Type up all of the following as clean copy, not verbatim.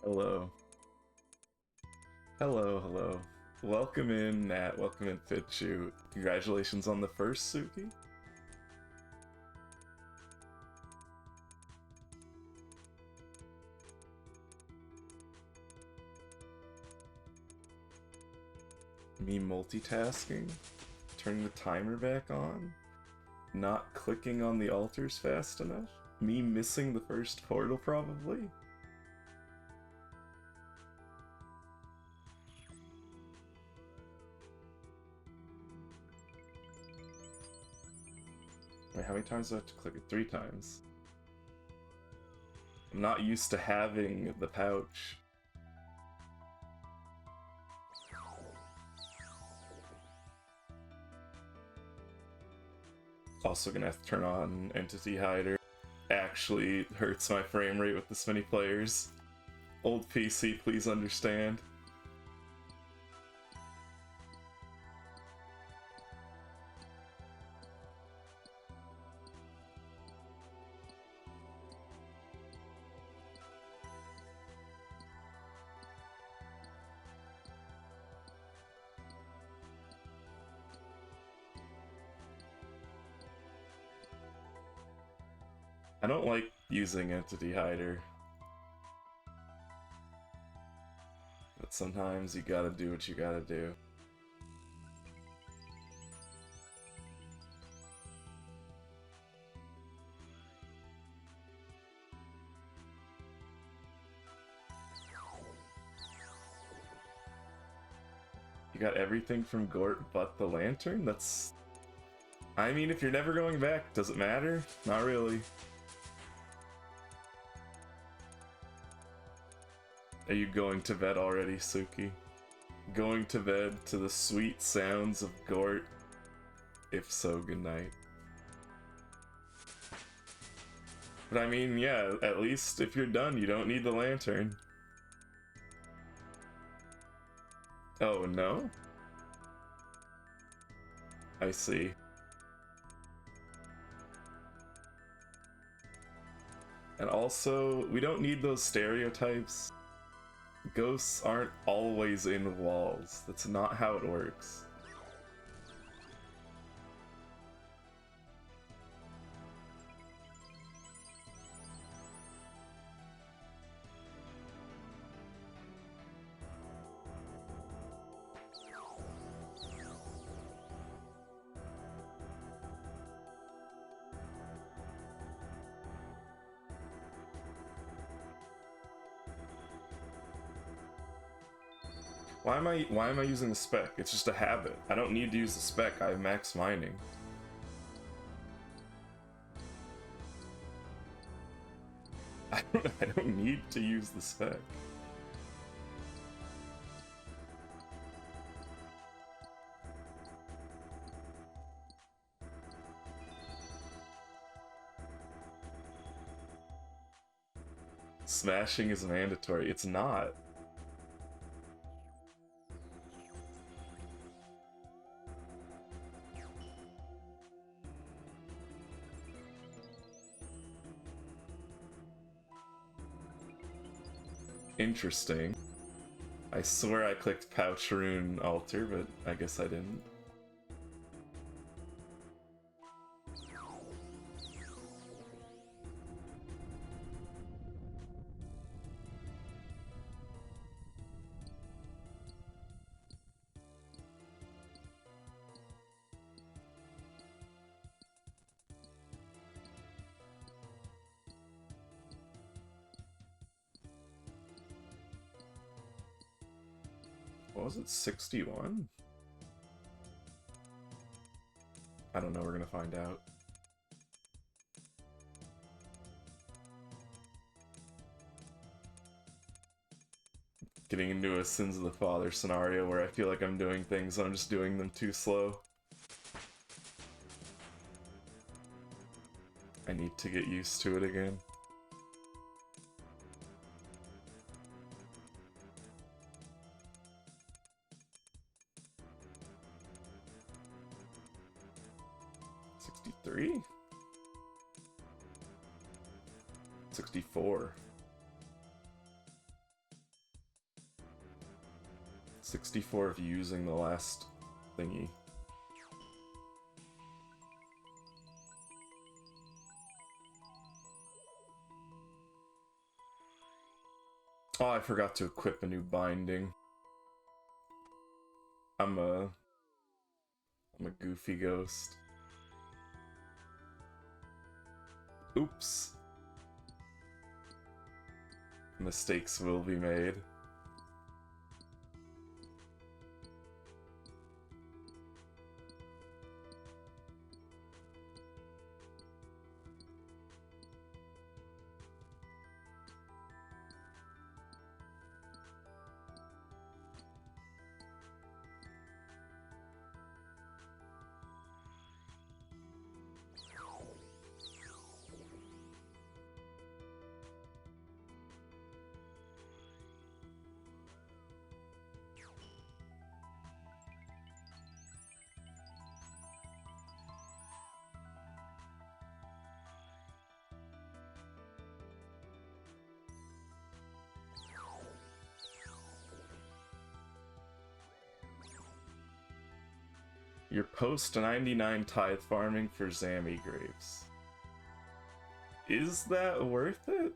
Hello. Hello. Welcome in, Nat. Welcome in, Fitchu. Congratulations on the first, Suki. Me multitasking, turning the timer back on, not clicking on the altars fast enough, me missing the first portal probably. Wait, how many times do I have to click it? 3 times. I'm not used to having the pouch. Also gonna have to turn on Entity Hider. Actually hurts my frame rate with this many players. Old PC, please understand. I don't like using Entity Hider. But sometimes you gotta do what you gotta do. You got everything from Gort but the lantern? That's... I mean, if you're never going back, does it matter? Not really. Are you going to bed already, Suki? Going to bed to the sweet sounds of Gort? If so, good night. But I mean, yeah, at least if you're done, you don't need the lantern. Oh, no? I see. And also, we don't need those stereotypes. Ghosts aren't always in walls. That's not how it works. Why am I using the spec? It's just a habit. I don't need to use the spec. I have max mining. I don't need to use the spec. Smashing is mandatory. It's not. Interesting. I swear I clicked Pouch Rune Altar, but I guess I didn't. What was it, 61? I don't know, we're gonna find out. Getting into a Sins of the Father scenario where I feel like I'm doing things and I'm just doing them too slow. I need to get used to it again. '63? 64. 64 of using the last thingy. Oh, I forgot to equip a new binding. I'm a goofy ghost. Oops. Mistakes will be made. You're post 99 tithe farming for Zammy Graves. Is that worth it?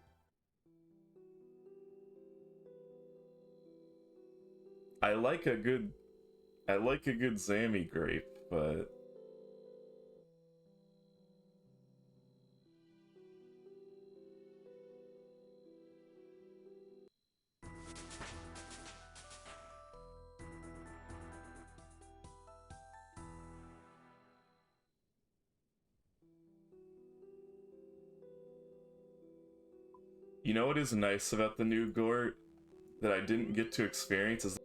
I like a good Zammy grape, but you know what is nice about the new Gort that I didn't get to experience is that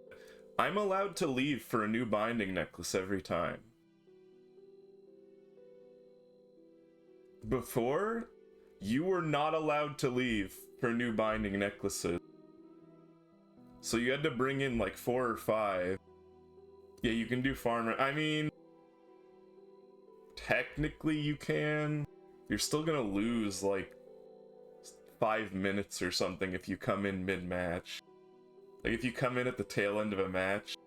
I'm allowed to leave for a new binding necklace every time. Before, you were not allowed to leave for new binding necklaces. So you had to bring in like 4 or 5. Yeah, you can do farmer. I mean, technically you can. You're still gonna lose like 5 minutes or something if you come in mid-match. Like if you come in at the tail end of a match,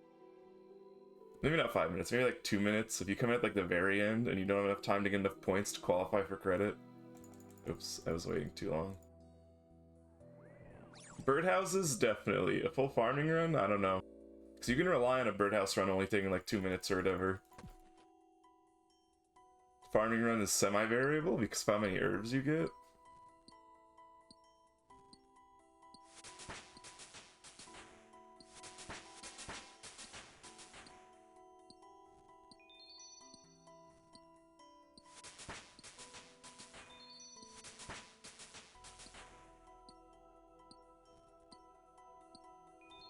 maybe not 5 minutes, maybe like 2 minutes. If you come in at like the very end and you don't have enough time to get enough points to qualify for credit. Oops, I was waiting too long. Birdhouses, definitely. A full farming run? I don't know. Because you can rely on a birdhouse run only taking like 2 minutes or whatever. Farming run is semi-variable because of how many herbs you get.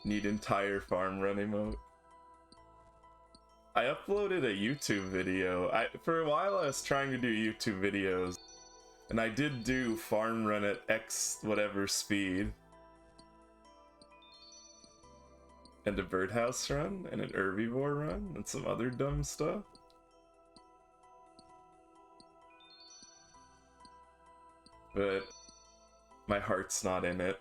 Need entire farm run emote. I uploaded a YouTube video. For a while I was trying to do YouTube videos, and I did do farm run at X whatever speed. And a birdhouse run, and an herbivore run, and some other dumb stuff. But my heart's not in it.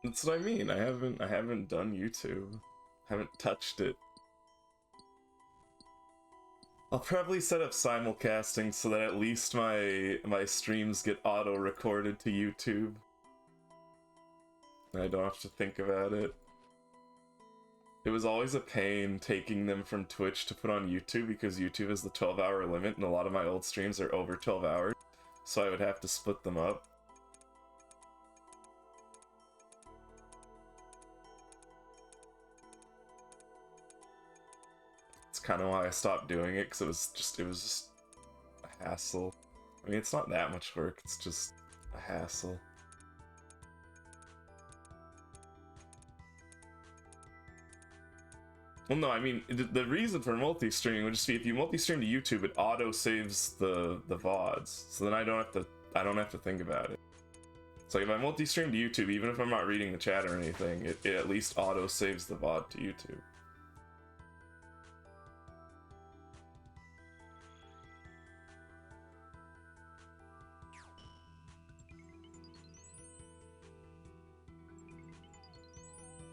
That's what I mean. I haven't done YouTube. Haven't touched it. I'll probably set up simulcasting so that at least my streams get auto-recorded to YouTube. And I don't have to think about it. It was always a pain taking them from Twitch to put on YouTube because YouTube is the 12-hour limit and a lot of my old streams are over 12 hours. So I would have to split them up. Kind of why I stopped doing it, because it was just a hassle. I mean, it's not that much work, it's just a hassle. Well, no, I mean, the reason for multi-streaming would just be if you multi-stream to YouTube, it auto-saves the VODs, so then I don't have to think about it. So if I multi-stream to YouTube, even if I'm not reading the chat or anything, it at least auto-saves the VOD to YouTube.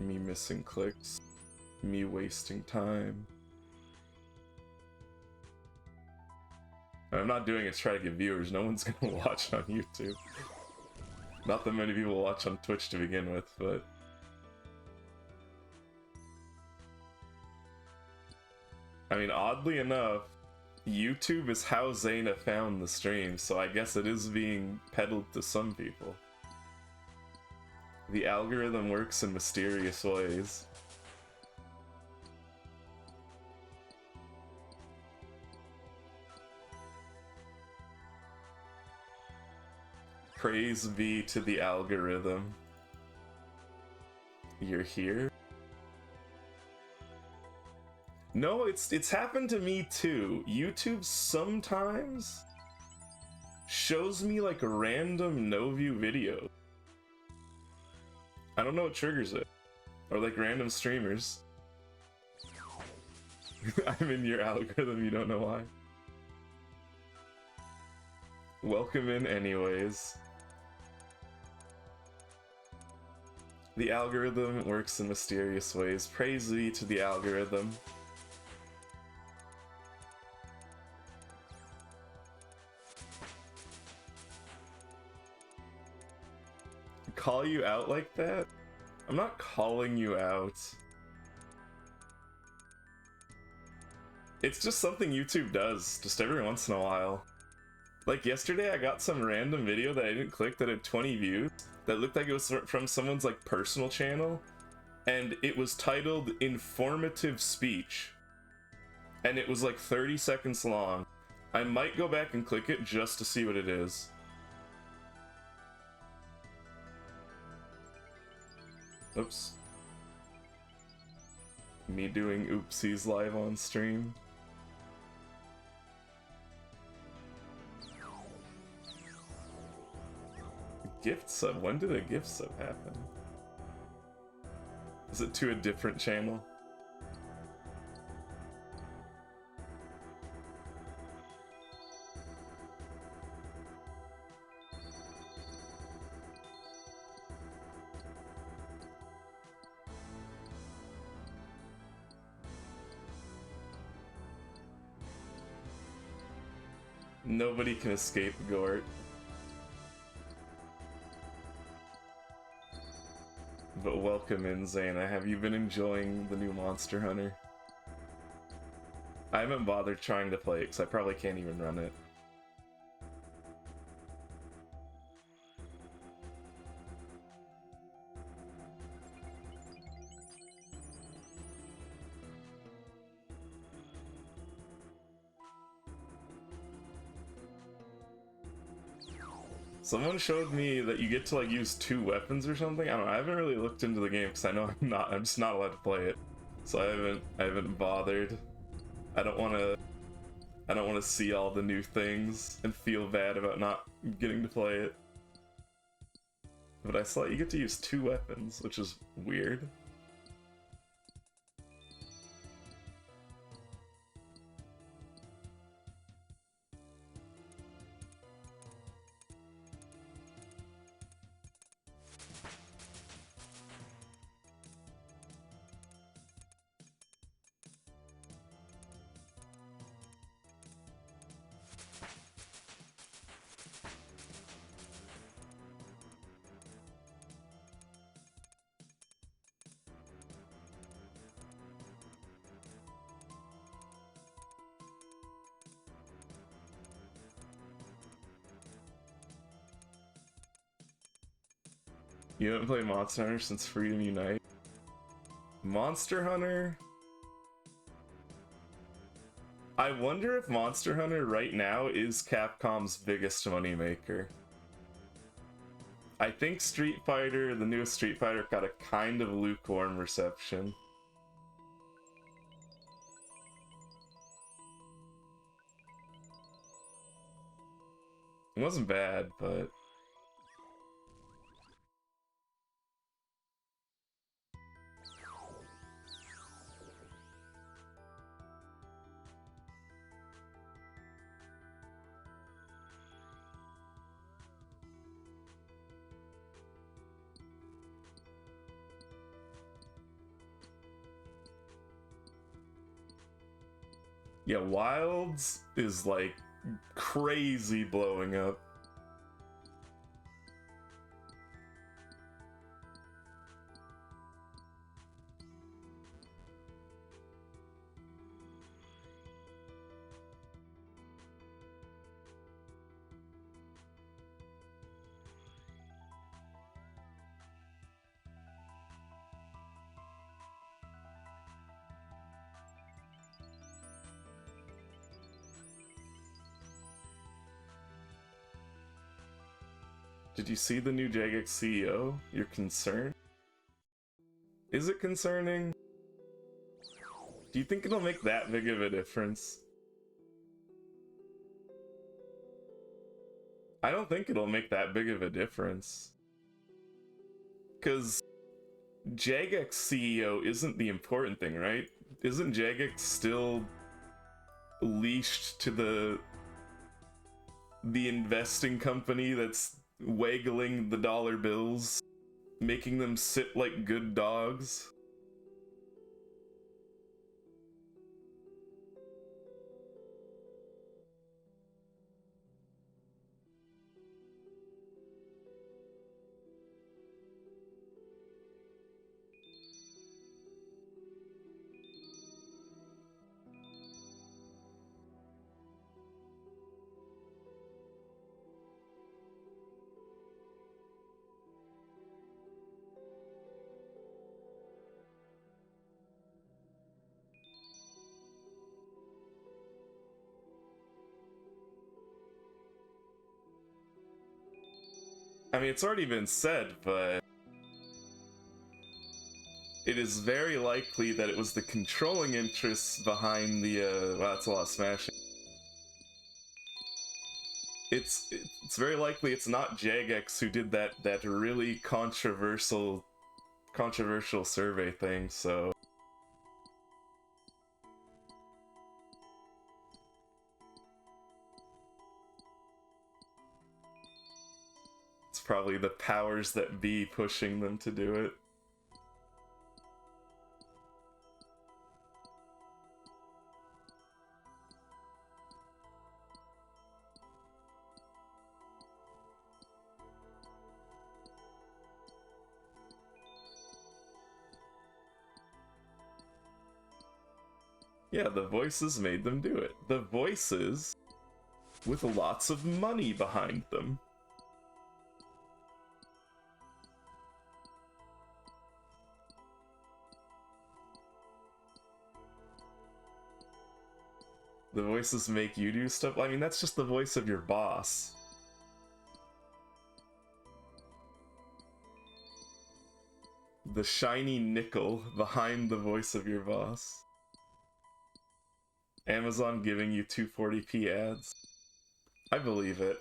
Me missing clicks. Me wasting time. I'm not doing it to try to get viewers. No one's gonna watch on YouTube. Not that many people watch on Twitch to begin with, but... I mean, oddly enough, YouTube is how Zaina found the stream, so I guess it is being peddled to some people. The algorithm works in mysterious ways. Praise be to the algorithm. You're here? No, it's happened to me too. YouTube sometimes shows me like a random no-view video. I don't know what triggers it. Or like random streamers. I'm in your algorithm, you don't know why. Welcome in anyways. The algorithm works in mysterious ways. Praise be to the algorithm. Call you out like that? I'm not calling you out. It's just something YouTube does, just every once in a while. Like yesterday I got some random video that I didn't click that had 20 views that looked like it was from someone's like personal channel, and it was titled Informative Speech. And it was like 30 seconds long. I might go back and click it just to see what it is. Oops. Me doing oopsies live on stream. Gift sub? When did a gift sub happen? Is it to a different channel? Nobody can escape gotr. But welcome in, Zaina. Have you been enjoying the new Monster Hunter? I haven't bothered trying to play it because I probably can't even run it. Someone showed me that you get to like use 2 weapons or something. I don't know. I haven't really looked into the game because I know I'm just not allowed to play it. So I haven't bothered. I don't want to see all the new things and feel bad about not getting to play it. But I saw you get to use 2 weapons, which is weird. You haven't played Monster Hunter since Freedom Unite? Monster Hunter? I wonder if Monster Hunter right now is Capcom's biggest moneymaker. I think Street Fighter, the newest Street Fighter, got a kind of lukewarm reception. It wasn't bad, but... Yeah, Wilds is like crazy blowing up. Did you see the new Jagex CEO? You're concerned? Is it concerning? Do you think it'll make that big of a difference? I don't think it'll make that big of a difference. Because Jagex CEO isn't the important thing, right? Isn't Jagex still leashed to the investing company that's waggling the dollar bills, making them sit like good dogs? I mean, it's already been said, but it is very likely that it was the controlling interests behind the, wow, that's a lot of smashing. It's very likely it's not Jagex who did that really controversial survey thing, so... It's probably the powers that be pushing them to do it. Yeah, the voices made them do it. The voices with lots of money behind them. The voices make you do stuff? I mean, that's just the voice of your boss. The shiny nickel behind the voice of your boss. Amazon giving you 240p ads. I believe it.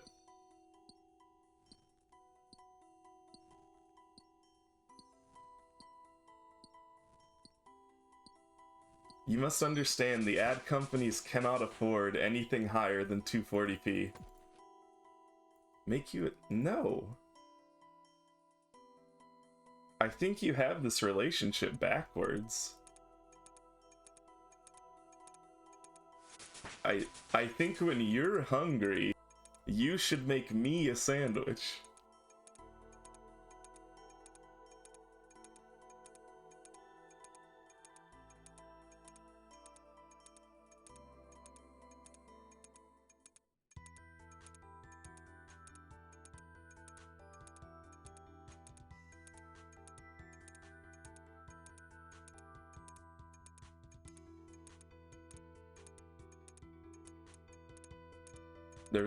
You must understand, the ad companies cannot afford anything higher than 240p. Make you... No. I think you have this relationship backwards. I think when you're hungry, you should make me a sandwich.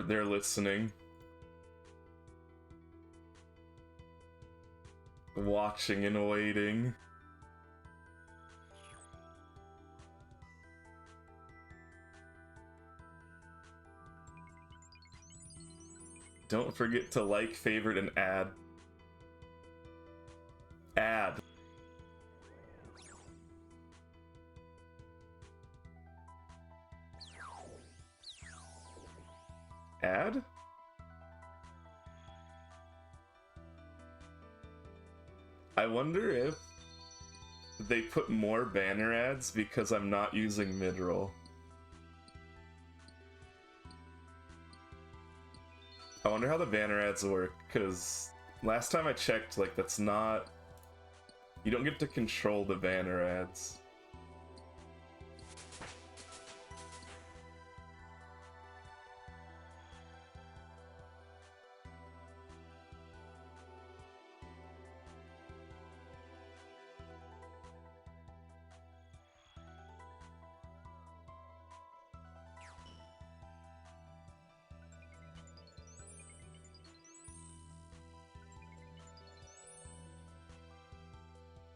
They're listening. Watching and waiting. Don't forget to like, favorite, and add. Add. Add? I wonder if they put more banner ads because I'm not using midroll. I wonder how the banner ads work, because last time I checked, like, that's not... You don't get to control the banner ads.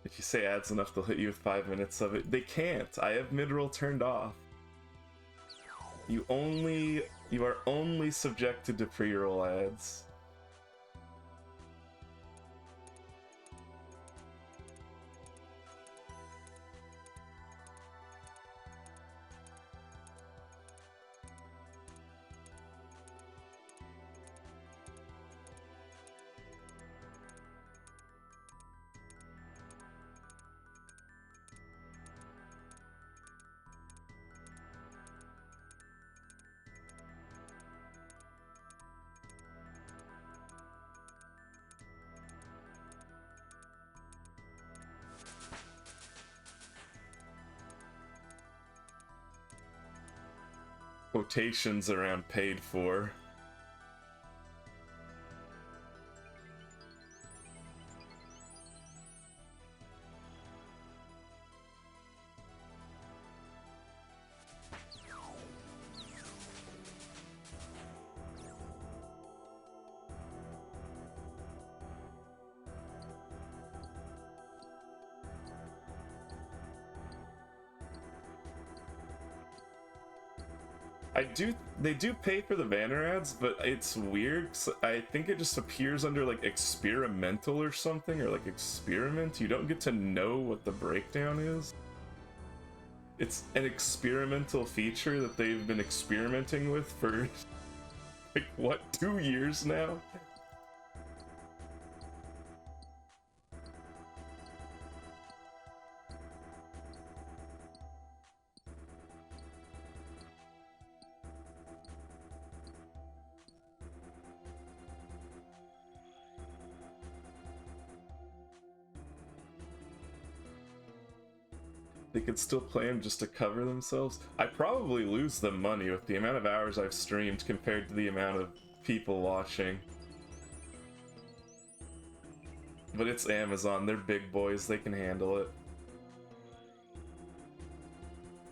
If you say ads enough, they'll hit you with 5 minutes of it. They can't. I have midroll turned off. You are only subjected to pre-roll ads. Quotations around paid for. They do pay for the banner ads, but it's weird. I think it just appears under like experimental or something, or like experiment. You don't get to know what the breakdown is. It's an experimental feature that they've been experimenting with for like, what, 2 years now? They could still play them just to cover themselves. I probably lose them money with the amount of hours I've streamed compared to the amount of people watching. But it's Amazon, they're big boys, they can handle it.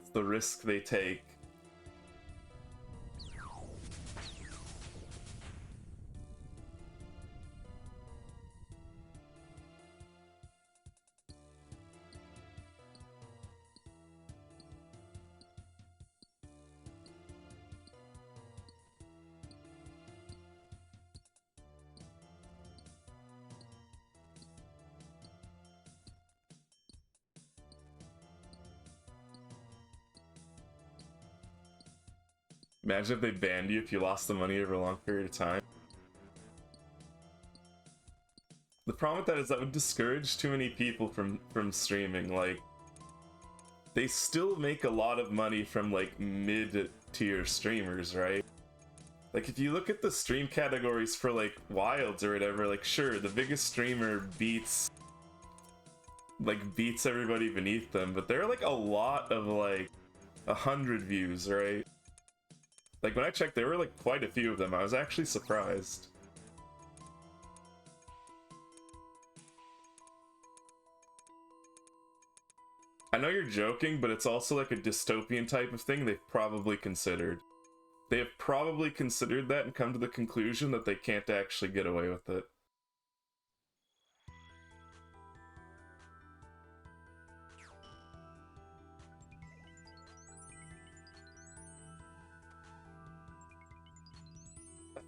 It's the risk they take. Imagine if they banned you if you lost the money over a long period of time. The problem with that is that would discourage too many people from streaming. Like, they still make a lot of money from like mid-tier streamers, right? Like, if you look at the stream categories for like Wilds or whatever, like, sure, the biggest streamer beats everybody beneath them, but there are like a lot of like 100 views, right? Like, when I checked, there were like quite a few of them. I was actually surprised. I know you're joking, but it's also like a dystopian type of thing they've probably considered. They have probably considered that and come to the conclusion that they can't actually get away with it.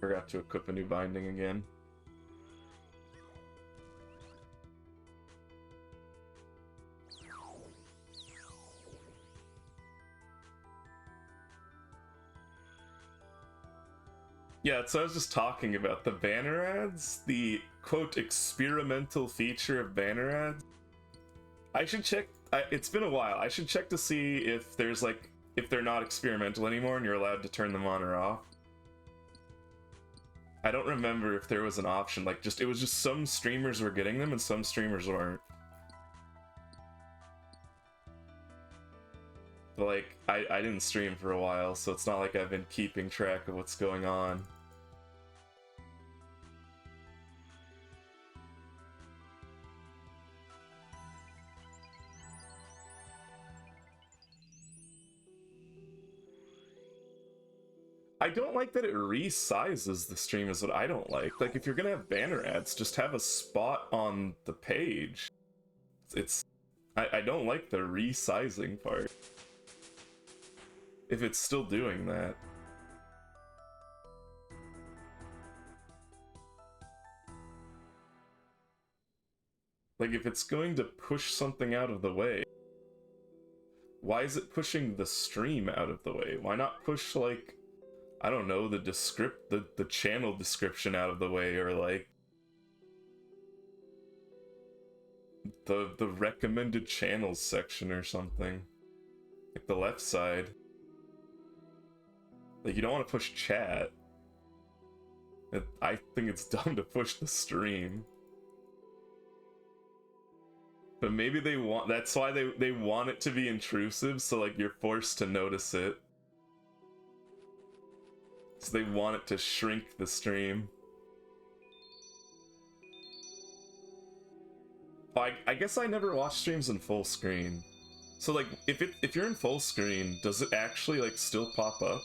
Forgot to equip a new binding again. Yeah, so I was just talking about the banner ads, the quote experimental feature of banner ads. I should check. It's been a while. I should check to see if there's like if they're not experimental anymore and you're allowed to turn them on or off. I don't remember if there was an option. Like, it was just some streamers were getting them and some streamers weren't. But like, I didn't stream for a while, so it's not like I've been keeping track of what's going on. I don't like that it resizes the stream is what I don't like. Like, if you're gonna have banner ads, just have a spot on the page. I don't like the resizing part. If it's still doing that. Like, if it's going to push something out of the way, why is it pushing the stream out of the way? Why not push, like, I don't know, the channel description out of the way, or like the recommended channels section or something. Like the left side. Like, you don't want to push chat. I think it's dumb to push the stream. But maybe they want, that's why they want it to be intrusive, so like you're forced to notice it. So they want it to shrink the stream. Oh, I guess I never watch streams in full screen. So like, if you're in full screen, does it actually like still pop up?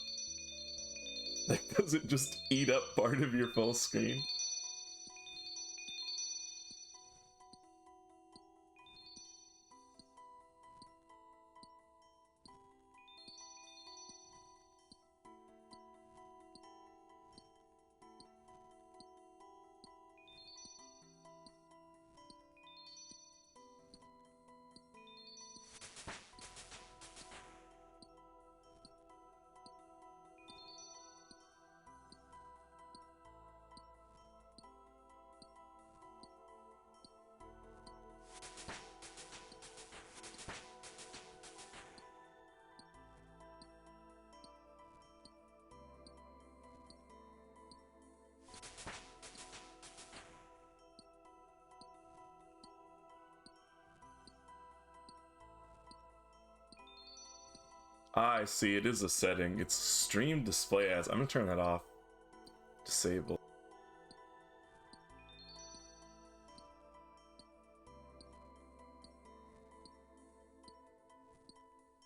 Like, does it just eat up part of your full screen? Ah, I see, it is a setting. It's stream display ads. I'm gonna turn that off. Disable.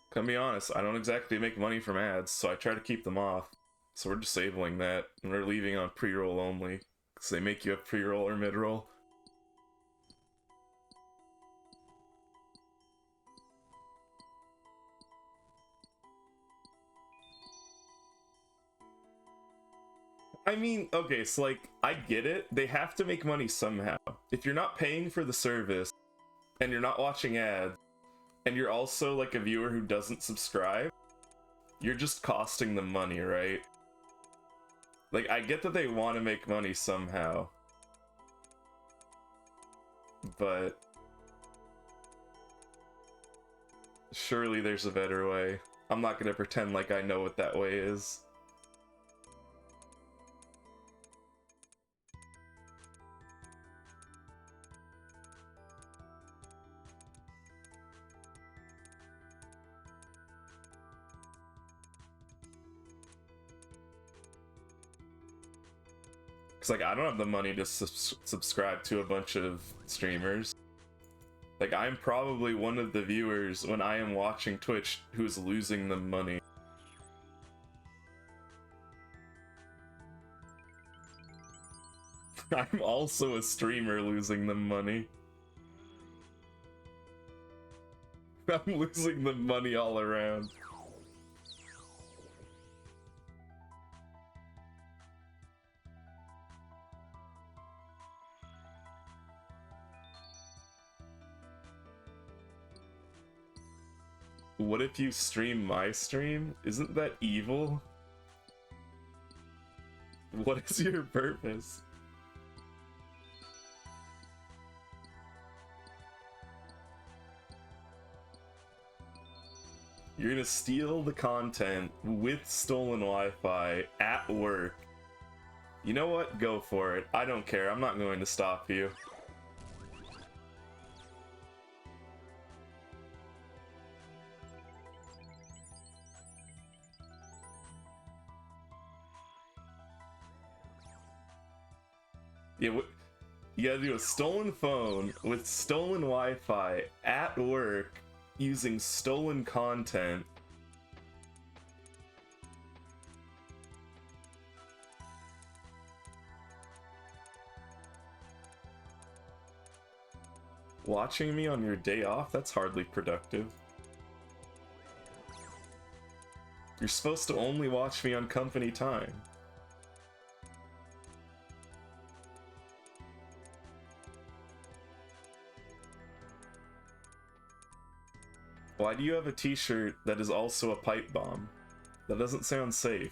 Can be honest, I don't exactly make money from ads, so I try to keep them off. So we're disabling that, and we're leaving on pre-roll only. Because they make you have pre-roll or mid-roll. I mean, okay, so like, I get it. They have to make money somehow. If you're not paying for the service, and you're not watching ads, and you're also like a viewer who doesn't subscribe, you're just costing them money, right? Like, I get that they want to make money somehow. But surely there's a better way. I'm not gonna pretend like I know what that way is. Cause like, I don't have the money to subscribe to a bunch of streamers. Like, I'm probably one of the viewers when I am watching Twitch who's losing them money. I'm also a streamer losing them money. I'm losing them money all around. 'Cause, What if you stream my stream? Isn't that evil? What is your purpose? You're gonna steal the content with stolen Wi-Fi at work. You know what? Go for it. I don't care. I'm not going to stop you. Yeah, you gotta do a stolen phone with stolen Wi-Fi at work using stolen content. Watching me on your day off? That's hardly productive. You're supposed to only watch me on company time. Why do you have a t-shirt that is also a pipe bomb? That doesn't sound safe.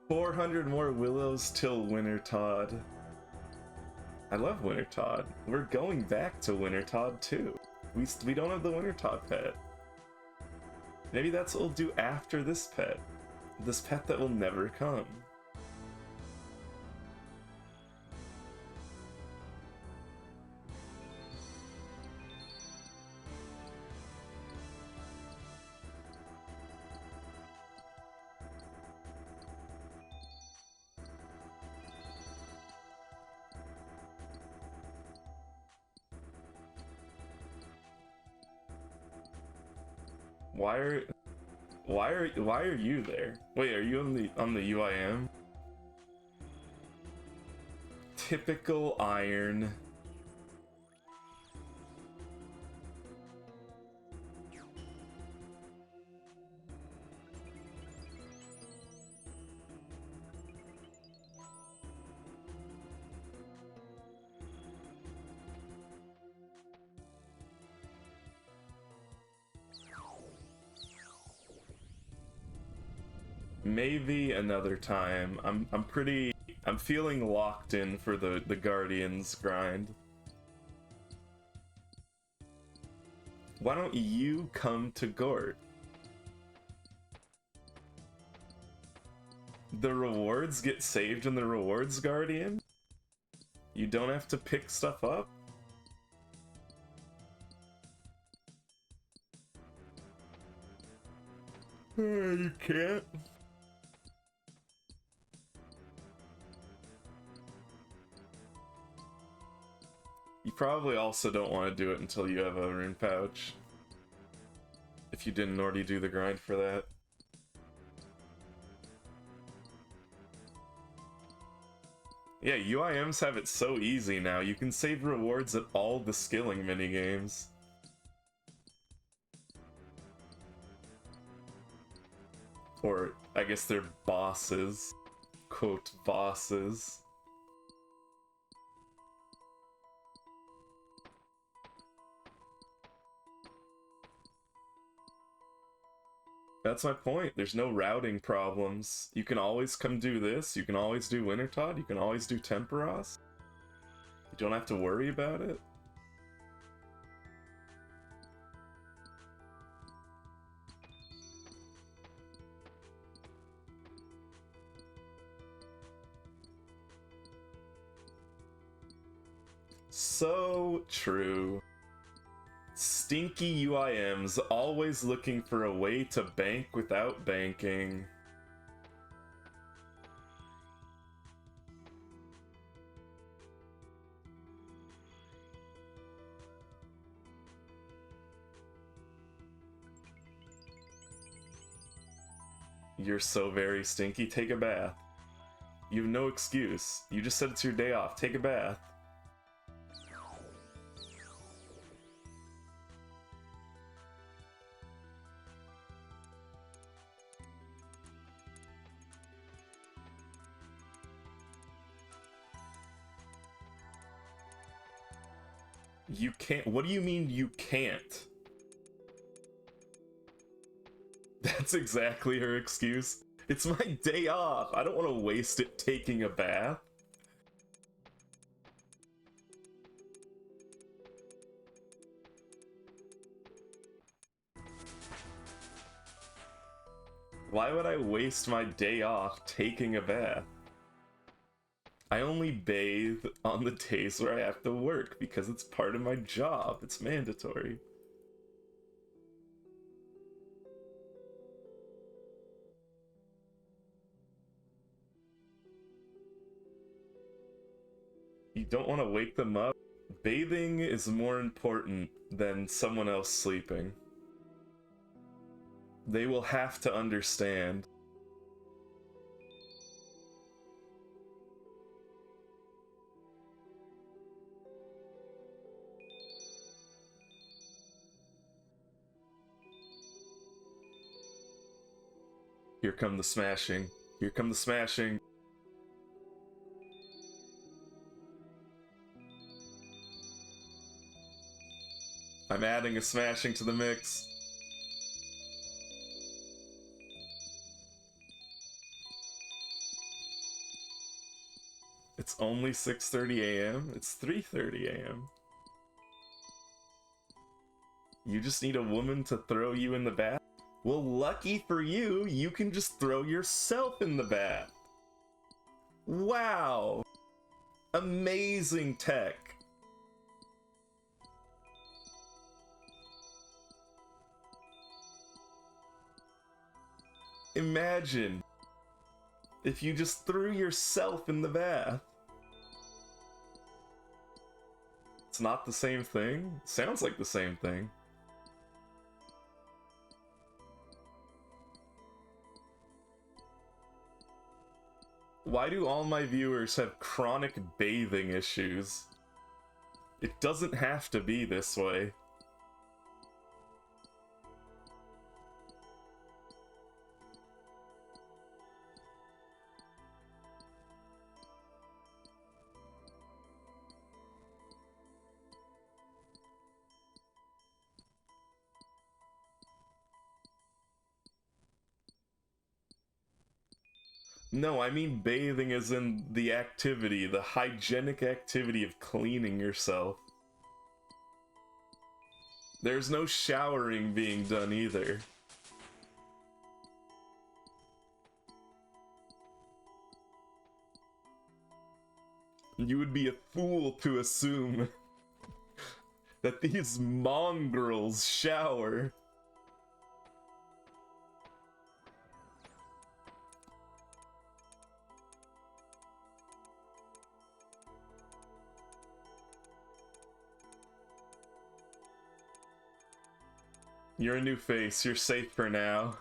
$400 more willows till Winter Todd. I love Winter Todd. We're going back to Winter Todd too. We don't have the Winter Todd pet. Maybe that's what we'll do after this pet. This pet that will never come. Why are you there? Wait, are you on the UIM? Typical iron. Maybe another time. I'm feeling locked in for the Guardians grind. Why don't you come to Gort? The rewards get saved in the rewards Guardian? You don't have to pick stuff up? You can't? You probably also don't want to do it until you have a rune pouch. If you didn't already do the grind for that. Yeah, UIMs have it so easy now. You can save rewards at all the skilling minigames. Or, I guess they're bosses. Quote, bosses. That's my point. There's no routing problems. You can always come do this. You can always do Wintertodt. You can always do Temperos. You don't have to worry about it. So true. Stinky UIMs always looking for a way to bank without banking. You're so very stinky. Take a bath. You have no excuse. You just said it's your day off. Take a bath. You can't. What do you mean you can't? That's exactly her excuse. It's my day off. I don't want to waste it taking a bath. Why would I waste my day off taking a bath? I only bathe on the days where I have to work because it's part of my job. It's mandatory. You don't want to wake them up? Bathing is more important than someone else sleeping. They will have to understand. Here come the smashing. Here come the smashing. I'm adding a smashing to the mix. It's only 6:30 a.m. It's 3:30 a.m. You just need a woman to throw you in the bath? Well, lucky for you, you can just throw yourself in the bath. Wow! Amazing tech. Imagine if you just threw yourself in the bath. It's not the same thing? Sounds like the same thing. Why do all my viewers have chronic bathing issues? It doesn't have to be this way. No, I mean bathing as in the activity, the hygienic activity of cleaning yourself. There's no showering being done either. You would be a fool to assume that these mongrels shower. You're a new face, you're safe for now.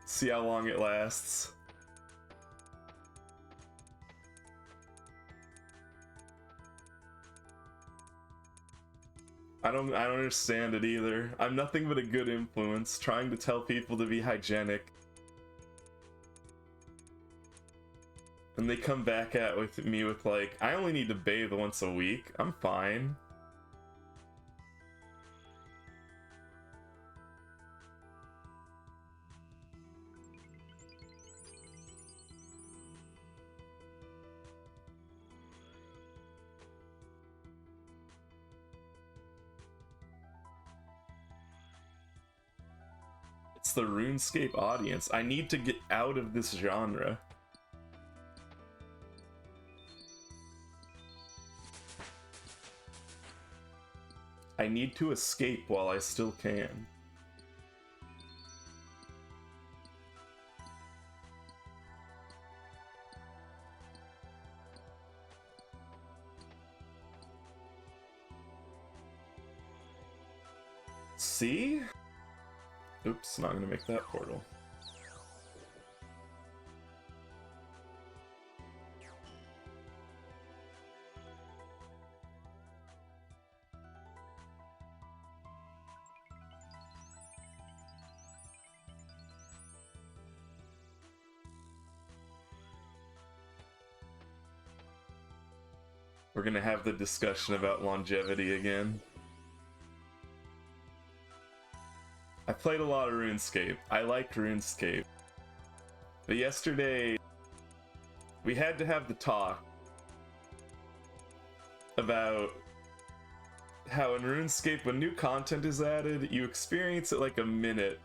See how long it lasts. I don't understand it either. I'm nothing but a good influence, trying to tell people to be hygienic. And they come back at me with like, I only need to bathe once a week. I'm fine. It's the RuneScape audience. I need to get out of this genre. I need to escape while I still can. See? Oops, not gonna make that portal. We're gonna have the discussion about longevity again. I played a lot of RuneScape. I like RuneScape. But yesterday, we had to have the talk about how in RuneScape, when new content is added, you experience it like a minute,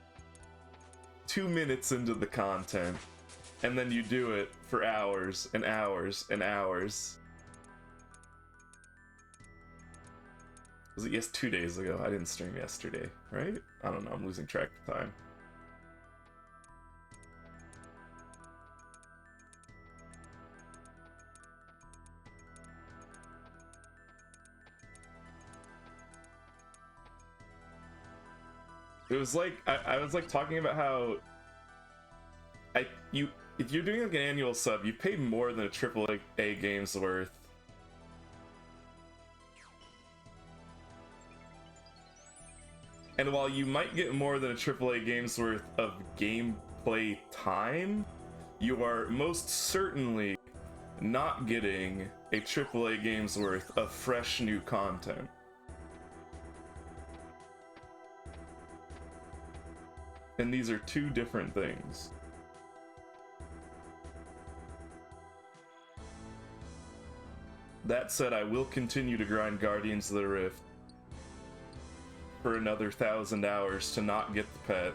2 minutes into the content, and then you do it for hours and hours and hours. Was it 2 days ago? I didn't stream yesterday, right? I don't know, I'm losing track of time. It was like, I was like talking about how if you're doing like an annual sub, you pay more than a AAA game's worth. And while you might get more than a AAA game's worth of gameplay time, you are most certainly not getting a AAA game's worth of fresh new content. And these are two different things. That said, I will continue to grind Guardians of the Rift for another 1,000 hours to not get the pet.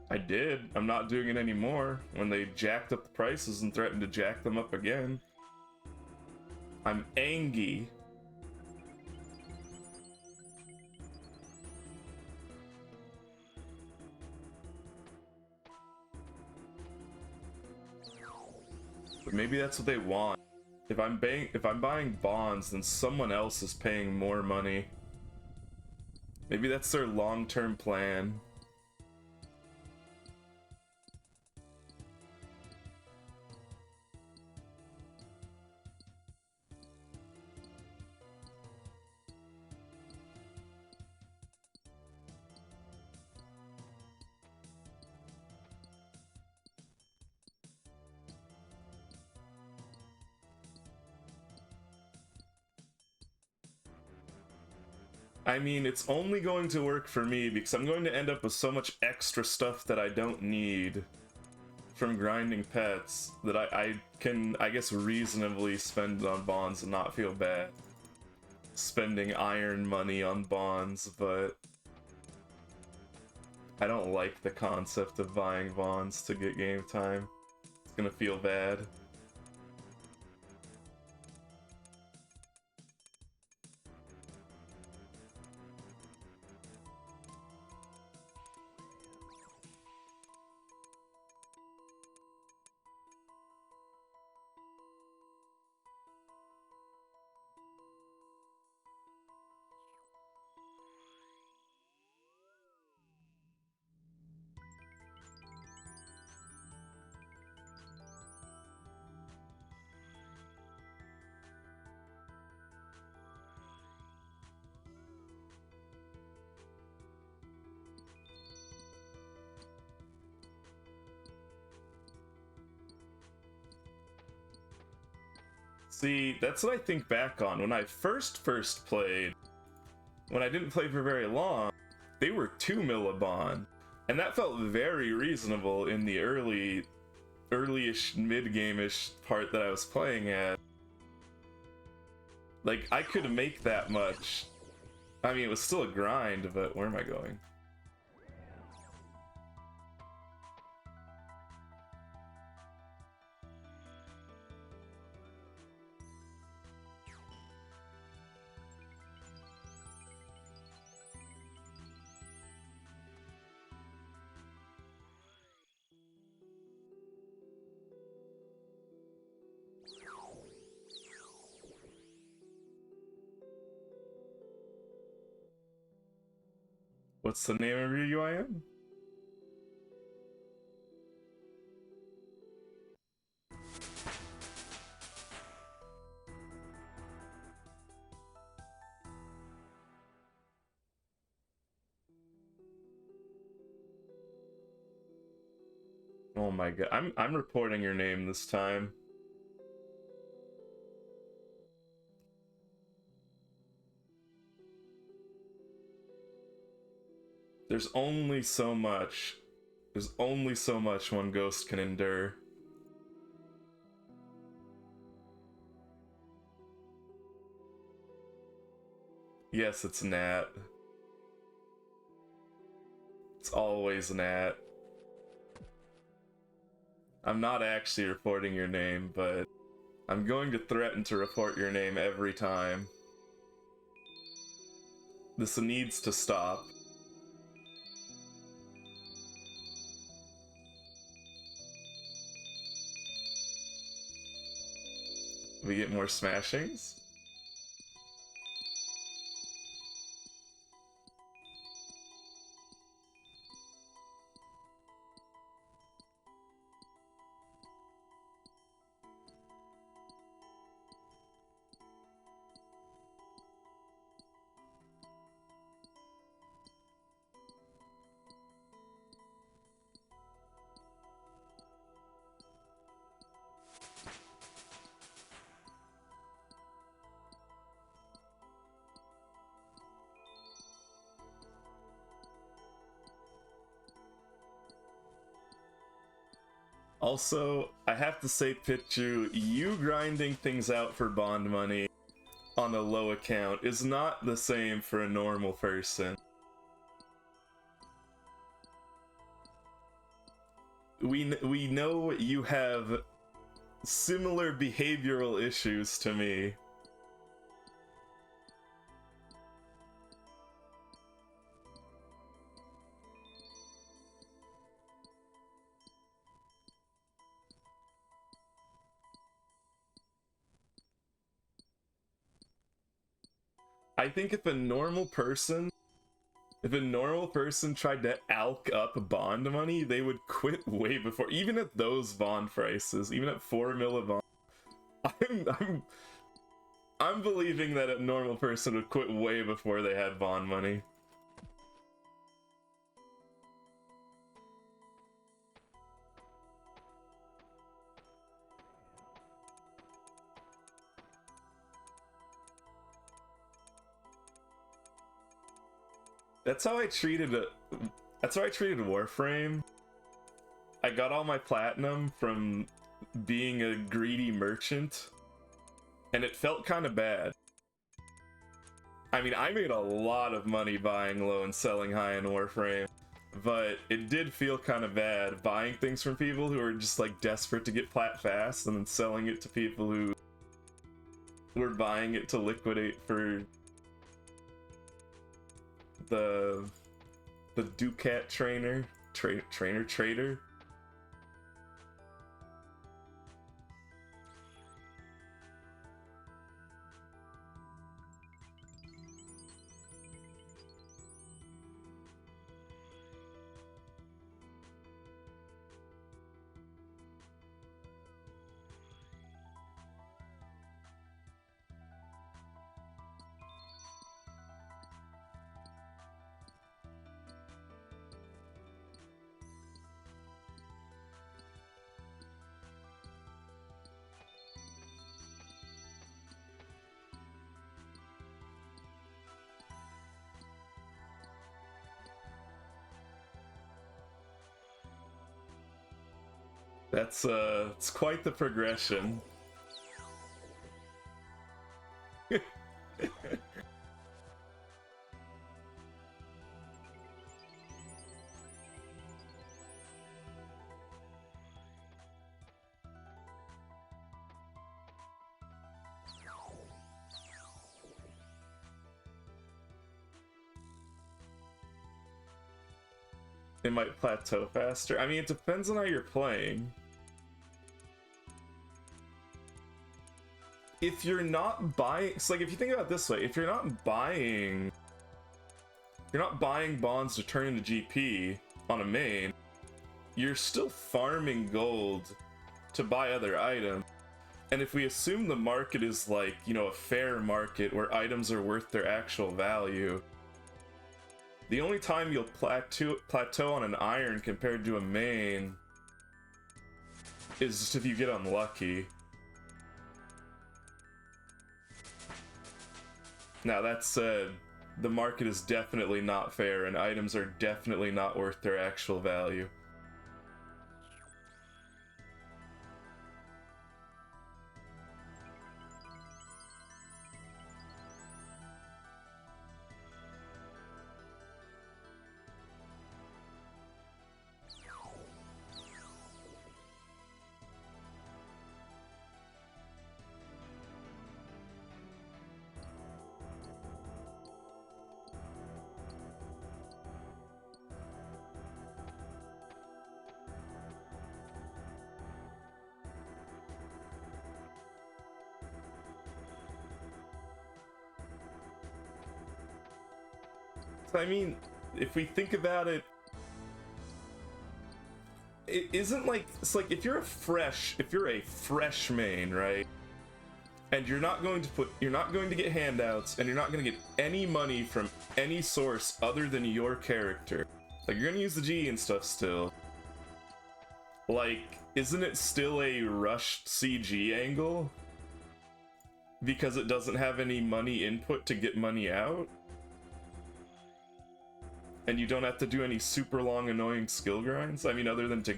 I did. I'm not doing it anymore when they jacked up the prices and threatened to jack them up again. I'm angry. But maybe that's what they want. If I'm buying bonds, then someone else is paying more money. Maybe that's their long-term plan. I mean, it's only going to work for me because I'm going to end up with so much extra stuff that I don't need from grinding pets that I can, I guess, reasonably spend on bonds and not feel bad spending iron money on bonds, but I don't like the concept of buying bonds to get game time. It's gonna feel bad. See, that's what I think back on. When I first played, when I didn't play for very long, they were 2 mil a bond. And that felt very reasonable in the early-ish, mid-game-ish part that I was playing at. Like, I could make that much. I mean, it was still a grind, but where am I going? What's the name of your UIN? Oh my god, I'm reporting your name this time. There's only so much. There's only so much one ghost can endure. Yes, it's Nat. It's always Nat. I'm not actually reporting your name, but I'm going to threaten to report your name every time. This needs to stop. We get more smashings? Also, I have to say, Pichu, you grinding things out for bond money on a low account is not the same for a normal person. We know you have similar behavioral issues to me. I think if a normal person tried to alk up bond money, they would quit way before, even at those bond prices, even at 4 mil a bond. I'm believing that a normal person would quit way before they had bond money. That's how I treated Warframe. I got all my platinum from being a greedy merchant, and it felt kind of bad. I mean, I made a lot of money buying low and selling high in Warframe, but it did feel kind of bad buying things from people who are just like desperate to get plat fast and then selling it to people who were buying it to liquidate for the Ducat trader. That's it's quite the progression. It might plateau faster. I mean, it depends on how you're playing. If you're not buying... It's like, if you think about it this way, if you're not buying You're not buying bonds to turn into GP on a main. You're still farming gold to buy other items. And if we assume the market is like, you know, a fair market where items are worth their actual value, the only time you'll plateau on an iron compared to a main is just if you get unlucky. Now, that said, the market is definitely not fair, and items are definitely not worth their actual value. I mean, if we think about it, it isn't like, it's like if you're a fresh main, right? And you're not going to get handouts, and you're not going to get any money from any source other than your character. Like, you're going to use the G and stuff still. Like, isn't it still a rushed CG angle? Because it doesn't have any money input to get money out? And you don't have to do any super long annoying skill grinds? I mean, other than to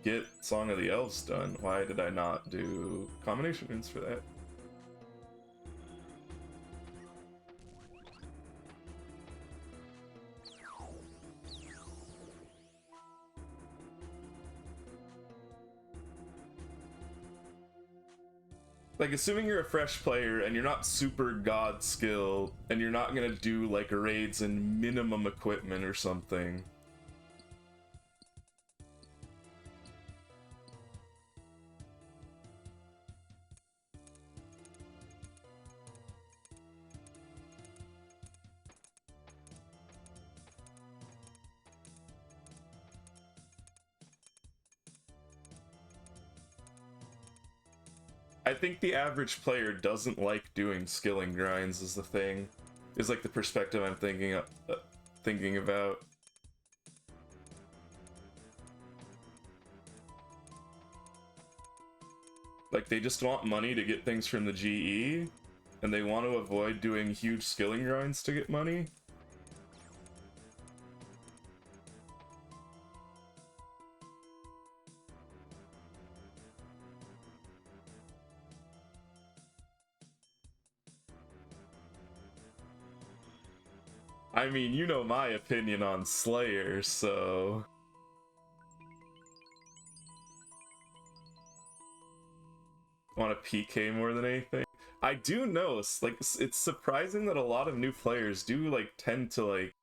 get Song of the Elves done. Why did I not do combination runes for that? Like, assuming you're a fresh player and you're not super god skill, and you're not gonna do like raids and minimum equipment or something. I think the average player doesn't like doing skilling grinds is the thing. Is like the perspective I'm thinking about. Like, they just want money to get things from the GE, and they want to avoid doing huge skilling grinds to get money. I mean, you know my opinion on Slayer, so... Want a PK more than anything? I do know, like, it's surprising that a lot of new players do, like, tend to, like,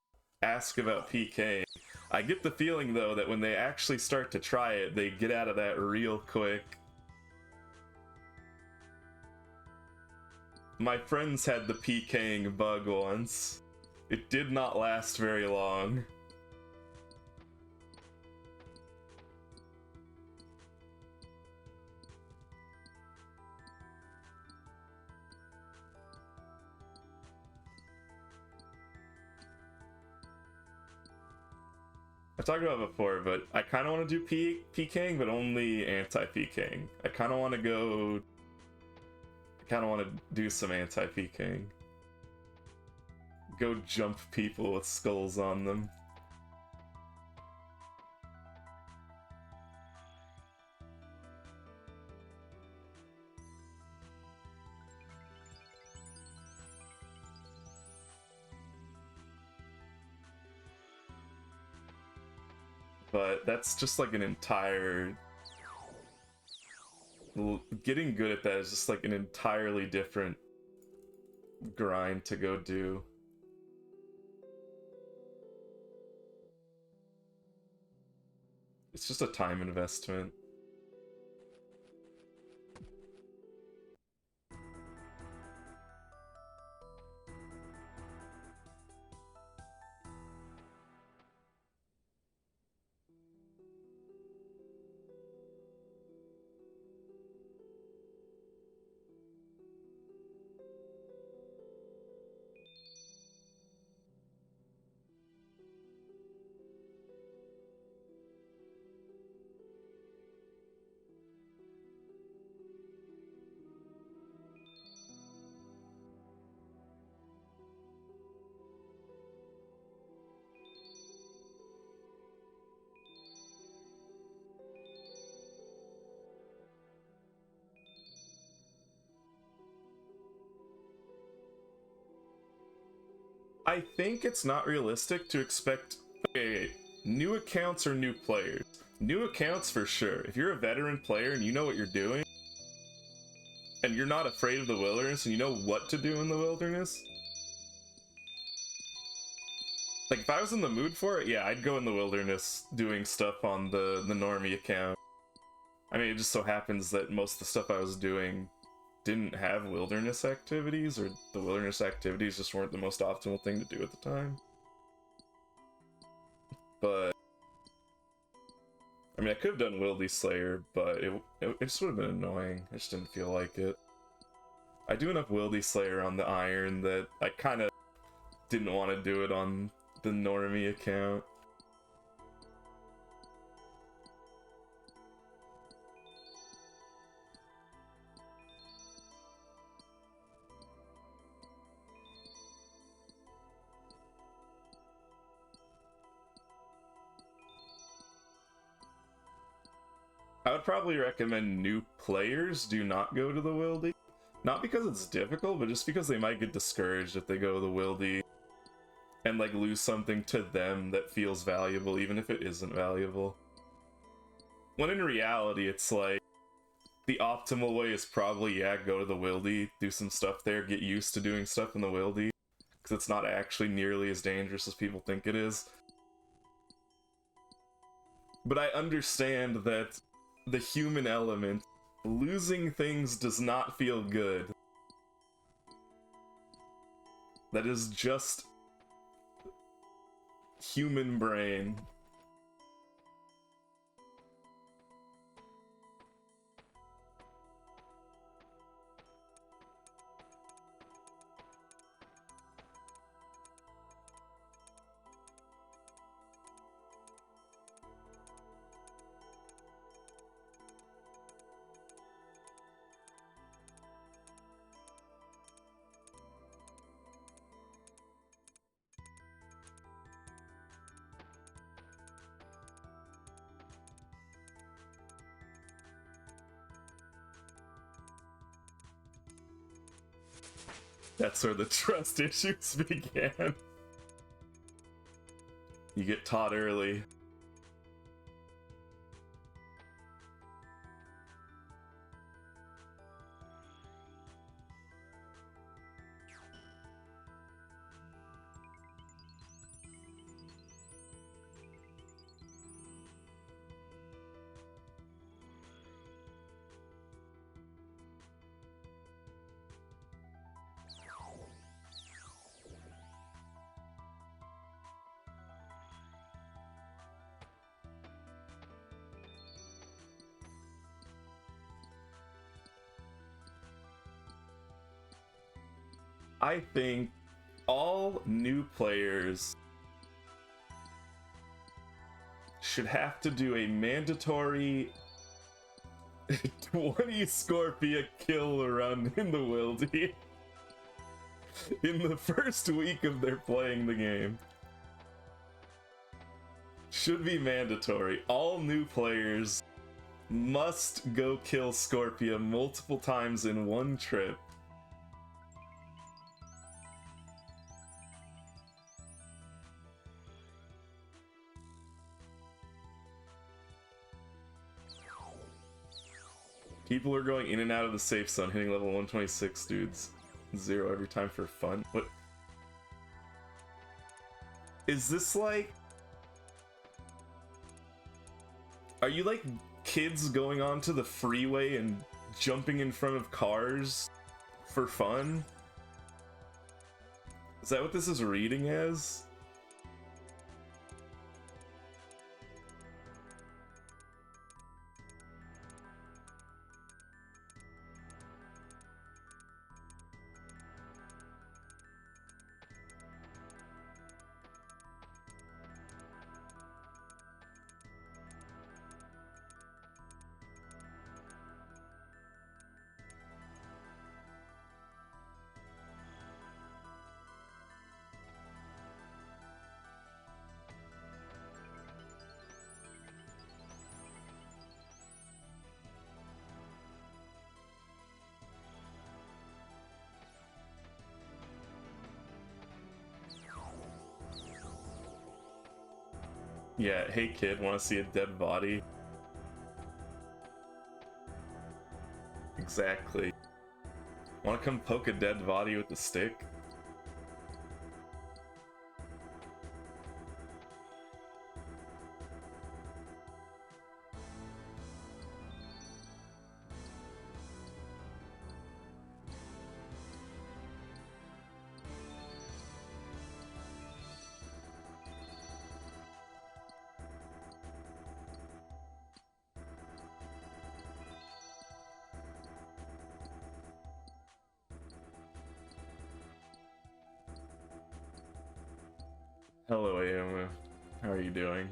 ask about PK. I get the feeling, though, that when they actually start to try it, they get out of that real quick. My friends had the PKing bug once. It did not last very long. I've talked about it before, but I kind of want to do PKing, but only anti-PKing. I kind of want to do some anti-PKing. Go jump people with skulls on them. But that's just like an entire... Getting good at that is just like an entirely different grind to go do. It's just a time investment. I think it's not realistic to expect... Okay, new accounts or new players? New accounts for sure. If you're a veteran player and you know what you're doing, and you're not afraid of the wilderness, and you know what to do in the wilderness, like, if I was in the mood for it, yeah, I'd go in the wilderness doing stuff on the normie account. I mean, it just so happens that most of the stuff I was doing didn't have wilderness activities, or the wilderness activities just weren't the most optimal thing to do at the time. But I mean, I could have done Wildy Slayer, but it just would have been annoying. I just didn't feel like it. I do enough Wildy Slayer on the Iron that I kind of didn't want to do it on the normie account. I would probably recommend new players do not go to the Wildy. Not because it's difficult, but just because they might get discouraged if they go to the Wildy and like lose something to them that feels valuable, even if it isn't valuable. When in reality, it's like, the optimal way is probably, yeah, go to the Wildy, do some stuff there, get used to doing stuff in the Wildy, because it's not actually nearly as dangerous as people think it is. But I understand that the human element, losing things does not feel good. That is just human brain. That's where the trust issues began. You get taught early. I think all new players should have to do a mandatory 20 Scorpia kill run in the Wildy in the first week of their playing the game. Should be mandatory. All new players must go kill Scorpia multiple times in one trip. People are going in and out of the safe zone, hitting level 126 dudes. 0 every time for fun. What? Is this like... Are you like kids going onto the freeway and jumping in front of cars for fun? Is that what this is reading as? Yeah, hey kid, wanna see a dead body? Exactly. Wanna come poke a dead body with a stick? Hello, Ayama. How are you doing?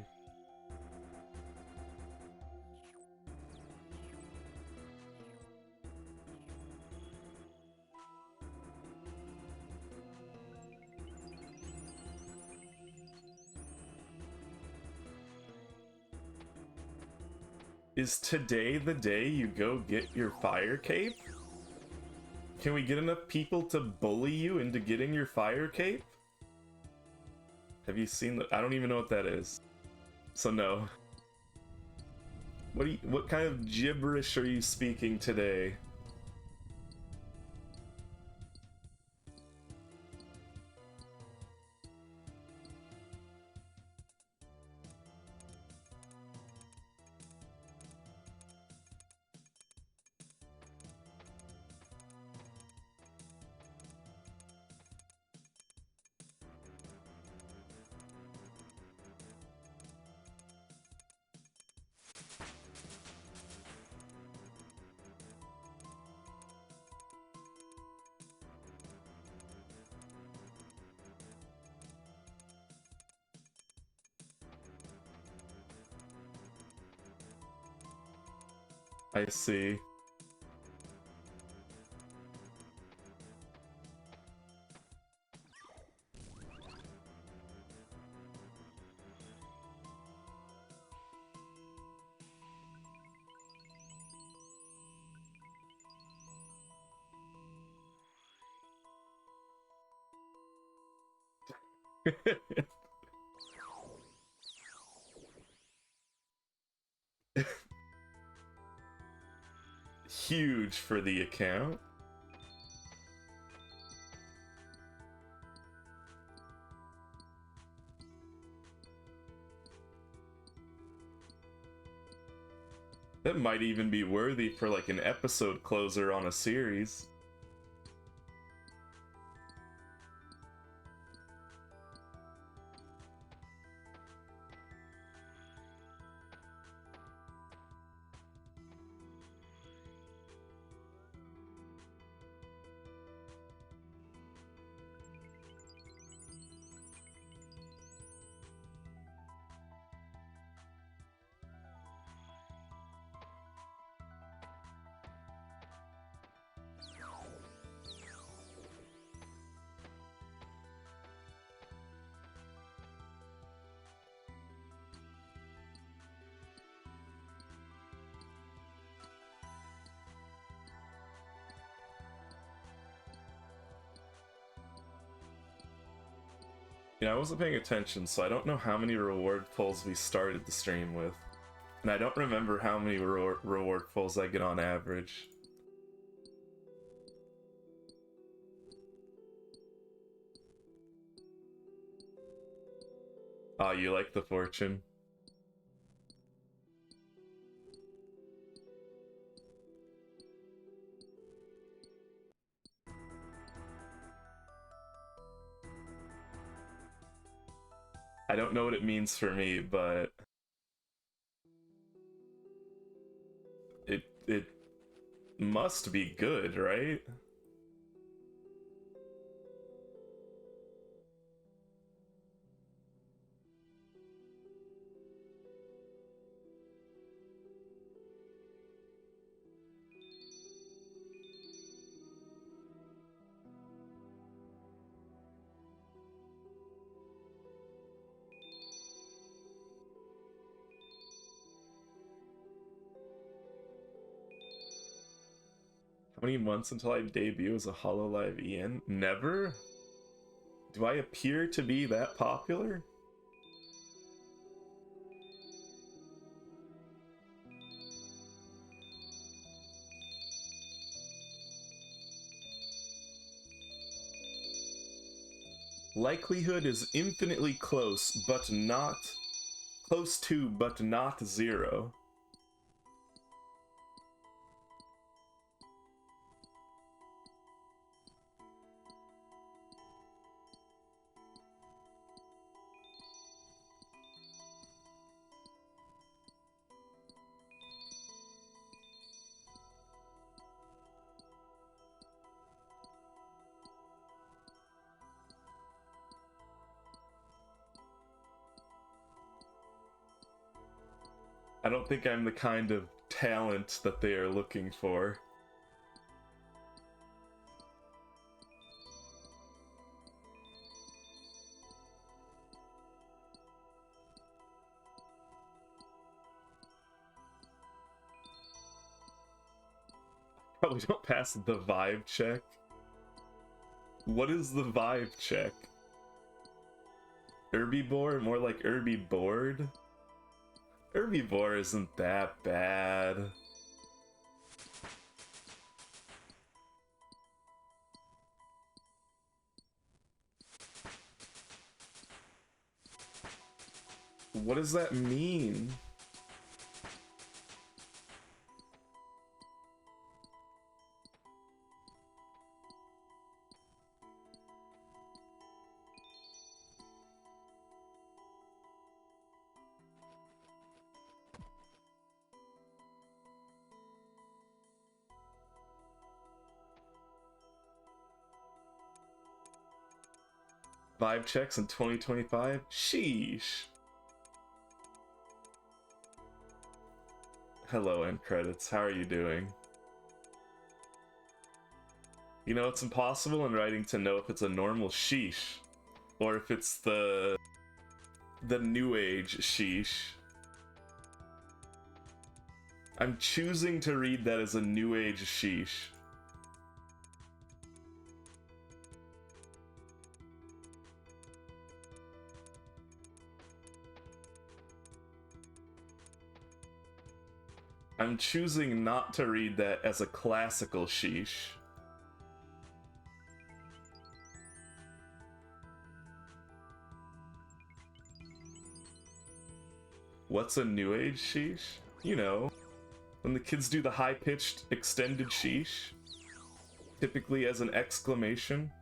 Is today the day you go get your fire cape? Can we get enough people to bully you into getting your fire cape? Have you seen the— I don't even know what that is. So no. What kind of gibberish are you speaking today? I see. Huge for the account. That might even be worthy for like an episode closer on a series. I wasn't paying attention, so I don't know how many reward pulls we started the stream with. And I don't remember how many reward pulls I get on average. Ah, you like the fortune? I don't know what it means for me, but it must be good, right? How many months until I debut as a HoloLive EN? Never? Do I appear to be that popular? Likelihood is infinitely close, but not... Close to, but not 0. I don't think I'm the kind of talent that they are looking for. Probably don't pass the vibe check. What is the vibe check? Herbivore? More like herbibored? Herbivore isn't that bad. What does that mean? Vibe checks in 2025? Sheesh. Hello, end credits. How are you doing? You know, it's impossible in writing to know if it's a normal sheesh or if it's the new age sheesh. I'm choosing to read that as a new age sheesh. I'm choosing not to read that as a classical sheesh. What's a new age sheesh? You know, when the kids do the high-pitched extended sheesh, typically as an exclamation.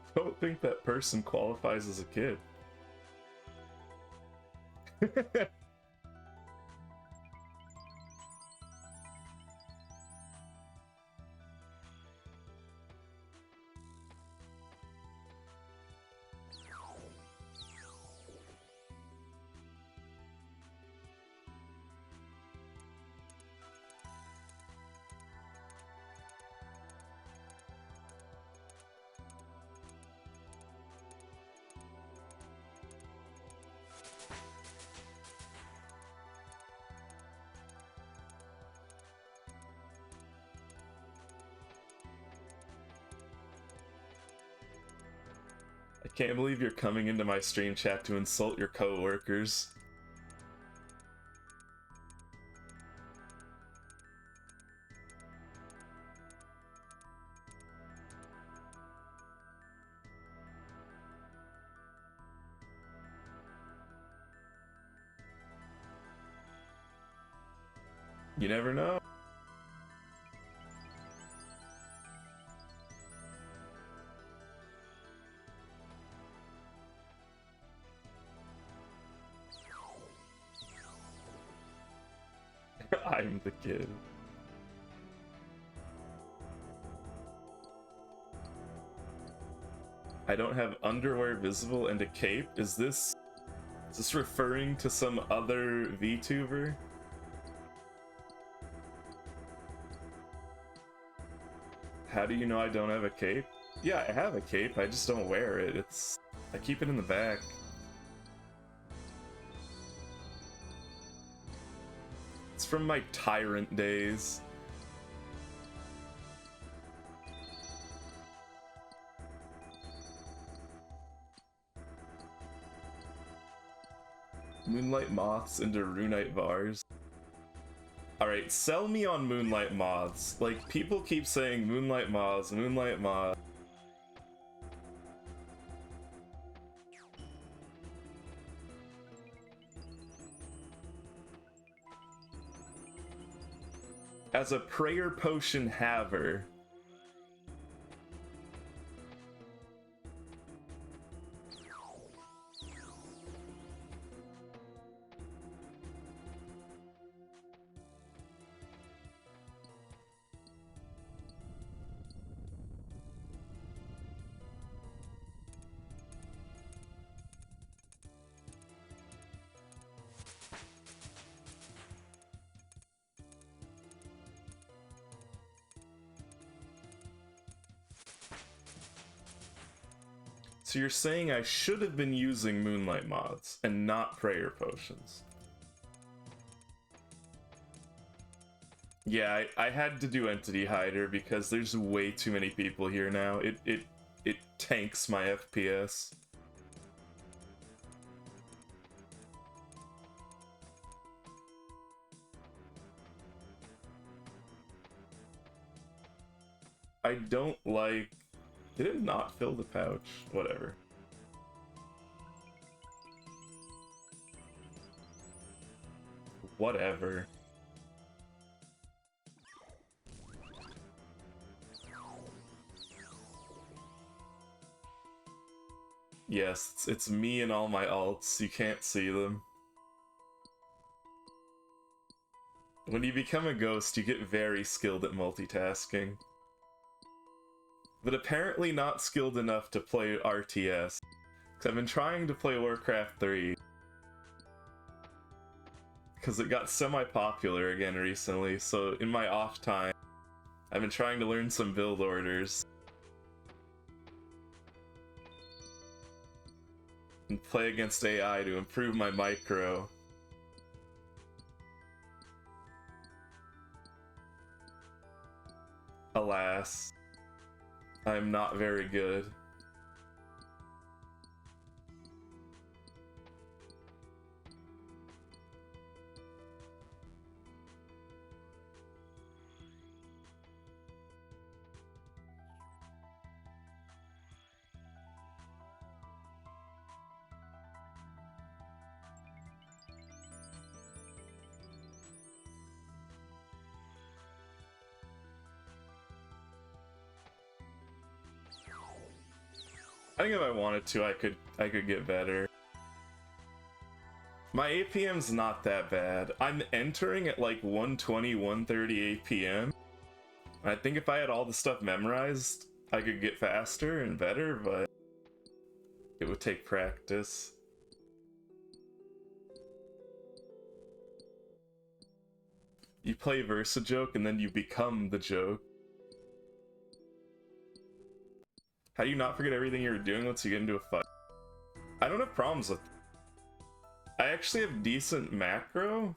I don't think that person qualifies as a kid. I can't believe you're coming into my stream chat to insult your co-workers. You never know. I'm the kid. I don't have underwear visible and a cape. Is this referring to some other VTuber? How do you know I don't have a cape? Yeah, I have a cape, I just don't wear it. I keep it in the back. It's from my tyrant days. Moonlight moths into runite bars. Alright, sell me on moonlight moths. Like, people keep saying moonlight moths, moonlight moths. As a prayer potion haver. So you're saying I should have been using moonlight moths and not prayer potions? Yeah, I had to do Entity Hider because there's way too many people here now. It tanks my FPS. I don't like... Did it not fill the pouch? Whatever. Whatever. Yes, it's me and all my alts. You can't see them. When you become a ghost, you get very skilled at multitasking. But apparently not skilled enough to play RTS. Because I've been trying to play Warcraft 3. Because it got semi-popular again recently, so in my off time, I've been trying to learn some build orders. And play against AI to improve my micro. Alas, I'm not very good. I think if I wanted to, I could get better. My APM's not that bad. I'm entering at like 120, 130 APM. I think if I had all the stuff memorized, I could get faster and better, but it would take practice. You play Versa-joke and then you become the joke. How do you not forget everything you were doing once you get into a fight? I don't have problems with it. I actually have decent macro.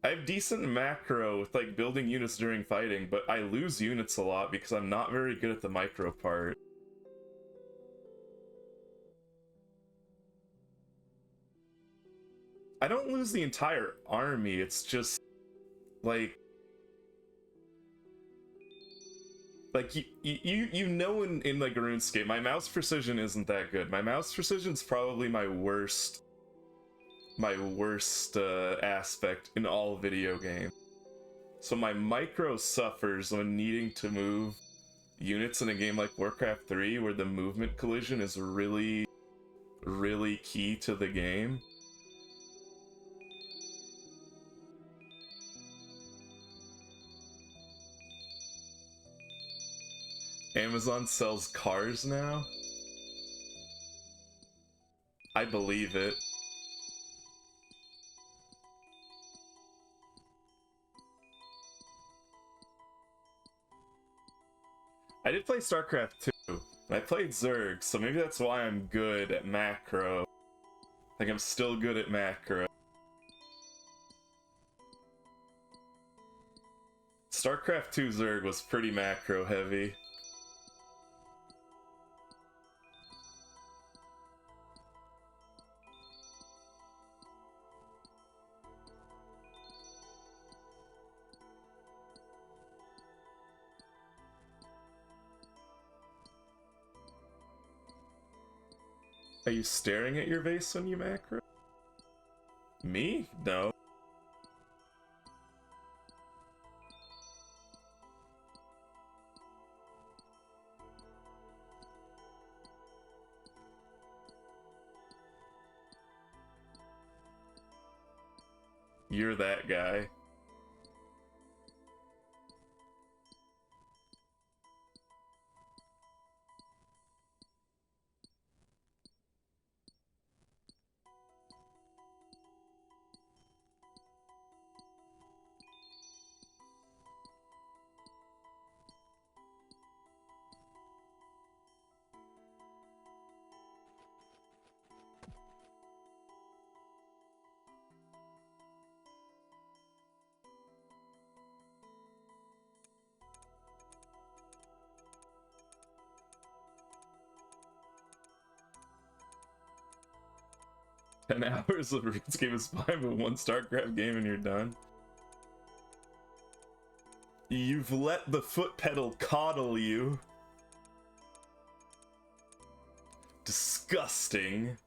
I have decent macro with like building units during fighting, but I lose units a lot because I'm not very good at the micro part. I don't lose the entire army, it's just like you know in like RuneScape, my mouse precision isn't that good. My mouse precision's probably my worst aspect in all video games. So my micro suffers when needing to move units in a game like Warcraft 3 where the movement collision is really, really key to the game. Amazon sells cars now? I believe it. I did play StarCraft 2, and I played Zerg, so maybe that's why I'm good at macro. Like, I'm still good at macro. StarCraft 2 Zerg was pretty macro heavy. Are you staring at your vase when you macro? Me? No. You're that guy. Ten hours of RuneScape is fine, but one StarCraft game and you're done. You've let the foot pedal coddle you. Disgusting.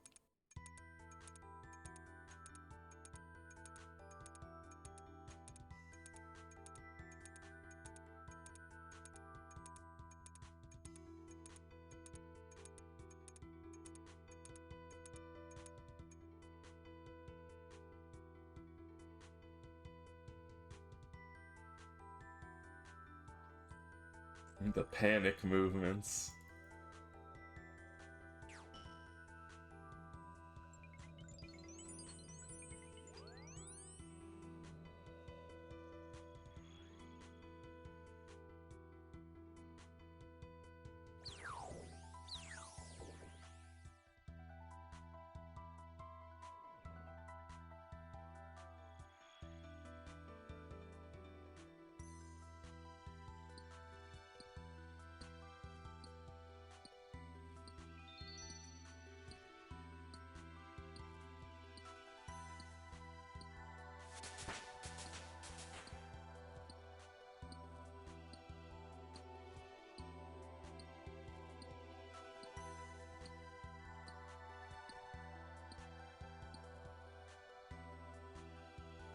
The panic movements.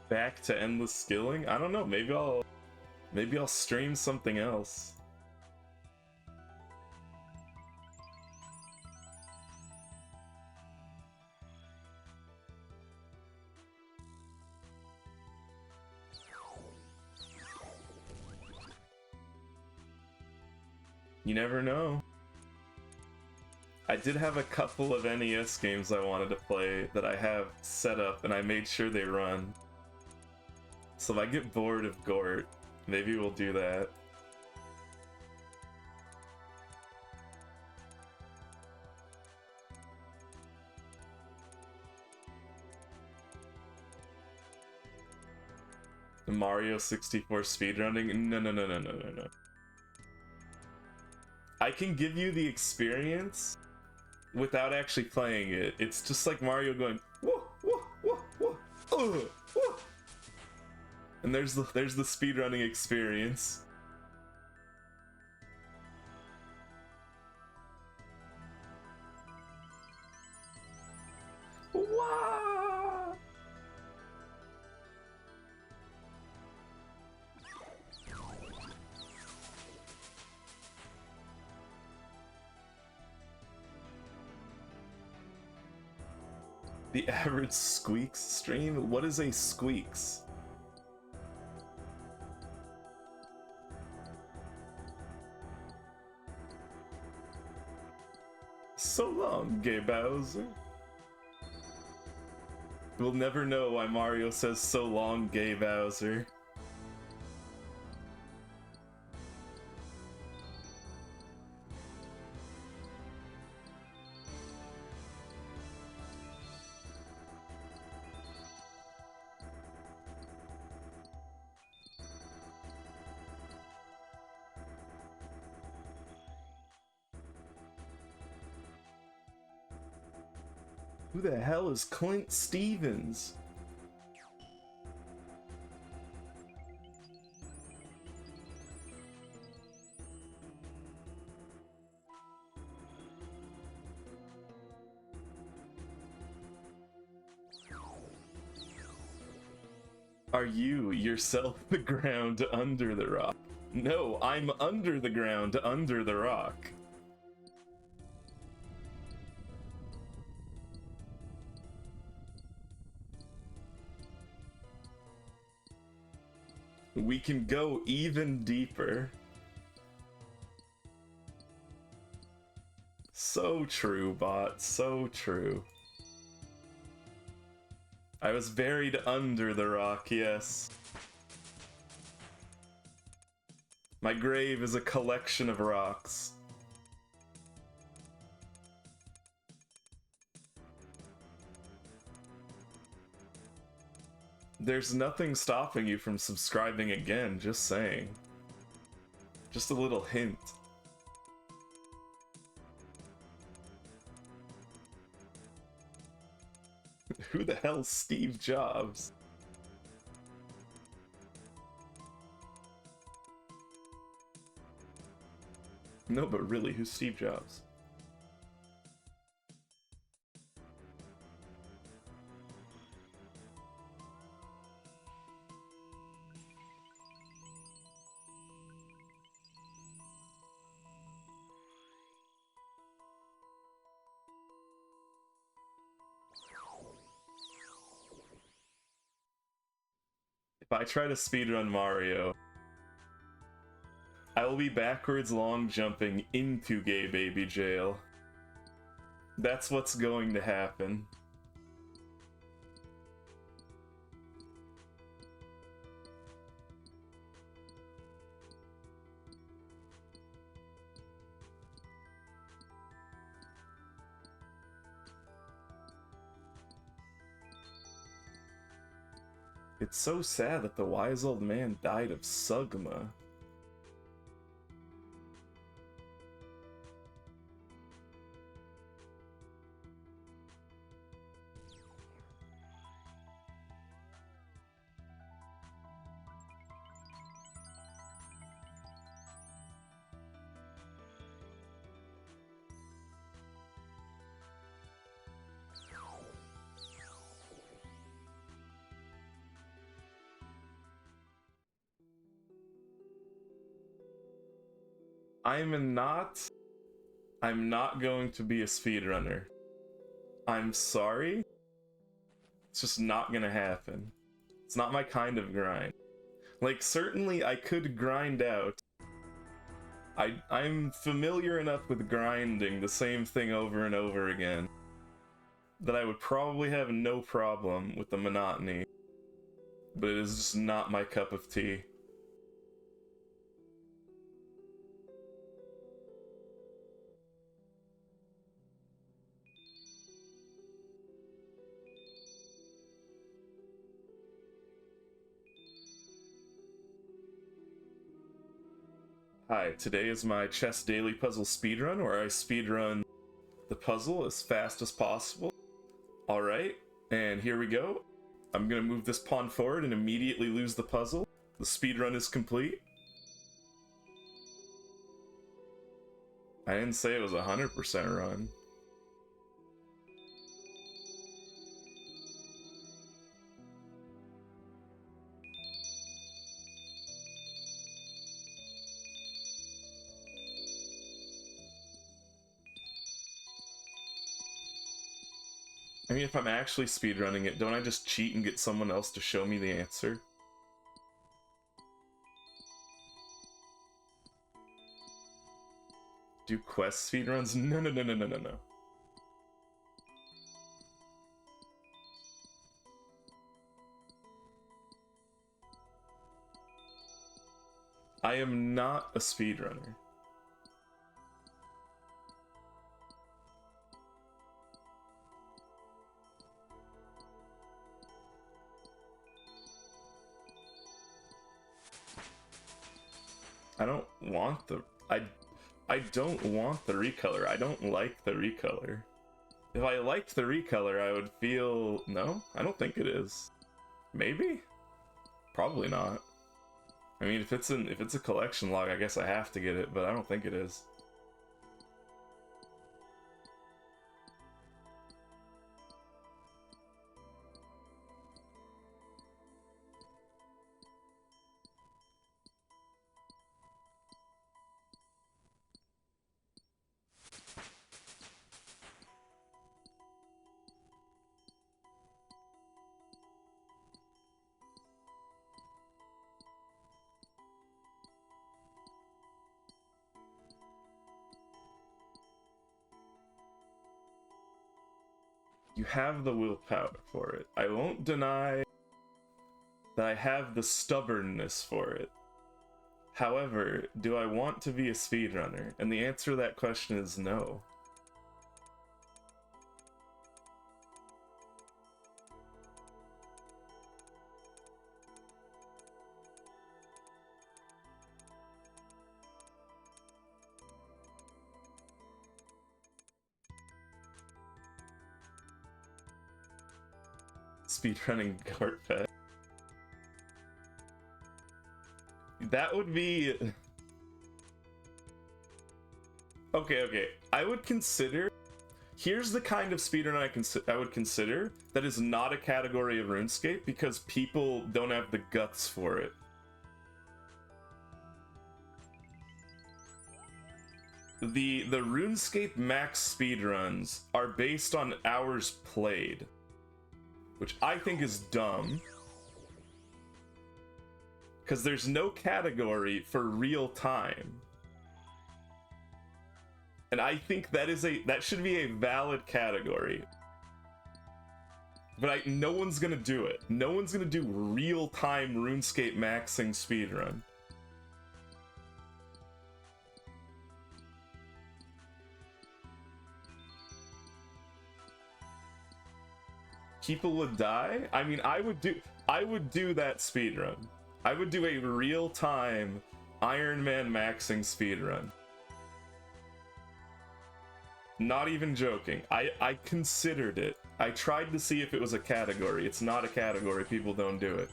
Back to endless skilling? I don't know, maybe I'll stream something else. You never know. I did have a couple of NES games I wanted to play that I have set up and I made sure they run. So if I get bored of gotr, maybe we'll do that. The Mario 64 speedrunning? No. I can give you the experience without actually playing it. It's just like Mario going, whoa, whoa, whoa, whoa, whoa. And there's the speedrunning experience. Wow. The average Squeaks stream? What is a Squeaks? So long, gay Bowser. We'll never know why Mario says so long, gay Bowser. Who the hell is Clint Stevens? Are you yourself the ground under the rock? No, I'm under the ground under the rock. We can go even deeper. So true, bot. So true. I was buried under the rock, yes. My grave is a collection of rocks. There's nothing stopping you from subscribing again, just saying. Just a little hint. Who the hell's Steve Jobs? No, but really, who's Steve Jobs? If I try to speedrun Mario, I will be backwards long jumping into gay baby jail. That's what's going to happen. It's so sad that the wise old man died of Sugma. I'm not going to be a speedrunner. I'm sorry. It's just not gonna happen. It's not my kind of grind. Like, certainly I could grind out. I'm familiar enough with grinding the same thing over and over again that I would probably have no problem with the monotony. But it is just not my cup of tea. Hi, today is my chess daily puzzle speedrun, where I speedrun the puzzle as fast as possible. Alright, and here we go. I'm gonna move this pawn forward and immediately lose the puzzle. The speedrun is complete. I didn't say it was a 100% run. I mean, if I'm actually speedrunning it, don't I just cheat and get someone else to show me the answer? Do quest speedruns? No. I am not a speedrunner. I don't want the... I don't want the recolor. I don't like the recolor. If I liked the recolor, I would feel... No? I don't think it is. Maybe? Probably not. I mean, if it's a collection log, I guess I have to get it, but I don't think it is. You have the willpower for it. I won't deny that I have the stubbornness for it. However, do I want to be a speedrunner? And the answer to that question is no. Speedrunning Gartpet. That would be... Okay. I would consider... Here's the kind of speedrun I would consider that is not a category of RuneScape because people don't have the guts for it. The RuneScape max speedruns are based on hours played, which I think is dumb. Because there's no category for real time. And I think that should be a valid category. But no one's gonna do it. No one's gonna do real-time RuneScape maxing speedrun. People would die? I mean, I would do that speedrun. I would do a real-time Iron Man maxing speedrun. Not even joking. I considered it. I tried to see if it was a category. It's not a category. People don't do it.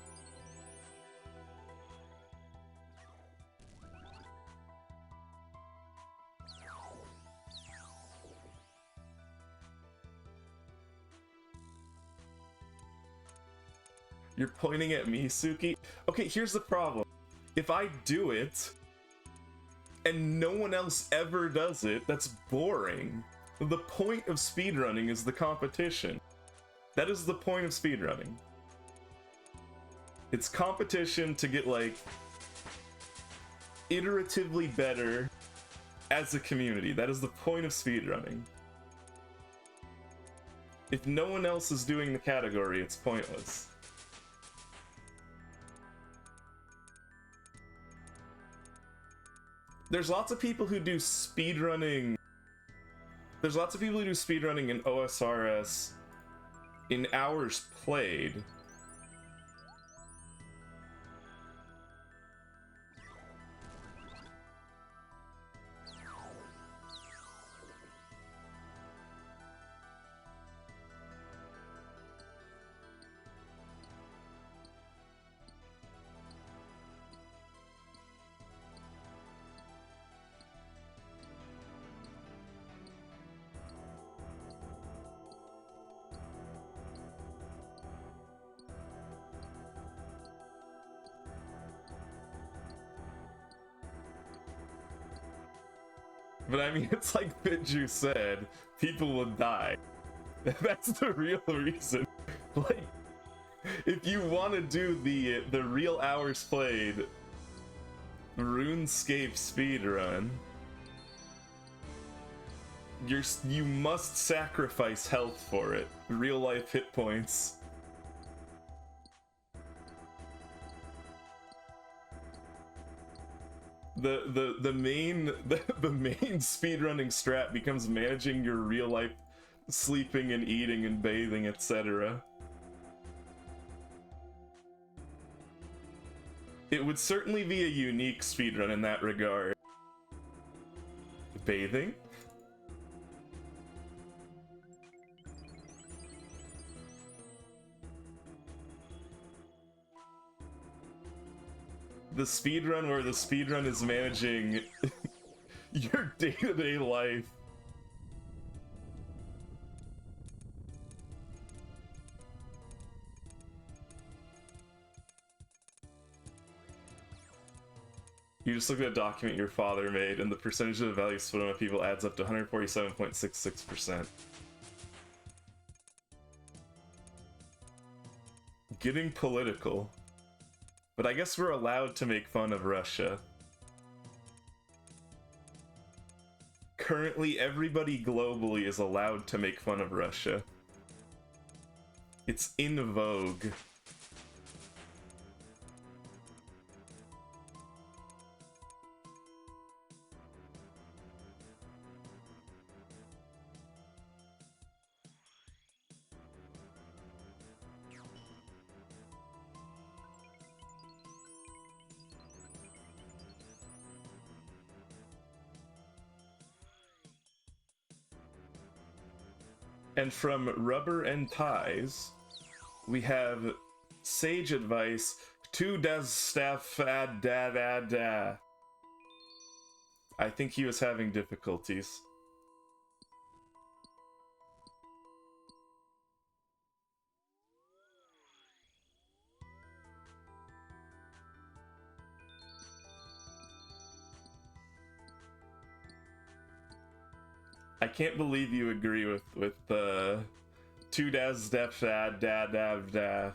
You're pointing at me, Suki? Okay, here's the problem. If I do it, and no one else ever does it, that's boring. The point of speedrunning is the competition. That is the point of speedrunning. It's competition to get, like, iteratively better as a community. That is the point of speedrunning. If no one else is doing the category, it's pointless. There's lots of people who do speedrunning. There's lots of people who do speedrunning in OSRS in hours played. But I mean, it's like Bitju said, people will die. That's the real reason. Like, if you want to do the real hours played RuneScape speedrun, you must sacrifice health for it. Real life hit points. The main speedrunning strat becomes managing your real life sleeping and eating and bathing, etc. It would certainly be a unique speedrun in that regard. Bathing? the speedrun where the speedrun is managing your day-to-day life. You just look at a document your father made, and the percentage of the value split on people adds up to 147.66%. Getting political. But I guess we're allowed to make fun of Russia. Currently, everybody globally is allowed to make fun of Russia. It's in vogue. And from Rubber and Ties, we have sage advice to das staff da. I think he was having difficulties. I can't believe you agree with the two das step dad. I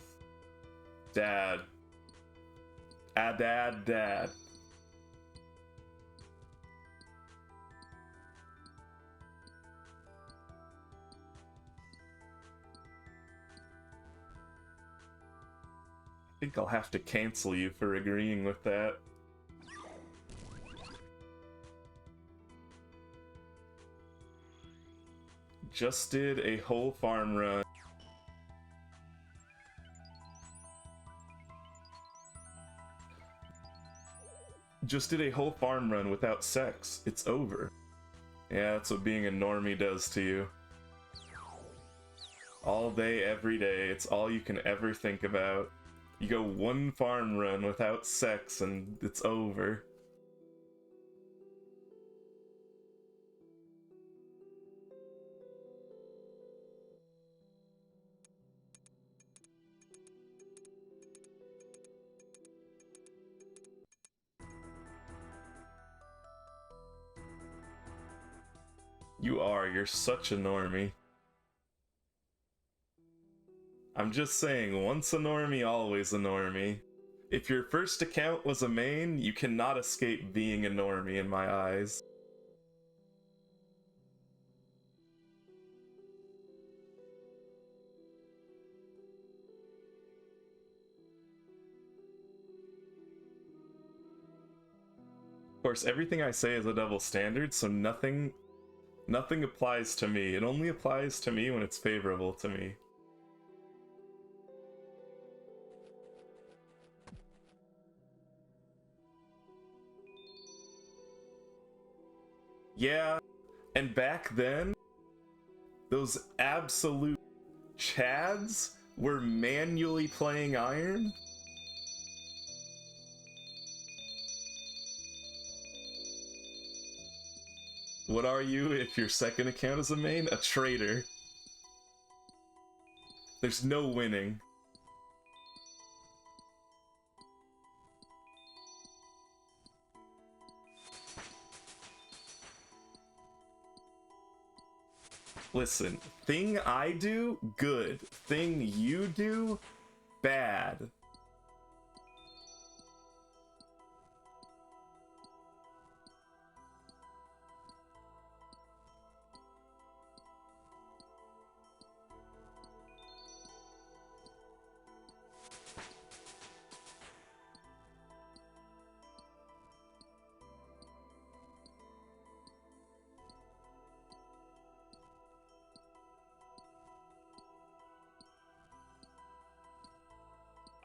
think I'll have to cancel you for agreeing with that. Just did a whole farm run. Just did a whole farm run without sex. It's over. Yeah, that's what being a normie does to you. All day, every day, it's all you can ever think about. You go one farm run without sex and it's over. You're such a normie. I'm just saying, once a normie, always a normie. If your first account was a main, you cannot escape being a normie in my eyes. Of course, everything I say is a double standard, so nothing applies to me. It only applies to me when it's favorable to me. Yeah, and back then, those absolute chads were manually playing Iron. What are you if your second account is a main? A traitor. There's no winning. Listen, thing I do, good. Thing you do, bad.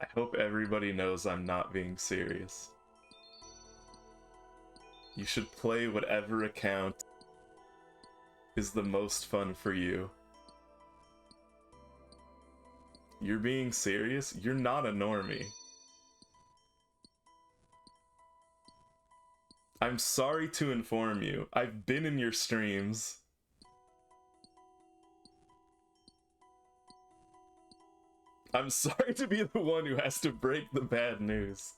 I hope everybody knows I'm not being serious. You should play whatever account is the most fun for you. You're being serious? You're not a normie. I'm sorry to inform you. I've been in your streams. I'm sorry to be the one who has to break the bad news.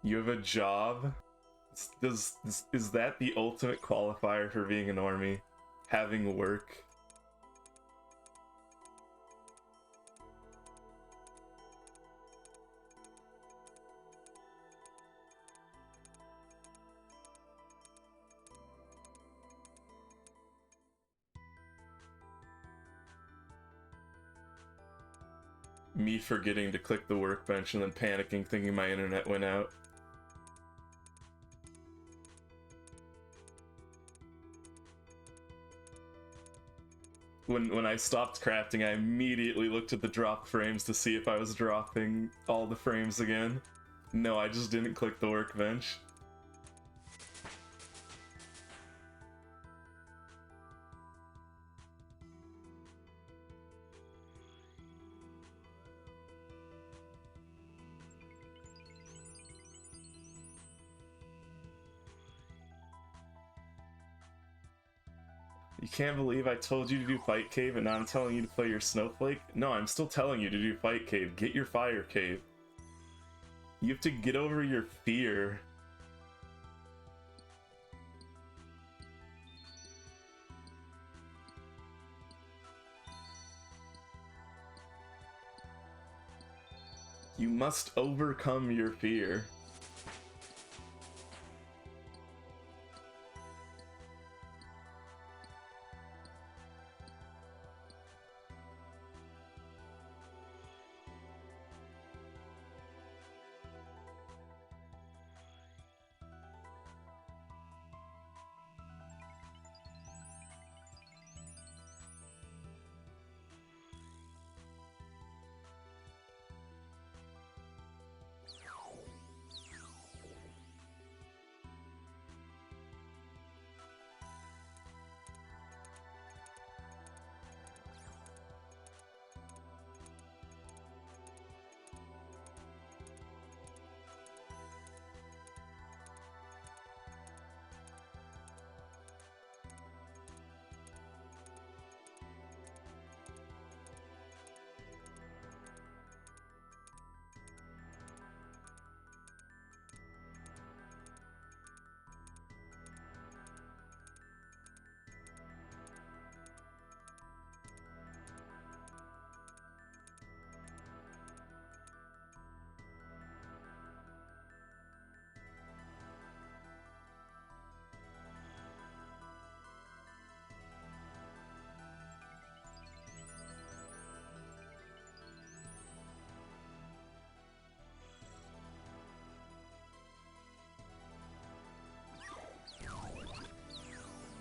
You have a job? Is that the ultimate qualifier for being a normie? Having work? Me forgetting to click the workbench and then panicking thinking my internet went out. When I stopped crafting, I immediately looked at the drop frames to see if I was dropping all the frames again. No, I just didn't click the workbench. You can't believe I told you to do Fight Cave and now I'm telling you to play your Snowflake? No, I'm still telling you to do Fight Cave. Get your Fire Cave. You have to get over your fear. You must overcome your fear.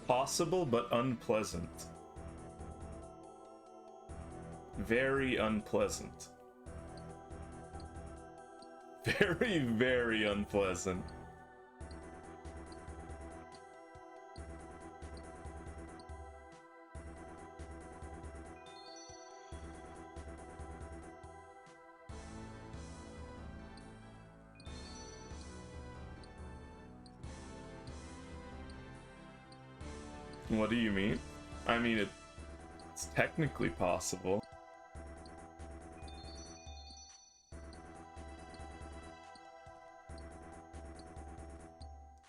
Possible, but unpleasant. Very unpleasant. Very, very unpleasant. What do you mean? I mean, it's technically possible.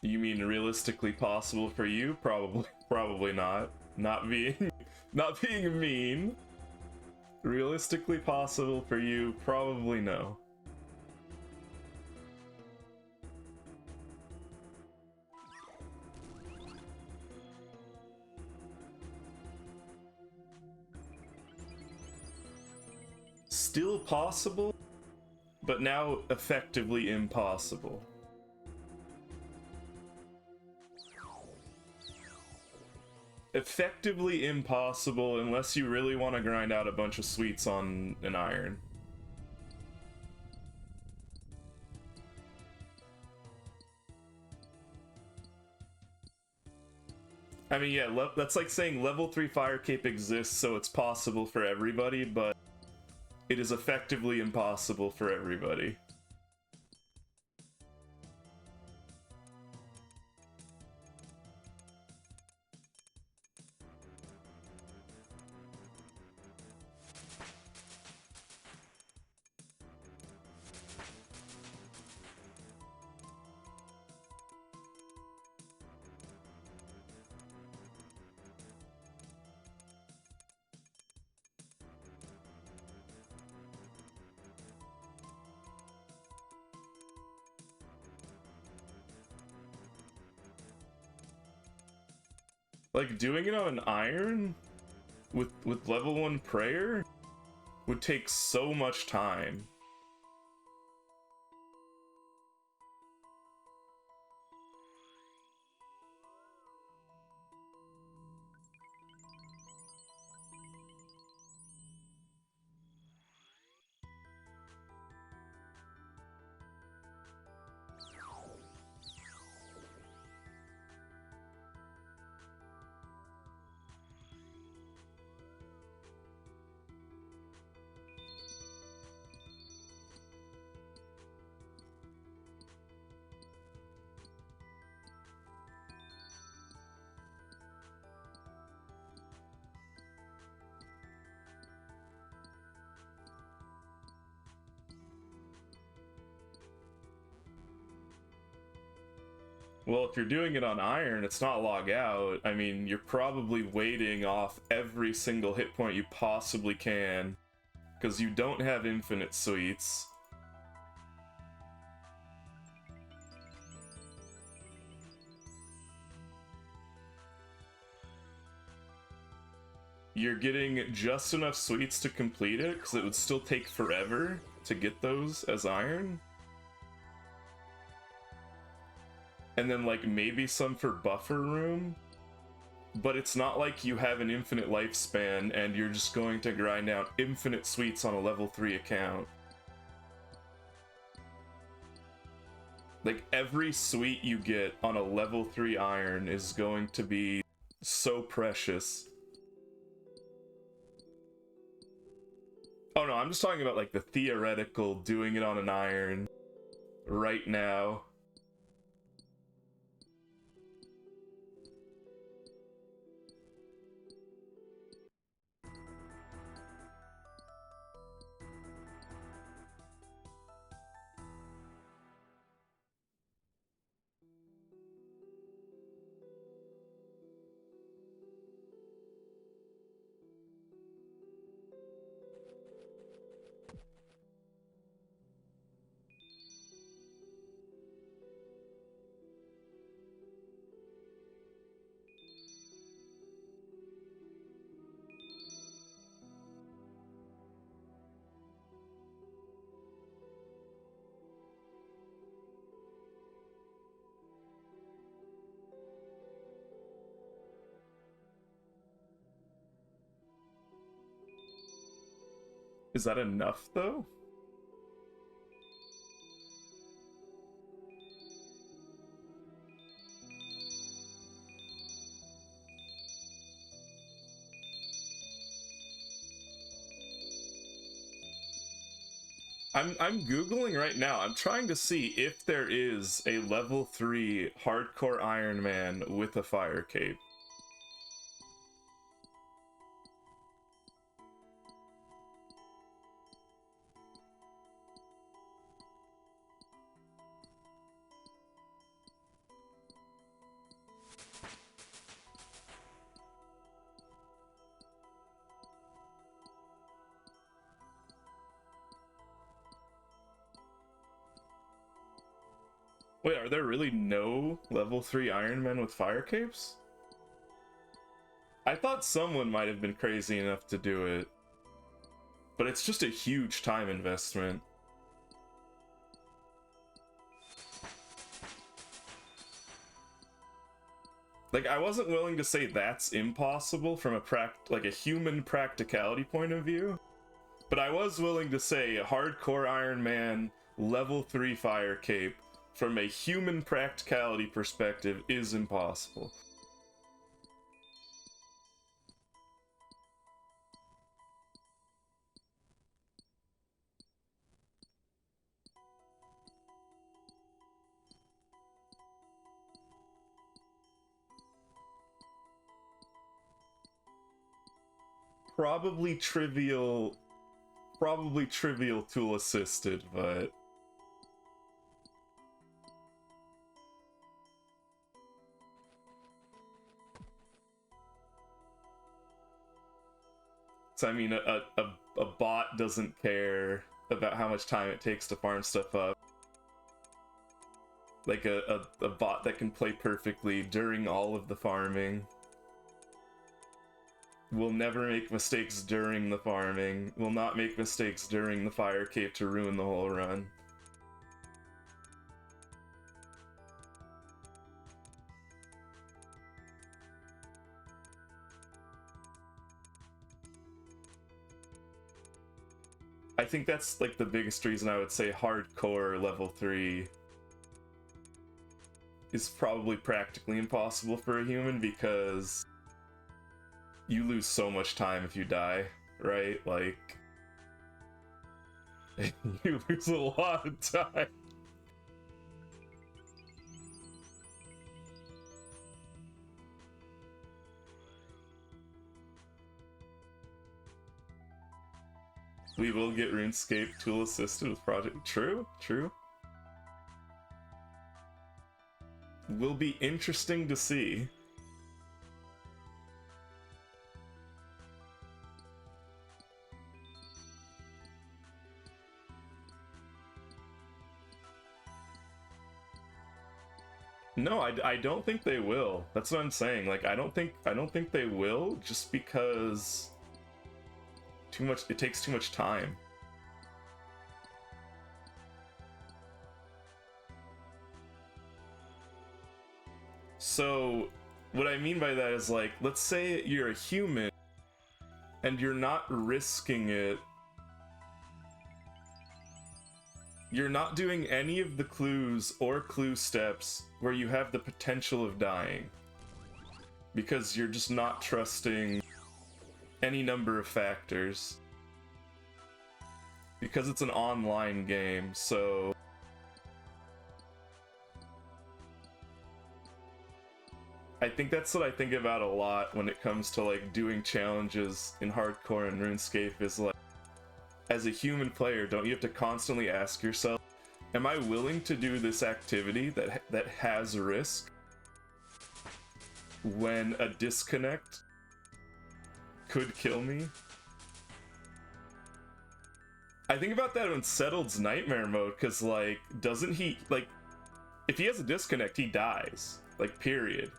You mean realistically possible for you? Probably not. Not being mean. Realistically possible for you? Probably no. Still possible, but now effectively impossible. Effectively impossible unless you really want to grind out a bunch of sweets on an iron. I mean, yeah, that's like saying level 3 fire cape exists, so it's possible for everybody, but it is effectively impossible for everybody. Like, doing it on an iron with level 1 prayer would take so much time. Well, if you're doing it on iron, it's not log out. I mean, you're probably waiting off every single hit point you possibly can, because you don't have infinite sweets. You're getting just enough sweets to complete it, because it would still take forever to get those as iron. And then, like, maybe some for buffer room. But it's not like you have an infinite lifespan and you're just going to grind out infinite sweets on a level 3 account. Like, every sweet you get on a level 3 iron is going to be so precious. Oh no, I'm just talking about, like, the theoretical doing it on an iron right now. Is that enough, though? I'm Googling right now. I'm trying to see if there is a level 3 hardcore Iron Man with a fire cape. Wait, are there really no level 3 Iron Men with fire capes? I thought someone might have been crazy enough to do it. But it's just a huge time investment. Like, I wasn't willing to say that's impossible from a human practicality point of view. But I was willing to say a hardcore Iron Man level 3 fire cape from a human practicality perspective is impossible. Probably trivial tool assisted, but so I mean a bot doesn't care about how much time it takes to farm stuff up. Like a bot that can play perfectly during all of the farming will never make mistakes during the farming, will not make mistakes during the fire cave to ruin the whole run. I think that's like the biggest reason I would say hardcore level 3 is probably practically impossible for a human, because you lose so much time if you die, right? Like, you lose a lot of time. We will get RuneScape tool assisted with Project. True, true. Will be interesting to see. No, I don't think they will. That's what I'm saying. Like, I don't think they will, just because it takes too much time. So what I mean by that is, like, let's say you're a human and you're not risking it. You're not doing any of the clues or clue steps where you have the potential of dying, because you're just not trusting any number of factors. Because it's an online game, so I think that's what I think about a lot when it comes to like doing challenges in hardcore and RuneScape, is like, as a human player, don't you have to constantly ask yourself, am I willing to do this activity that has risk when a disconnect could kill me? I think about that in Settled's Nightmare mode, because, like, doesn't he, like, if he has a disconnect, he dies. Like, period.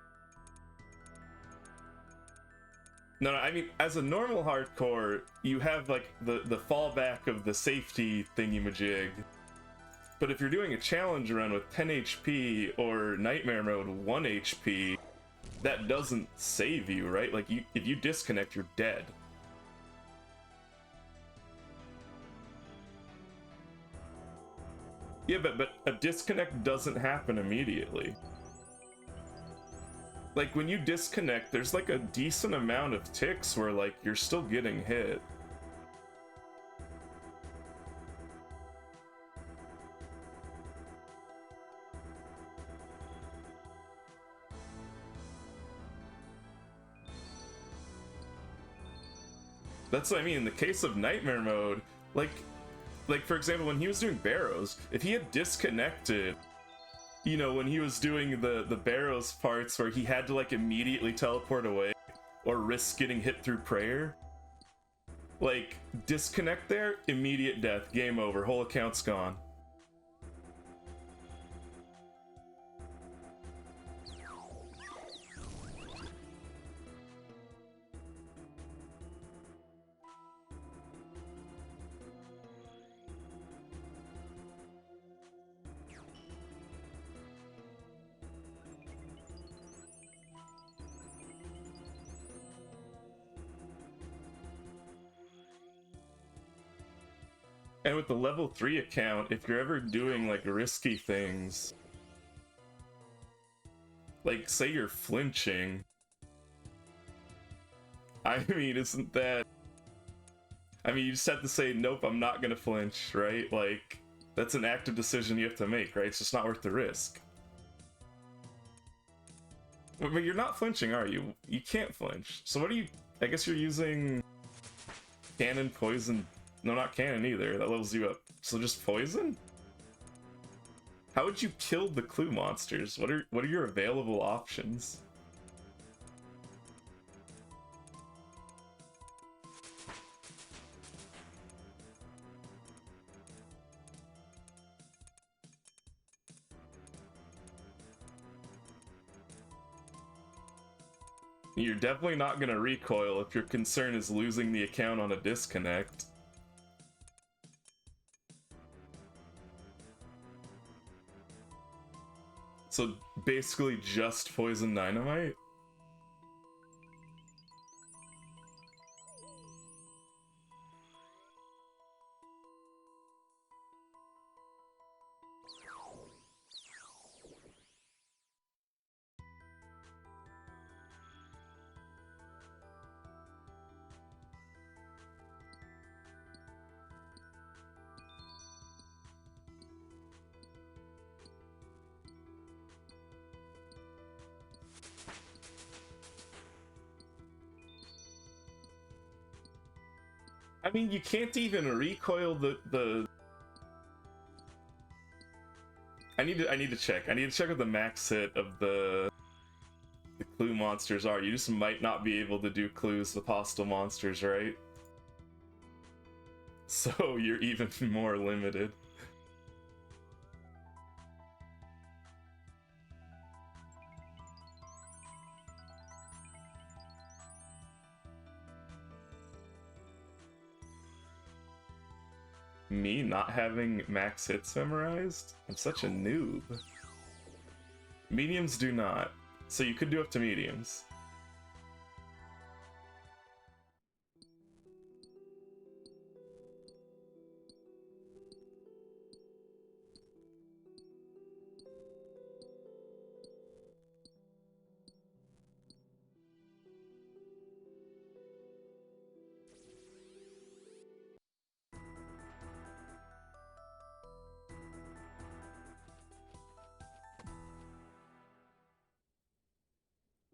No, I mean, as a normal hardcore, you have, like, the fallback of the safety thingy-majig. But if you're doing a challenge run with 10 HP or Nightmare mode 1 HP, that doesn't save you, right? Like, if you disconnect, you're dead. Yeah, but a disconnect doesn't happen immediately. Like, when you disconnect, there's like a decent amount of ticks where, like, you're still getting hit. That's what I mean. In the case of Nightmare mode, like for example, when he was doing Barrows, if he had disconnected, you know, when he was doing the Barrows parts where he had to like immediately teleport away or risk getting hit through prayer, like, disconnect there, immediate death, game over, whole account's gone. And with the level 3 account, if you're ever doing like risky things, like say you're flinching, I mean, isn't that... I mean, you just have to say, nope, I'm not gonna flinch, right? Like, that's an active decision you have to make, right? It's just not worth the risk. But you're not flinching, are you? You can't flinch. So what are you... I guess you're using... Cannon, poison... No, not cannon either. That levels you up. So just poison? How would you kill the clue monsters? What are your available options? You're definitely not gonna recoil if your concern is losing the account on a disconnect. So basically just poison dynamite? I mean, you can't even recoil the... I need to check. I need to check what the max hit of the clue monsters are. You just might not be able to do clues with hostile monsters, right? So you're even more limited. Me not having max hits memorized? I'm such a noob. Mediums do not. So you could do up to mediums.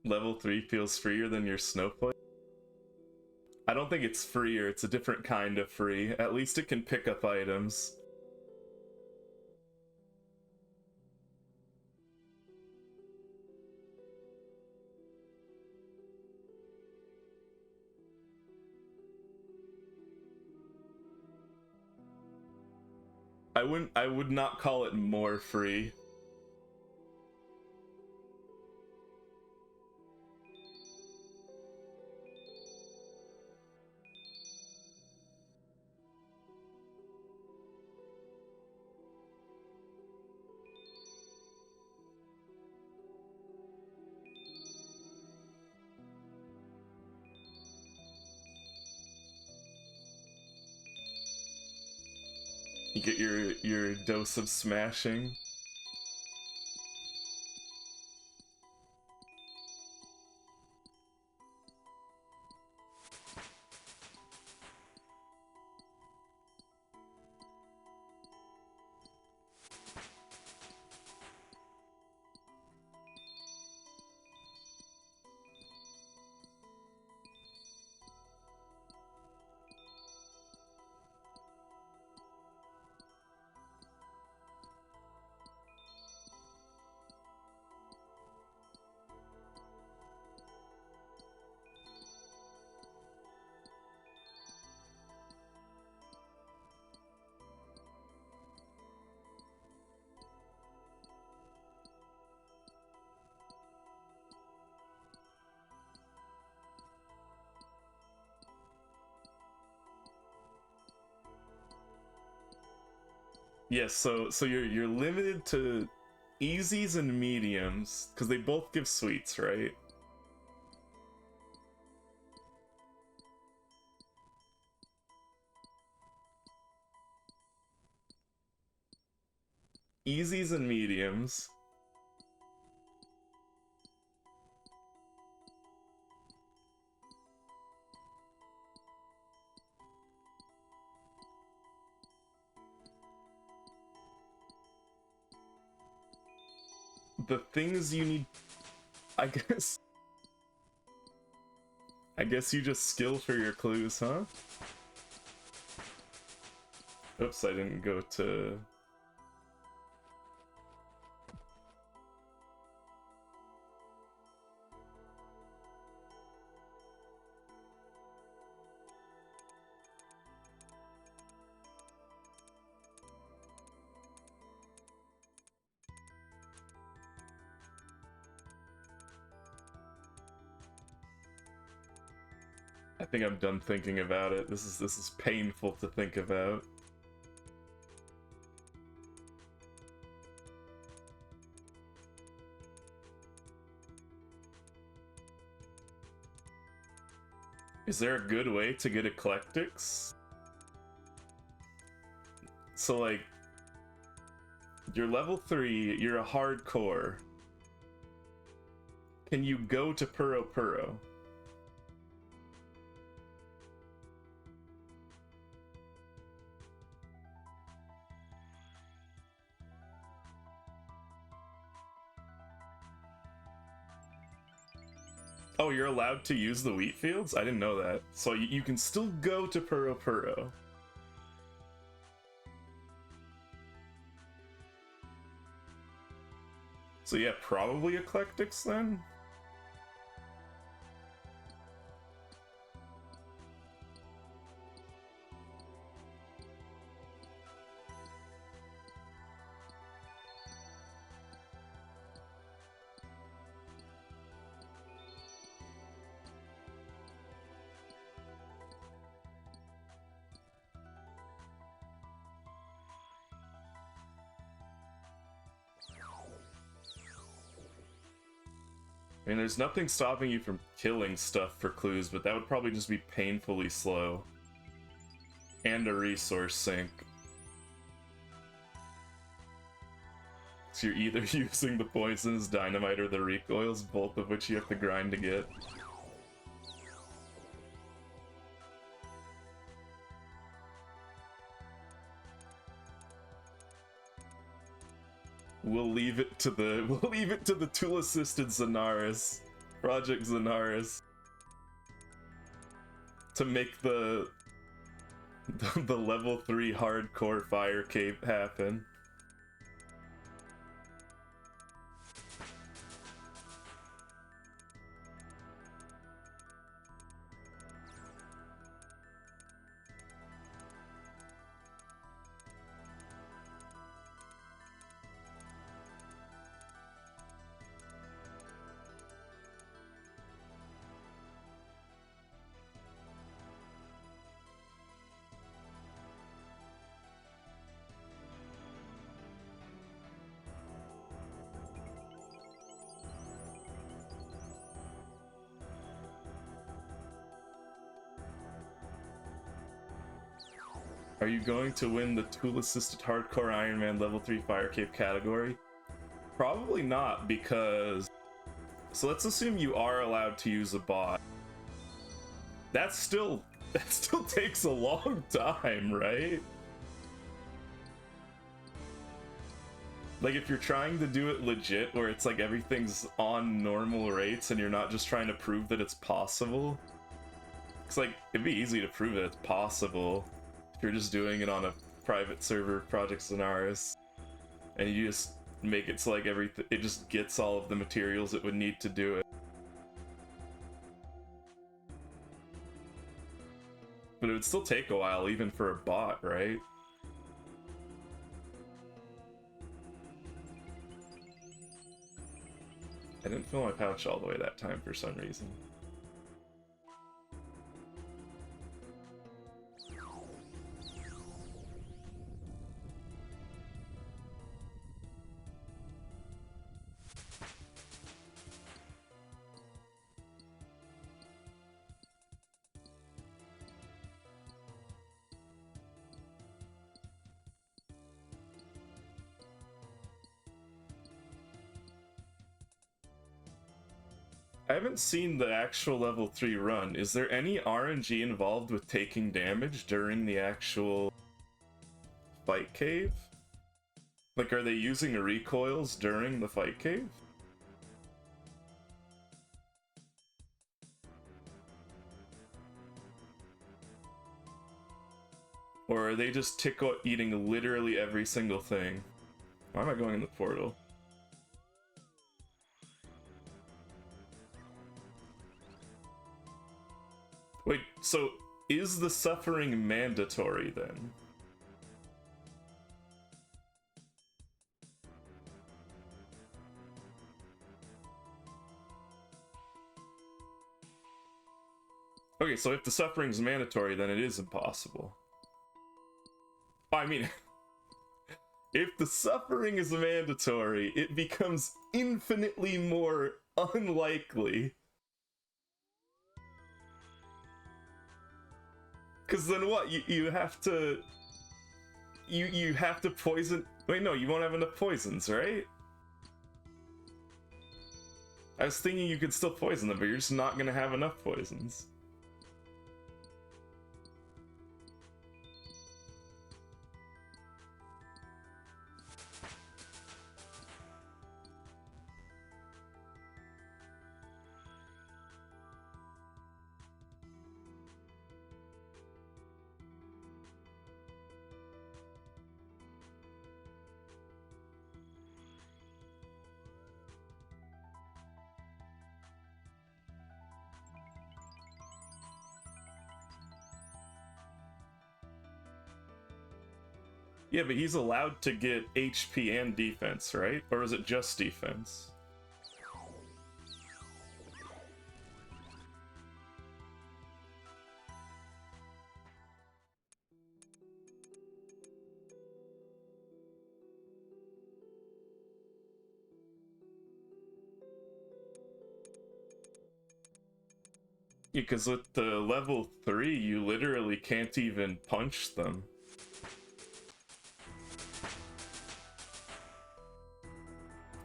Level 3 feels freer than your snowflake? I don't think it's freer, it's a different kind of free. At least it can pick up items. I would not call it more free. You get your dose of smashing. Yes, so you're limited to easies and mediums because they both give sweets, right? Easies and mediums. The things you need, I guess you just skill for your clues, huh? Oops, I didn't go to... I think I'm done thinking about it. This is painful to think about. Is there a good way to get eclectics? So like, you're level 3, you're a hardcore. Can you go to Puro Puro? Oh, you're allowed to use the wheat fields? I didn't know that. So you can still go to Puro Puro. So yeah, probably eclectics then? I mean, there's nothing stopping you from killing stuff for clues, but that would probably just be painfully slow. And a resource sink. So you're either using the poisons, dynamite, or the recoils, both of which you have to grind to get. We'll leave it to the tool-assisted Zenaris, Project Zenaris, to make the level 3 hardcore fire cape happen. Are you going to win the tool-assisted hardcore Iron Man level 3 fire cape category? Probably not, because... So let's assume you are allowed to use a bot. That still takes a long time, right? Like, if you're trying to do it legit, where it's like everything's on normal rates and you're not just trying to prove that it's possible. It's like, it'd be easy to prove that it's possible if you're just doing it on a private server, Project Zenaris, and you just make it so like it just gets all of the materials it would need to do it. But it would still take a while, even for a bot, right? I didn't fill my pouch all the way that time for some reason. I haven't seen the actual level 3 run. Is there any RNG involved with taking damage during the actual fight cave? Like, are they using recoils during the fight cave? Or are they just eating literally every single thing? Why am I going in the portal? Wait, so is the suffering mandatory then? Okay, so if the suffering's mandatory, then it is impossible. I mean, if the suffering is mandatory, it becomes infinitely more unlikely. Because then what? You have to... You have to poison... Wait, no, you won't have enough poisons, right? I was thinking you could still poison them, but you're just not gonna have enough poisons. Yeah, but he's allowed to get HP and defense, right? Or is it just defense? Because with the level 3, you literally can't even punch them.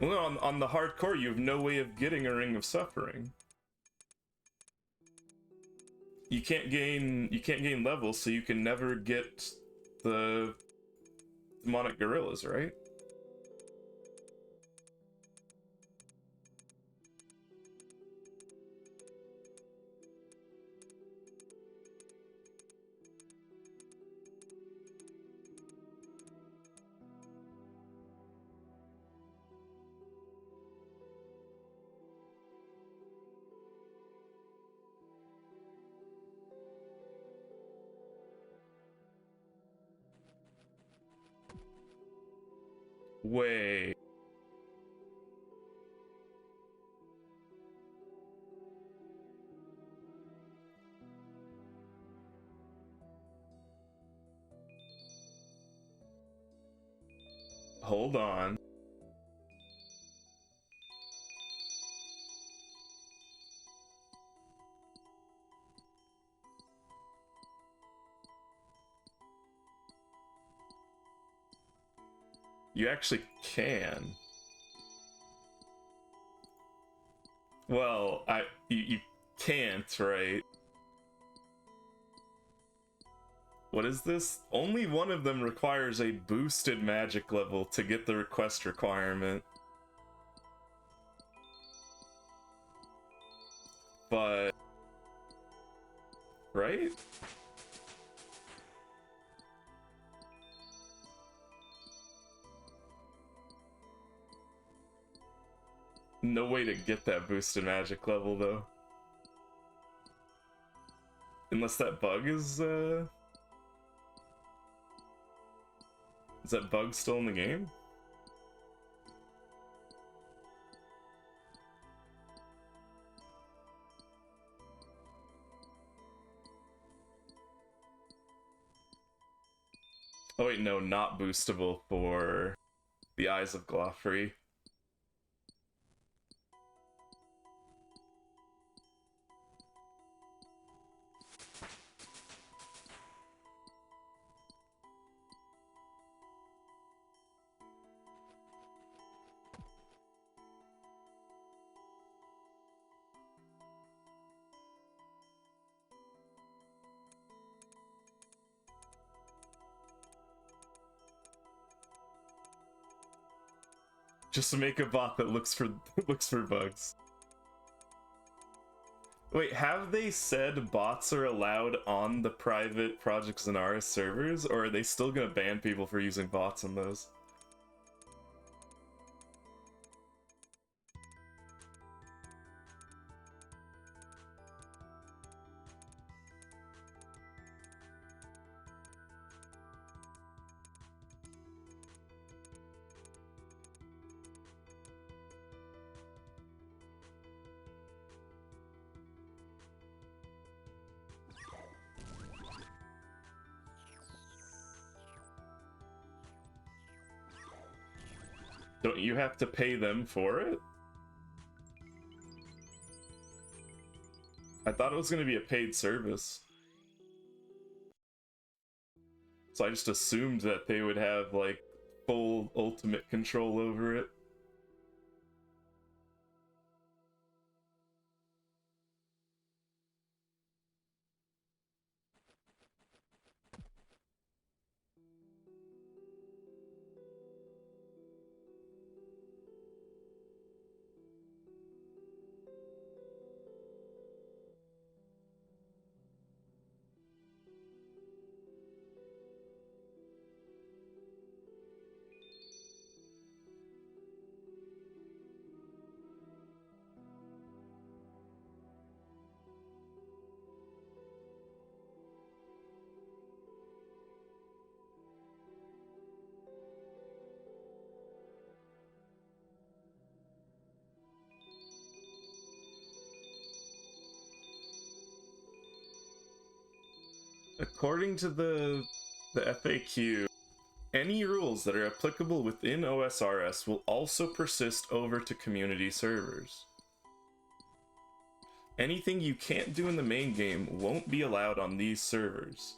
Well, no, on the hardcore, you have no way of getting a Ring of Suffering. You can't gain levels, so you can never get the demonic gorillas, right? Wait. Hold on. You actually can. Well, you can't, right? What is this? Only one of them requires a boosted magic level to get the request requirement. But... right? No way to get that boosted magic level, though. Unless that bug is, Is that bug still in the game? Oh wait, no, not boostable for the Eyes of Glofrey. Just to make a bot that looks for looks for bugs. Wait, have they said bots are allowed on the private Project Zenaris servers, or are they still gonna ban people for using bots on those? Don't you have to pay them for it? I thought it was going to be a paid service. So I just assumed that they would have, like, full ultimate control over it. According to the FAQ, any rules that are applicable within OSRS will also persist over to community servers. Anything you can't do in the main game won't be allowed on these servers.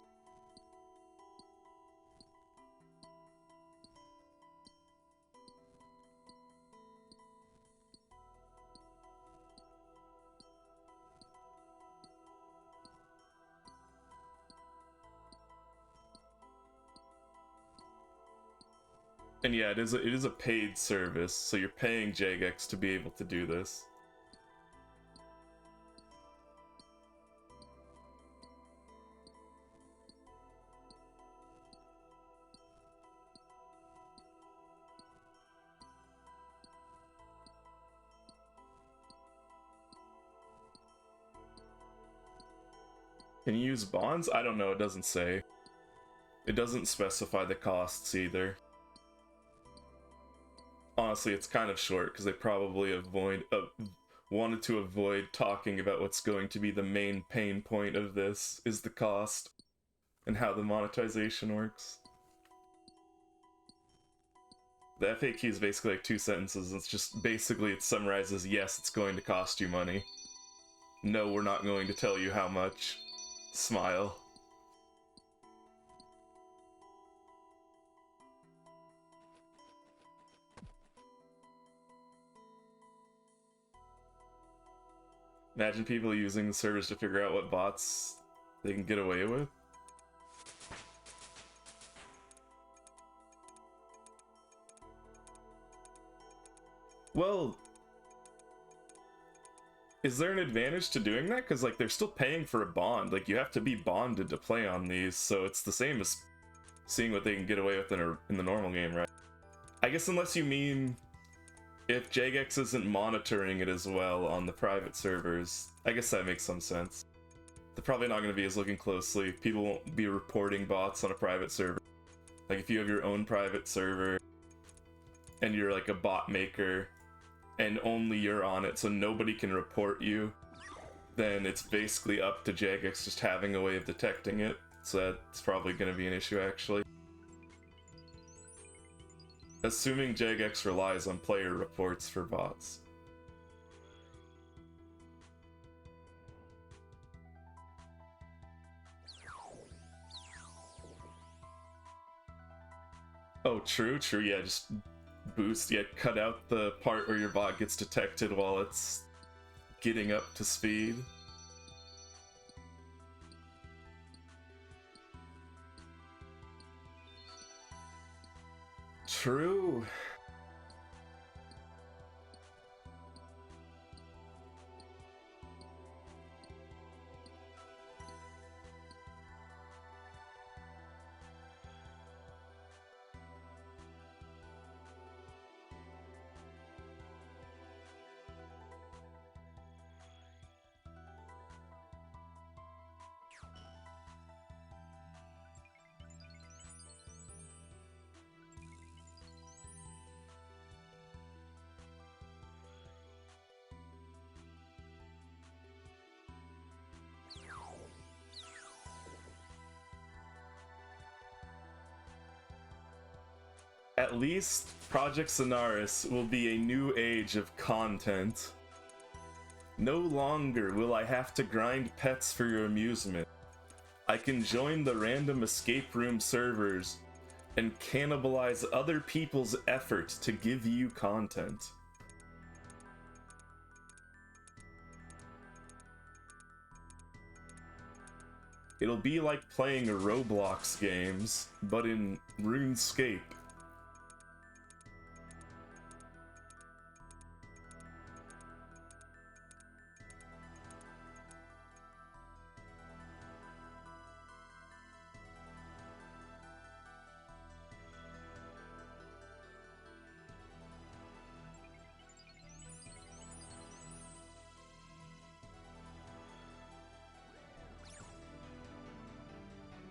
And yeah, it is a paid service, so you're paying Jagex to be able to do this. Can you use bonds? I don't know, it doesn't say. It doesn't specify the costs either. Honestly, it's kind of short because they probably wanted to avoid talking about what's going to be the main pain point of this, is the cost and how the monetization works. The FAQ is basically like 2 sentences. It's just basically it summarizes, yes, it's going to cost you money. No, we're not going to tell you how much. Smile. Imagine people using the servers to figure out what bots they can get away with. Well, is there an advantage to doing that? Because, like, they're still paying for a bond. Like, you have to be bonded to play on these, so it's the same as seeing what they can get away with in the normal game, right? I guess unless you mean if Jagex isn't monitoring it as well on the private servers, I guess that makes some sense. They're probably not going to be as looking closely. People won't be reporting bots on a private server. Like, if you have your own private server, and you're like a bot maker, and only you're on it, so nobody can report you, then it's basically up to Jagex just having a way of detecting it. So that's probably going to be an issue, actually. Assuming Jagex relies on player reports for bots. Oh, true, yeah, just boost, yeah, cut out the part where your bot gets detected while it's getting up to speed. True. At least Project Sonaris will be a new age of content. No longer will I have to grind pets for your amusement. I can join the random escape room servers and cannibalize other people's effort to give you content. It'll be like playing Roblox games, but in RuneScape.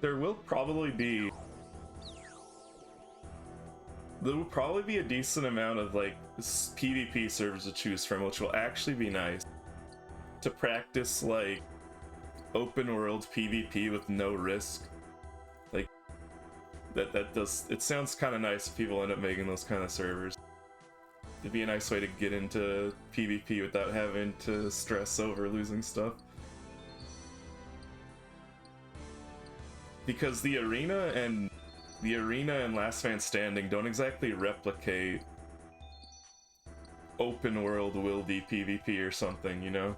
There will probably be a decent amount of like PvP servers to choose from, which will actually be nice to practice like open world PvP with no risk. Like it sounds kind of nice if people end up making those kind of servers. It'd be a nice way to get into PvP without having to stress over losing stuff. Because the arena and Last Man Standing don't exactly replicate open world wildy PvP or something, you know?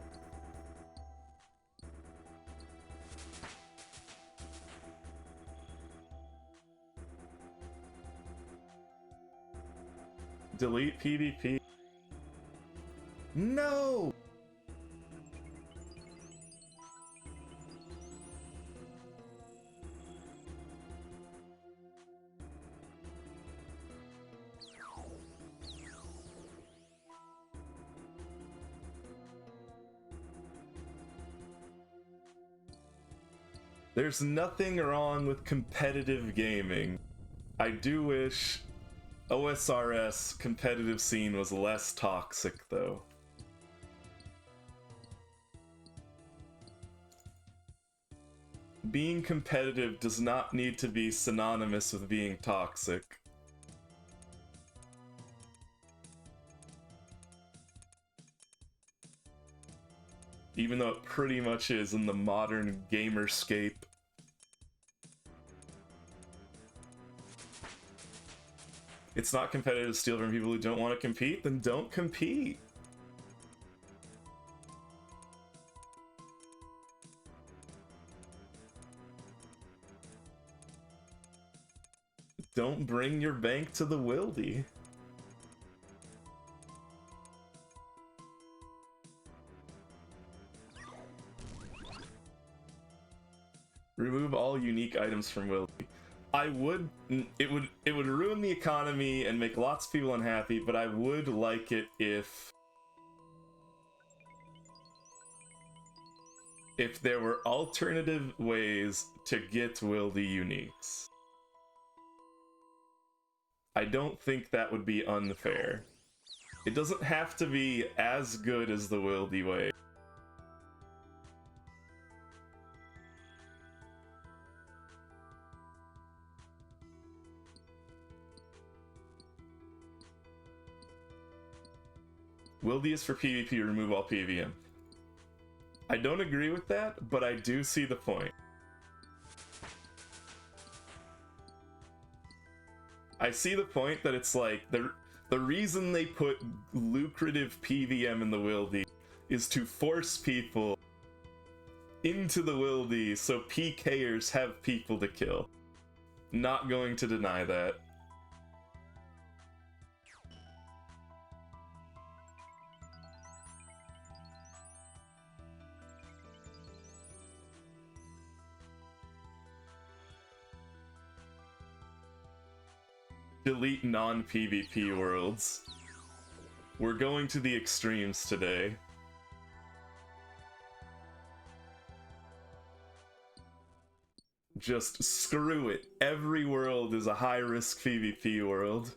Delete PvP. No! There's nothing wrong with competitive gaming. I do wish OSRS competitive scene was less toxic, though. Being competitive does not need to be synonymous with being toxic. Even though it pretty much is in the modern gamerscape. It's not competitive to steal from people who don't want to compete, then don't compete. Don't bring your bank to the wildy. Remove all unique items from wildy. I would, it would ruin the economy and make lots of people unhappy, but I would like it if there were alternative ways to get wildy uniques. I don't think that would be unfair. It doesn't have to be as good as the wildy way. Wildy is for PvP, remove all PvM. I don't agree with that, but I do see the point. I see the point that it's like, the reason they put lucrative PvM in the wildy is to force people into the wildy so PKers have people to kill. Not going to deny that. Delete non-PvP worlds. We're going to the extremes today. Just screw it. Every world is a high-risk PvP world.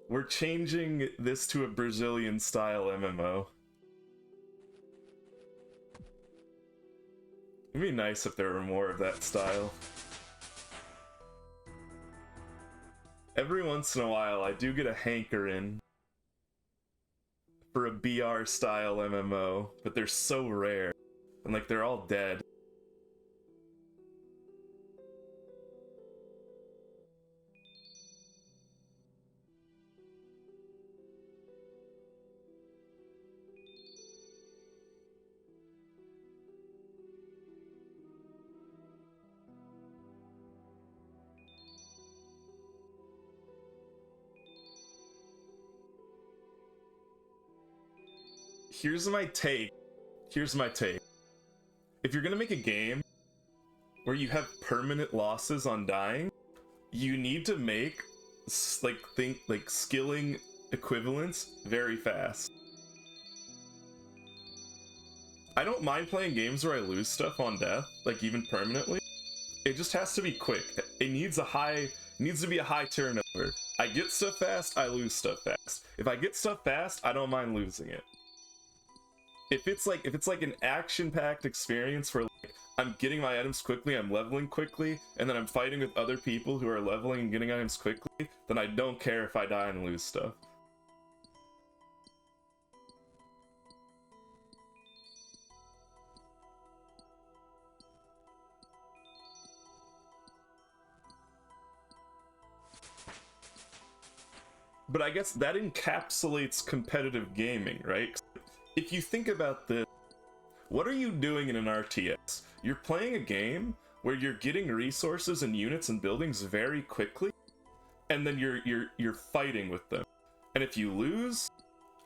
We're changing this to a Brazilian-style MMO. It'd be nice if there were more of that style. every once in a while I do get a hankering for a BR style MMO, but they're so rare. And like they're all dead. Here's my take. If you're gonna make a game where you have permanent losses on dying, you need to make skilling equivalents very fast. I don't mind playing games where I lose stuff on death, like even permanently. It just has to be quick. It needs to be a high turnover. I get stuff fast, I lose stuff fast. If I get stuff fast, I don't mind losing it. If it's like an action-packed experience where like I'm getting my items quickly, I'm leveling quickly, and then I'm fighting with other people who are leveling and getting items quickly, then I don't care if I die and lose stuff. But I guess that encapsulates competitive gaming, right? If you think about this, what are you doing in an RTS? You're playing a game where you're getting resources and units and buildings very quickly, and then you're fighting with them. And if you lose,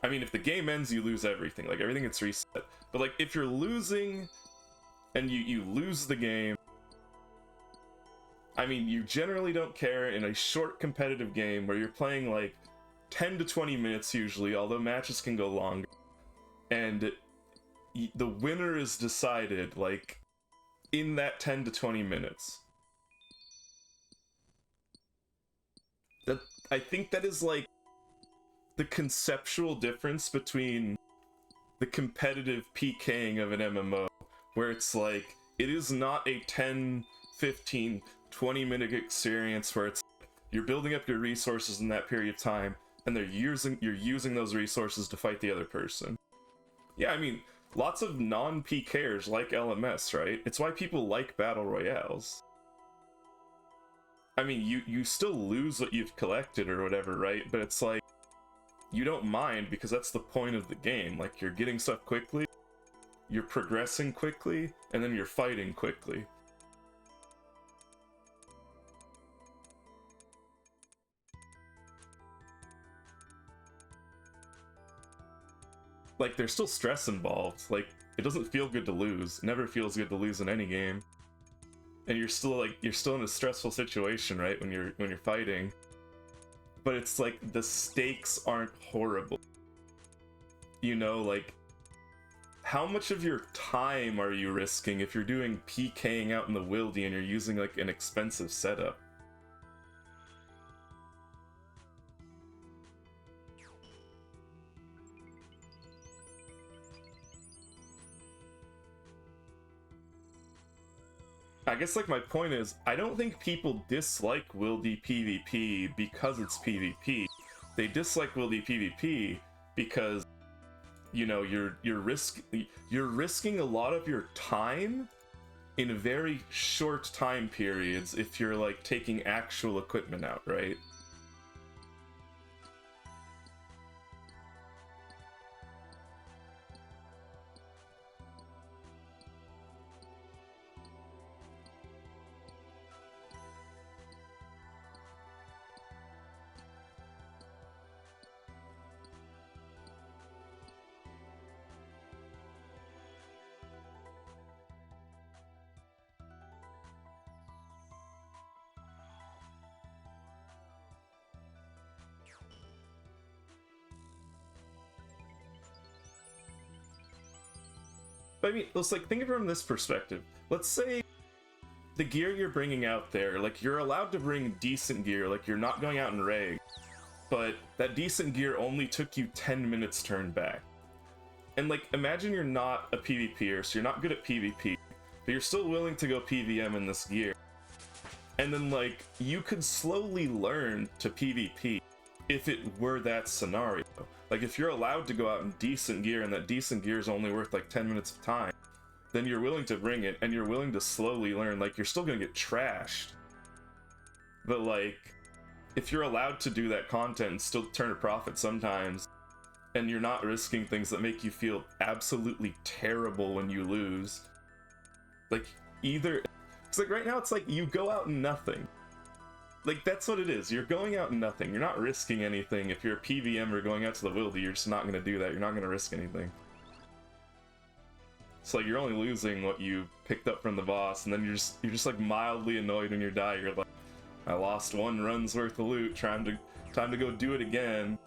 I mean, if the game ends, you lose everything. Like, everything gets reset. But, like, if you're losing and you lose the game, I mean, you generally don't care in a short competitive game where you're playing, like, 10 to 20 minutes usually, although matches can go longer. And the winner is decided, like, in that 10 to 20 minutes. I think that is, like, the conceptual difference between the competitive PKing of an MMO, where it's like, it is not a 10, 15, 20-minute experience where it's like, you're building up your resources in that period of time, and you're using those resources to fight the other person. Yeah, I mean, lots of non-PKers like LMS, right? It's why people like Battle Royales. I mean, you still lose what you've collected or whatever, right? But it's like, you don't mind because that's the point of the game. Like, you're getting stuff quickly, you're progressing quickly, and then you're fighting quickly. Like, there's still stress involved. Like, it doesn't feel good to lose. It never feels good to lose in any game. And you're still in a stressful situation, right, when you're fighting. But it's like, the stakes aren't horrible. You know, like, how much of your time are you risking if you're doing PKing out in the wildy and you're using, like, an expensive setup? I guess, like, my point is, I don't think people dislike wildy PvP because it's PvP. They dislike wildy PvP because, you know, you're risking a lot of your time in very short time periods if you're, like, taking actual equipment out, right? But I mean, let's, like, think of it from this perspective. Let's say the gear you're bringing out there, like, you're allowed to bring decent gear, like, you're not going out in reg, but that decent gear only took you 10 minutes to turn back. And, like, imagine you're not a PvPer, so you're not good at PvP, but you're still willing to go PVM in this gear. And then, like, you could slowly learn to PvP if it were that scenario. Like, if you're allowed to go out in decent gear and that decent gear is only worth like 10 minutes of time, then you're willing to bring it and you're willing to slowly learn. Like, you're still gonna get trashed. But, like, if you're allowed to do that content and still turn a profit sometimes, and you're not risking things that make you feel absolutely terrible when you lose, like, either... It's like, right now, it's like, you go out and nothing. Like, that's what it is. You're going out and nothing. You're not risking anything. If you're a PVMer going out to the wildy, you're just not going to do that. You're not going to risk anything. It's like, you're only losing what you picked up from the boss, and then you're just like, mildly annoyed when you die. You're like, I lost 1 run's worth of loot, time to go do it again.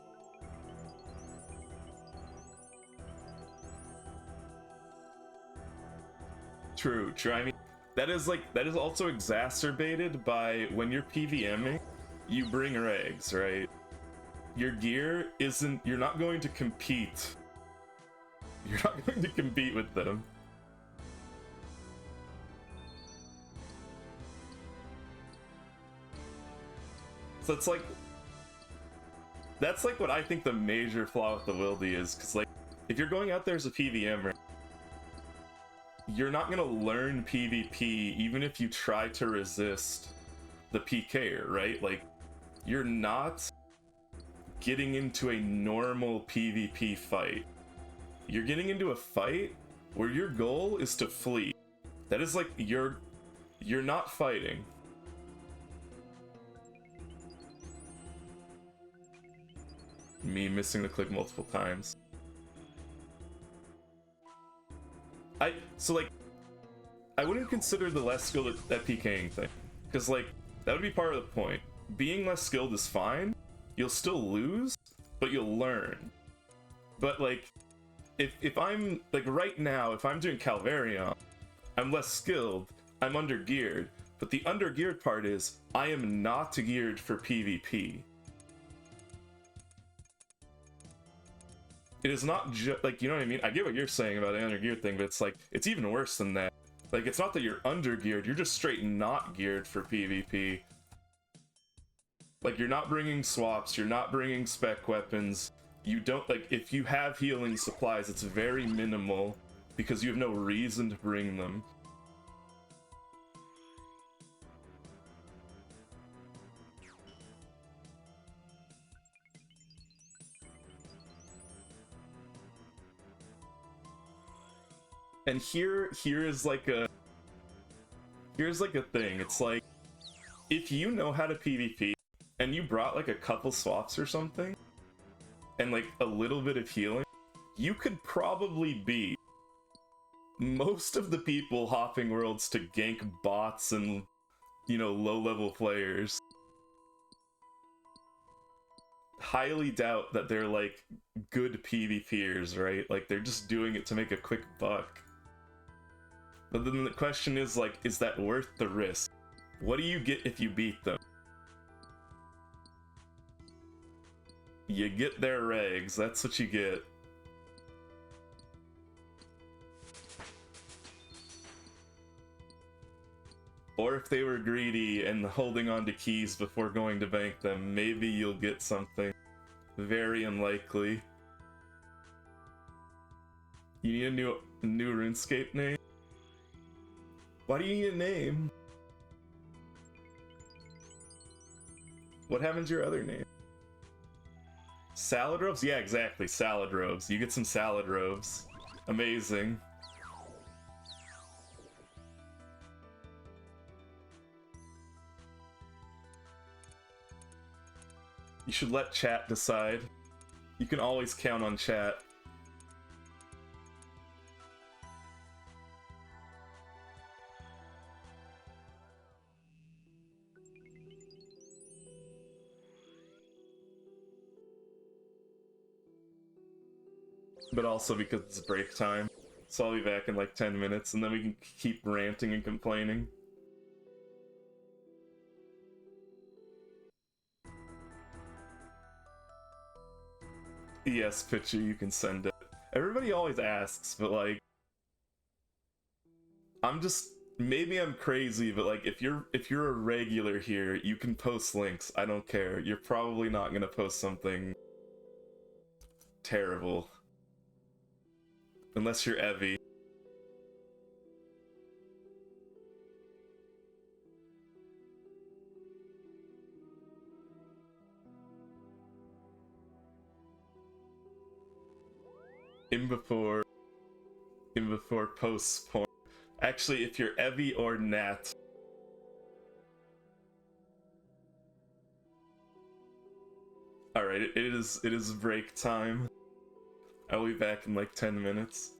True. I mean, that is also exacerbated by when you're PVMing, you bring regs, right? Your gear isn't, you're not going to compete. You're not going to compete with them. So it's like, that's like what I think the major flaw with the wildy is, because like, if you're going out there as a PVMer, you're not gonna learn PvP even if you try to resist the PKer, right? Like, you're not getting into a normal PvP fight. You're getting into a fight where your goal is to flee. That is like, you're not fighting. Me missing the click multiple times. So like, I wouldn't consider the less skilled at PKing thing, because like, that would be part of the point. Being less skilled is fine, you'll still lose, but you'll learn. But like, if I'm, like right now, if I'm doing Calvarion, I'm less skilled, I'm under-geared, but the under-geared part is, I am not geared for PvP. It is not just, like, you know what I mean? I get what you're saying about the under-geared thing, but it's like, it's even worse than that. Like, it's not that you're under-geared, you're just straight not geared for PvP. Like, you're not bringing swaps, you're not bringing spec weapons, you don't, like, if you have healing supplies, it's very minimal, because you have no reason to bring them. And here's like a thing. It's like, if you know how to PvP and you brought like a couple swaps or something and like a little bit of healing, you could probably beat most of the people hopping worlds to gank bots and, you know, low-level players. Highly doubt that they're like good PvPers, right? Like, they're just doing it to make a quick buck. But then the question is, like, is that worth the risk? What do you get if you beat them? You get their regs, that's what you get. Or if they were greedy and holding on to keys before going to bank them, maybe you'll get something. Very unlikely. You need a new RuneScape name? Why do you need a name? What happened to your other name? Salad robes? Yeah, exactly, salad robes. You get some salad robes. Amazing. You should let chat decide. You can always count on chat. But also because it's break time. So I'll be back in like 10 minutes and then we can keep ranting and complaining. Yes, picture, you can send it. Everybody always asks, but like, I'm just maybe I'm crazy, but like if you're a regular here, you can post links. I don't care. You're probably not gonna post something terrible. Unless you're Evie. In before posts porn. Actually, if you're Evie or Nat. Alright, it is break time. I'll be back in like 10 minutes.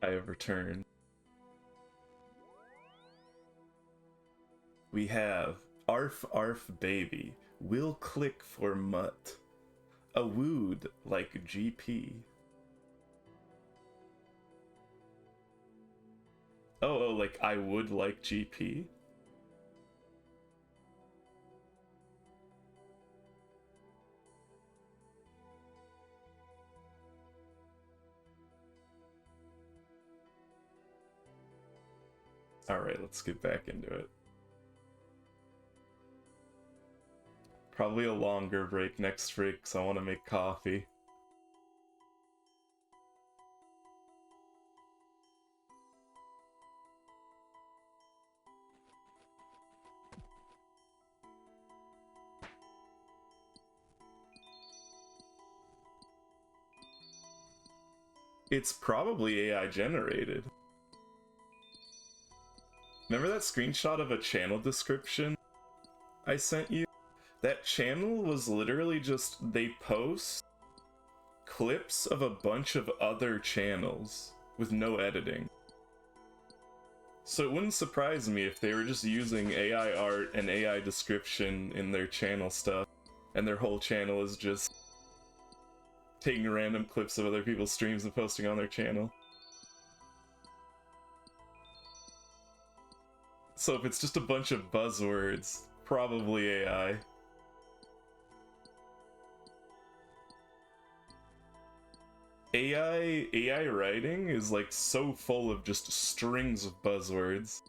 I have returned. We have Arf Arf Baby, will click for Mutt, a wooed like GP. Oh, like I would like GP? Alright, let's get back into it. Probably a longer break next week, because I want to make coffee. It's probably AI generated. Remember that screenshot of a channel description I sent you? That channel was literally just, they post clips of a bunch of other channels with no editing. So it wouldn't surprise me if they were just using AI art and AI description in their channel stuff, and their whole channel is just taking random clips of other people's streams and posting on their channel. So if it's just a bunch of buzzwords, probably AI. AI writing is like so full of just strings of buzzwords.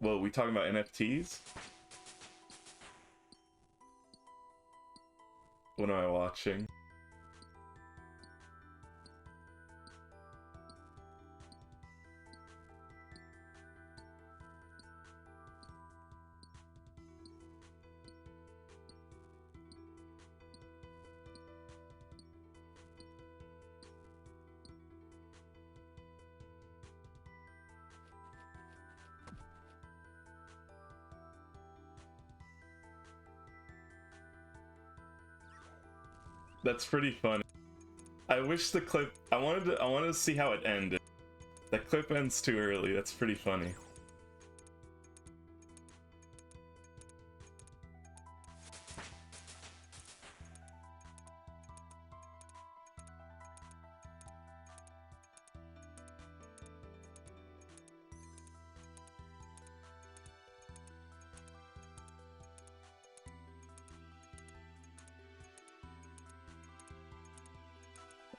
Well, we talking about NFTs? What am I watching? That's pretty funny. I wish the clip, I wanted to see how it ended. That clip ends too early. That's pretty funny.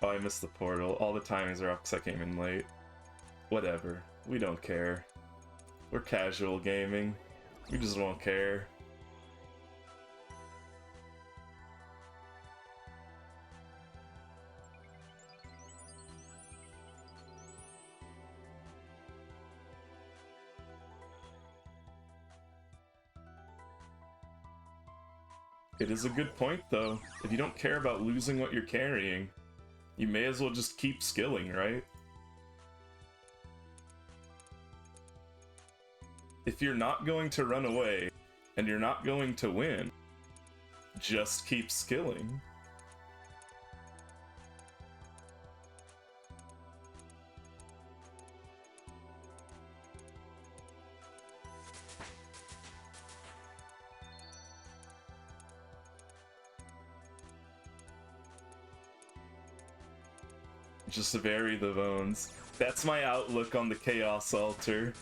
Oh, I missed the portal. All the timings are off because I came in late. Whatever. We don't care. We're casual gaming. We just won't care. It is a good point, though. If you don't care about losing what you're carrying, you may as well just keep skilling, right? If you're not going to run away, and you're not going to win, just keep skilling. Just bury the bones. That's my outlook on the Chaos Altar.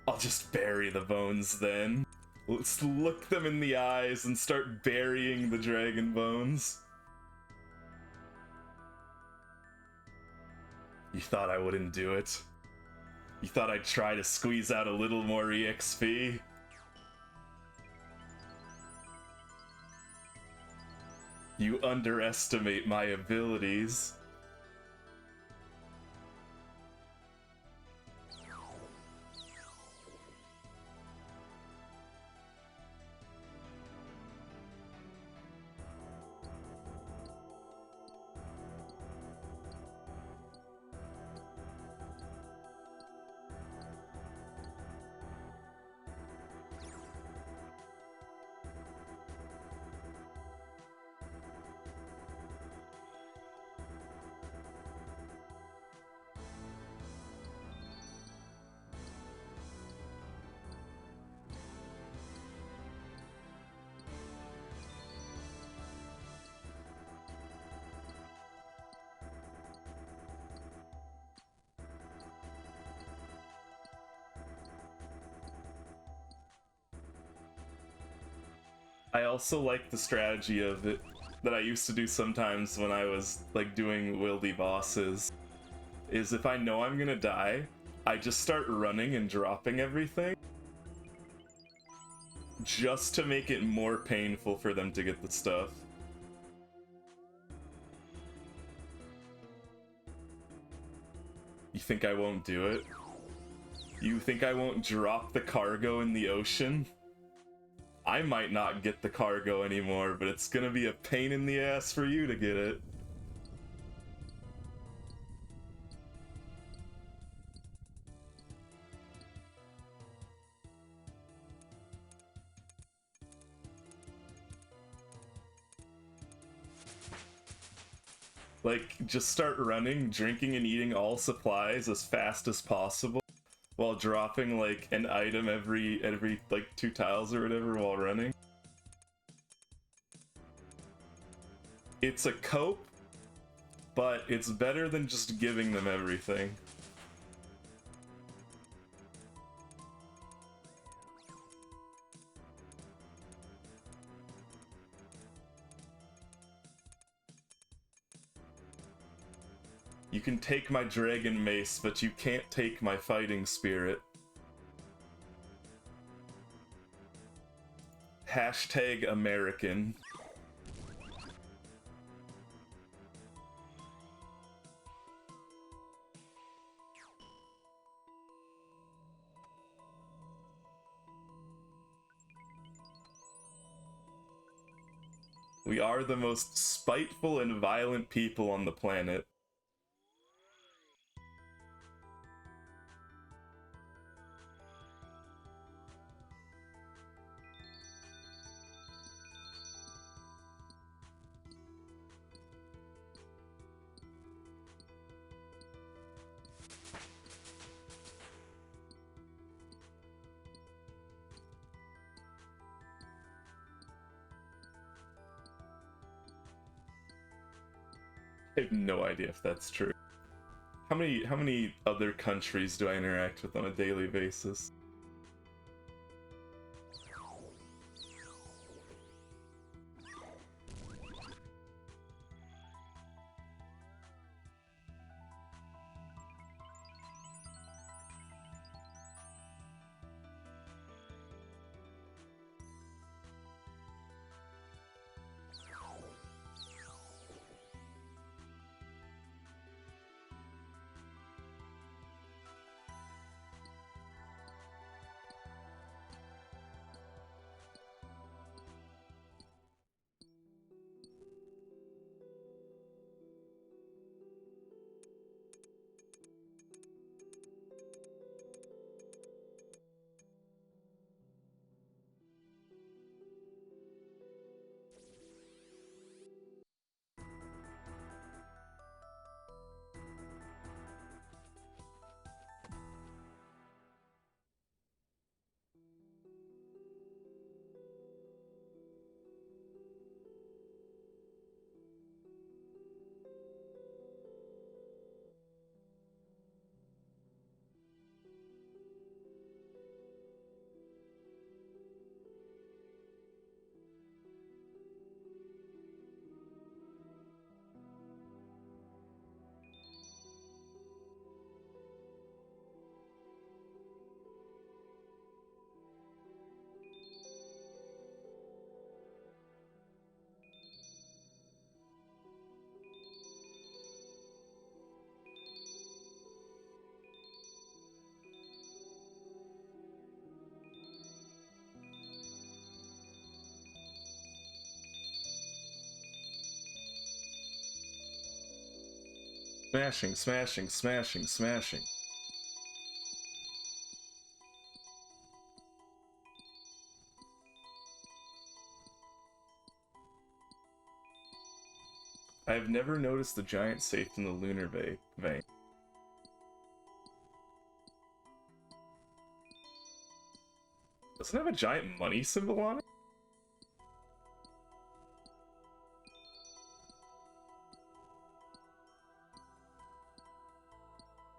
I'll just bury the bones then. Let's look them in the eyes and start burying the dragon bones. You thought I wouldn't do it? You thought I'd try to squeeze out a little more EXP? You underestimate my abilities. I also like the strategy of it that I used to do sometimes when I was like doing wildy bosses, is if I know I'm gonna die, I just start running and dropping everything just to make it more painful for them to get the stuff. You think I won't do it? You think I won't drop the cargo in the ocean? I might not get the cargo anymore, but it's gonna be a pain in the ass for you to get it. Like, just start running, drinking, and eating all supplies as fast as possible while dropping, like, an item every like, 2 tiles or whatever while running. It's a cope, but it's better than just giving them everything. You can take my dragon mace, but you can't take my fighting spirit. Hashtag American. We are the most spiteful and violent people on the planet. I have no idea if that's true. How many other countries do I interact with on a daily basis? Smashing, smashing, smashing, smashing. I have never noticed the giant safe in the lunar vein. Doesn't it have a giant money symbol on it?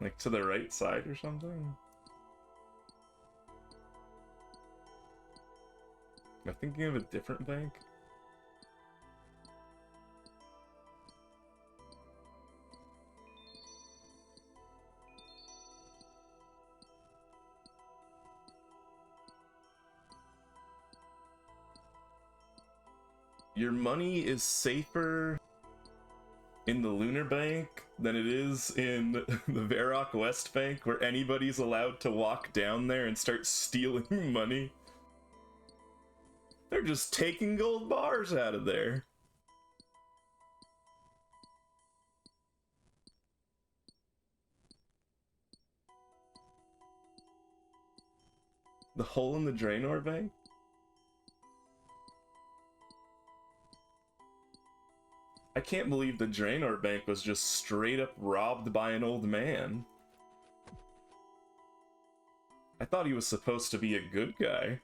Like to the right side or something? thinking of a different bank? Your money is safer in the Lunar Bank than it is in the Varrock West Bank, where anybody's allowed to walk down there and start stealing money. They're just taking gold bars out of there. The hole in the Draenor Bank? I can't believe the Draenor Bank was just straight up robbed by an old man. I thought he was supposed to be a good guy.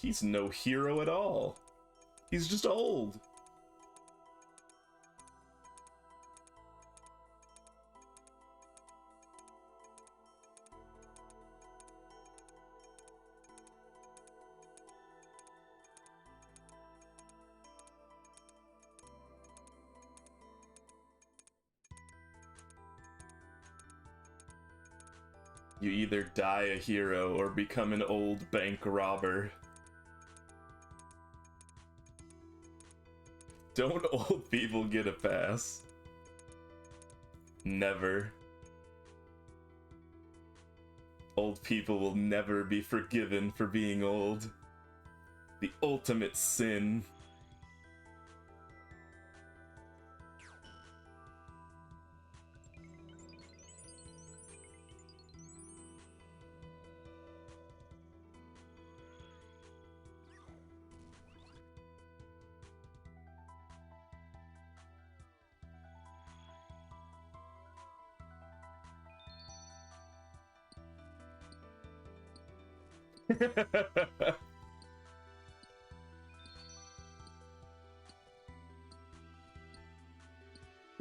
He's no hero at all. He's just old. You either die a hero or become an old bank robber. Don't old people get a pass? Never. Old people will never be forgiven for being old. The ultimate sin.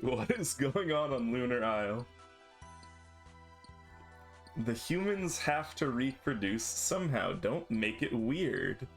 What is going on Lunar Isle? The humans have to reproduce somehow. Don't make it weird.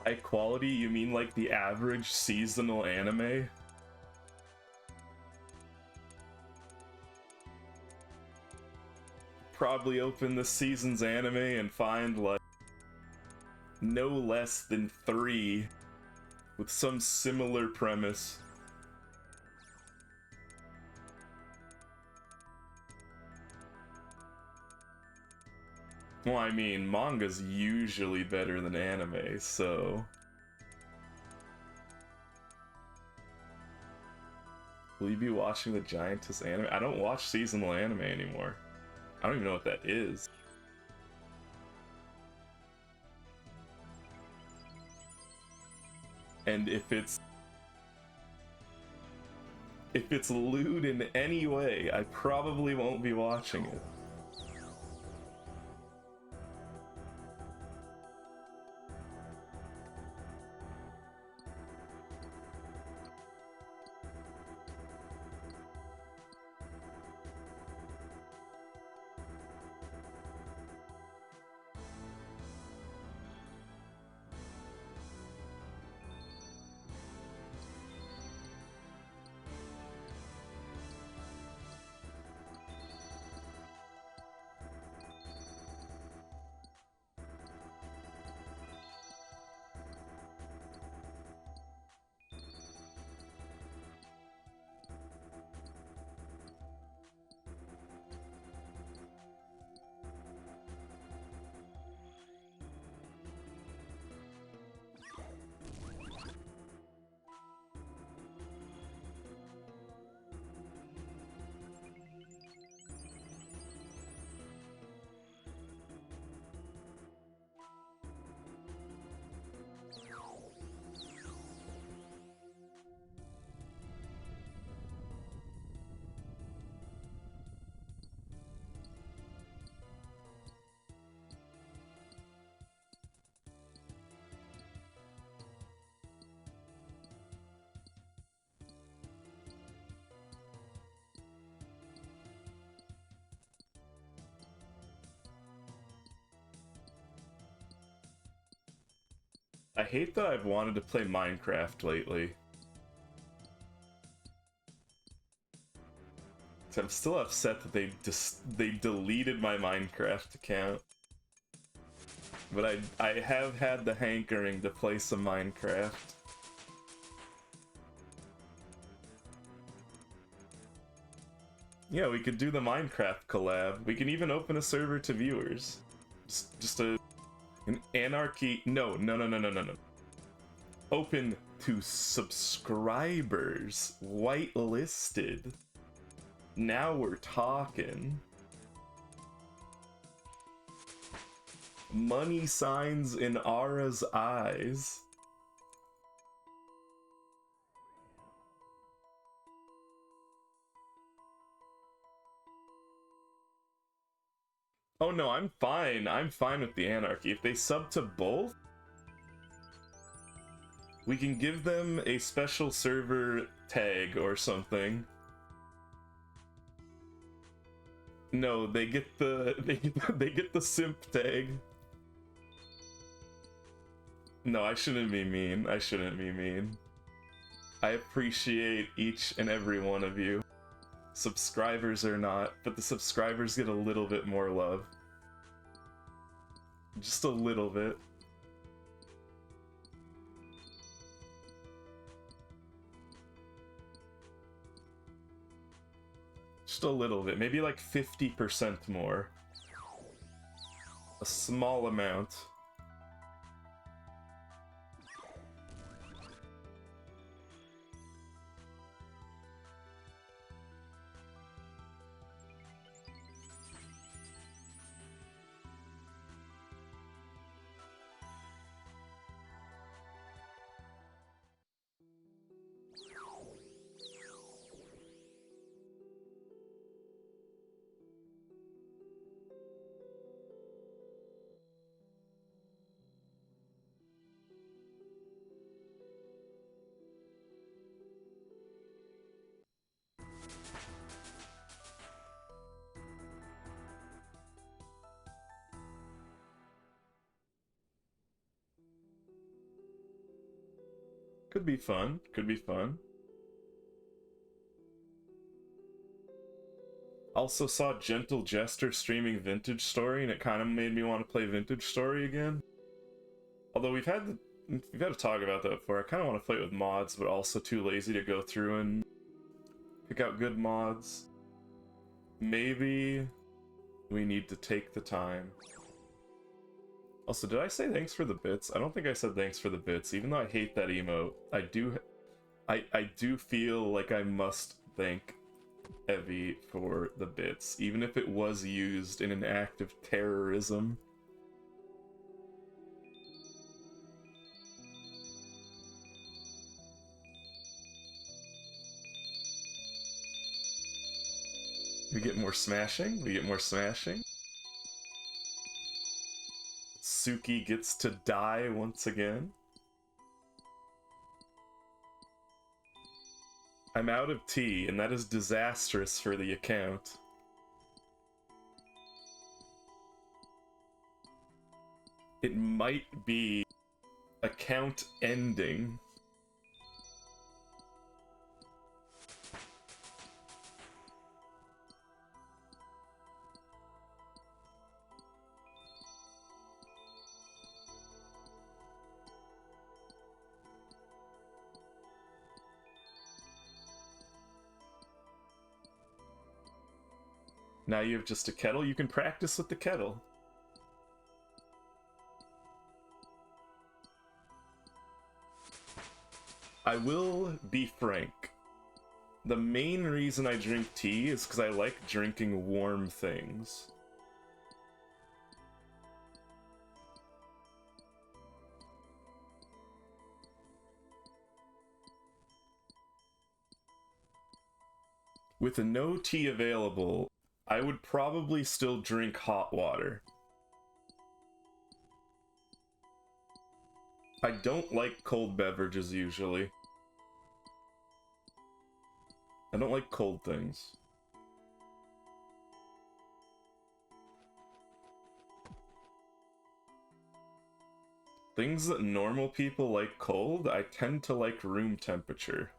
High quality? You mean like the average seasonal anime? Probably open this season's anime and find like no less than 3 with some similar premise. Well, I mean, manga's usually better than anime, so... Will you be watching the Giantess anime? I don't watch seasonal anime anymore. I don't even know what that is. And if it's lewd in any way, I probably won't be watching it. I hate that I've wanted to play Minecraft lately. I'm still upset that they deleted my Minecraft account. But I have had the hankering to play some Minecraft. Yeah, we could do the Minecraft collab. We can even open a server to viewers. Just an anarchy. No. Open to subscribers. Whitelisted. Now we're talking. Money signs in Ara's eyes. Oh no, I'm fine. I'm fine with the anarchy. If they sub to both, we can give them a special server tag or something. No, they get the they get the simp tag. No, I shouldn't be mean. I shouldn't be mean. I appreciate each and every one of you. Subscribers or not, but the subscribers get a little bit more love. Just a little bit. Just a little bit, maybe like 50% more. A small amount. Could be fun. Could be fun. Also saw Gentle Jester streaming Vintage Story, and it kind of made me want to play Vintage Story again. Although we've had to talk about that before. I kind of want to play it with mods, but also too lazy to go through and pick out good mods. Maybe we need to take the time. Also, did I say thanks for the bits? I don't think I said thanks for the bits, even though I hate that emote. I do feel like I must thank Evie for the bits, even if it was used in an act of terrorism. We get more smashing. We get more smashing. Suki gets to die once again. I'm out of tea, and that is disastrous for the account. It might be account ending. Now you have just a kettle. You can practice with the kettle. I will be frank. The main reason I drink tea is because I like drinking warm things. With no tea available, I would probably still drink hot water. I don't like cold beverages usually. I don't like cold things. Things that normal people like cold, I tend to like room temperature.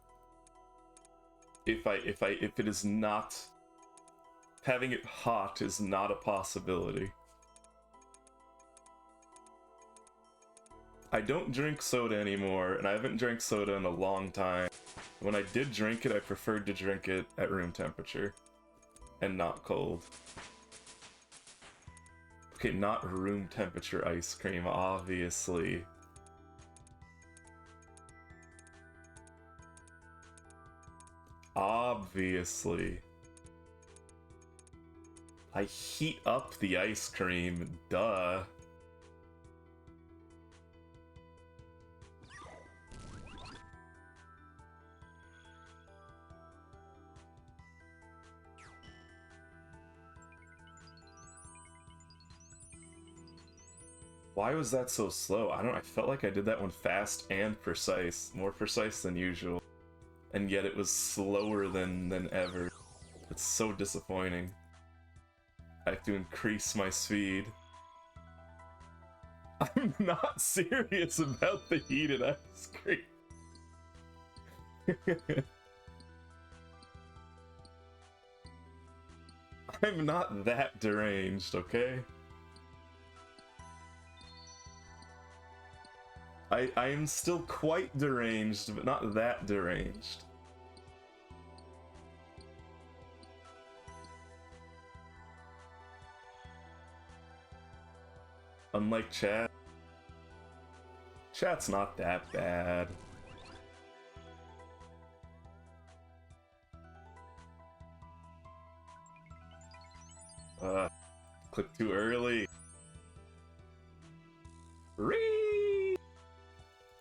If it is not, having it hot is not a possibility. I don't drink soda anymore, and I haven't drank soda in a long time. When I did drink it, I preferred to drink it at room temperature and not cold. Okay, not room temperature ice cream, obviously. Obviously. I heat up the ice cream, duh. Why was that so slow? I felt like I did that one fast and precise. More precise than usual. And yet it was slower than ever. It's so disappointing. I have to increase my speed. I'm not serious about the heated ice cream. I'm not that deranged, okay? I am still quite deranged, but not that deranged. Unlike chat. Chat's not that bad. Click too early. Ree!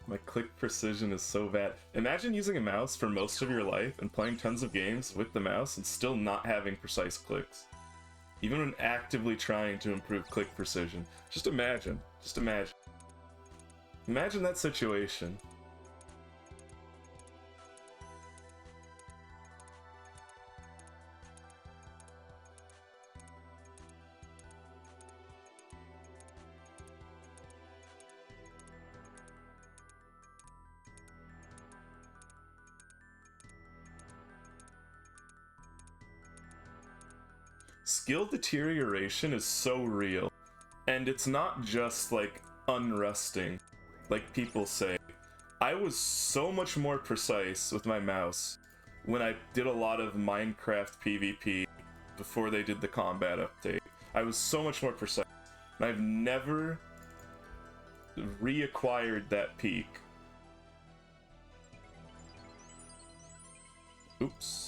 My click precision is so bad. Imagine using a mouse for most of your life and playing tons of games with the mouse and still not having precise clicks. Even when actively trying to improve click precision. Just imagine. Just imagine. Imagine that situation. Skill deterioration is so real. And it's not just like unrusting, like people say. I was so much more precise with my mouse when I did a lot of Minecraft PvP before they did the combat update. I was so much more precise. And I've never reacquired that peak. Oops.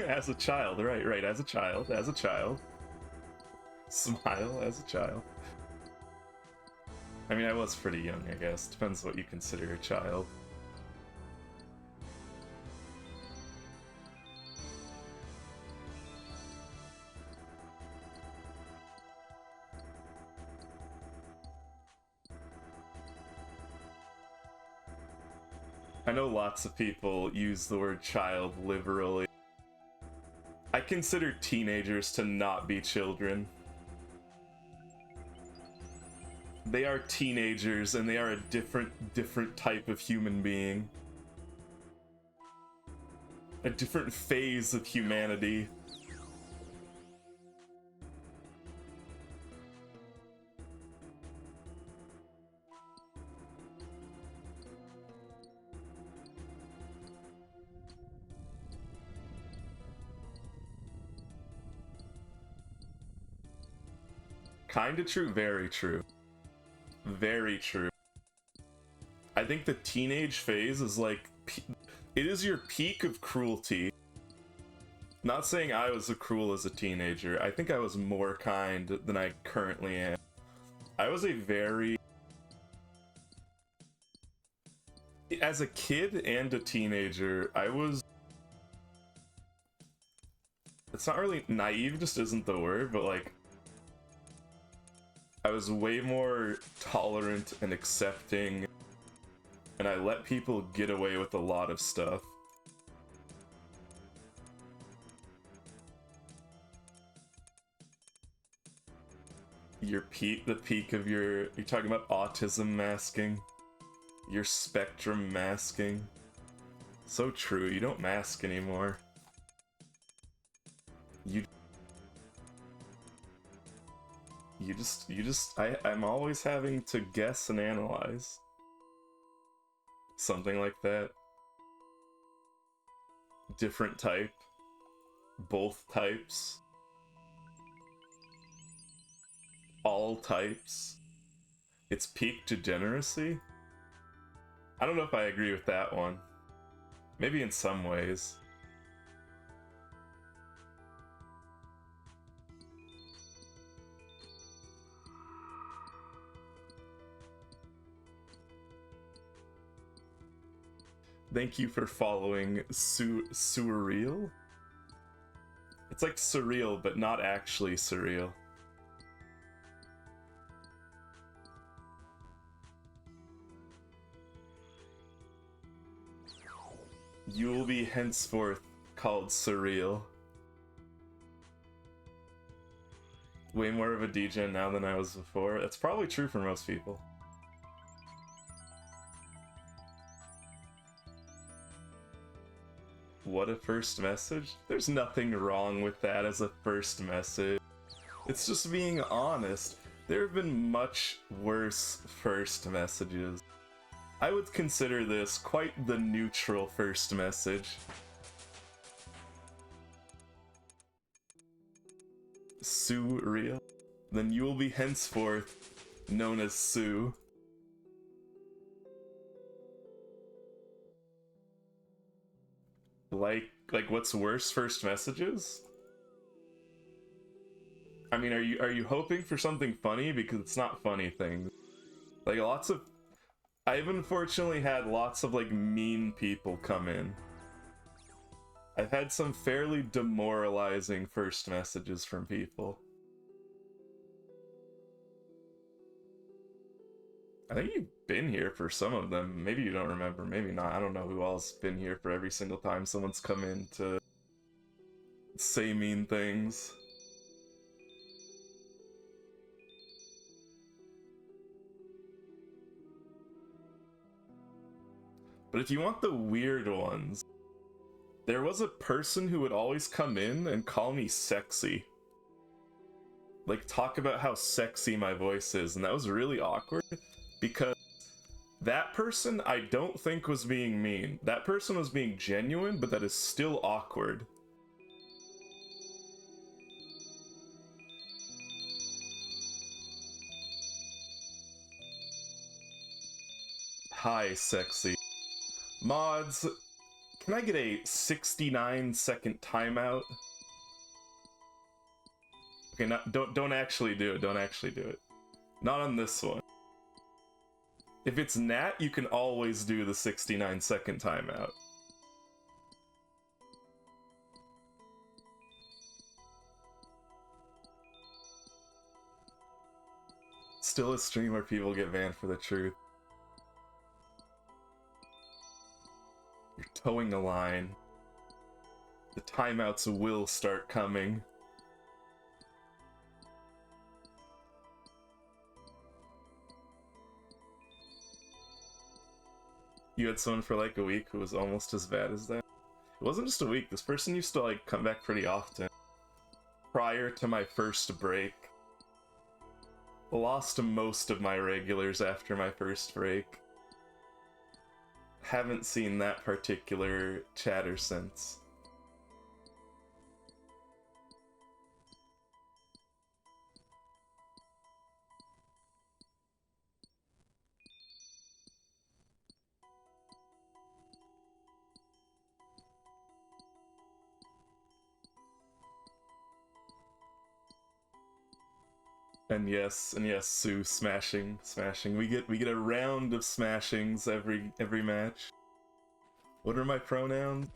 As a child, right, as a child. Smile as a child. I mean, I was pretty young, I guess. Depends what you consider a child. I know lots of people use the word child liberally. I consider teenagers to not be children. They are teenagers, and they are a different type of human being. A different phase of humanity. Kinda true, very true. Very true. I think the teenage phase is like, it is your peak of cruelty. Not saying I was as cruel as a teenager. I think I was more kind than I currently am. I was a very... As a kid and a teenager, I was... It's not really naive, just isn't the word, but like... I was way more tolerant and accepting, and I let people get away with a lot of stuff. The peak of you're talking about autism masking, your spectrum masking. So true, you don't mask anymore. I'm always having to guess and analyze. Something like that. Different type. Both types. All types. It's peak degeneracy? I don't know if I agree with that one. Maybe in some ways. Thank you for following Surreal? It's like surreal, but not actually surreal. You will be henceforth called Surreal. Way more of a DJ now than I was before. That's probably true for most people. What a first message? There's nothing wrong with that as a first message. It's just being honest. There have been much worse first messages. I would consider this quite the neutral first message. Sue real? Then you will be henceforth known as Sue. Like what's worse first messages? I mean, are you hoping for something funny? Because it's not funny things. Like I've unfortunately had lots of like mean people come in. I've had some fairly demoralizing first messages from people. I think you've been here for some of them. Maybe you don't remember, maybe not. I don't know who else been here for every single time someone's come in to say mean things. But if you want the weird ones, there was a person who would always come in and call me sexy. Like, talk about how sexy my voice is, and that was really awkward, because that person I don't think was being mean. That person was being genuine, but that is still awkward. Hi, sexy. Mods, can I get a 69-second timeout? Okay, don't actually do it. Don't actually do it. Not on this one. If it's Nat, you can always do the 69-second timeout. Still a stream where people get banned for the truth. You're towing the line. The timeouts will start coming. You had someone for like a week who was almost as bad as that? It wasn't just a week. This person used to like come back pretty often. Prior to my first break. Lost most of my regulars after my first break. Haven't seen that particular chatter since. And yes, Sue, smashing. We get a round of smashings every match. What are my pronouns?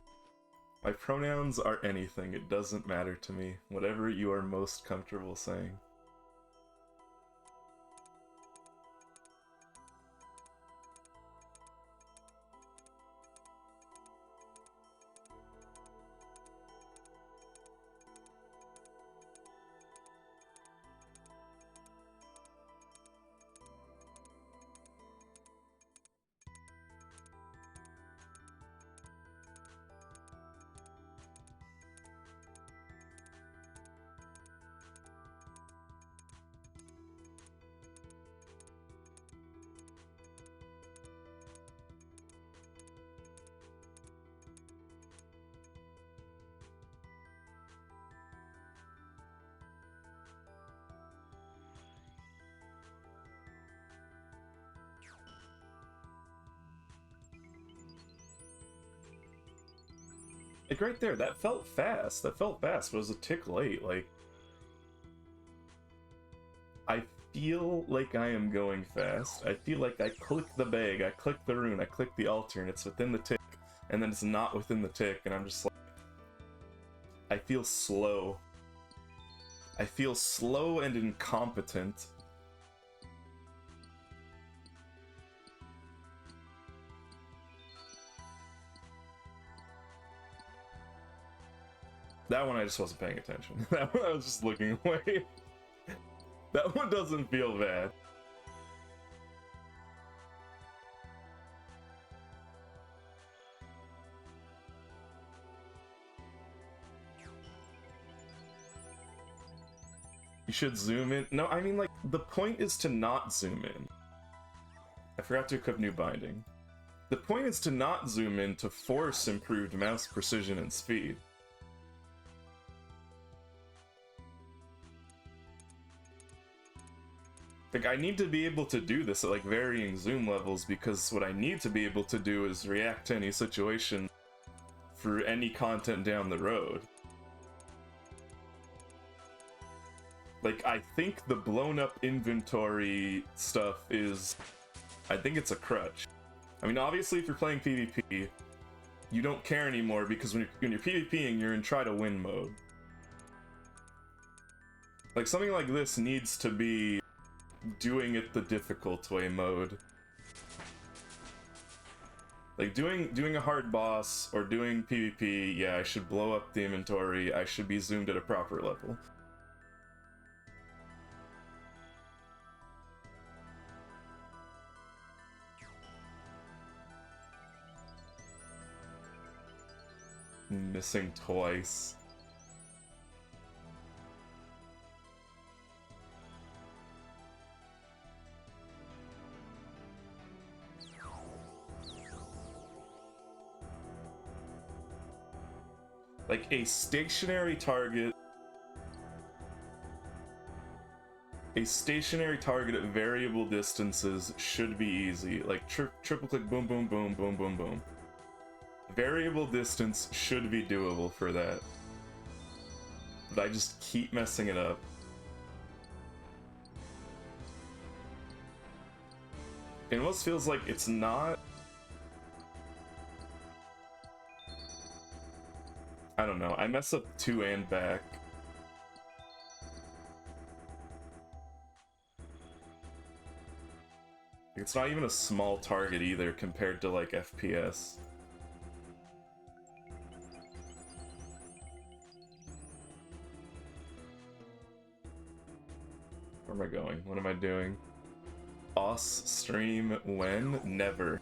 My pronouns are anything. It doesn't matter to me. Whatever you are most comfortable saying. Like, right there, that felt fast. That felt fast, but it was a tick late. Like, I feel like I am going fast. I feel like I click the bag, I click the rune, I click the altar, and it's within the tick, and then it's not within the tick, and I'm just like... I feel slow. I feel slow and incompetent. That one I just wasn't paying attention. That one I was just looking away. That one doesn't feel bad. You should zoom in. No, I mean, like, the point is to not zoom in. I forgot to equip new binding. The point is to not zoom in to force improved mouse precision and speed. Like, I need to be able to do this at, like, varying zoom levels, because what I need to be able to do is react to any situation for any content down the road. Like, I think the blown up inventory stuff is... I think it's a crutch. I mean, obviously if you're playing PvP, you don't care anymore, because when you're PvPing, you're in try to win mode. Like, something like this needs to be doing it the difficult way mode. Like, doing a hard boss or doing PvP, yeah, I should blow up the inventory, I should be zoomed at a proper level. Missing twice. Like, a stationary target... A stationary target at variable distances should be easy. Like, triple click, boom, boom, boom, boom, boom, boom. Variable distance should be doable for that. But I just keep messing it up. It almost feels like it's not... I don't know, I mess up to and back. It's not even a small target either compared to, like, FPS. Where am I going? What am I doing? OS stream when? Never.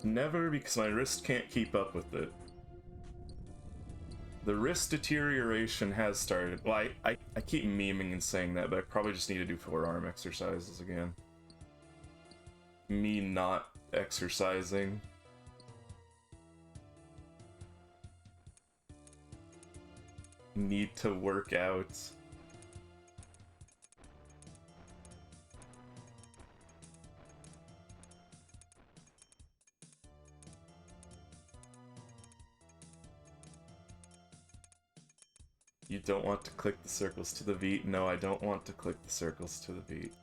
Never, because my wrist can't keep up with it. The wrist deterioration has started. Well, I keep memeing and saying that, but I probably just need to do forearm exercises again. Me not exercising. Need to work out. You don't want to click the circles to the beat? No, I don't want to click the circles to the beat.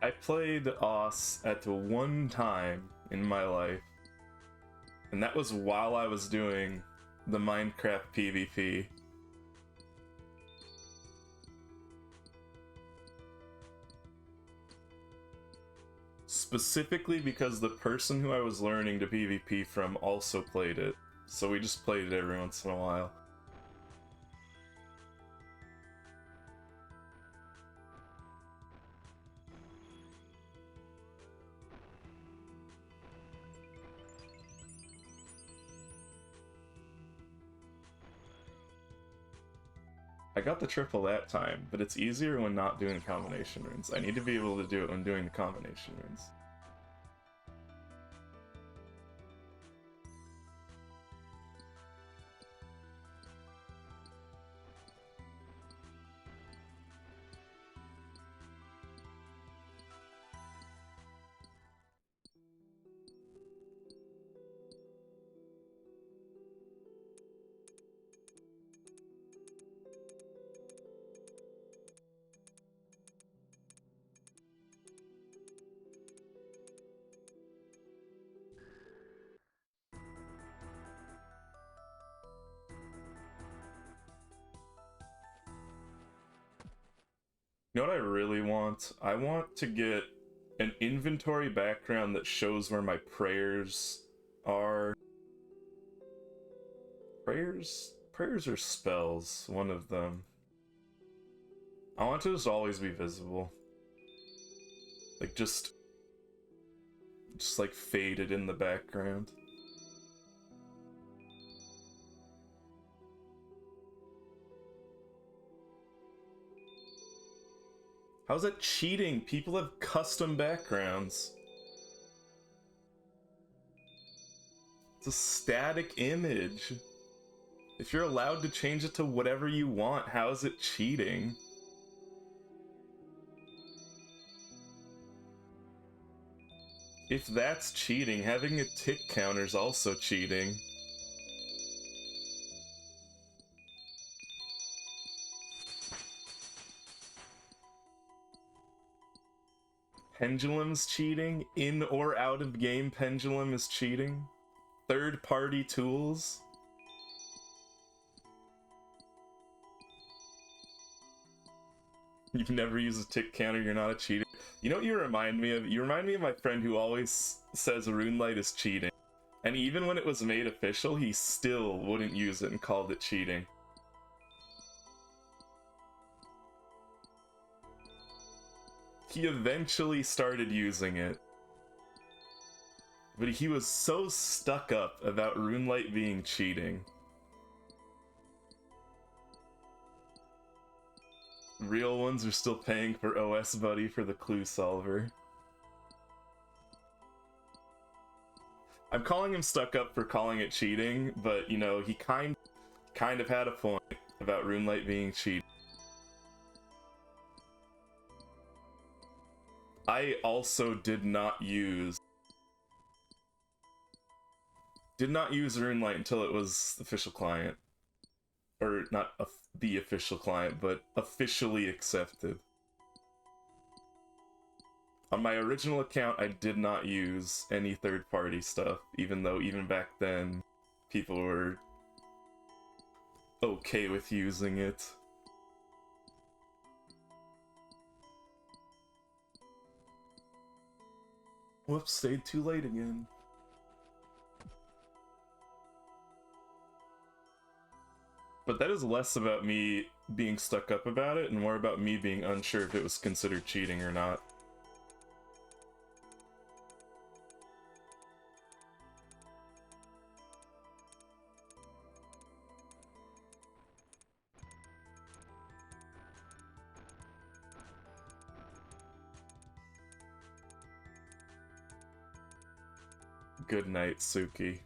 I played OS at one time in my life, and that was while I was doing the Minecraft PvP. specifically because the person who I was learning to PvP from also played it, so we just played it every once in a while. I got the triple that time, but it's easier when not doing combination runes. I need to be able to do it when doing the combination runes. You know what I really want? I want to get an inventory background that shows where my prayers are. Prayers or spells, one of them. I want to just always be visible. Like just like faded in the background. How's that cheating? People have custom backgrounds. It's a static image. If you're allowed to change it to whatever you want, how is it cheating? If that's cheating, having a tick counter is also cheating. Pendulum's cheating? In or out of game pendulum is cheating? Third-party tools? You've never used a tick counter, you're not a cheater. You know what you remind me of? You remind me of my friend who always says RuneLight is cheating. And even when it was made official, he still wouldn't use it and called it cheating. He eventually started using it. But he was so stuck up about RuneLight being cheating. Real ones are still paying for OS Buddy for the clue solver. I'm calling him stuck up for calling it cheating, but you know, he kind of had a point about RuneLight being cheating. I also did not use RuneLight until it was the official client. Or not the official client, but officially accepted. On my original account, I did not use any third-party stuff, even though even back then, people were okay with using it. Whoops, stayed too late again. But that is less about me being stuck up about it and more about me being unsure if it was considered cheating or not. Good night, Suki.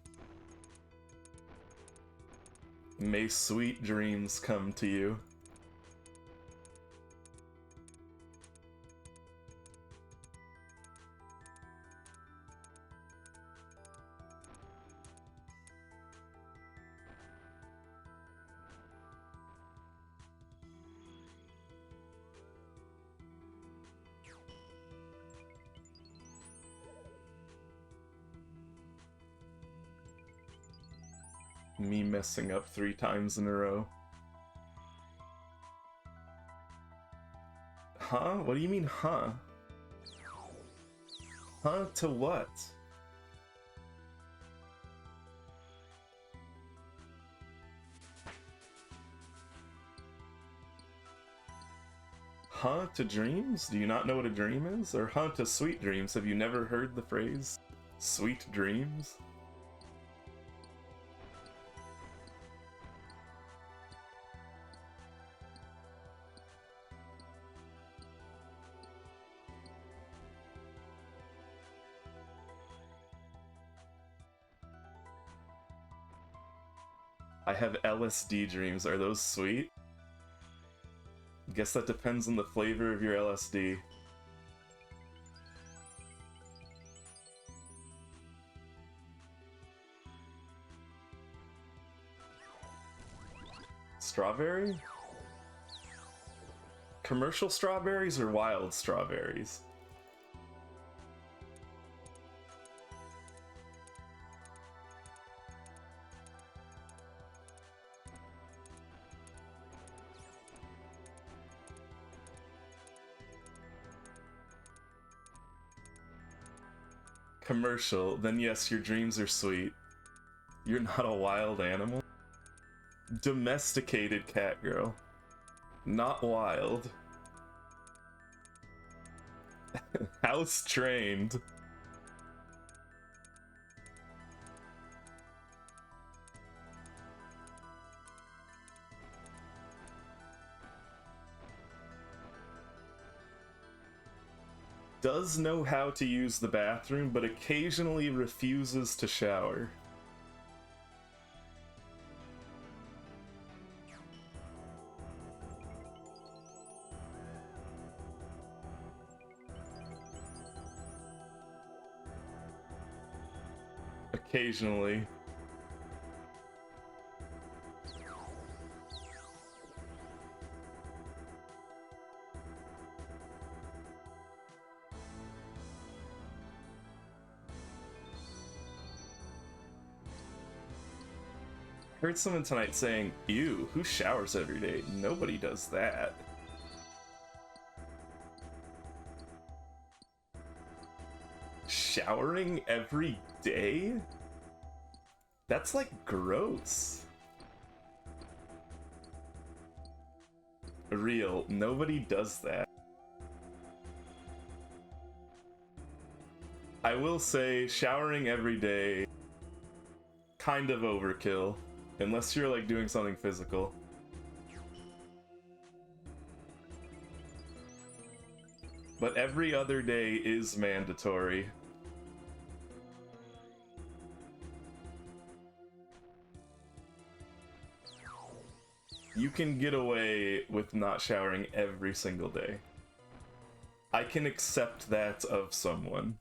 May sweet dreams come to you. Me messing up 3 times in a row. Huh? What do you mean, huh? Huh? To what? Huh to dreams? Do you not know what a dream is? Or huh to sweet dreams? Have you never heard the phrase sweet dreams? I have LSD dreams. Are those sweet? Guess that depends on the flavor of your LSD. Strawberry? Commercial strawberries or wild strawberries? Commercial, then yes, your dreams are sweet. You're not a wild animal? Domesticated cat girl. Not wild. House trained. Does know how to use the bathroom, but occasionally refuses to shower. Occasionally. Heard someone tonight saying, ew, who showers every day? Nobody does that. Showering every day? That's like gross. Real, nobody does that. I will say, showering every day, kind of overkill. Unless you're like doing something physical. But every other day is mandatory. You can get away with not showering every single day. I can accept that of someone.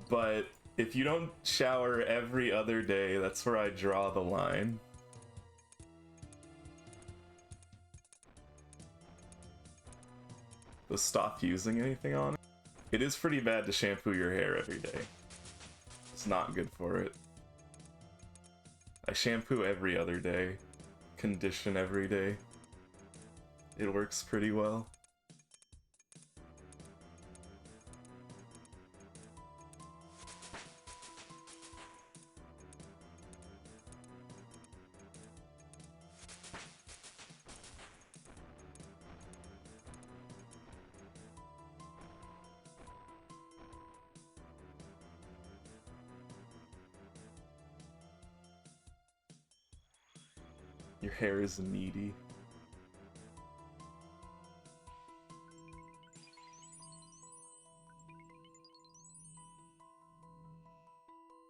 But if you don't shower every other day, that's where I draw the line. So stop using anything on it. It is pretty bad to shampoo your hair every day. It's not good for it. I shampoo every other day. Condition every day. It works pretty well. Your hair is meaty.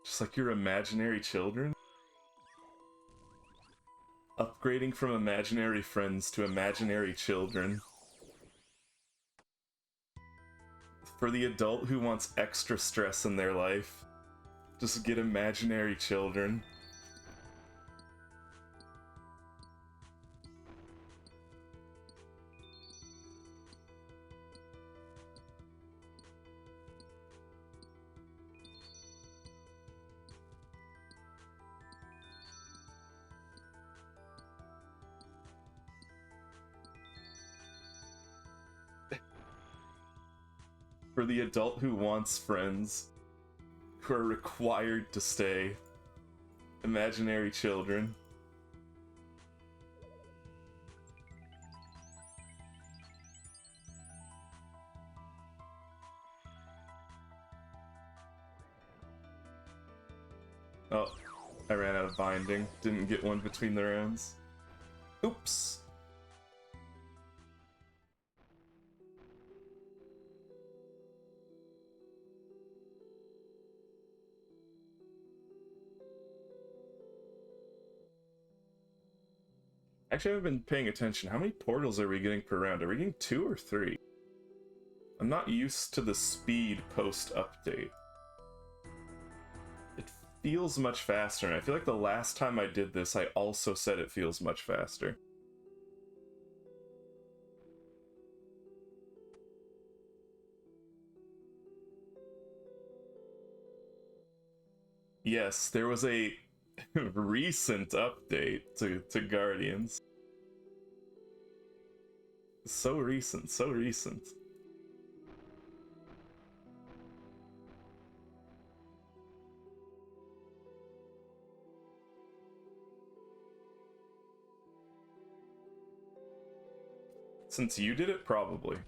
Just like your imaginary children? Upgrading from imaginary friends to imaginary children. For the adult who wants extra stress in their life, just get imaginary children. For the adult who wants friends, who are required to stay. Imaginary children. Oh, I ran out of binding. Didn't get one between the rounds. Oops. Actually, I haven't been paying attention. How many portals are we getting per round? Are we getting 2 or 3? I'm not used to the speed post-update. It feels much faster, and I feel like the last time I did this, I also said it feels much faster. Yes, there was a recent update to Guardians. So recent, so recent. Since you did it, probably.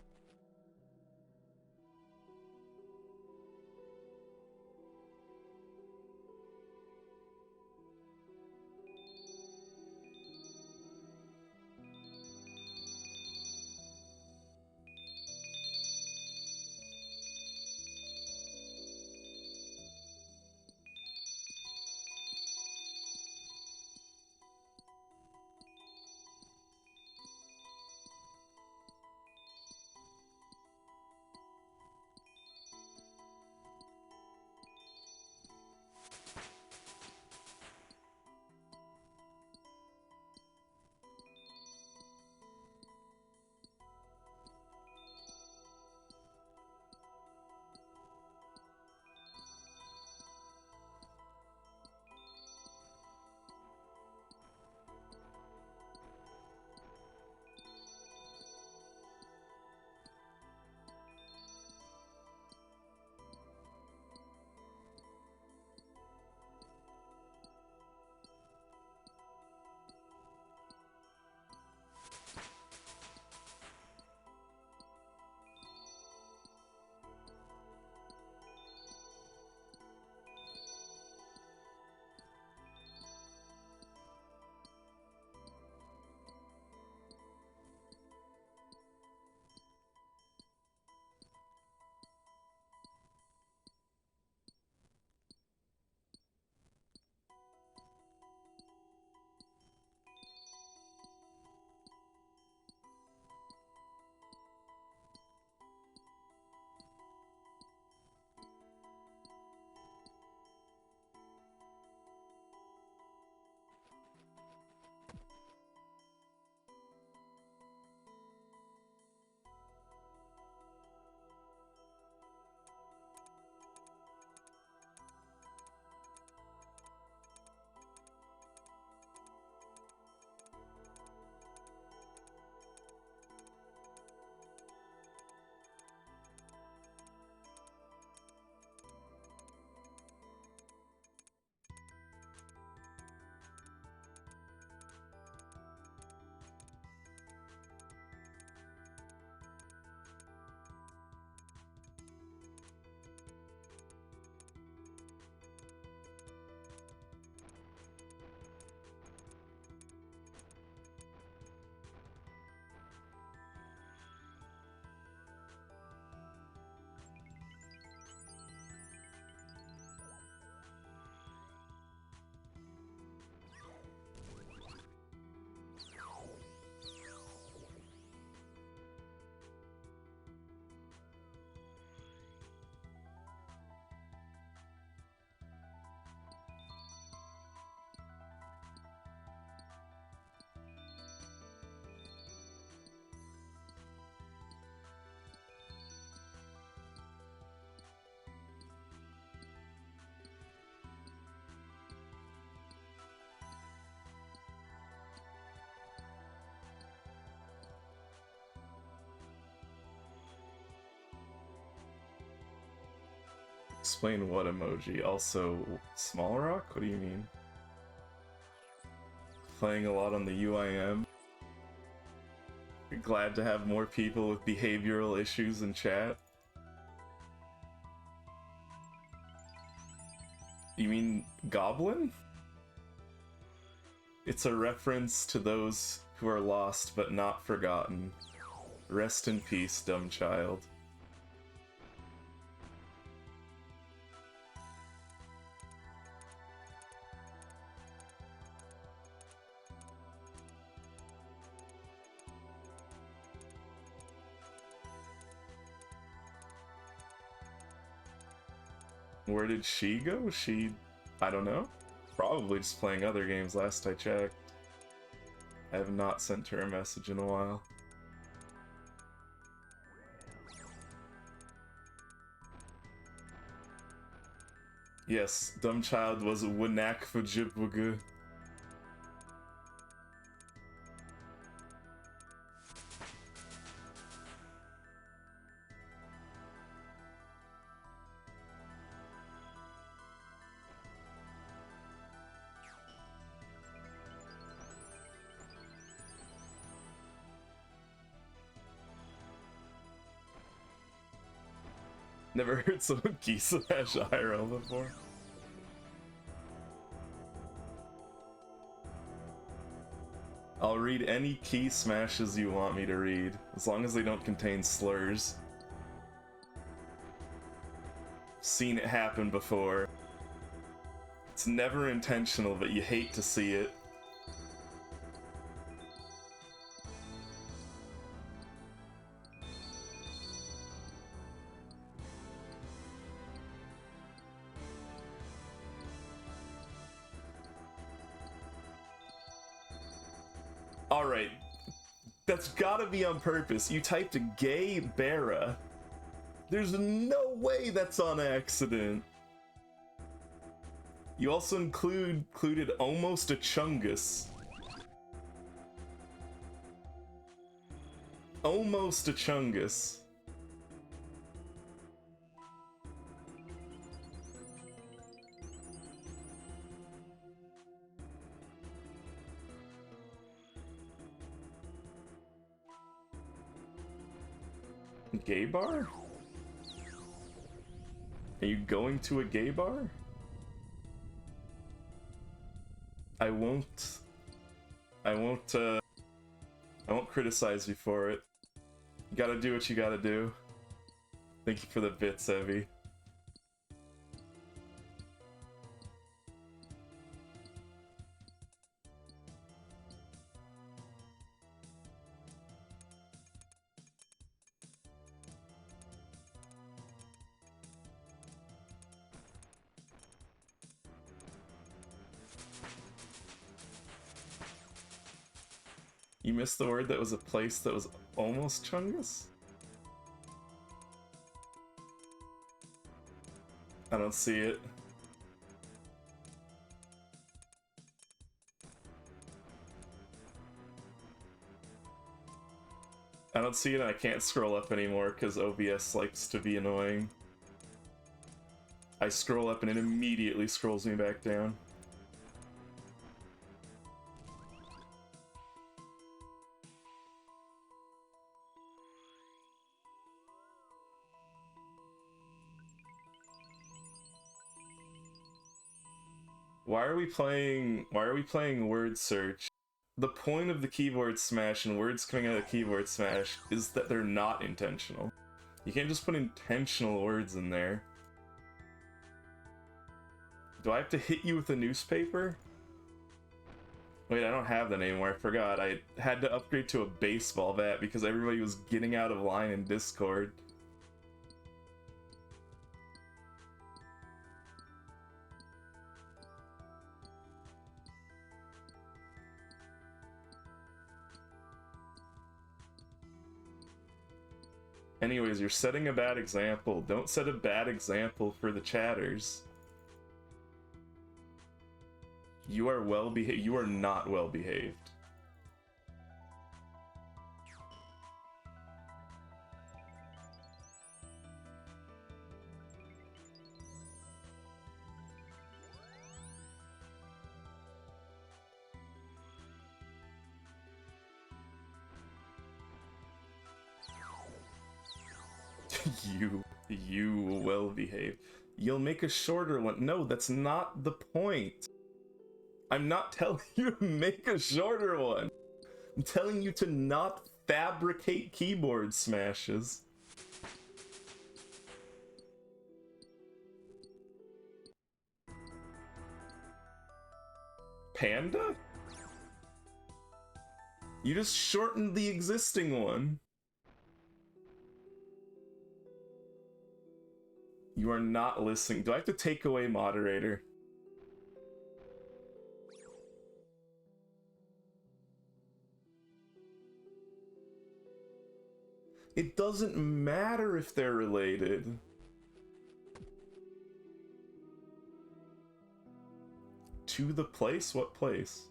Explain what emoji? Also, small rock? What do you mean? Playing a lot on the UIM. Glad to have more people with behavioral issues in chat. You mean Goblin? It's a reference to those who are lost but not forgotten. Rest in peace, dumb child. Where did she go? I don't know. Probably just playing other games last I checked. I have not sent her a message in a while. Yes, dumb child was Wanak Fujibwagu. Never heard someone key smash IRL before. I'll read any key smashes you want me to read, as long as they don't contain slurs. Seen it happen before. It's never intentional, but you hate to see it. Alright, that's gotta be on purpose. You typed gay Bara. There's no way that's on accident. You also included almost a chungus. Almost a chungus. Gay bar? Are you going to a gay bar? I won't criticize you for it. You gotta do what you gotta do. Thank you for the bits, Evie. You missed the word that was a place that was almost Chungus? I don't see it. I don't see it and I can't scroll up anymore because OBS likes to be annoying. I scroll up and it immediately scrolls me back down. Why are we playing word search? The point of the keyboard smash and words coming out of the keyboard smash is that they're not intentional. You can't just put intentional words in there. Do I have to hit you with a newspaper? Wait, I don't have that anymore, I forgot. I had to upgrade to a baseball bat because everybody was getting out of line in Discord. Anyways, you're setting a bad example. Don't set a bad example for the chatters. You are well behaved. You are not well behaved. You well behave. You'll make a shorter one. No, that's not the point. I'm not telling you to make a shorter one. I'm telling you to not fabricate keyboard smashes. Panda? You just shortened the existing one. You are not listening. Do I have to take away moderator? It doesn't matter if they're related. To the place? What place?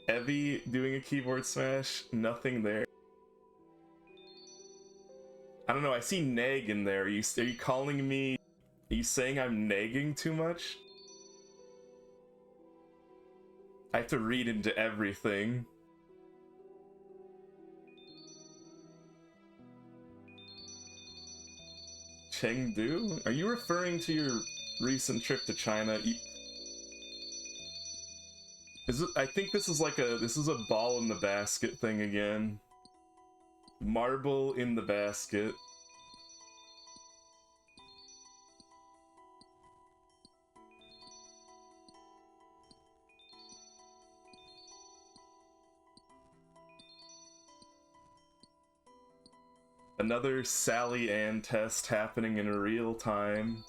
Evie doing a keyboard smash? Nothing there. I don't know, I see nag in there. Are you calling me... Are you saying I'm nagging too much? I have to read into everything. Chengdu? Are you referring to your recent trip to China? I think this is like this is a ball in the basket thing again. Marble in the basket. Another Sally Ann test happening in real time.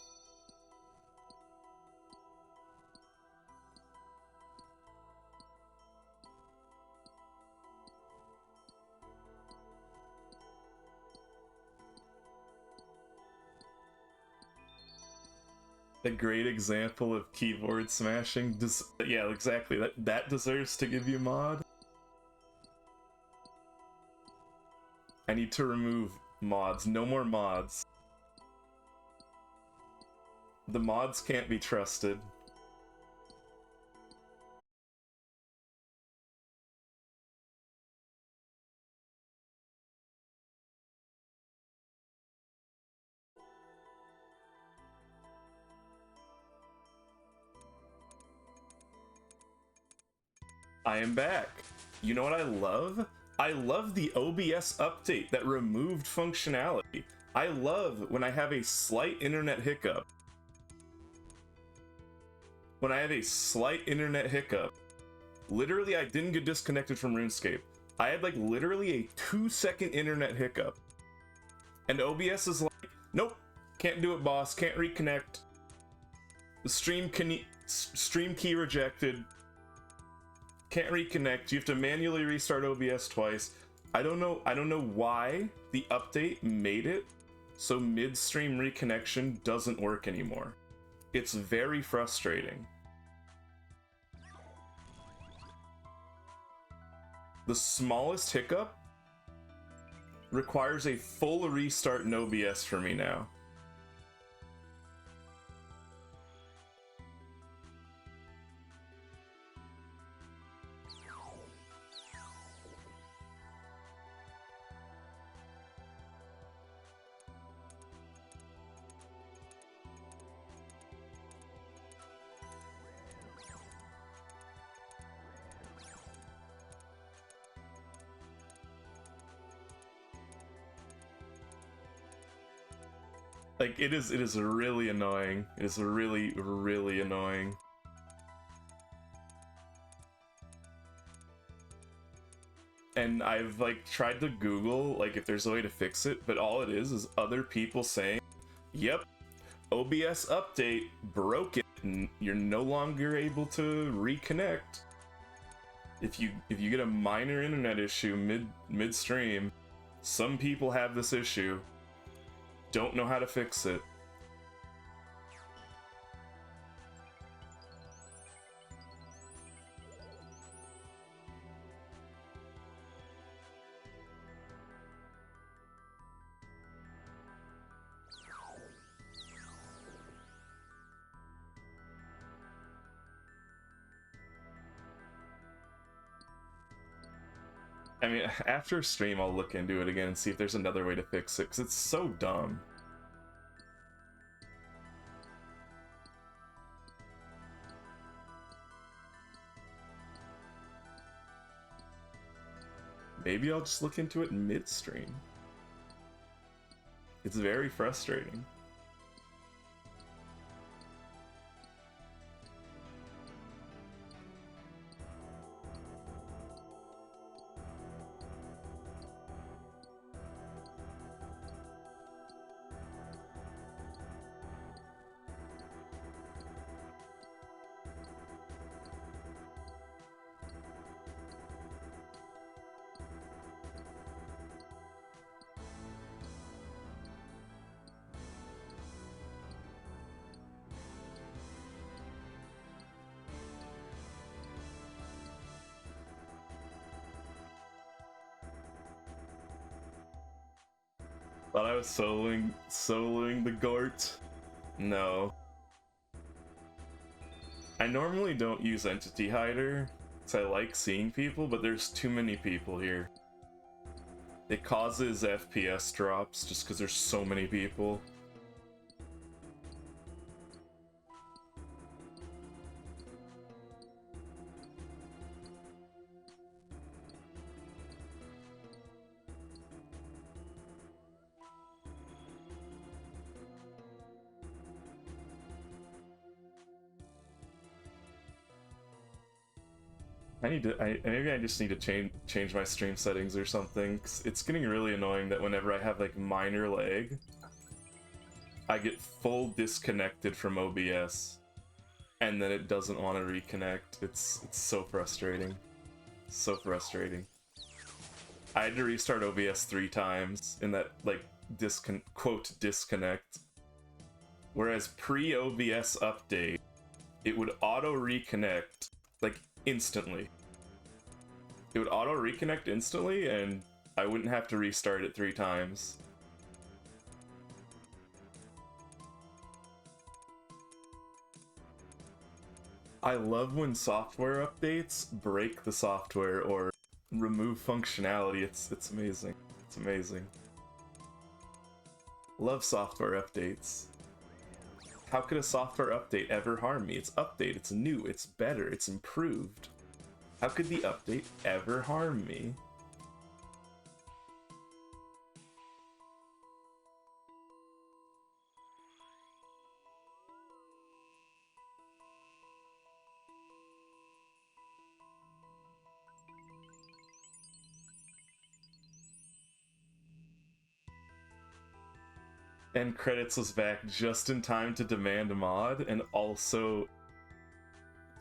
A great example of keyboard smashing. Yeah, exactly. That deserves to give you mod. I need to remove mods. No more mods. The mods can't be trusted. I am back. You know what I love? I love the OBS update that removed functionality. I love when I have a slight internet hiccup. When I have a slight internet hiccup, literally I didn't get disconnected from RuneScape. I had like literally a 2-second internet hiccup. And OBS is like, nope, can't do it, boss, can't reconnect. The stream key rejected. Can't reconnect. You have to manually restart OBS twice. I don't know why the update made it so midstream reconnection doesn't work anymore. It's very frustrating. The smallest hiccup requires a full restart in OBS for me now. Like, it is really annoying. It is really, really annoying. And I've, like, tried to Google, like, if there's a way to fix it, but all it is other people saying, yep, OBS update broke it, and you're no longer able to reconnect. If you get a minor internet issue midstream, some people have this issue. Don't know how to fix it. I mean, after stream, I'll look into it again and see if there's another way to fix it, because it's so dumb. Maybe I'll just look into it mid-stream. It's very frustrating. Thought I was soloing the gotr. No. I normally don't use Entity Hider, because I like seeing people, but there's too many people here. It causes FPS drops just because there's so many people. Maybe I just need to change my stream settings or something, 'cause it's getting really annoying that whenever I have like minor lag, I get full disconnected from OBS, and then it doesn't want to reconnect. It's so frustrating. So frustrating. I had to restart OBS 3 times in that like quote disconnect. Whereas pre-OBS update, it would auto reconnect like instantly. It would auto reconnect instantly and I wouldn't have to restart it 3 times. I love when software updates break the software or remove functionality. It's amazing. It's amazing. Love software updates. How could a software update ever harm me? It's update, it's new, it's better, it's improved. How could the update ever harm me? End credits was back just in time to demand a mod and also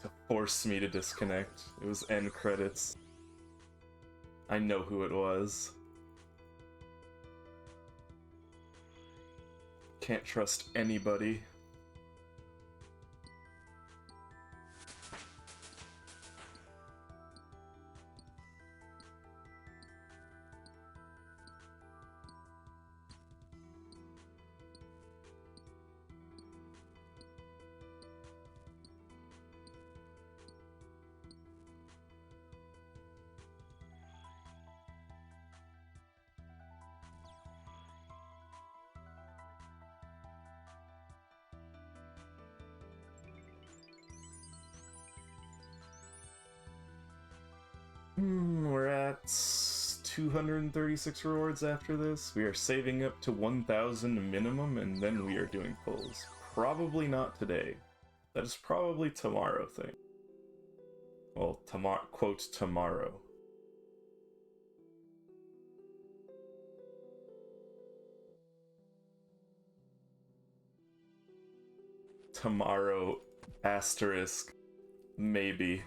to force me to disconnect. It was end credits. I know who it was. Can't trust anybody. We're at 236 rewards after this. We are saving up to 1,000 minimum, and then we are doing pulls. Probably not today. That is probably tomorrow thing. Well, tomorrow, quote, tomorrow. Tomorrow, asterisk, maybe.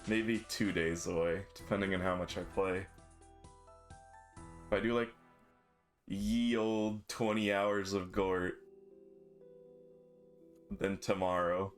Maybe 2 days away, depending on how much I play. If I do like ye old 20 hours of gotr, then tomorrow.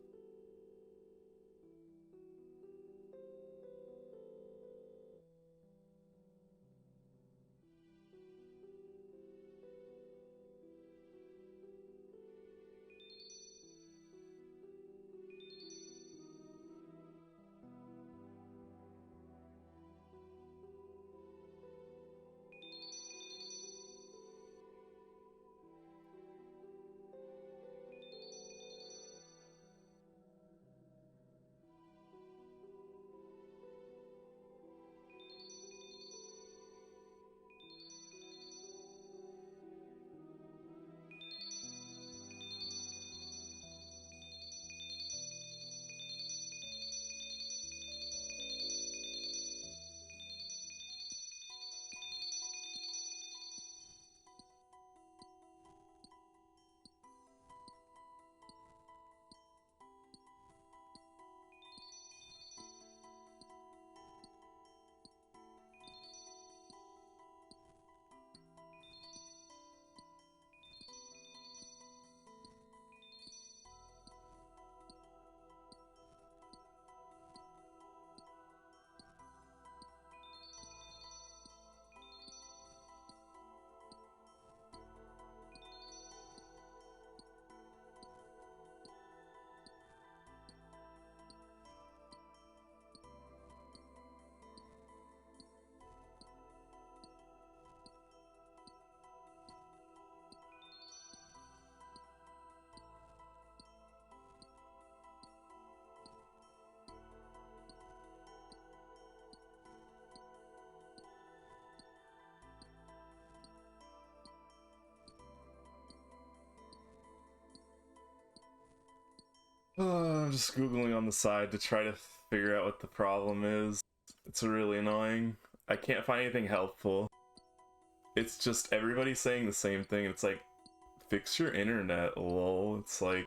I'm just Googling on the side to try to figure out what the problem is. It's really annoying. I can't find anything helpful. It's just everybody saying the same thing. It's like, fix your internet, lol. It's like,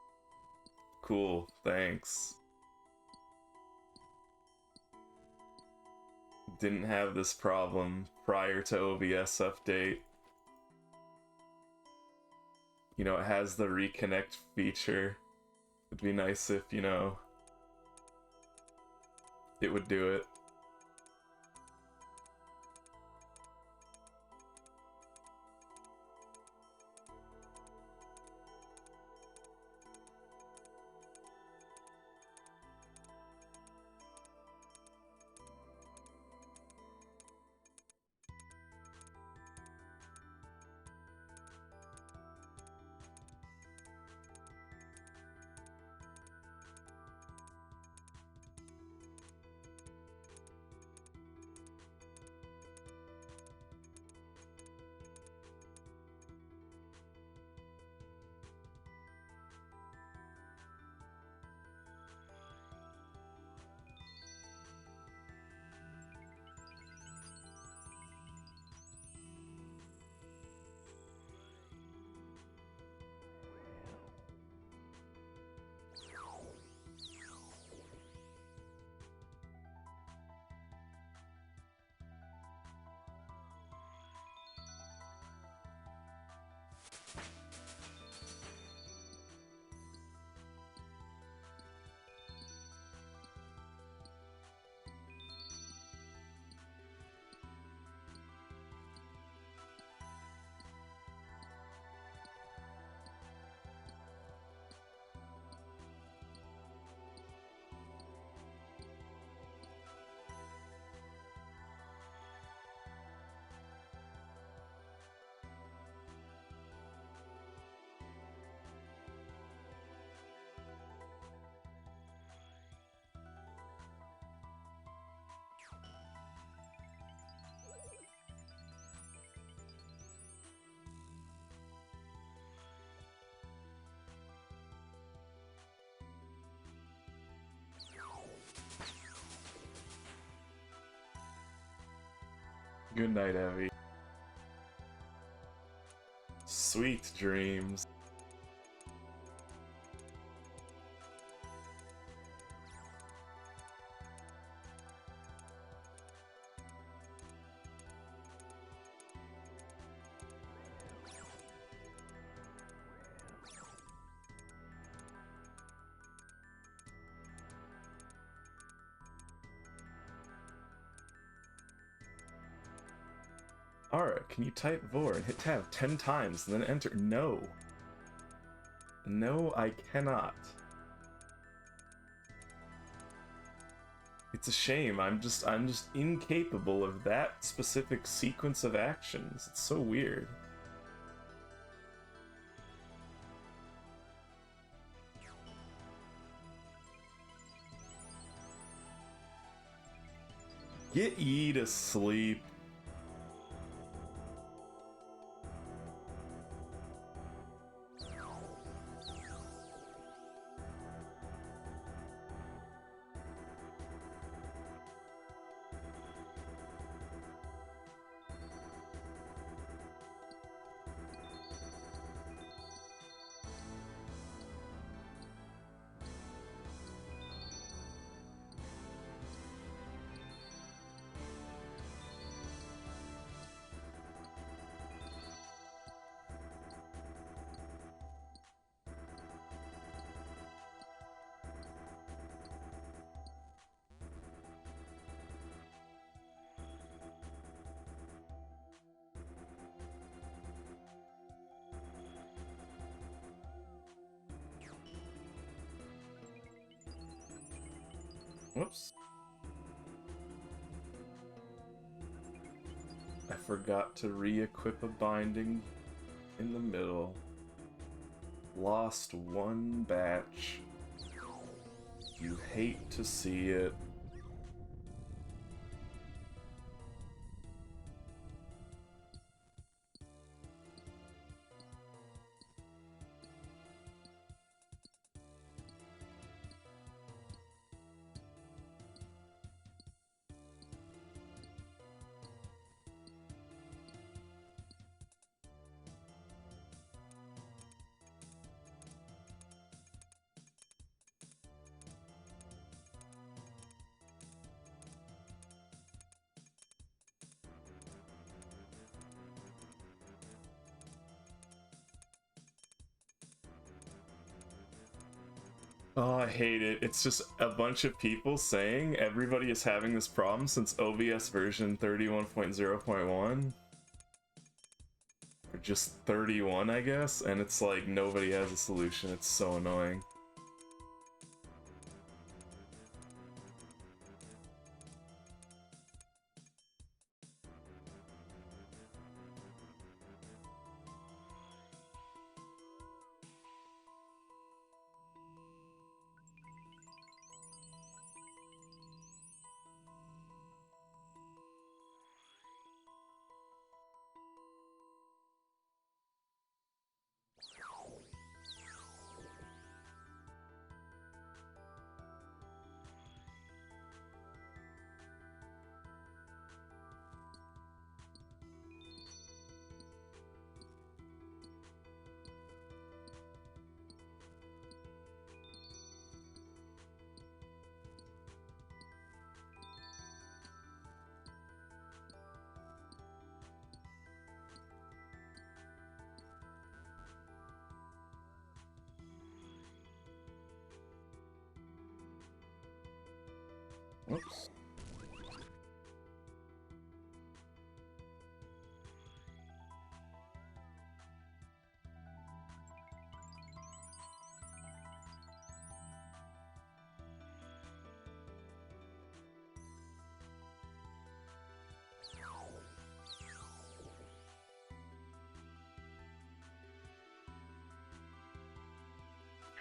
cool, thanks. Didn't have this problem prior to OBS update. You know, it has the reconnect feature. It'd be nice if, you know, it would do it. Good night, Evie. Sweet dreams. Alright, can you type vor and hit tab 10 times and then enter? No. No, I cannot. It's a shame. I'm just incapable of that specific sequence of actions. It's so weird. Get ye to sleep. Whoops. I forgot to re-equip a binding in the middle. Lost one batch. You hate to see it. Oh, I hate it. It's just a bunch of people saying everybody is having this problem since OBS version 31.0.1. Or just 31, I guess, and it's like nobody has a solution. It's so annoying. Whoops.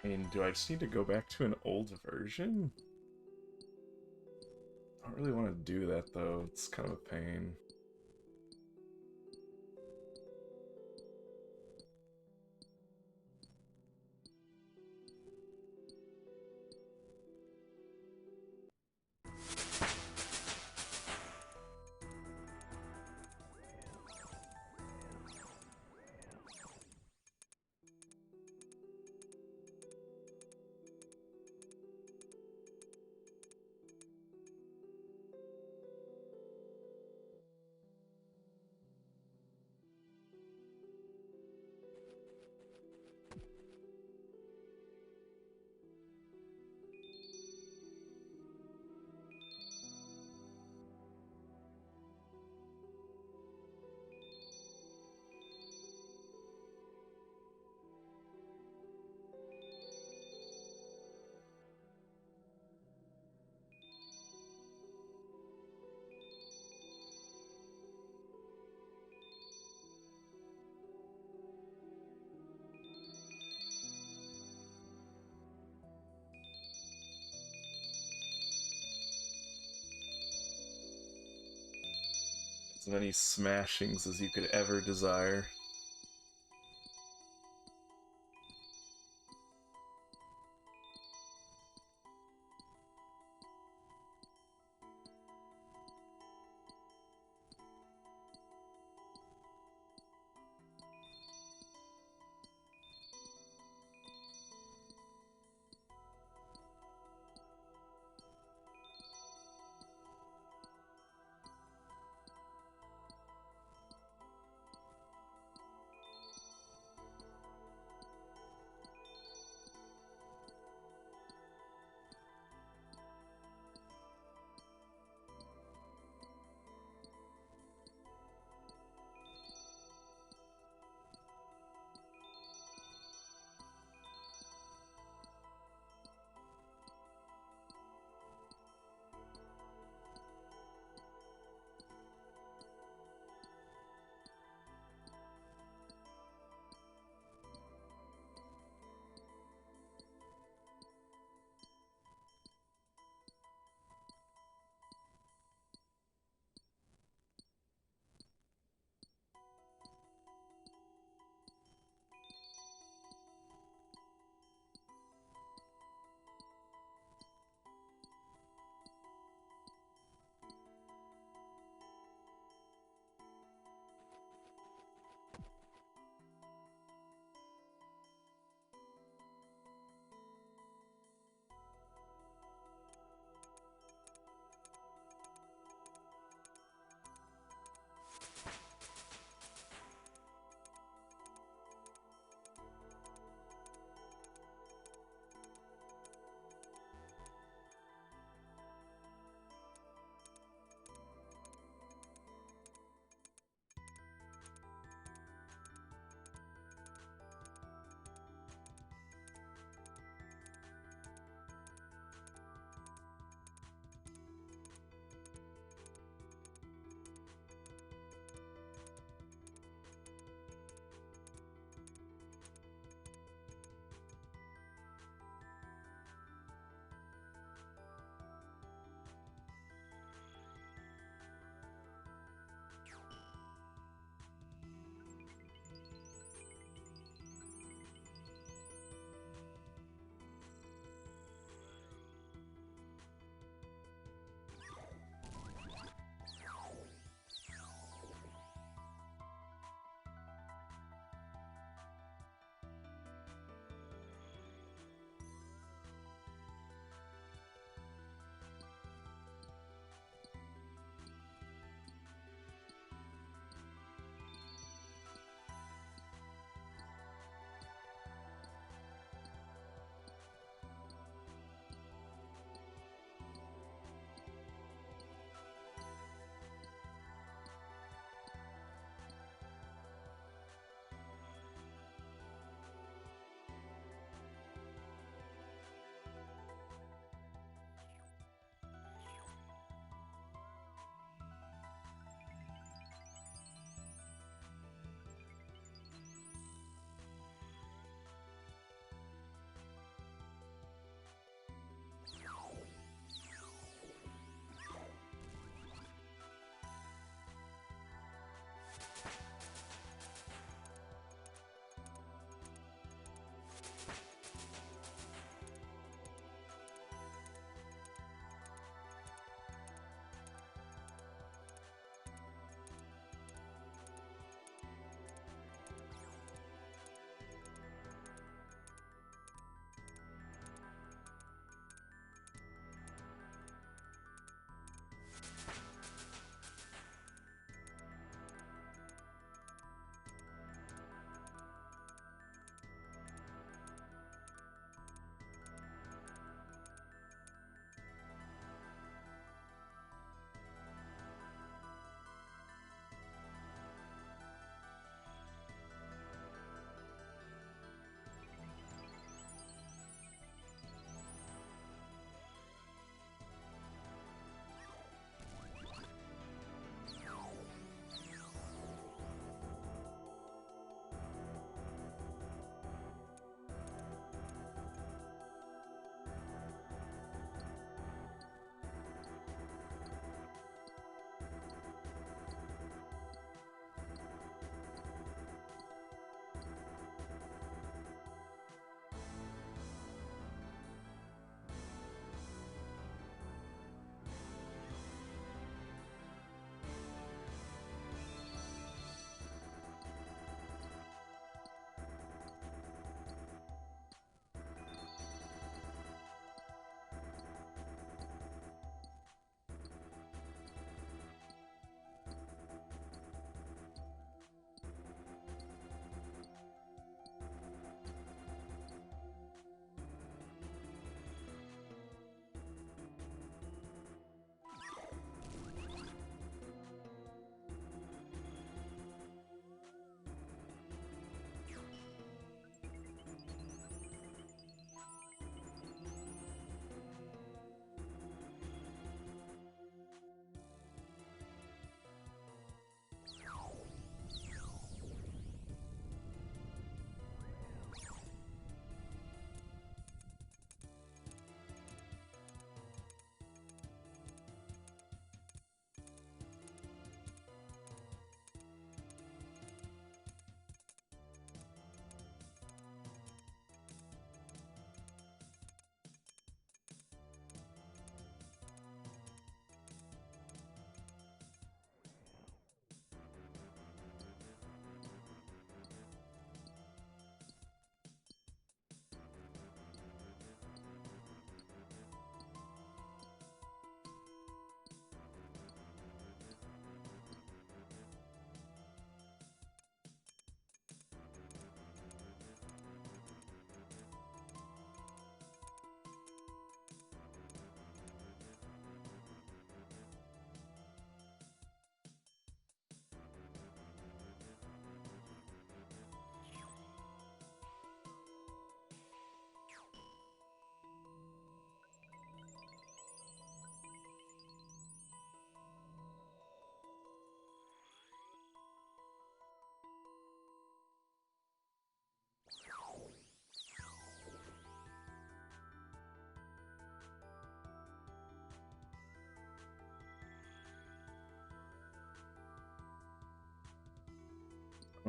I mean, do I just need to go back to an old version? I don't really want to do that, though. It's kind of a pain. As many smashings as you could ever desire.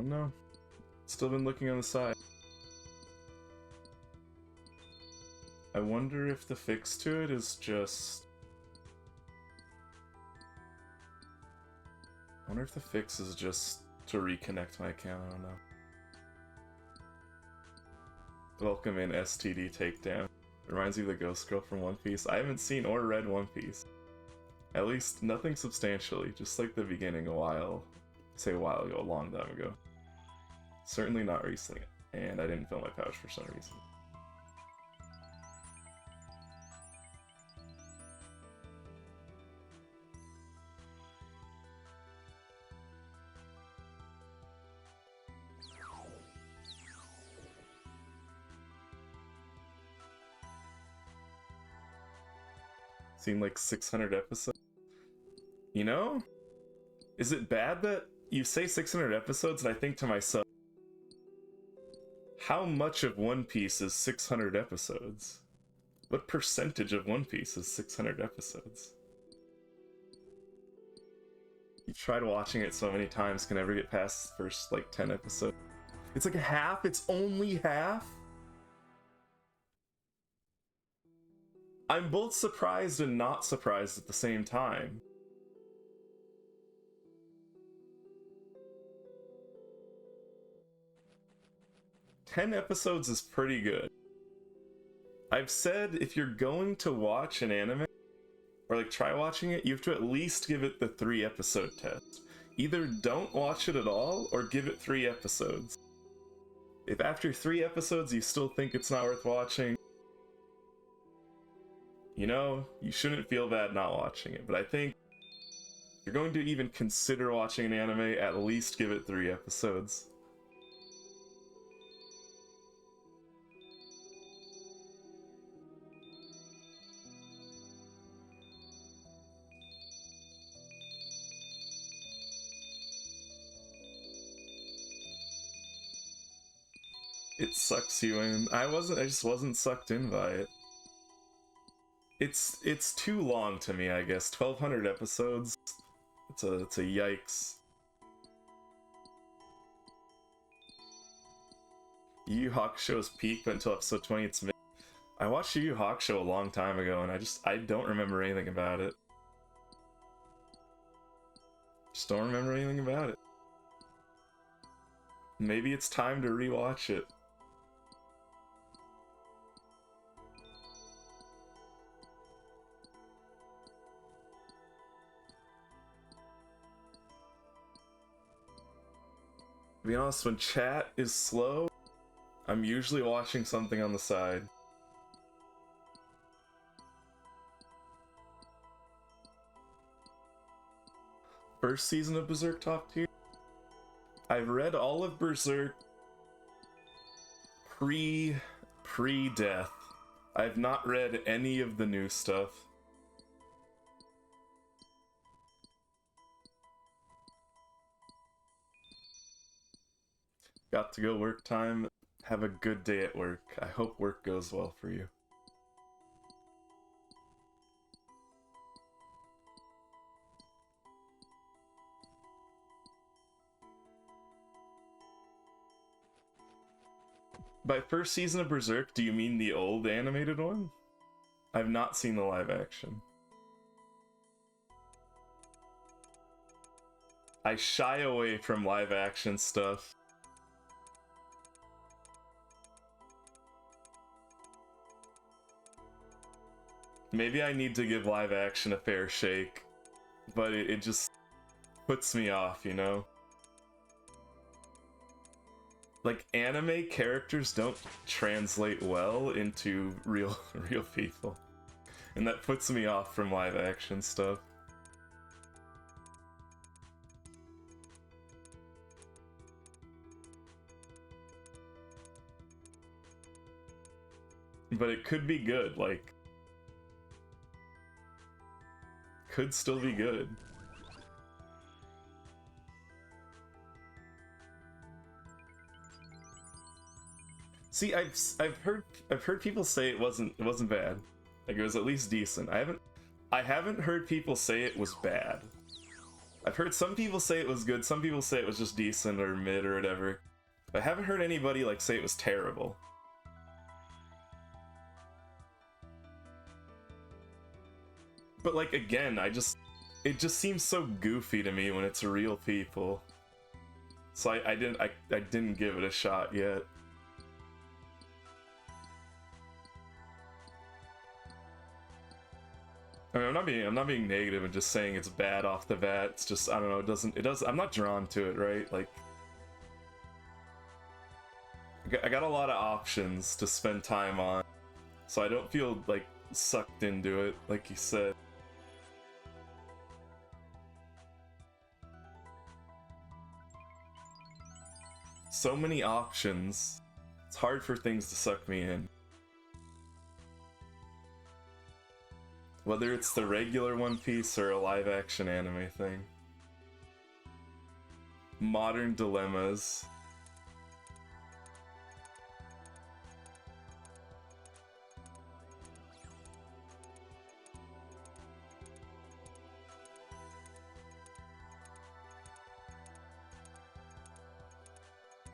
Oh no. Still been looking on the side. I wonder if the fix to it is just... I wonder if the fix is just to reconnect my account, I don't know. Welcome in STD Takedown. Reminds me of the Ghost Girl from One Piece. I haven't seen or read One Piece. At least nothing substantially, just like the beginning a while ago, a long time ago. Certainly not recently, and I didn't fill my pouch for some reason. Seen like 600 episodes. You know? Is it bad that you say 600 episodes and I think to myself, how much of One Piece is 600 episodes? What percentage of One Piece is 600 episodes? You tried watching it so many times, can never get past the first like 10 episodes. It's like half? It's only half? I'm both surprised and not surprised at the same time. "10 episodes is pretty good. I've said if you're going to watch an anime, or like try watching it, you have to at least give it the 3-episode test. Either don't watch it at all, or give it 3 episodes. If after 3 episodes you still think it's not worth watching, you know, you shouldn't feel bad not watching it. But I think if you're going to even consider watching an anime, at least give it 3 episodes. It sucks you in. I just wasn't sucked in by it. It's too long to me, I guess. 1,200 episodes. It's a yikes. Yu Yu Hakusho's peak, but until episode 20 it's mid. I watched Yu Yu Hakusho a long time ago, and I don't remember anything about it. Just don't remember anything about it. Maybe it's time to rewatch it. To be honest, when chat is slow, I'm usually watching something on the side. First season of Berserk top tier? I've read all of Berserk pre-death. I've not read any of the new stuff. Got to go work time. Have a good day at work. I hope work goes well for you. By first season of Berserk, do you mean the old animated one? I've not seen the live action. I shy away from live action stuff. Maybe I need to give live action a fair shake, but it just puts me off, you know? Like, anime characters don't translate well into real people. And that puts me off from live action stuff. But it could be good, like... could still be good. See, I've heard people say it wasn't bad. Like, it was at least decent. I haven't heard people say it was bad. I've heard some people say it was good, some people say it was just decent or mid or whatever. But I haven't heard anybody like say it was terrible. But like again, it just seems so goofy to me when it's real people. So I didn't give it a shot yet. I mean, I'm not being negative and just saying it's bad off the bat. It's just, I don't know, it does, I'm not drawn to it, right? Like, I got a lot of options to spend time on, so I don't feel, like, sucked into it, like you said. So many options. It's hard for things to suck me in. Whether it's the regular One Piece or a live-action anime thing. Modern dilemmas.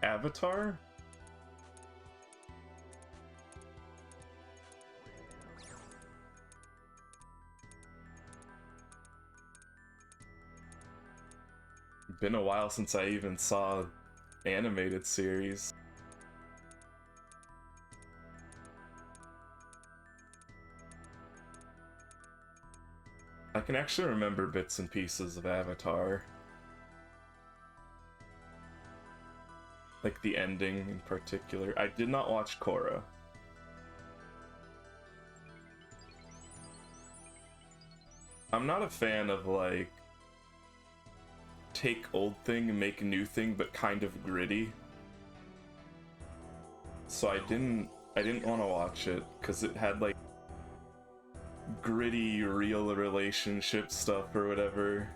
Avatar? Been a while since I even saw animated series. I can actually remember bits and pieces of Avatar. Like the ending in particular. I did not watch Korra. I'm not a fan of like take old thing and make a new thing, but kind of gritty. So I didn't want to watch it because it had like gritty real relationship stuff or whatever.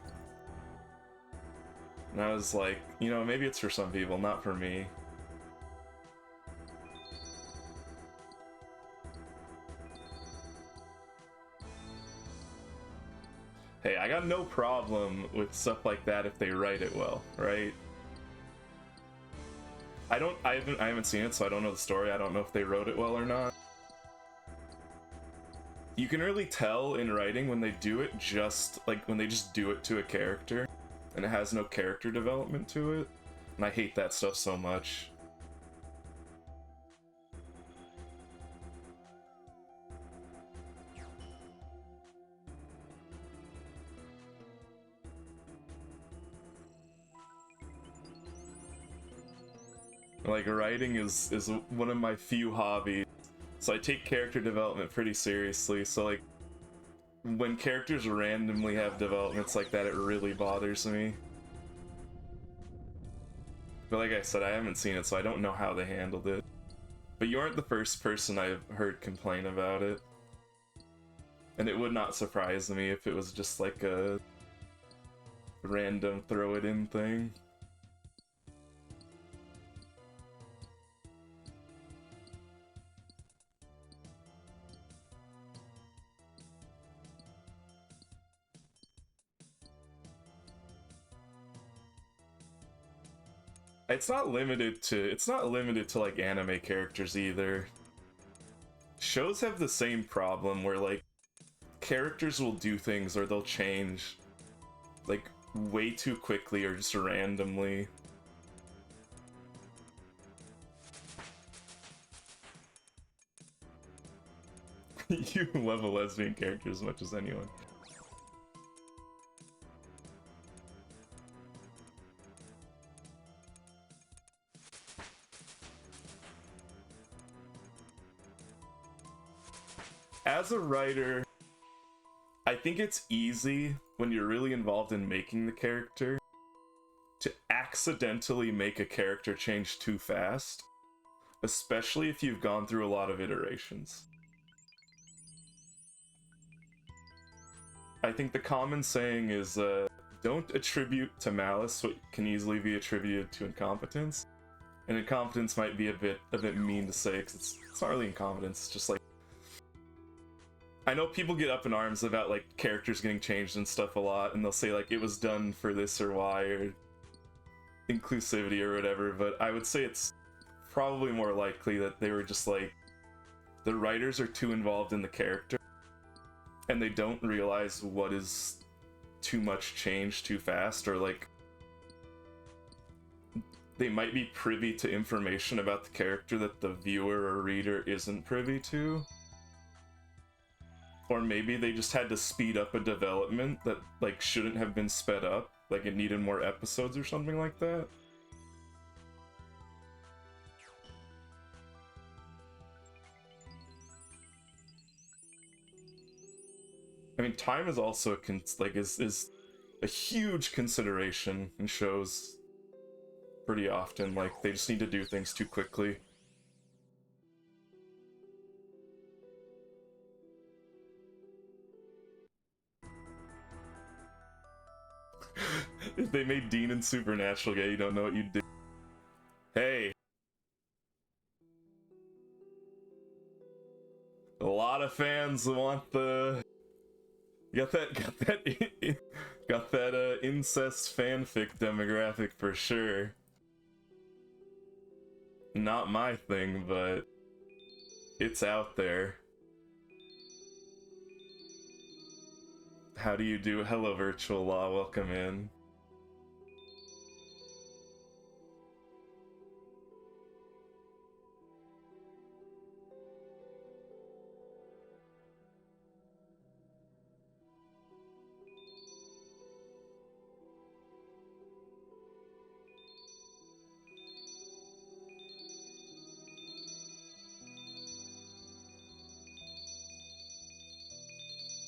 And I was like, you know, maybe it's for some people, not for me. Hey, I got no problem with stuff like that if they write it well, right? I haven't seen it, so I don't know the story. I don't know if they wrote it well or not. You can really tell in writing when they do it just, like, when they just do it to a character, and it has no character development to it. And I hate that stuff so much. Like, writing is one of my few hobbies, so I take character development pretty seriously, so like, when characters randomly have developments like that, it really bothers me. But like I said, I haven't seen it, so I don't know how they handled it. But you aren't the first person I've heard complain about it. And it would not surprise me if it was just like a random throw it in thing. It's not limited to like anime characters either. Shows have the same problem where like characters will do things or they'll change like way too quickly or just randomly. You love a lesbian character as much as anyone. As a writer, I think it's easy when you're really involved in making the character to accidentally make a character change too fast, especially if you've gone through a lot of iterations. I think the common saying is, don't attribute to malice what can easily be attributed to incompetence. And incompetence might be a bit mean to say, because it's not really incompetence, it's just like, I know people get up in arms about like characters getting changed and stuff a lot, and they'll say like it was done for this or Y or inclusivity or whatever, but I would say it's probably more likely that they were just like, the writers are too involved in the character and they don't realize what is too much change too fast, or like they might be privy to information about the character that the viewer or reader isn't privy to. Or maybe they just had to speed up a development that like shouldn't have been sped up, like it needed more episodes or something like that. I mean, time is also is a huge consideration in shows pretty often. Like, they just need to do things too quickly. If they made Dean and Supernatural gay, you don't know what you'd do. Hey! A lot of fans want the... Got that incest fanfic demographic for sure. Not my thing, but it's out there. How do you do? Hello, Virtual Law, welcome in.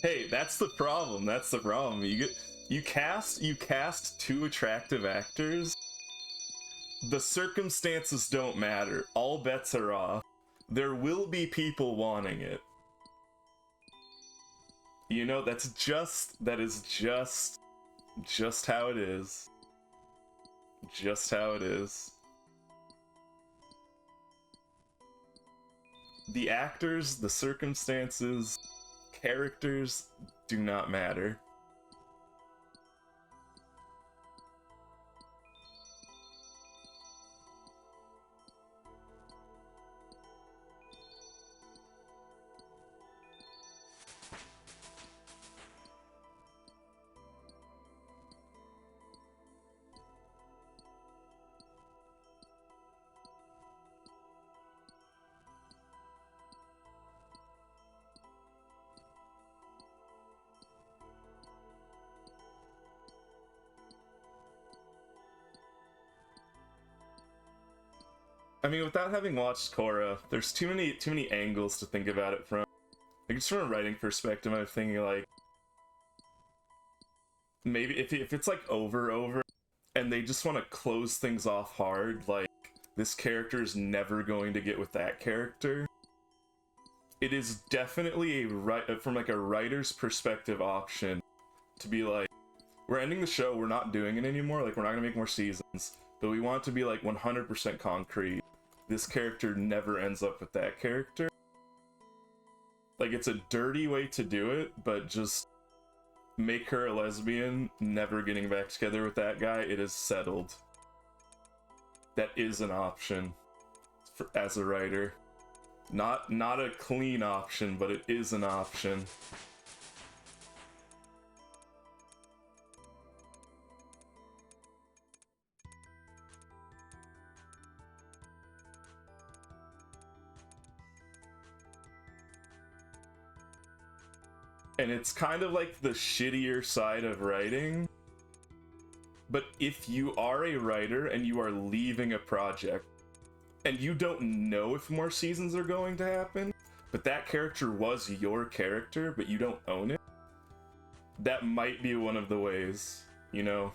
Hey, that's the problem. That's the problem. You cast two attractive actors. The circumstances don't matter. All bets are off. There will be people wanting it. You know, that is just how it is. Just how it is. The actors, the circumstances, characters do not matter. I mean, without having watched Korra, there's too many angles to think about it from. Like, just from a writing perspective, I'm thinking like, maybe if it's like over, and they just want to close things off hard, like this character is never going to get with that character. It is definitely from like a writer's perspective option to be like, we're ending the show, we're not doing it anymore, like we're not gonna make more seasons, but we want it to be like 100% concrete. This character never ends up with that character. Like, it's a dirty way to do it, but just make her a lesbian, never getting back together with that guy. It is settled. That is an option as a writer. Not a clean option, but it is an option. And it's kind of like the shittier side of writing. But if you are a writer and you are leaving a project, and you don't know if more seasons are going to happen, but that character was your character, but you don't own it, that might be one of the ways, you know?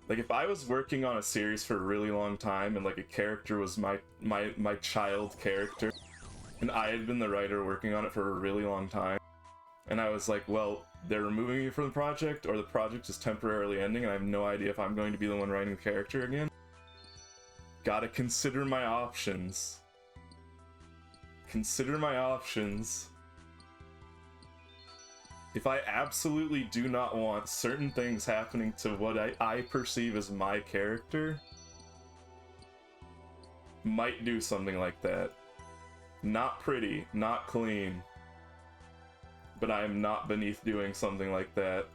Like, if I was working on a series for a really long time and like a character was my child character, and I had been the writer working on it for a really long time, and I was like, well, they're removing me from the project, or the project is temporarily ending and I have no idea if I'm going to be the one writing the character again, Gotta consider my options. Consider my options. If I absolutely do not want certain things happening to what I perceive as my character, might do something like that. Not pretty, not clean, but I am not beneath doing something like that.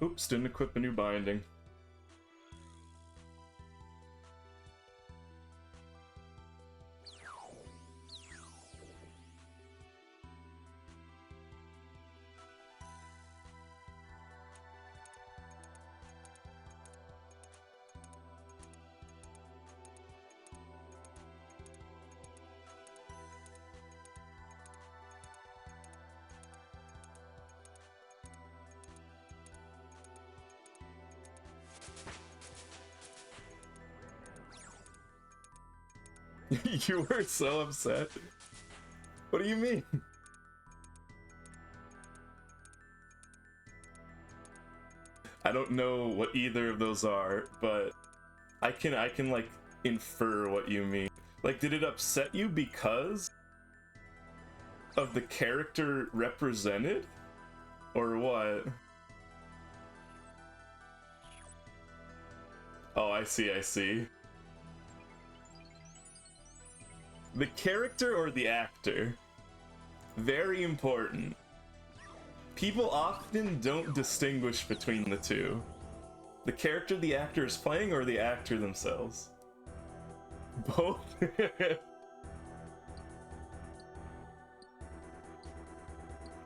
Oops, didn't equip a new binding. You were so upset. What do you mean? I don't know what either of those are, but I can like infer what you mean. Like, did it upset you because of the character represented? Or what? Oh, I see, I see. The character or the actor? Very important. People often don't distinguish between the two. The character the actor is playing or the actor themselves? Both?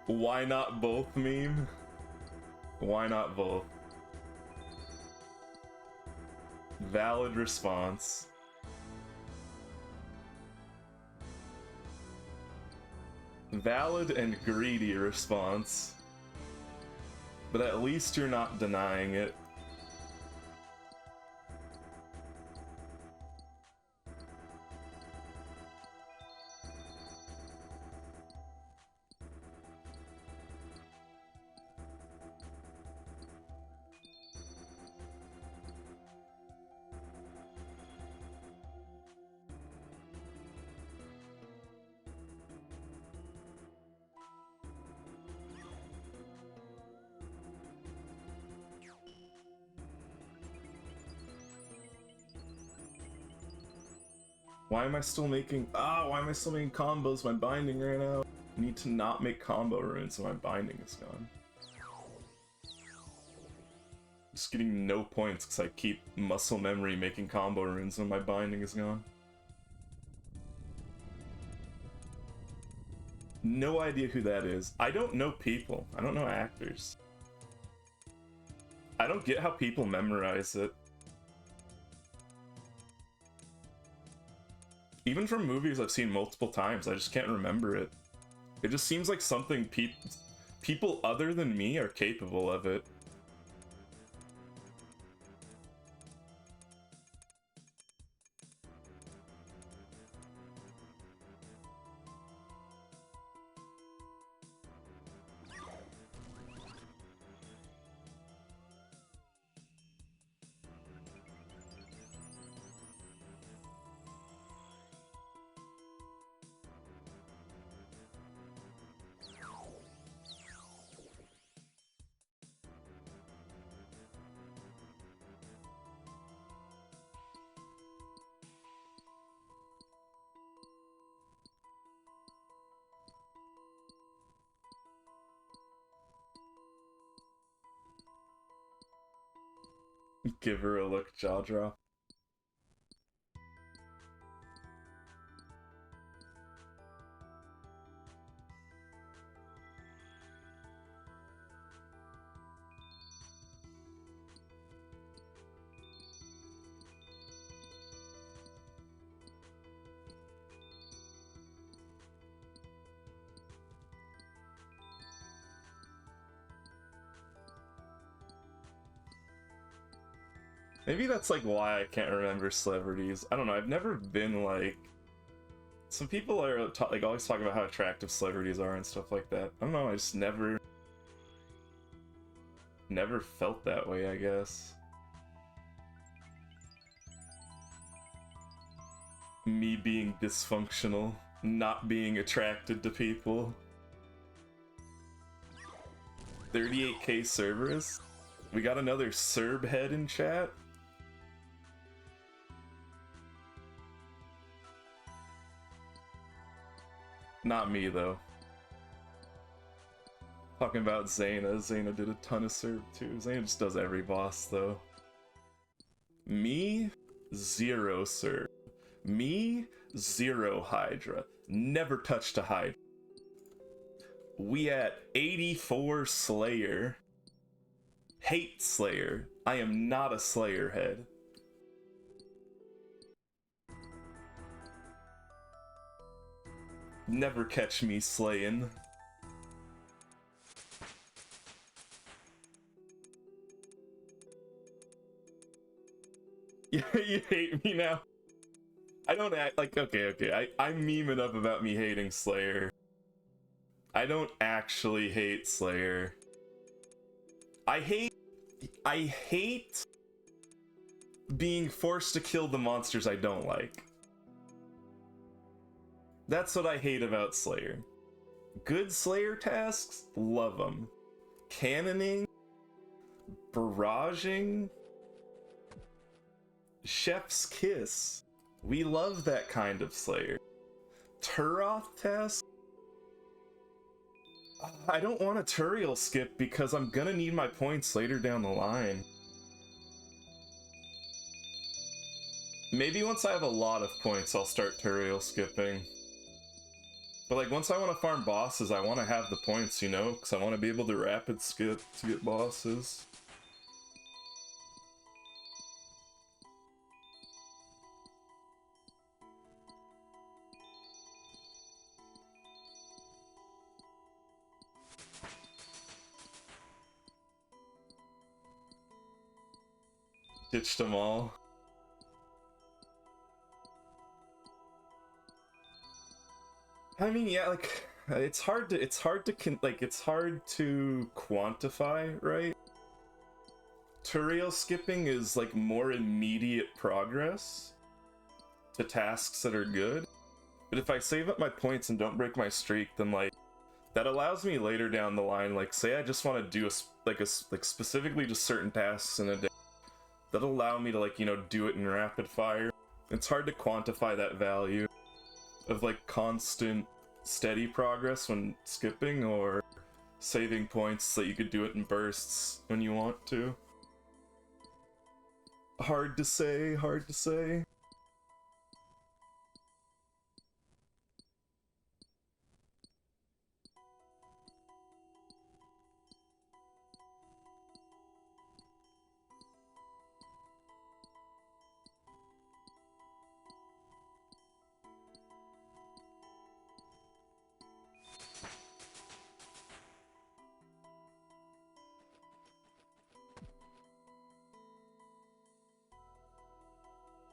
Why not both meme? Why not both? Valid response. Valid and greedy response. But at least you're not denying it. Why am I still making... why am I still making combos? My binding ran out. I need to not make combo runes so my binding is gone. Just getting no points because I keep muscle memory making combo runes when my binding is gone. No idea who that is. I don't know people. I don't know actors. I don't get how people memorize it. Even from movies I've seen multiple times, I just can't remember it. It just seems like something people other than me are capable of it. Give her a look, jaw drop. Maybe that's like why I can't remember celebrities. I don't know, I've never been like Some people are like always talking about how attractive celebrities are and stuff like that. I don't know, I just never felt that way, I guess. Me being dysfunctional, not being attracted to people. 38k Cerberus? We got another Serb head in chat? Not me, though. Talking about Zaina. Zaina did a ton of Serb, too. Zaina just does every boss, though. Me, 0 Serb. Me, 0 Hydra. Never touched a Hydra. We at 84 Slayer. Hate Slayer. I am not a Slayer head. Never catch me slaying. You hate me now? I don't act like, okay, I'm memeing up about me hating Slayer. I don't actually hate Slayer. I hate being forced to kill the monsters I don't like. That's what I hate about Slayer. Good Slayer tasks? Love them. Cannoning? Barraging? Chef's Kiss. We love that kind of Slayer. Turoth tasks? I don't want a Turiel skip because I'm gonna need my points later down the line. Maybe once I have a lot of points, I'll start Turiel skipping. But like, once I want to farm bosses, I want to have the points, you know? Because I want to be able to rapid skip to get bosses. Ditched them all. I mean, yeah, like it's hard to quantify, right? Turiel skipping is like more immediate progress to tasks that are good. But if I save up my points and don't break my streak, then like that allows me later down the line, like say I just want to do like specifically just certain tasks in a day, that'll allow me to like, you know, do it in rapid fire. It's hard to quantify that value of like constant steady progress when skipping or saving points so that you could do it in bursts when you want to. Hard to say, hard to say.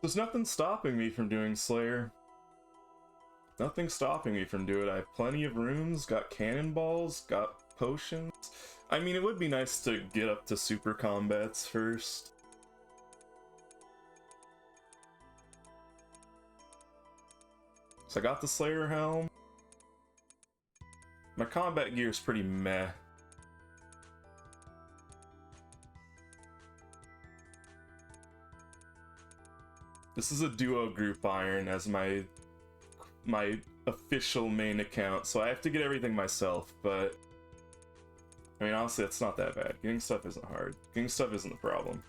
There's nothing stopping me from doing Slayer. Nothing stopping me from doing it. I have plenty of runes, got cannonballs, got potions. I mean, it would be nice to get up to super combats first. So I got the Slayer helm. My combat gear is pretty meh. This is a duo group iron as my official main account, so I have to get everything myself, but I mean, honestly, it's not that bad. Getting stuff isn't hard. Getting stuff isn't the problem.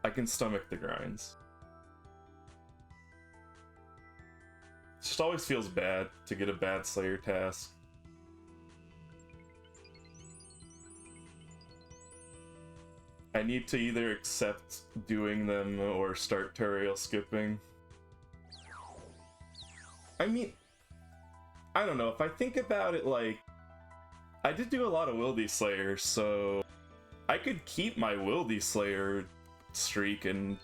I can stomach the grinds. It just always feels bad to get a bad Slayer task. I need to either accept doing them or start Turiel skipping. I mean, I don't know, if I think about it, like, I did do a lot of Wildy Slayer, so I could keep my Wildy Slayer streak and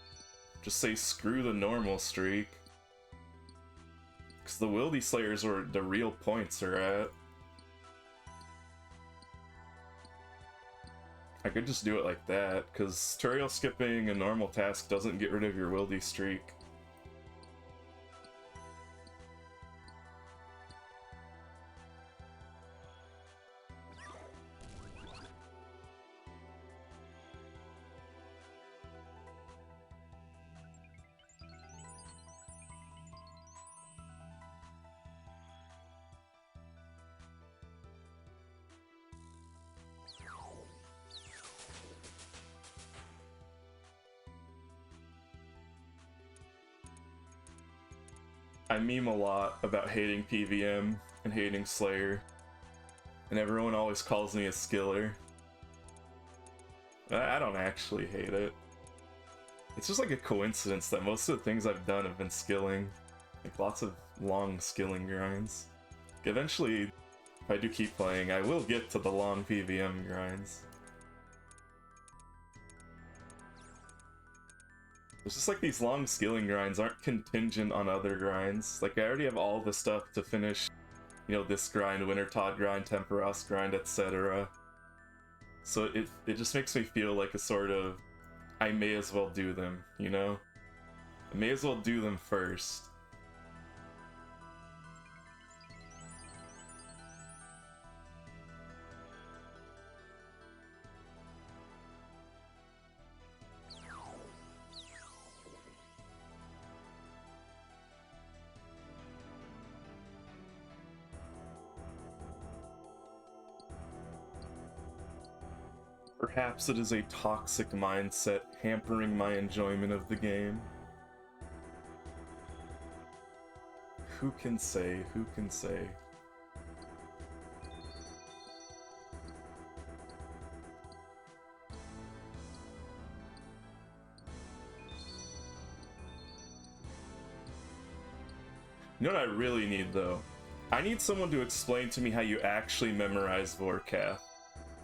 just say screw the normal streak. Because the Wildy Slayers where the real points are at. I could just do it like that, because tutorial skipping a normal task doesn't get rid of your Wildy streak. I meme a lot about hating PVM and hating Slayer, and everyone always calls me a skiller. I don't actually hate it. It's just like a coincidence that most of the things I've done have been skilling. Like lots of long skilling grinds. Eventually, if I do keep playing, I will get to the long PVM grinds. It's just like these long skilling grinds aren't contingent on other grinds. Like I already have all the stuff to finish, you know, this grind, Wintertodt grind, Temperos grind, etc. So it just makes me feel like a sort of, I may as well do them, you know? I may as well do them first. Perhaps it is a toxic mindset hampering my enjoyment of the game. Who can say? Who can say? You know what I really need, though? I need someone to explain to me how you actually memorize Vorkath.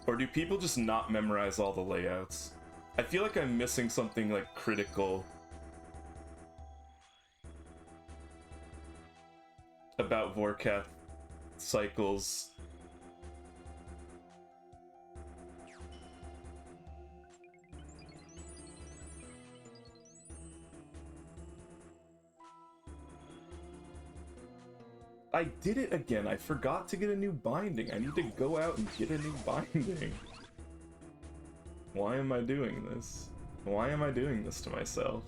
Or do people just not memorize all the layouts? I feel like I'm missing something, like, critical about Vorkath cycles. I did it again. I forgot to get a new binding. I need to go out and get a new binding. Why am I doing this? Why am I doing this to myself?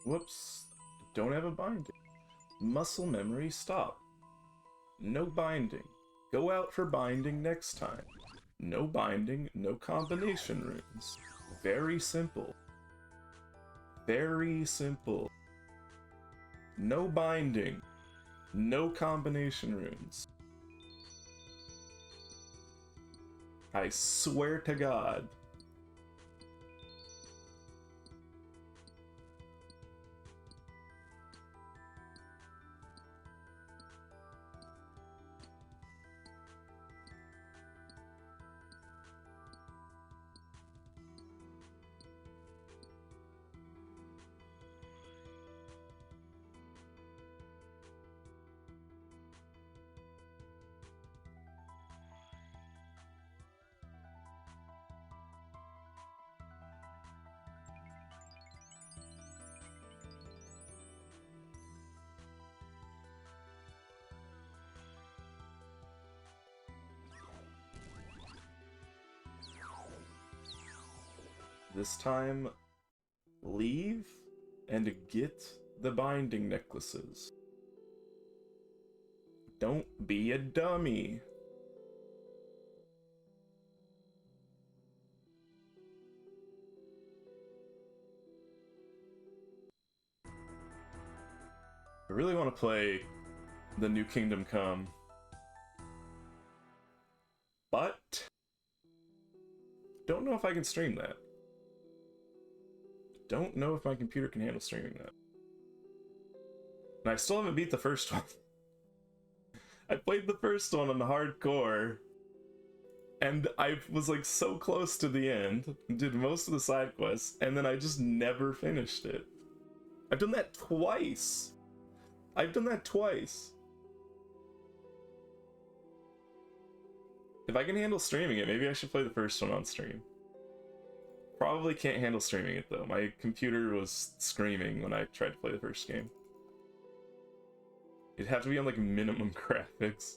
Whoops. Don't have a binding. Muscle memory stop. No binding. Go out for binding next time. No binding, no combination runes. Very simple. Very simple. No binding. No combination runes. I swear to God. This time, leave and get the binding necklaces. Don't be a dummy. I really want to play the New Kingdom Come, but don't know if I can stream that. Don't know if my computer can handle streaming that. And I still haven't beat the first one. I played the first one on the hardcore, and I was like so close to the end, did most of the side quests, and then I just never finished it. I've done that twice. I've done that twice. If I can handle streaming it, maybe I should play the first one on stream. Probably can't handle streaming it though. My computer was screaming when I tried to play the first game. It'd have to be on like minimum graphics.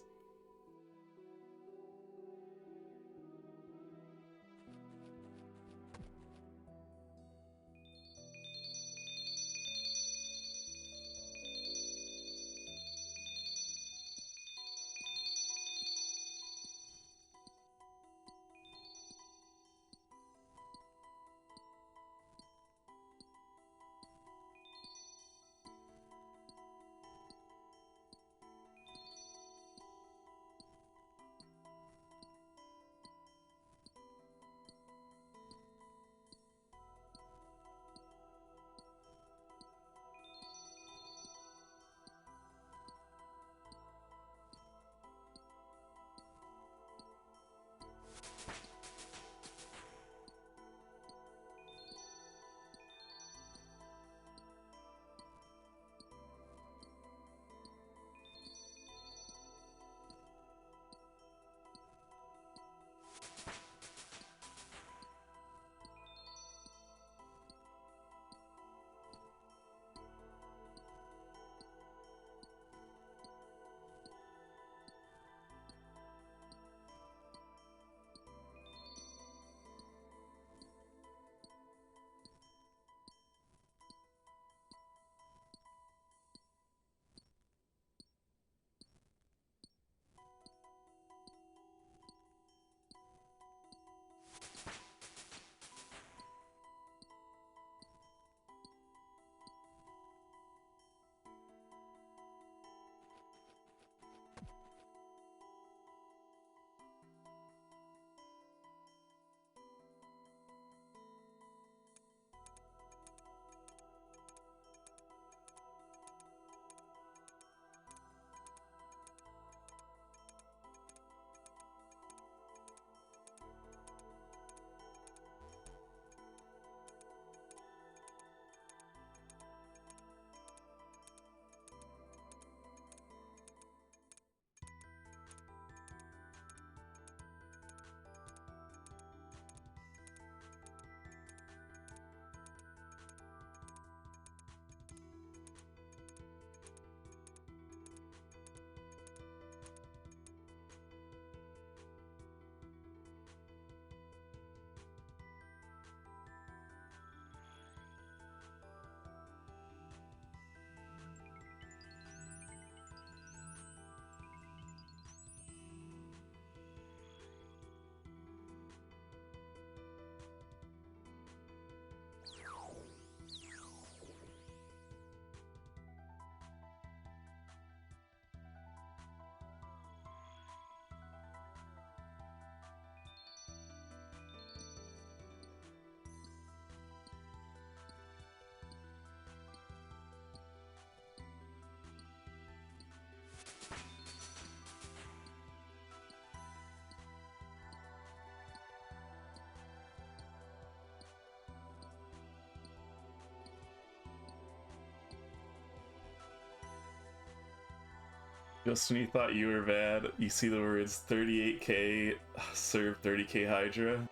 Just when you thought you were bad, you see the words 38k, serve 30k Hydra.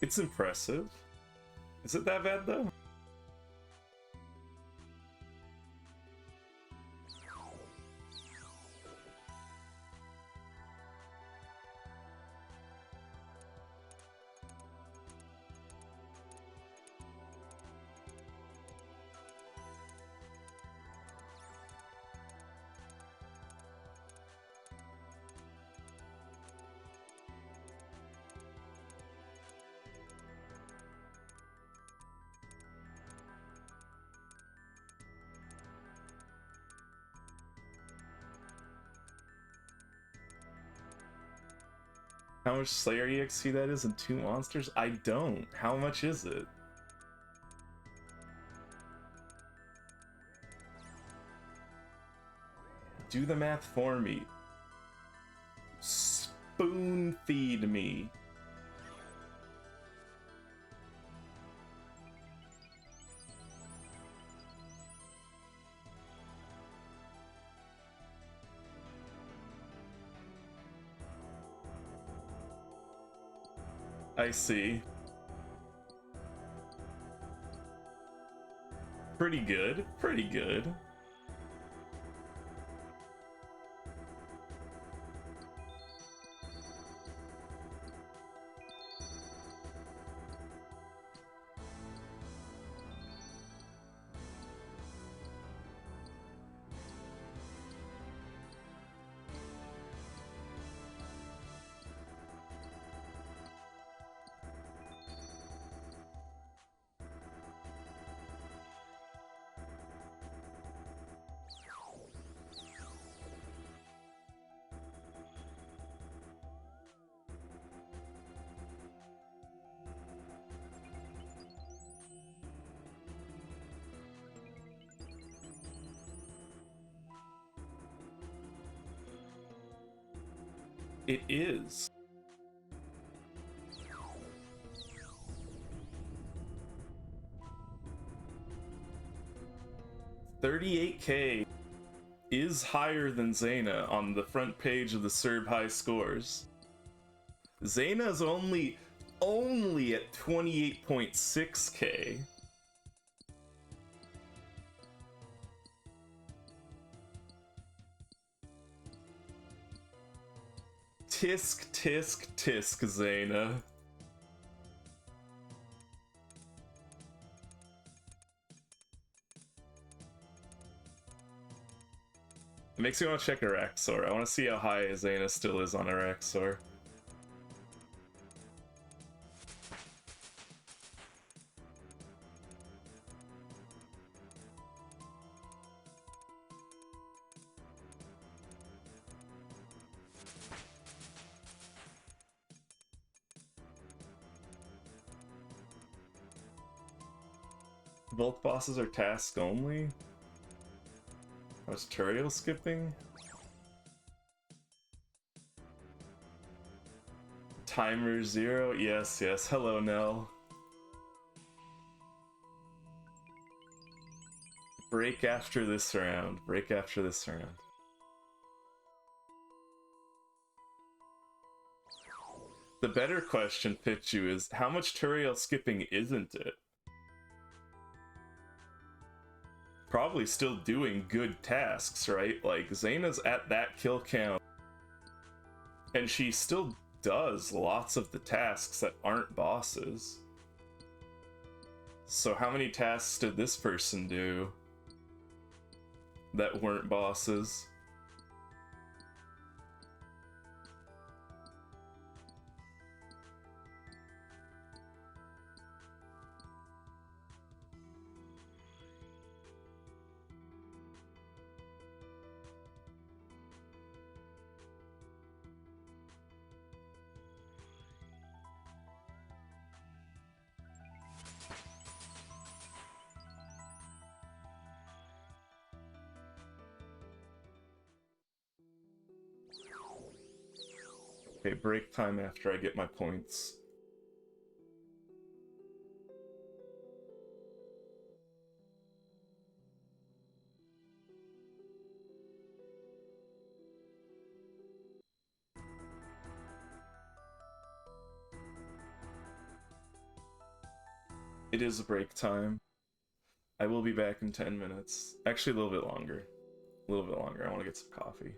It's impressive. Is it that bad though? How much Slayer EXP that is in 2 monsters? I don't. How much is it? Do the math for me. Spoon feed me. I see. Pretty good. Pretty good. It is. $38K is higher than Zayna on the front page of the Serb High Scores. Zayna's only at 28.6K. Tisk, tisk, tisk, Zayna. It makes me want to check Araxor. I want to see how high Zayna still is on Araxor. Both bosses are task only? I was tutorial skipping? Timer 0? Yes, yes. Hello, Nell. Break after this round. Break after this round. The better question, Pichu, is how much tutorial skipping isn't it? Probably still doing good tasks, right? Like, Zayna's at that kill count, and she still does lots of the tasks that aren't bosses. So how many tasks did this person do that weren't bosses? Okay, break time after I get my points. It is a break time. I will be back in 10 minutes. Actually, a little bit longer. A little bit longer. I want to get some coffee.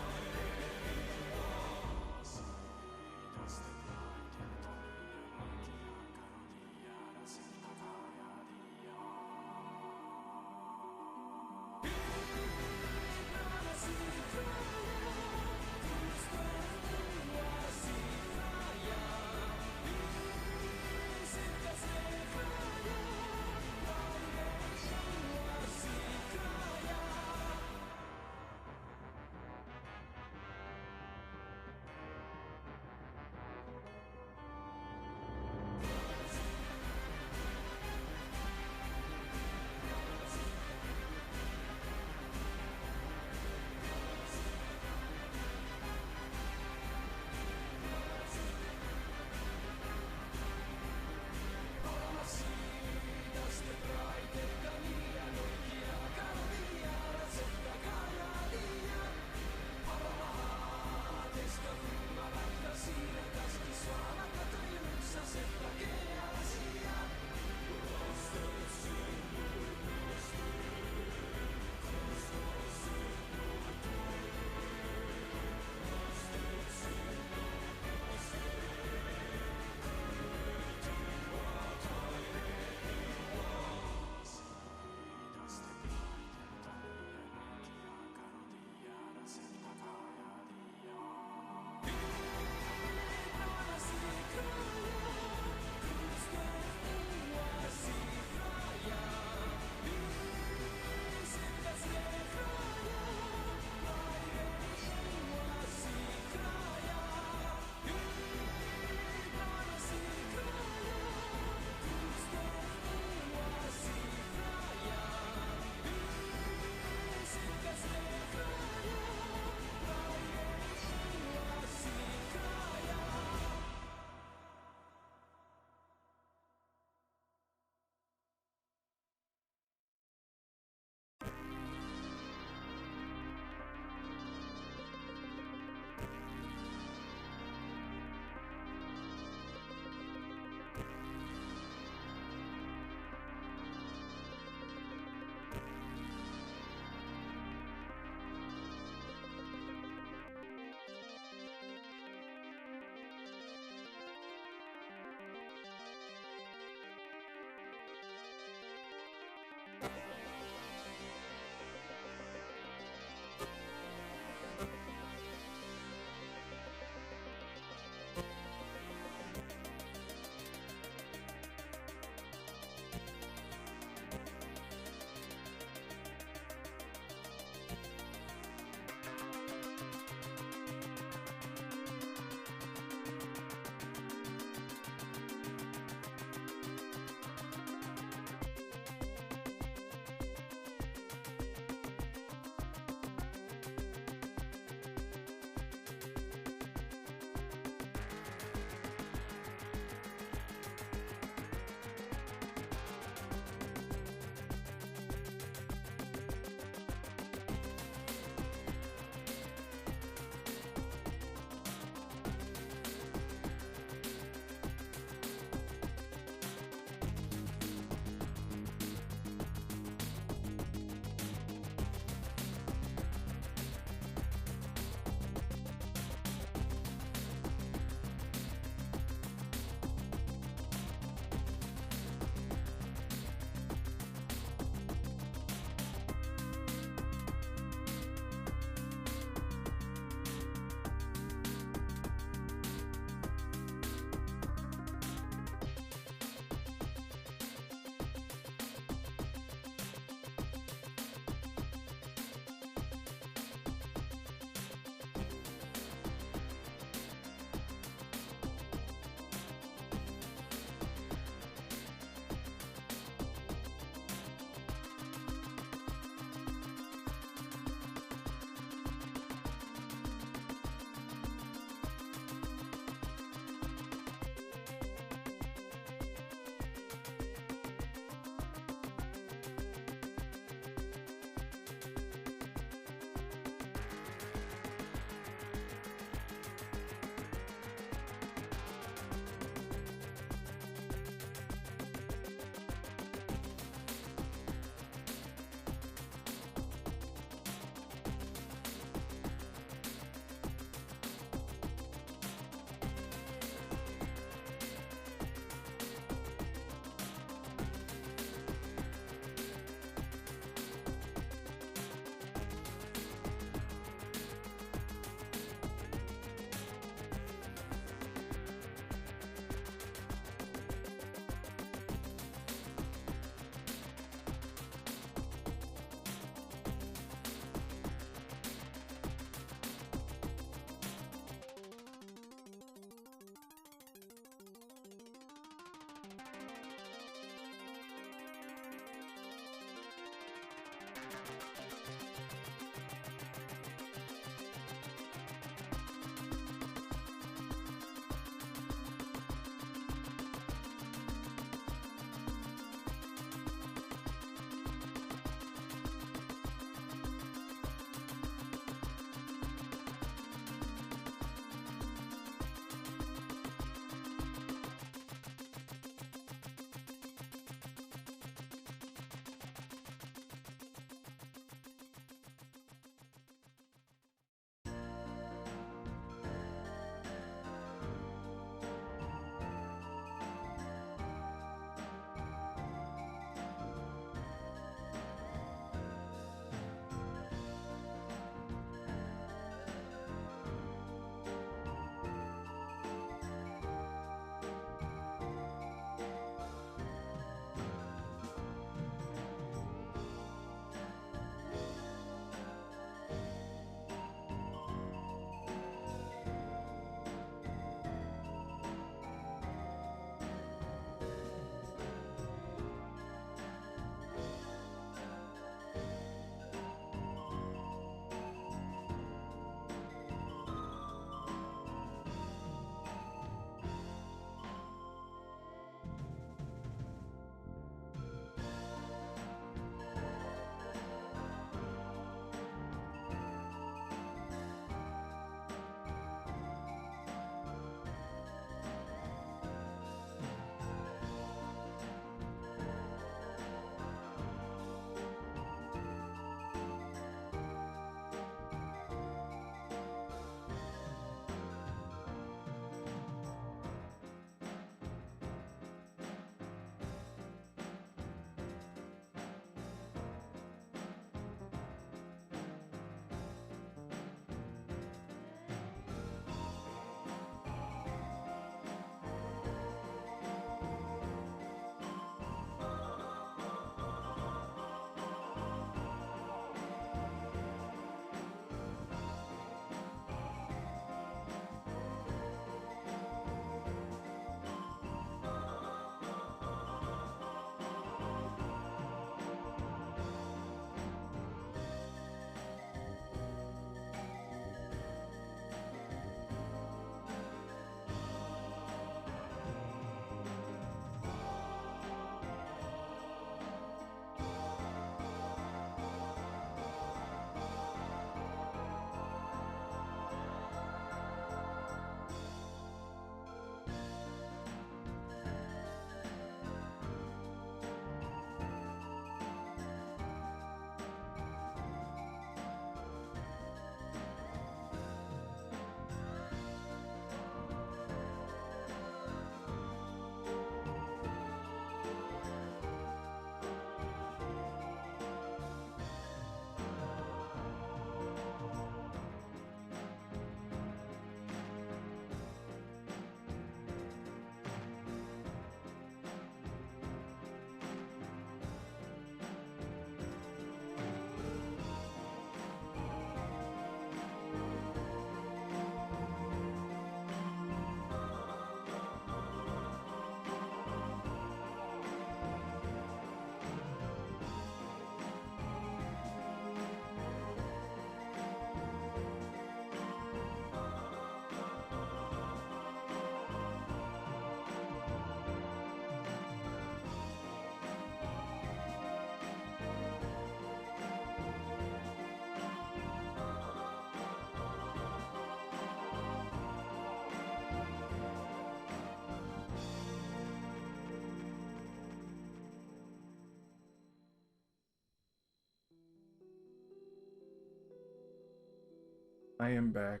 I am back.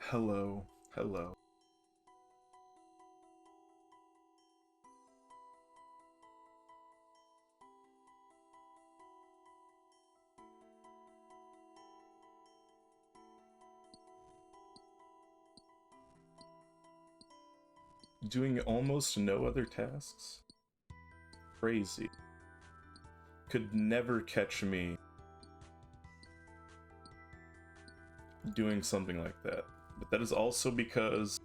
Hello, hello. Doing almost no other tasks? Crazy. Could never catch me doing something like that. But that is also because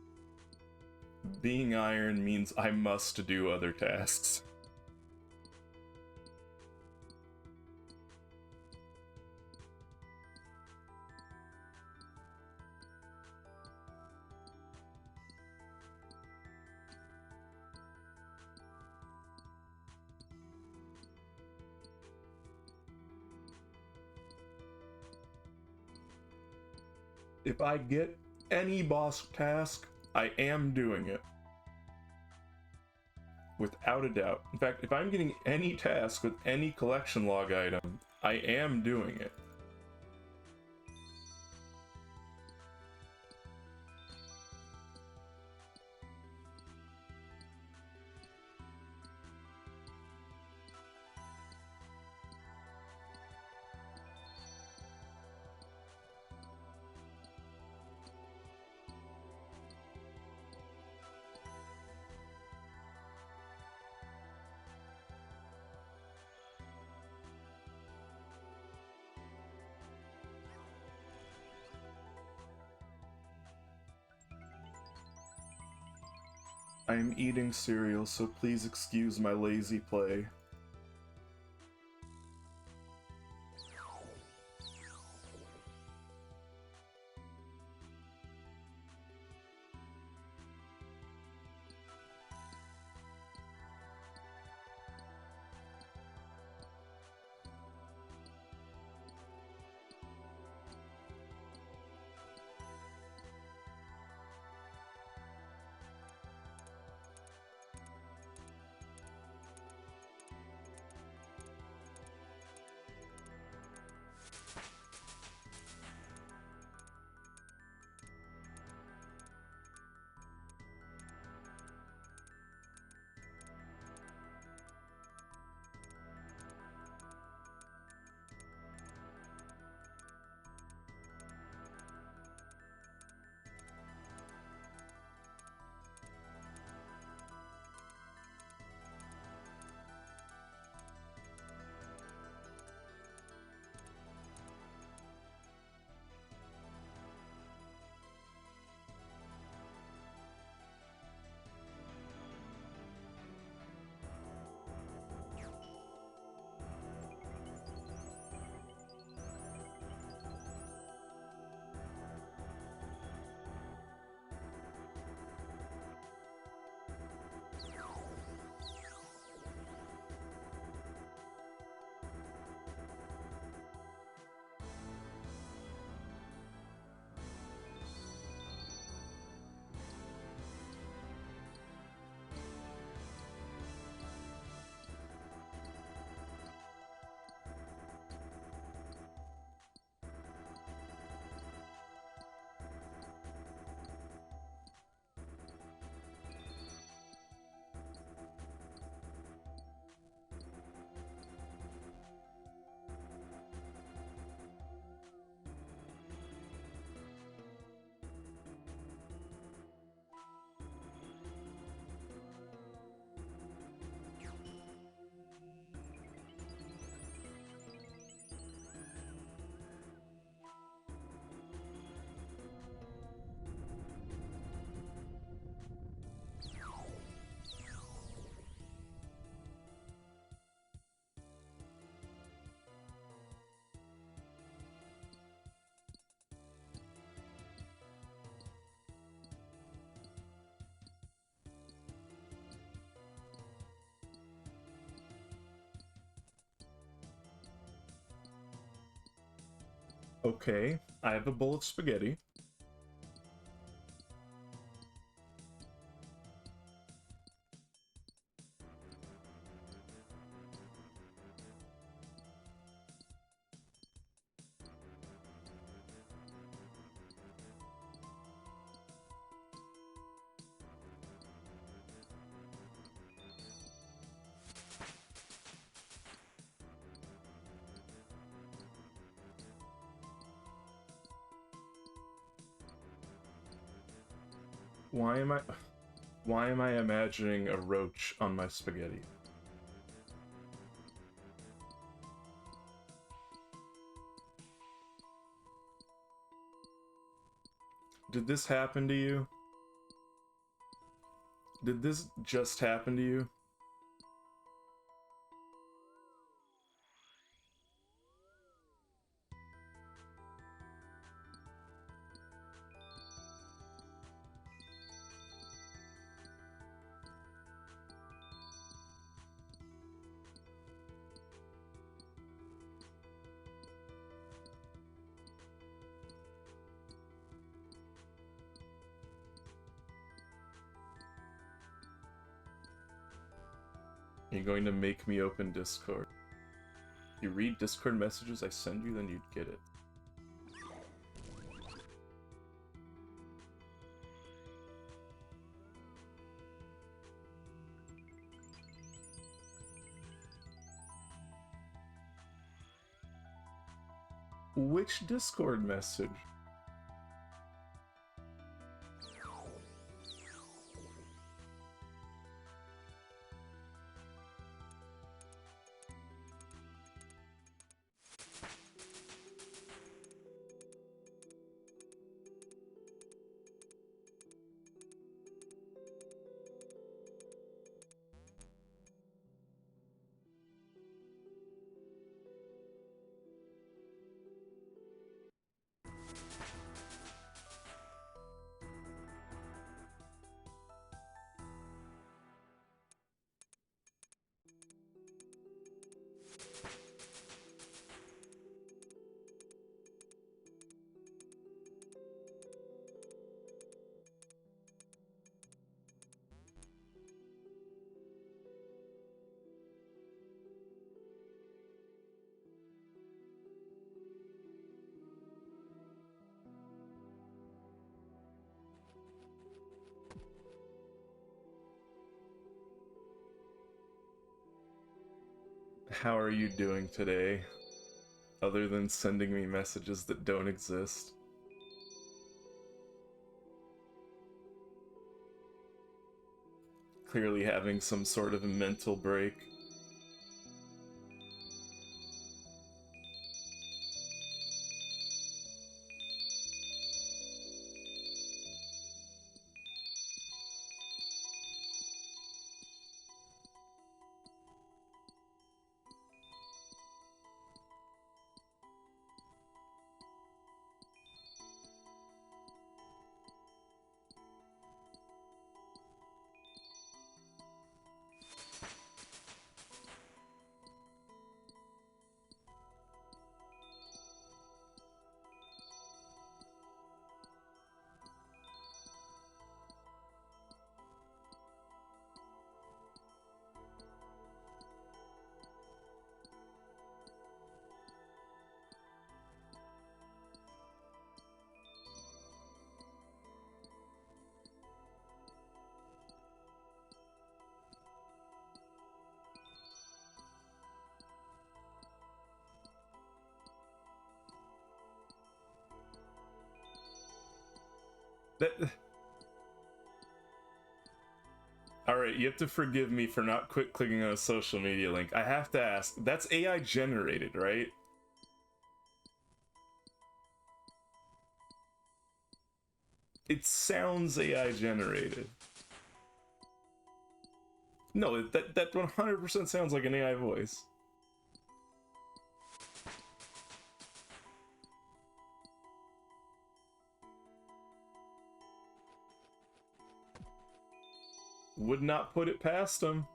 being iron means I must do other tasks. If I get any boss task, I am doing it. Without a doubt. In fact, if I'm getting any task with any collection log item, I am doing it. I am eating cereal, so please excuse my lazy play. Okay, I have a bowl of spaghetti. Why am I imagining a roach on my spaghetti? Did this happen to you? Did this just happen to you? You're going to make me open Discord. You read Discord messages I send you, then you'd get it. Which Discord message? How are you doing today? Other than sending me messages that don't exist. Clearly having some sort of a mental break. Alright, you have to forgive me for not quick clicking on a social media link. I have to ask, that's AI generated, right? It sounds AI generated. No, that 100% sounds like an AI voice. Would not put it past him.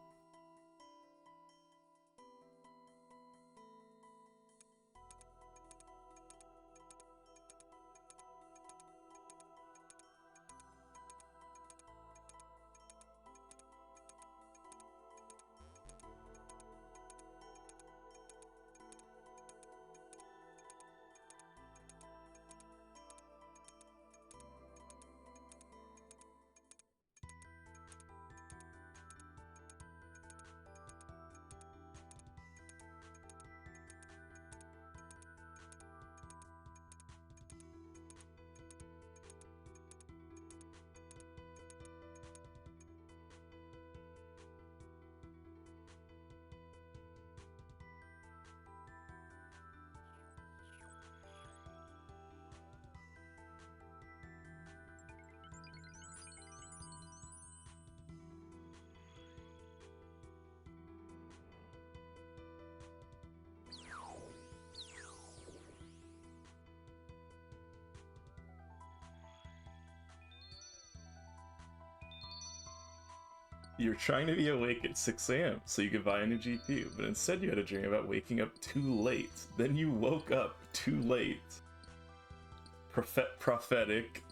You're trying to be awake at 6 a.m. so you could buy a new GPU, but instead you had a dream about waking up too late. Then you woke up too late. Prophetic.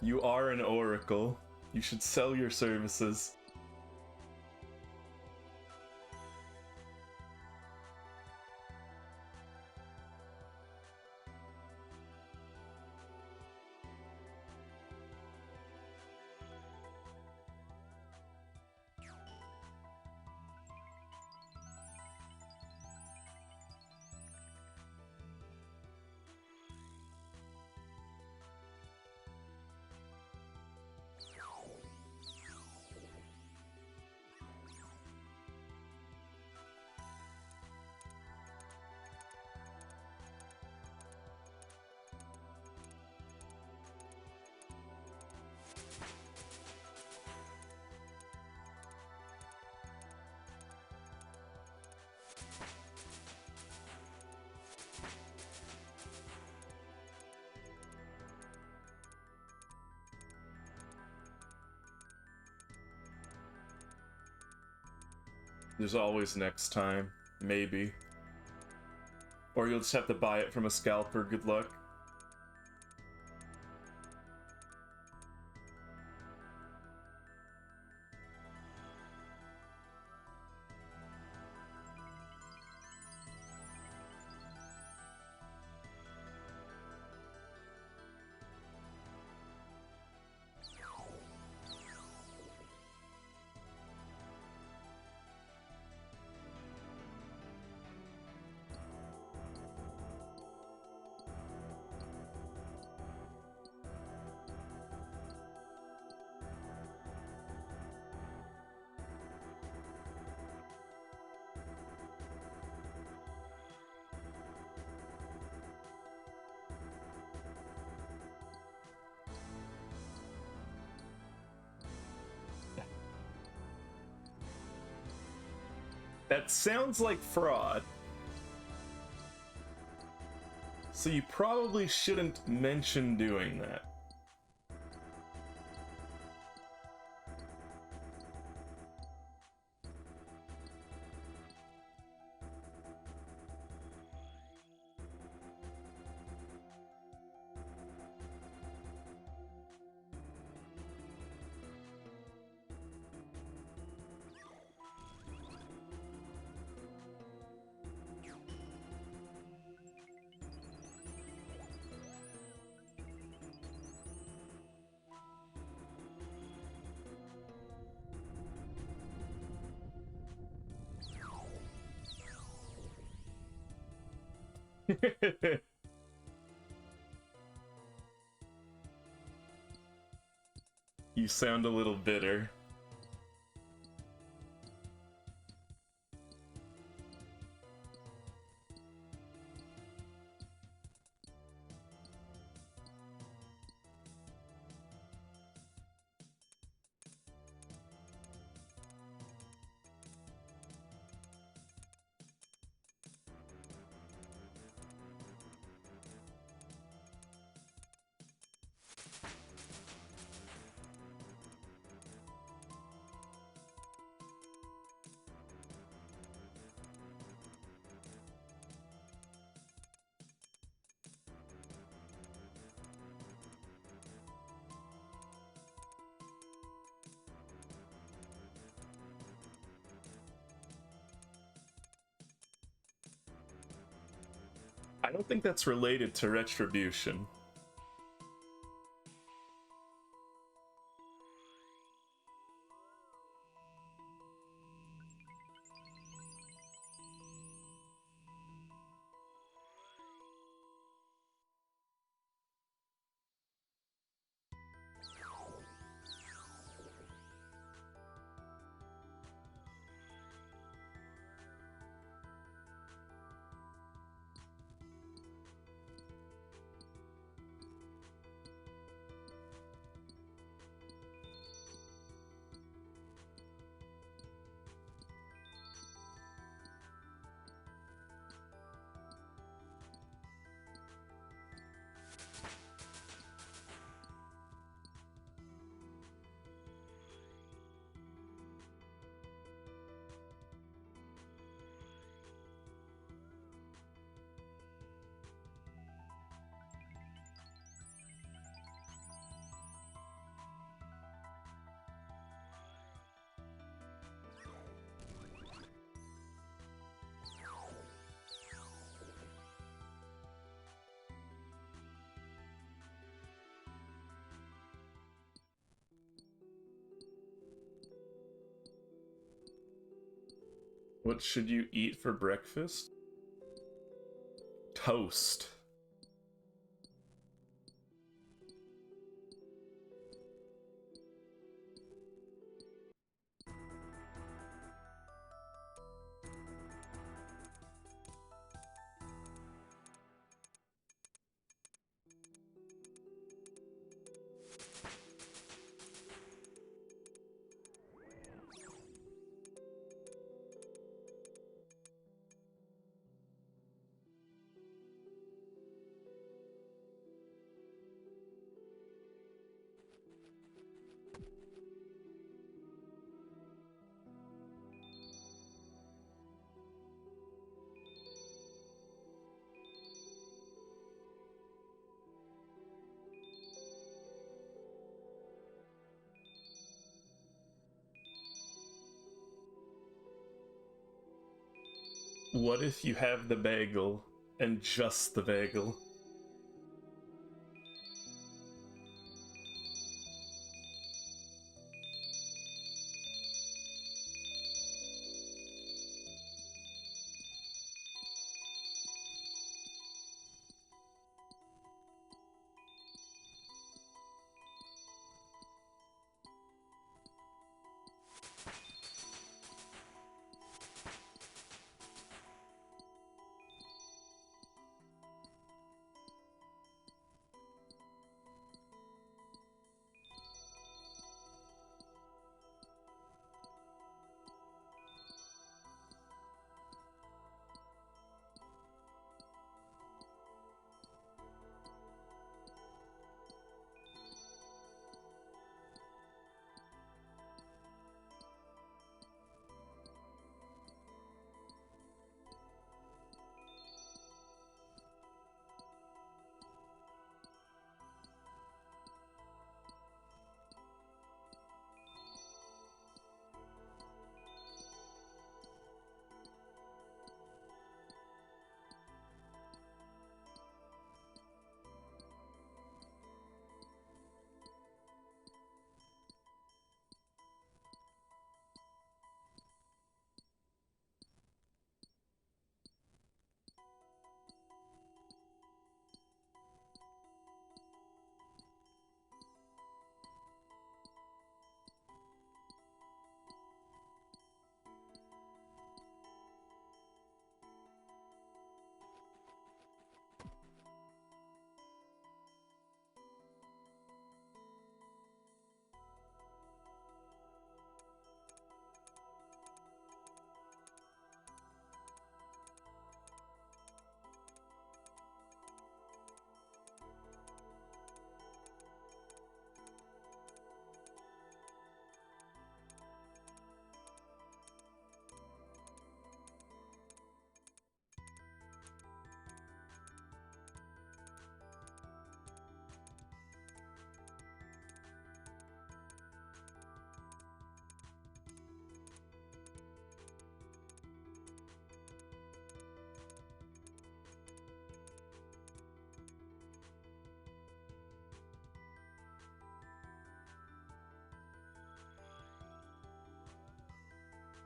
You are an oracle. You should sell your services. There's always next time. Maybe. Or you'll just have to buy it from a scalper. Good luck. That sounds like fraud. So you probably shouldn't mention doing that. You sound a little bitter. I don't think that's related to retribution. What should you eat for breakfast? Toast. What if you have the bagel and just the bagel?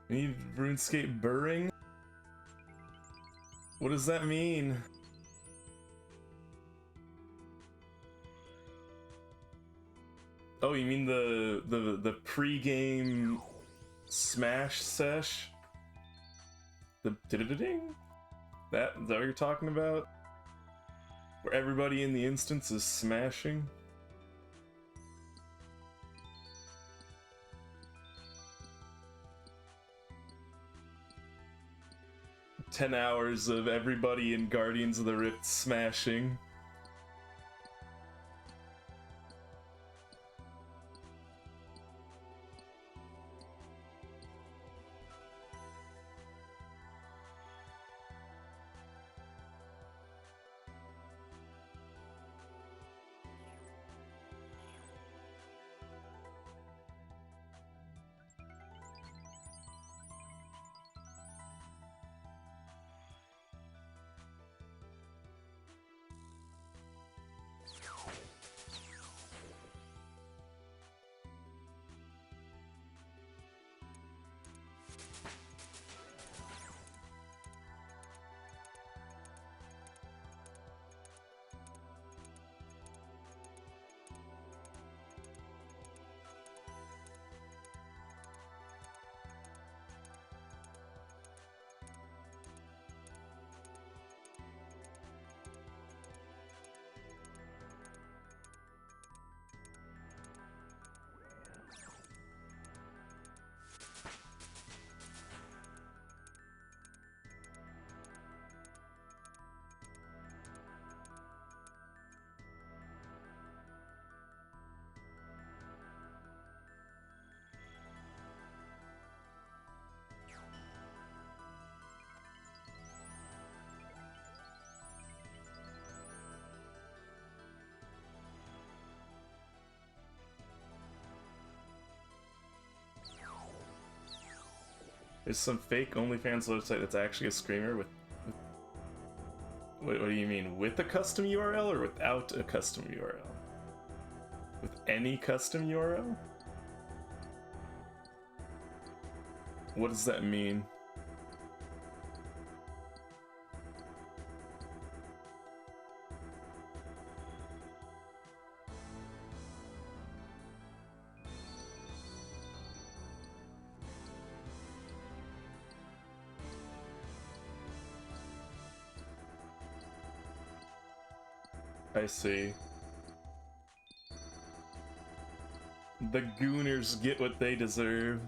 Need RuneScape burring? What does that mean? Oh, you mean the pre-game smash sesh? The ding? Is that what you're talking about? Where everybody in the instance is smashing? "10 hours of everybody in Guardians of the Rift smashing." There's some fake OnlyFans website that's actually a screamer with what do you mean? With a custom URL or without a custom URL? With any custom URL? What does that mean? I see. The gooners get what they deserve.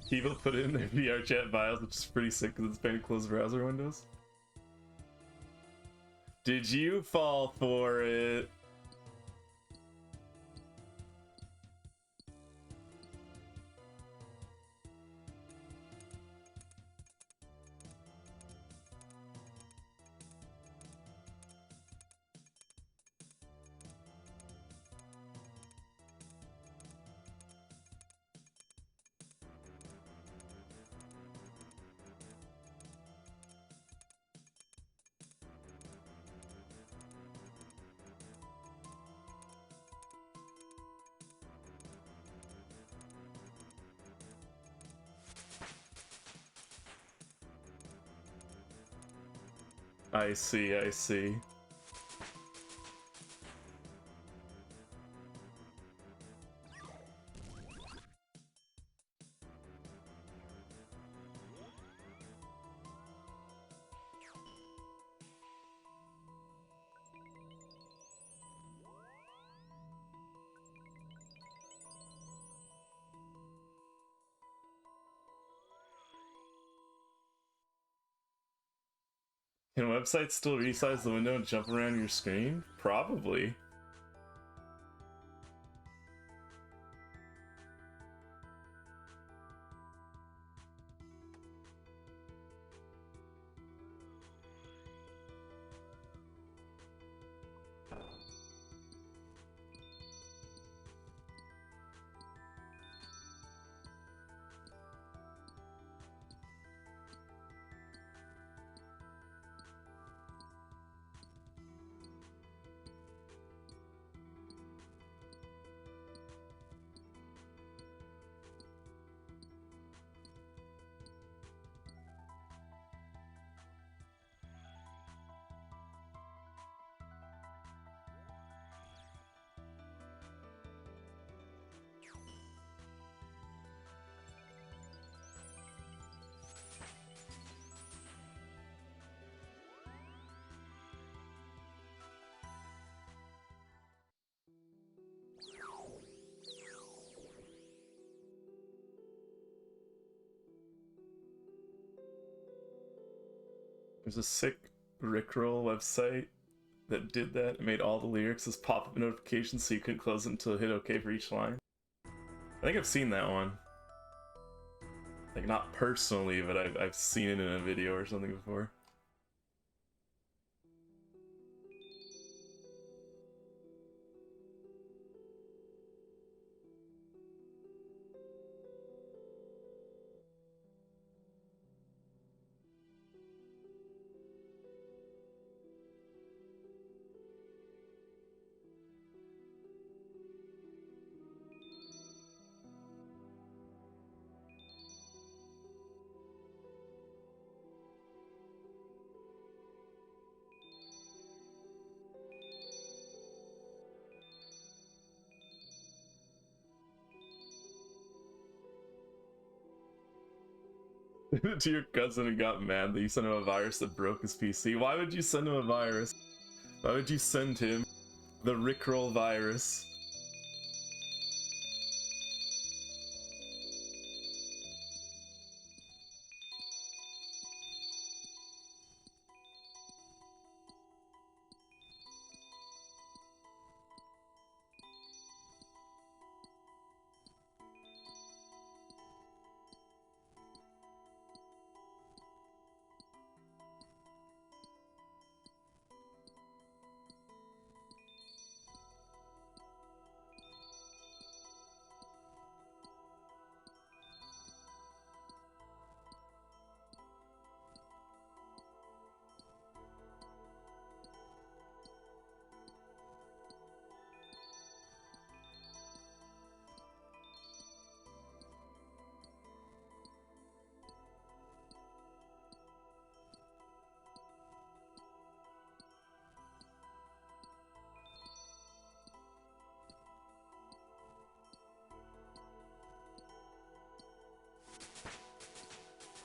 People put it in their VR chat files, which is pretty sick because it's been closed browser windows. Did you fall for it? I see, I see. Can websites still resize the window and jump around your screen? Probably. There's a sick Rickroll website that did that. It made all the lyrics as pop-up notifications so you couldn't close it until it hit OK for each line. I think I've seen that one. Like, not personally, but I've seen it in a video or something before. To your cousin and got mad that you sent him a virus that broke his PC. Why would you send him a virus? Why would you send him the Rickroll virus?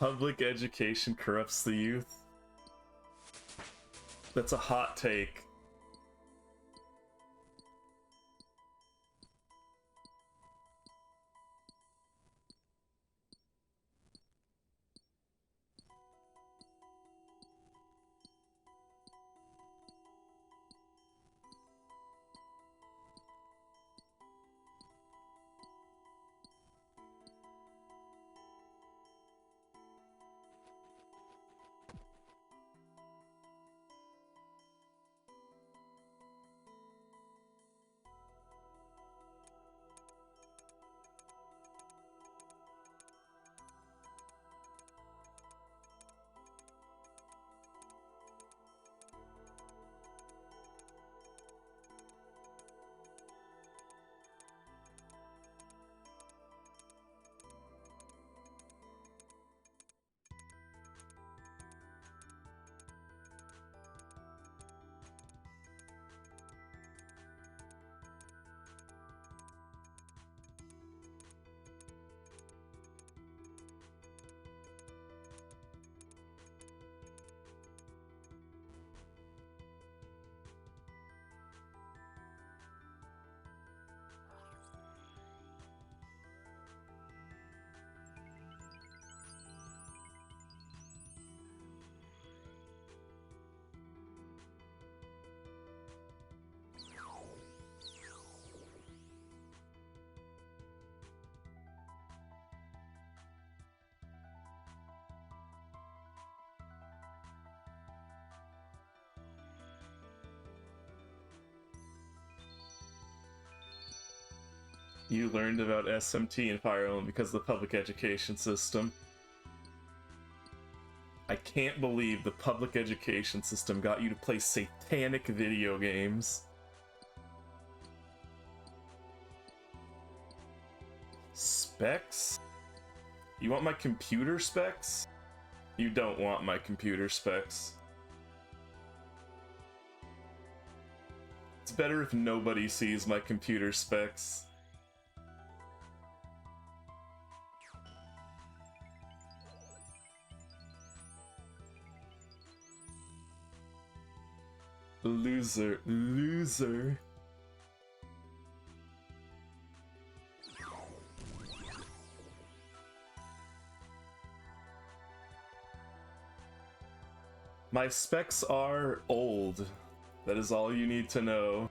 Public education corrupts the youth. That's a hot take. You learned about SMT in Fire Emblem because of the public education system. I can't believe the public education system got you to play satanic video games. Specs? You want my computer specs? You don't want my computer specs. It's better if nobody sees my computer specs. Loser. Loser. My specs are old. That is all you need to know.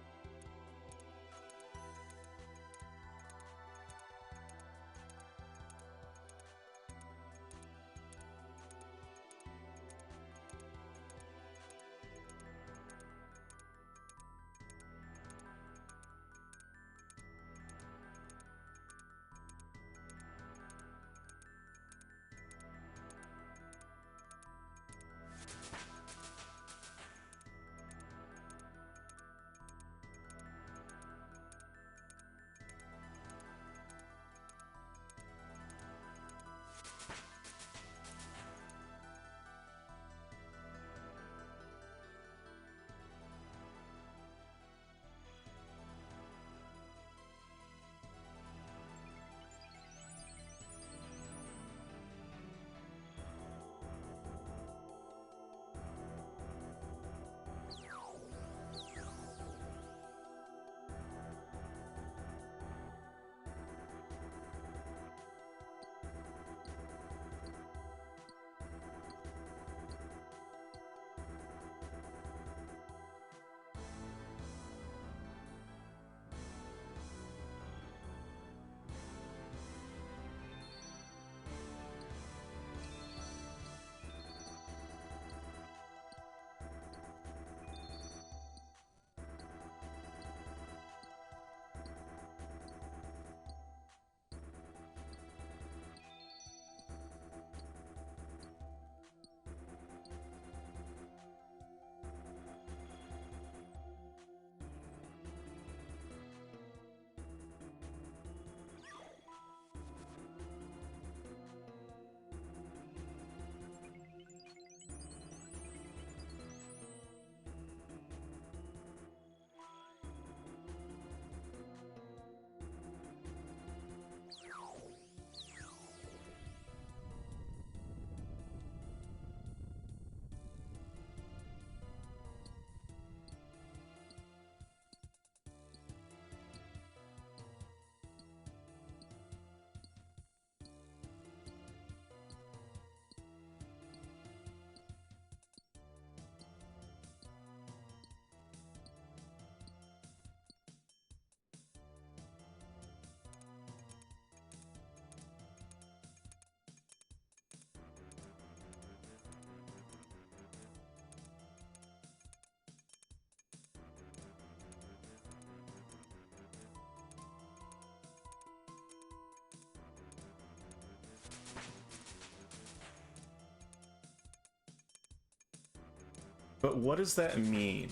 But what does that mean?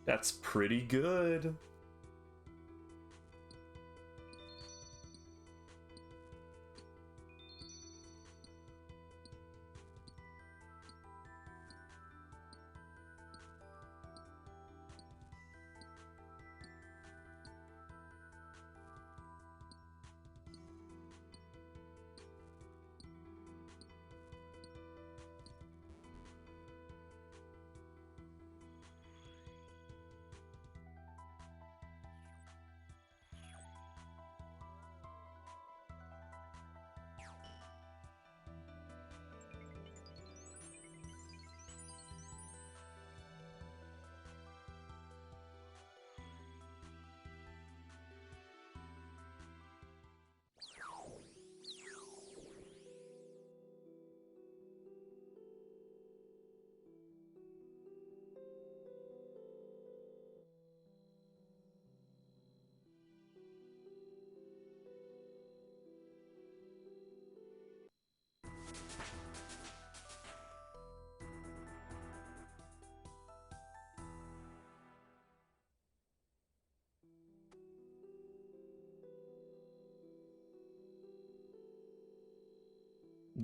That's pretty good.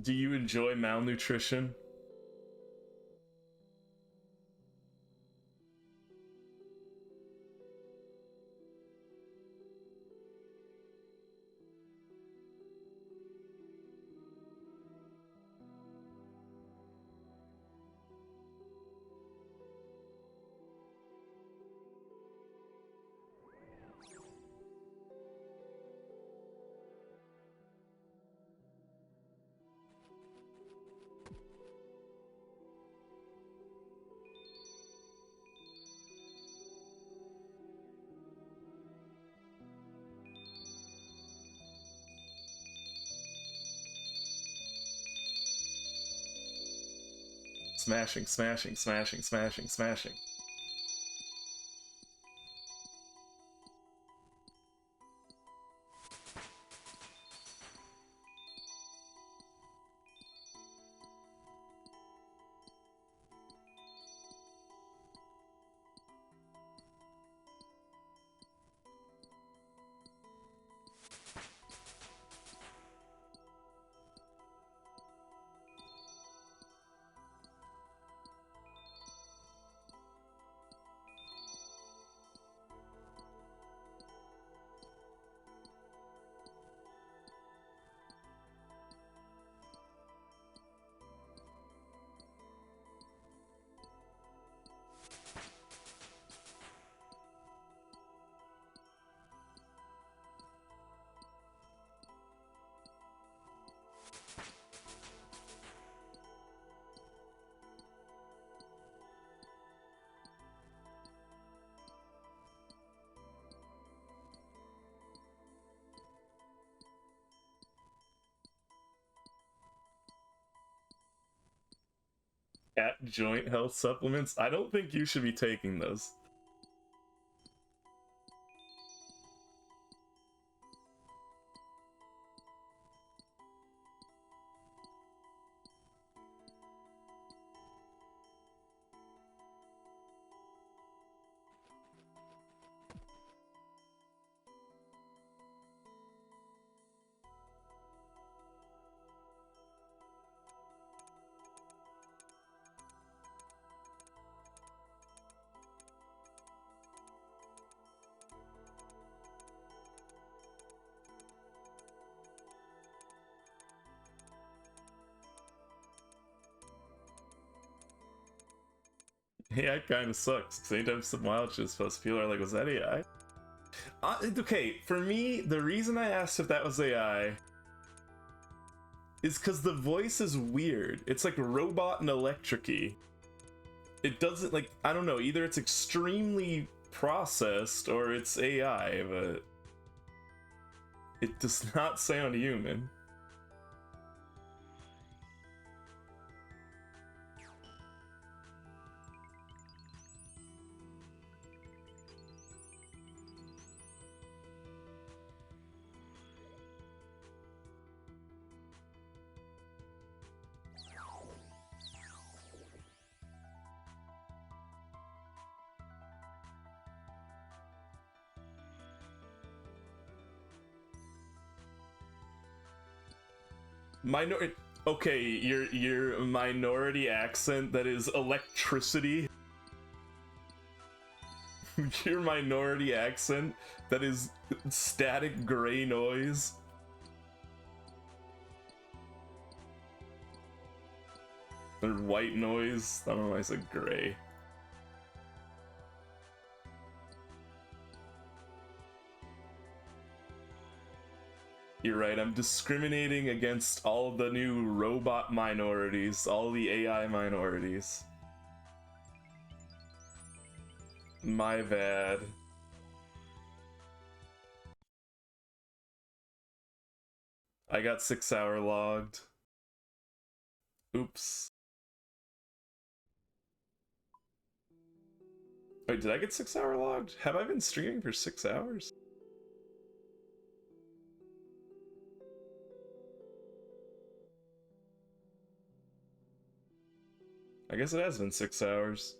Do you enjoy malnutrition? Smashing, smashing, smashing, smashing, smashing. At joint health supplements? I don't think you should be taking those. Yeah, it kind of sucks. Because anytime some wild shit's supposed to feel like, was that AI? Okay, for me, the reason I asked if that was AI is because the voice is weird. It's like robot and electric-y. It doesn't, like, I don't know, either it's extremely processed or it's AI, but it does not sound human. Okay, your minority accent that is electricity. Your minority accent that is static gray noise. Or white noise. I don't know why I said gray. You're right, I'm discriminating against all the new robot minorities, all the AI minorities. My bad. I got 6-hour logged. Oops. Wait, did I get 6-hour logged? Have I been streaming for 6 hours? I guess it has been 6 hours.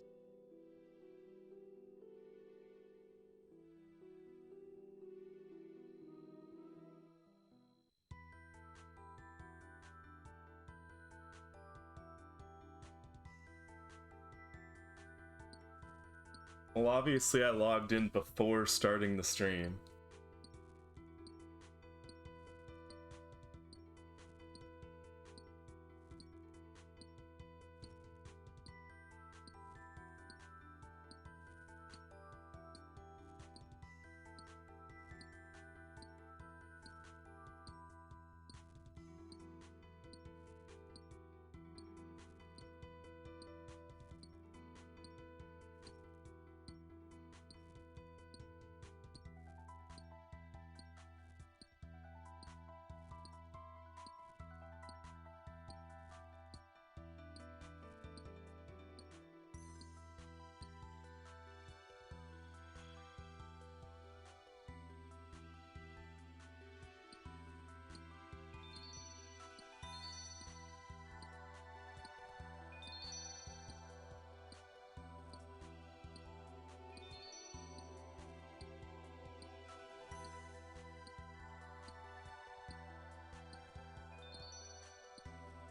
Well, obviously I logged in before starting the stream.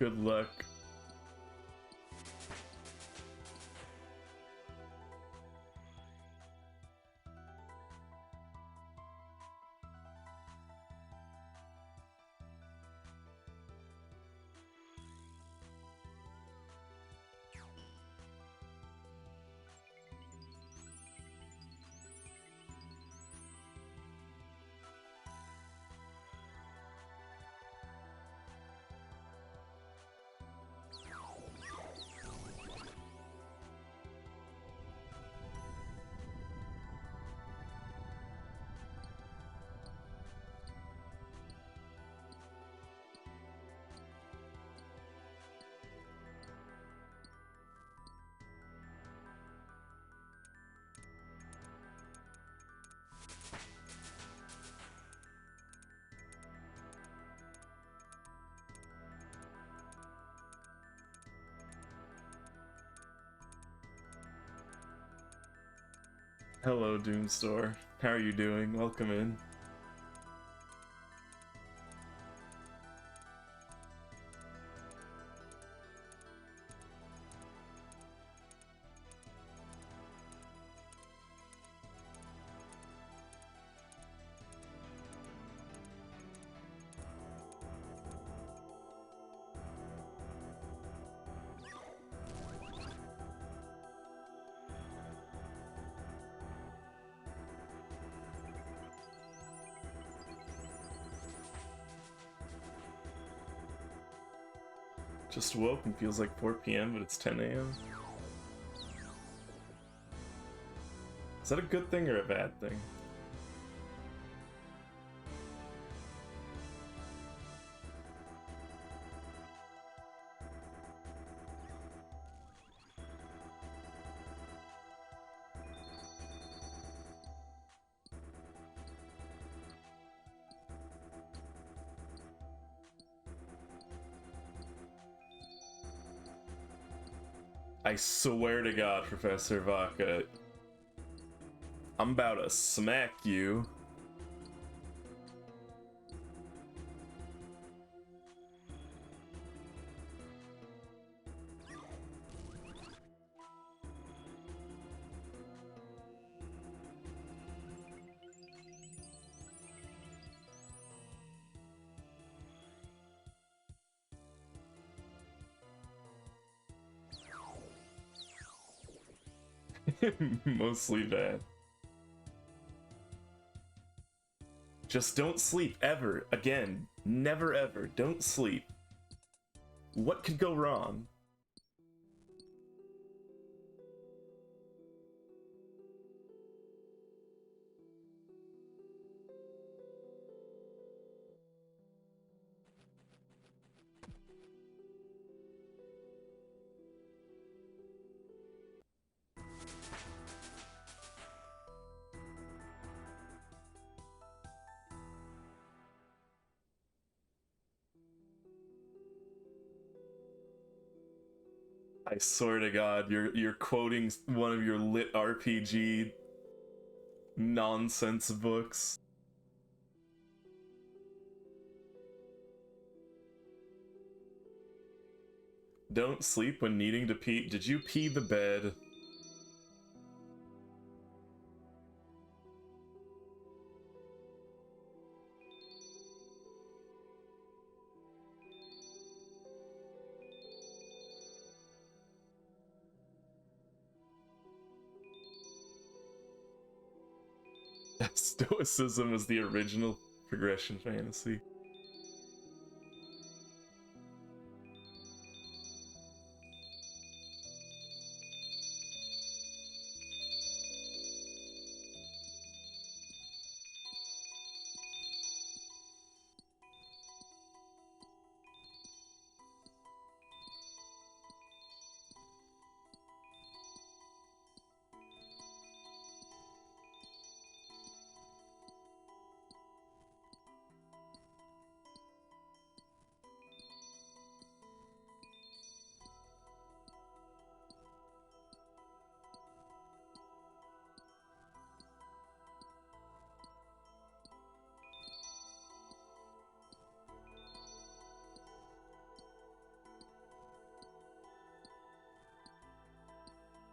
Good luck. Hello, Doomstore. How are you doing? Welcome in. Just woke and feels like 4 p.m., but it's 10 a.m. Is that a good thing or a bad thing? I swear to God, Professor Vaca, I'm about to smack you. Mostly bad. Just don't sleep ever again. Never ever. Don't sleep. What could go wrong? I swear to God, you're quoting one of your lit RPG nonsense books. Don't sleep when needing to pee. Did you pee the bed? Stoicism is the original progression fantasy.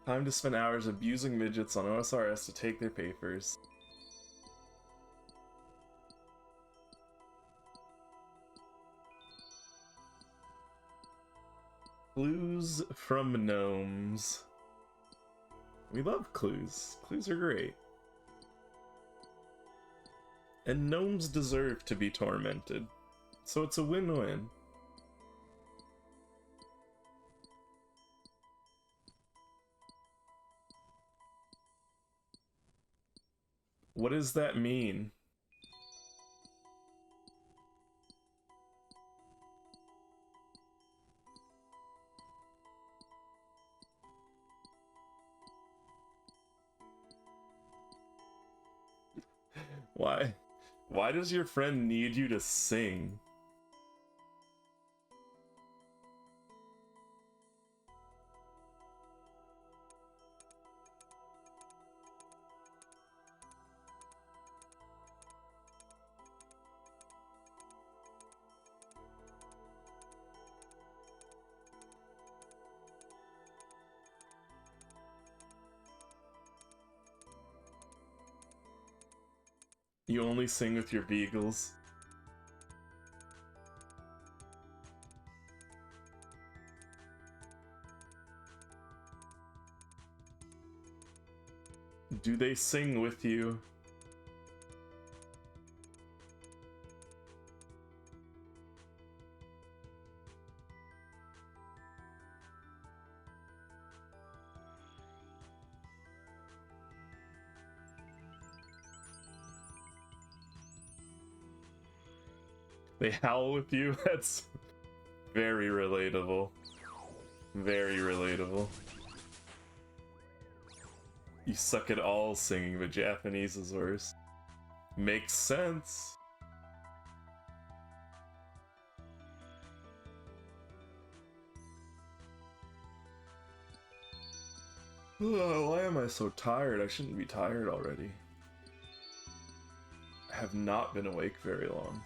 Time to spend hours abusing midgets on OSRS to take their papers. Clues from gnomes. We love clues. Clues are great. And gnomes deserve to be tormented. So it's a win-win. What does that mean? Why? Why does your friend need you to sing? You only sing with your beagles. Do they sing with you? They howl with you? That's very relatable. Very relatable. You suck at all singing, but Japanese is worse. Makes sense. Ugh, why am I so tired? I shouldn't be tired already. I have not been awake very long.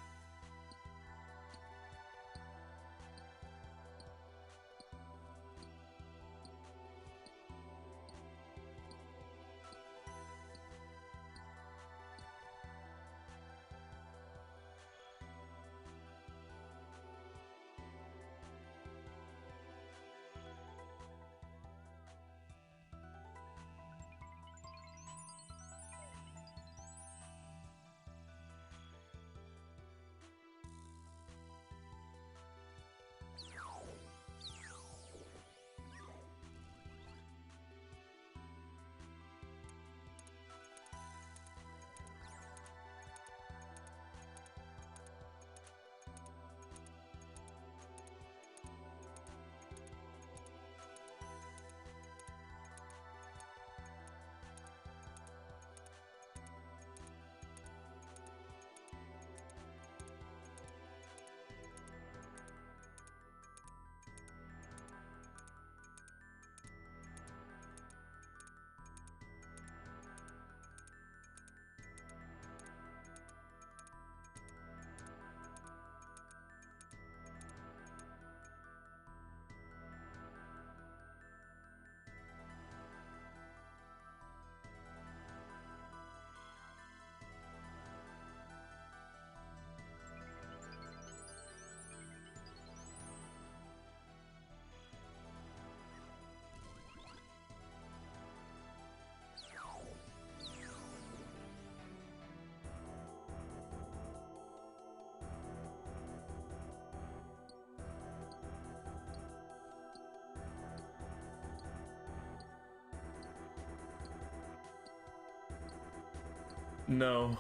No.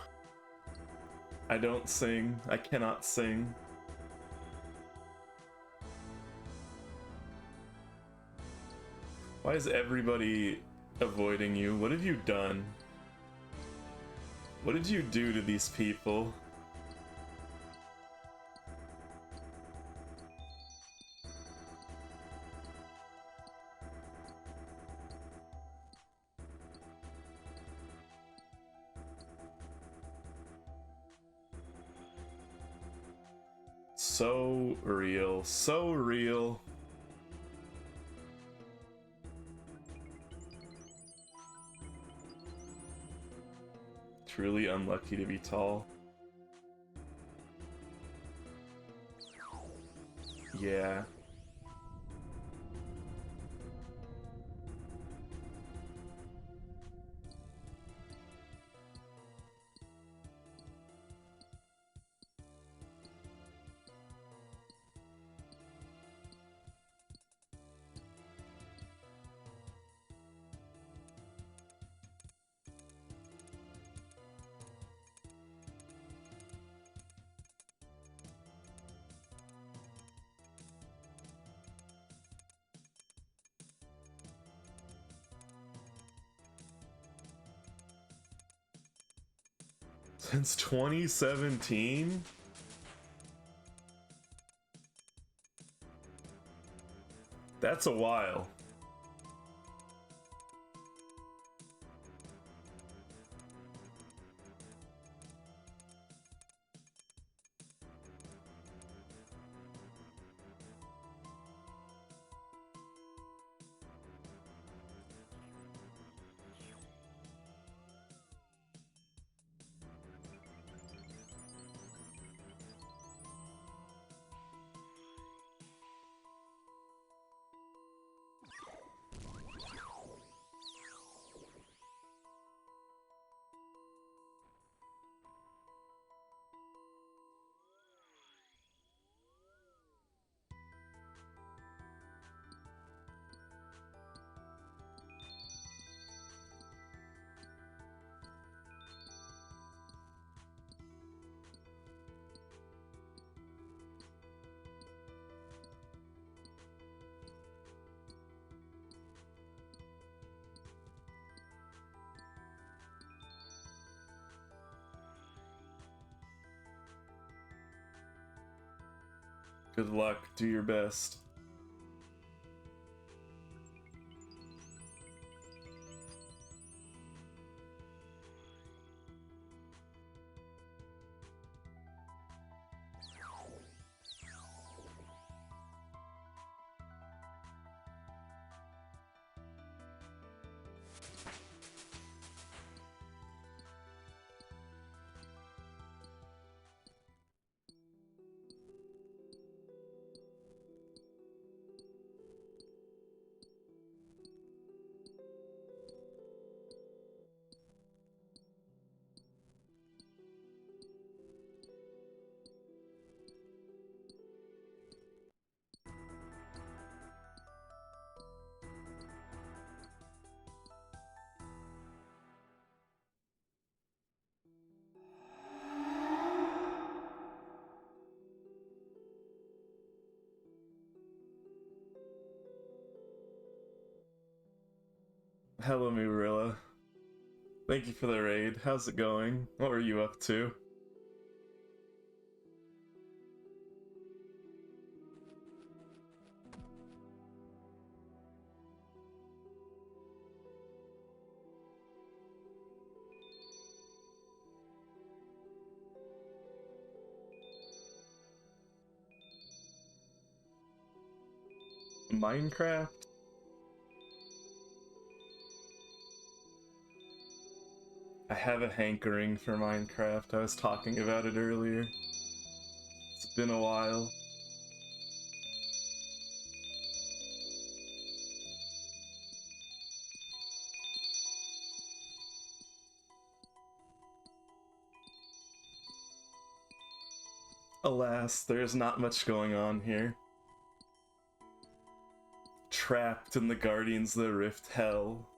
I don't sing. I cannot sing. Why is everybody avoiding you? What have you done? What did you do to these people? So real. So real. Truly unlucky to be tall. Yeah. Since 2017? That's a while. Good luck. Do your best. Hello, Murilla. Thank you for the raid. How's it going? What were you up to? Minecraft? I have a hankering for Minecraft. I was talking about it earlier. It's been a while. Alas, there's not much going on here. Trapped in the Guardians of the Rift hell.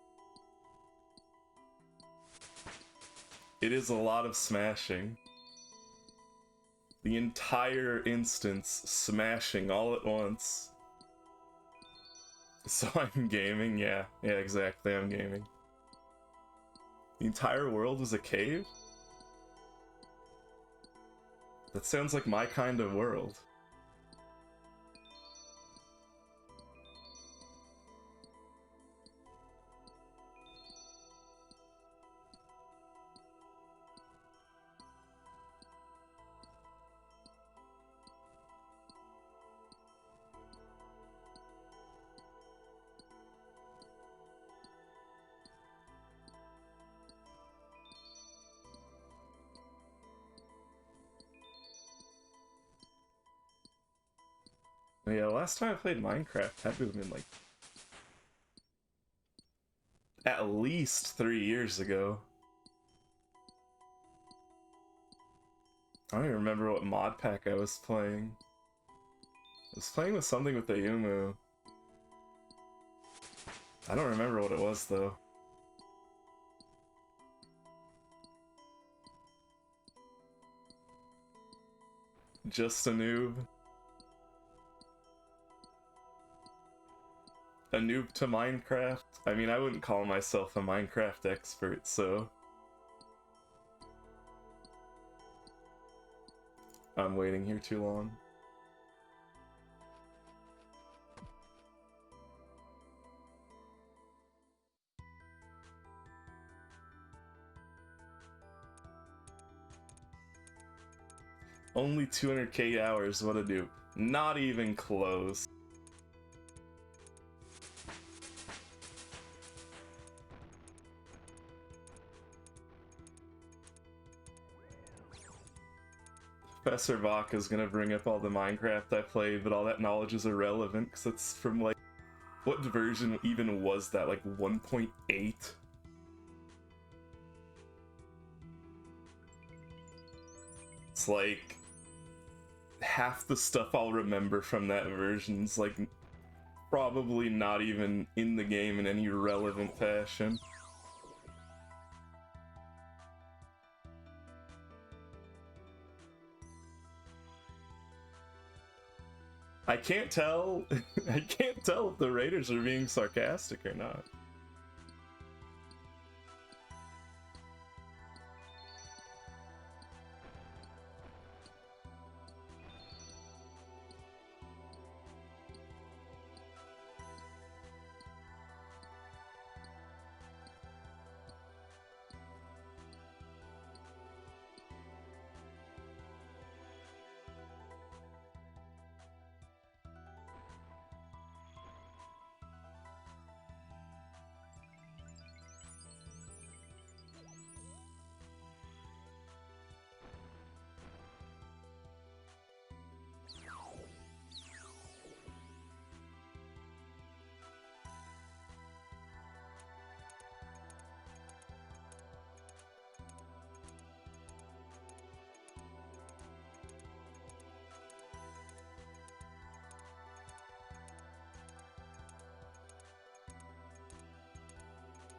It is a lot of smashing. The entire instance smashing all at once. So I'm gaming? Yeah, exactly, I'm gaming. The entire world was a cave? That sounds like my kind of world. Yeah, last time I played Minecraft had to have been like at least 3 years ago. I don't even remember what mod pack I was playing. I was playing with something with the Yumu. I don't remember what it was though. Just a noob. A noob to Minecraft? I mean, I wouldn't call myself a Minecraft expert, so... I'm waiting here too long. Only 200k hours, what a noob. Not even close. Professor Bach is gonna bring up all the Minecraft I played, but all that knowledge is irrelevant because it's from like, what version even was that? Like 1.8? It's like half the stuff I'll remember from that version's like probably not even in the game in any relevant fashion. I can't tell. I can't tell if the raiders are being sarcastic or not.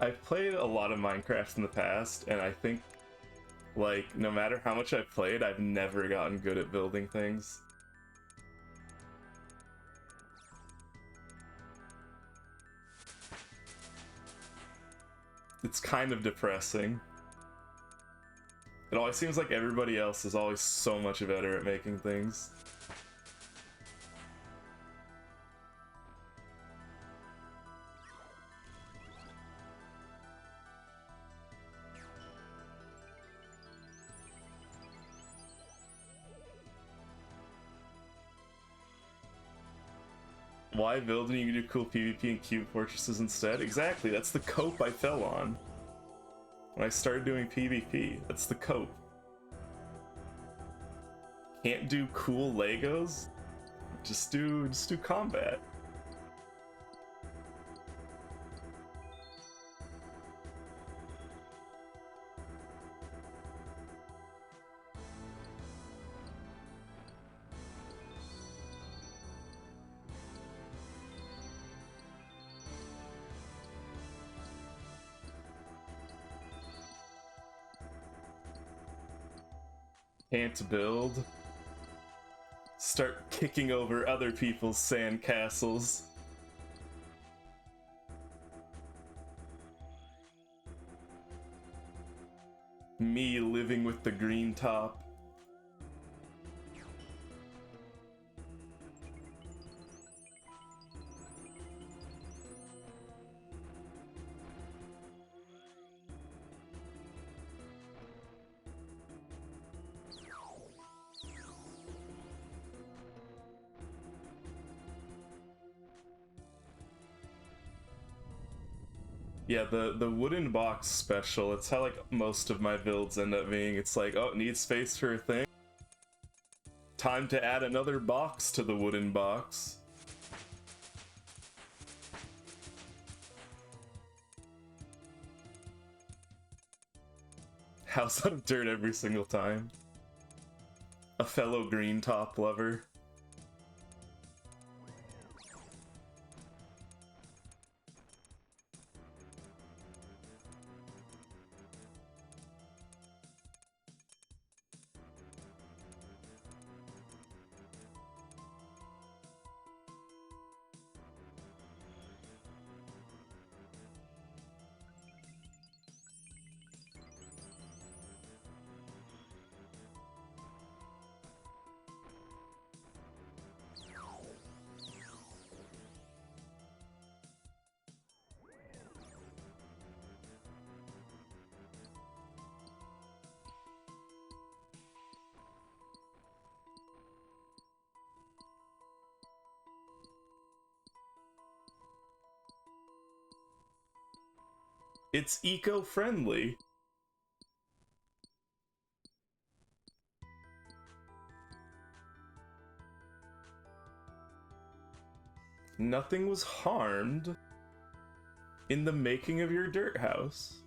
I've played a lot of Minecraft in the past, and I think, like, no matter how much I've played, I've never gotten good at building things. It's kind of depressing. It always seems like everybody else is always so much better at making things. Why build when you can do cool PvP and cube fortresses instead? Exactly, that's the cope I fell on. When I started doing PvP, that's the cope. Can't do cool Legos? Just do combat. Can't build. Start kicking over other people's sandcastles. Me living with the green top. Yeah, the wooden box special, it's how like most of my builds end up being. It's like, oh, it needs space for a thing. Time to add another box to the wooden box. House out of dirt every single time. A fellow green top lover. It's eco-friendly. Nothing was harmed in the making of your dirt house.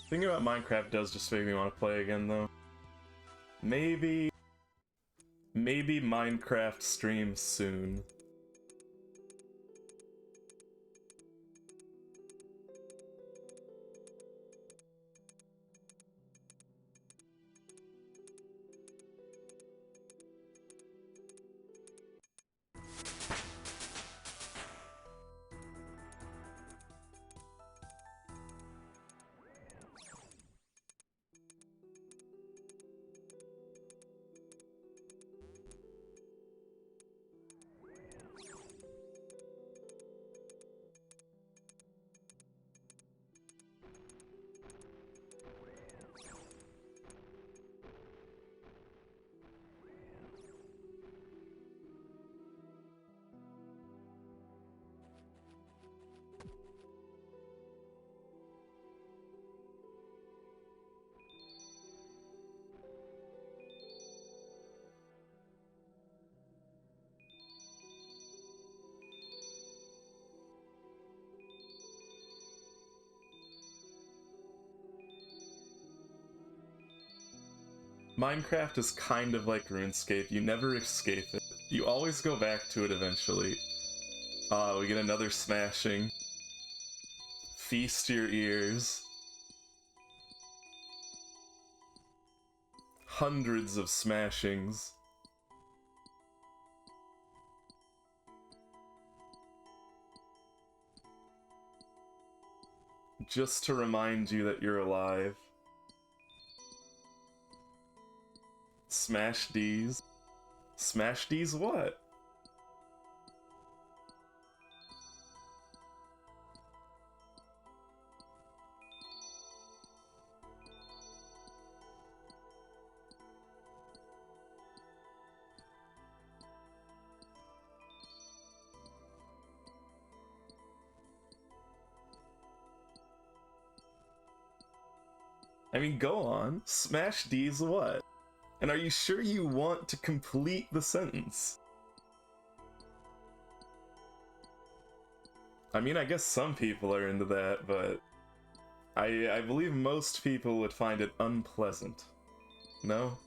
Thinking about Minecraft does just make me want to play again, though. Maybe Minecraft streams soon. Minecraft is kind of like RuneScape. You never escape it. You always go back to it eventually. Ah, we get another smashing. Feast your ears. Hundreds of smashings. Just to remind you that you're alive. Smash D's. Smash D's what? I mean, go on. Smash D's what? And are you sure you want to complete the sentence? I mean, I guess some people are into that, but I believe most people would find it unpleasant. No?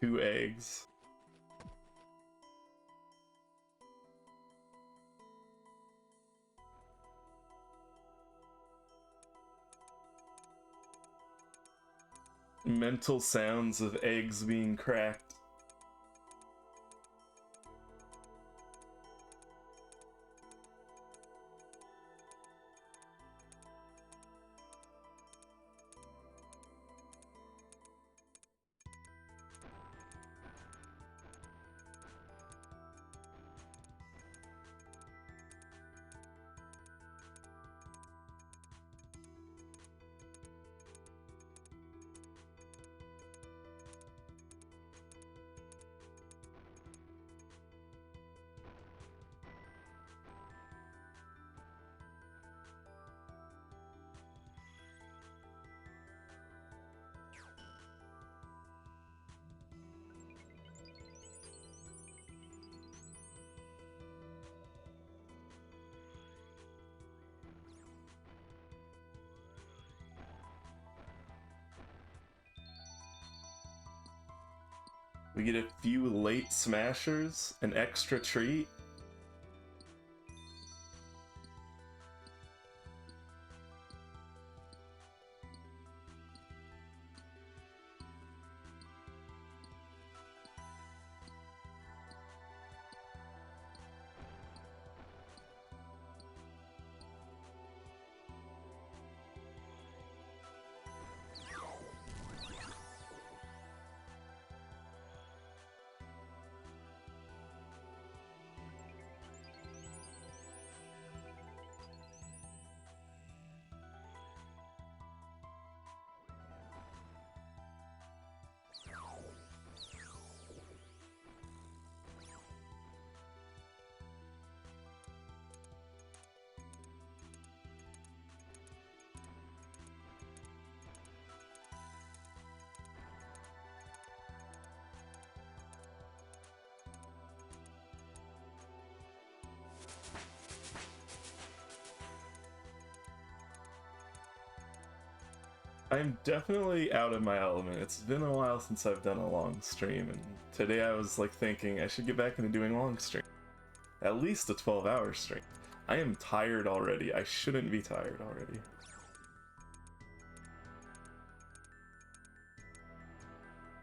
Two eggs. Mental sounds of eggs being cracked. We get a few late smashers, an extra treat. I'm definitely out of my element. It's been a while since I've done a long stream, and today I was like thinking I should get back into doing long stream. At least a 12-hour stream. I am tired already. I shouldn't be tired already.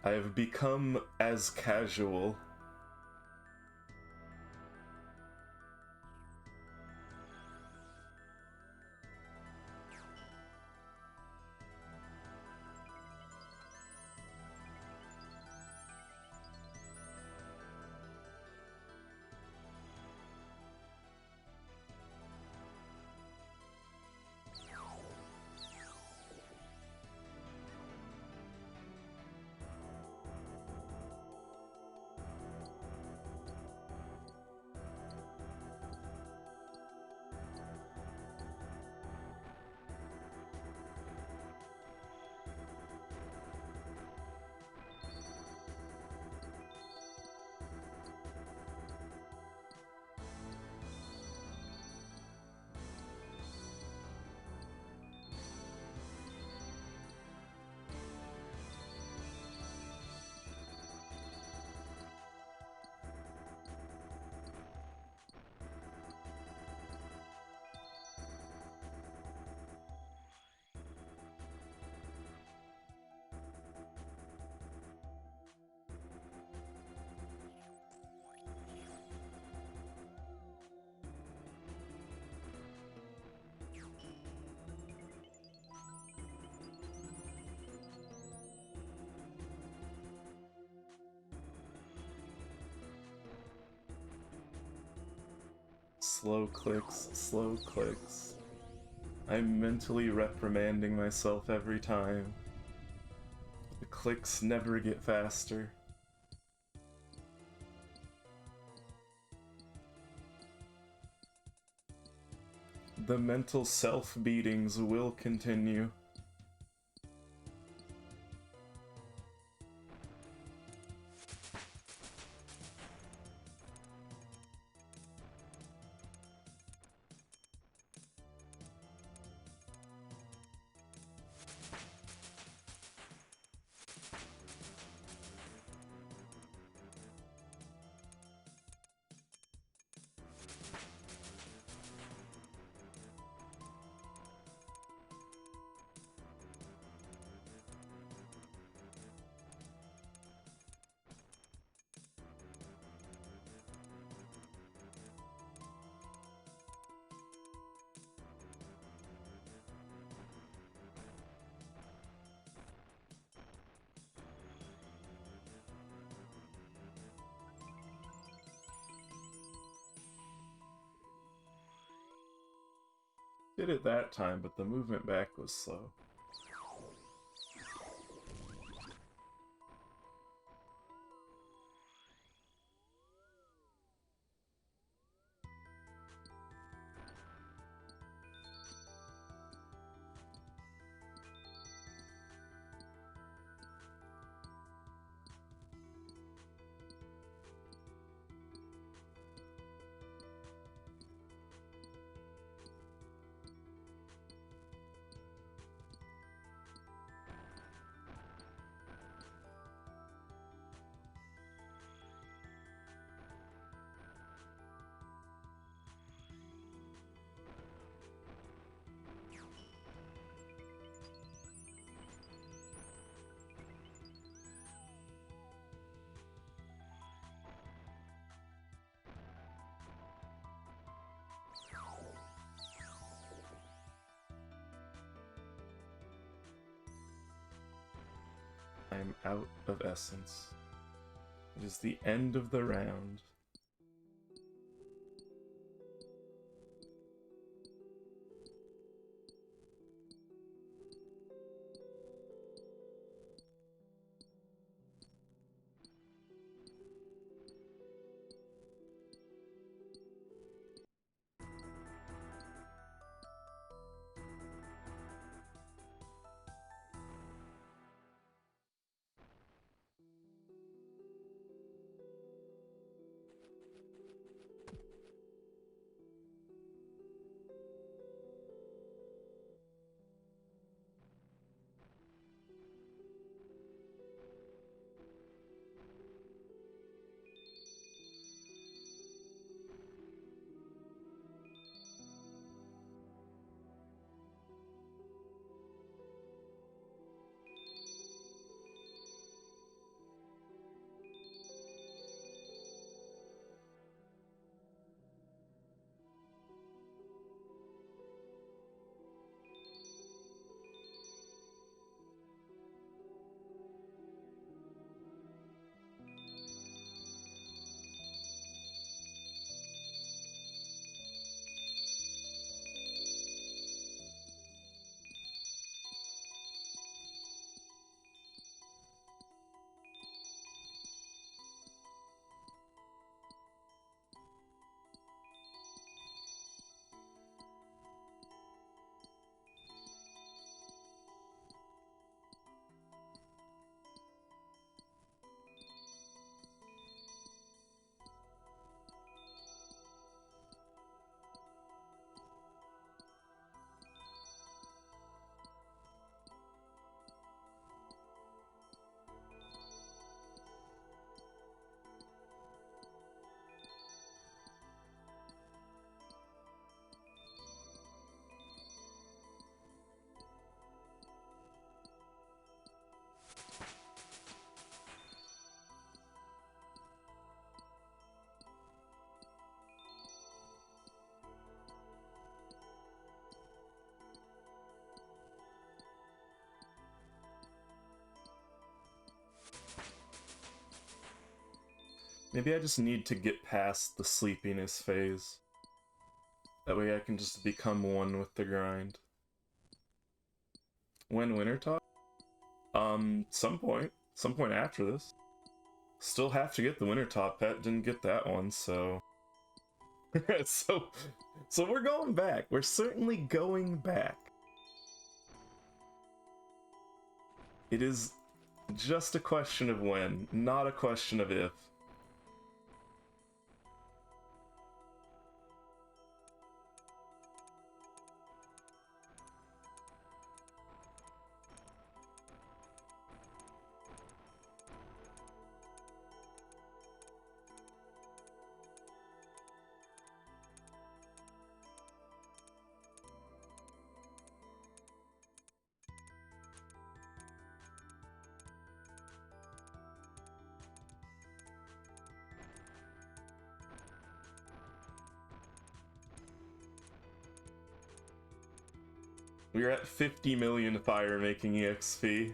I have become as casual. Slow clicks, slow clicks. I'm mentally reprimanding myself every time. The clicks never get faster. The mental self-beatings will continue. Did it that time, but the movement back was slow. I'm out of essence. It is the end of the round. Maybe I just need to get past the sleepiness phase. That way I can just become one with the grind. When winter talk? Some point. Some point after this. Still have to get the winter top pet, didn't get that one, so... so we're going back. We're certainly going back. It is just a question of when, not a question of if. We're at 50 million fire making EXP.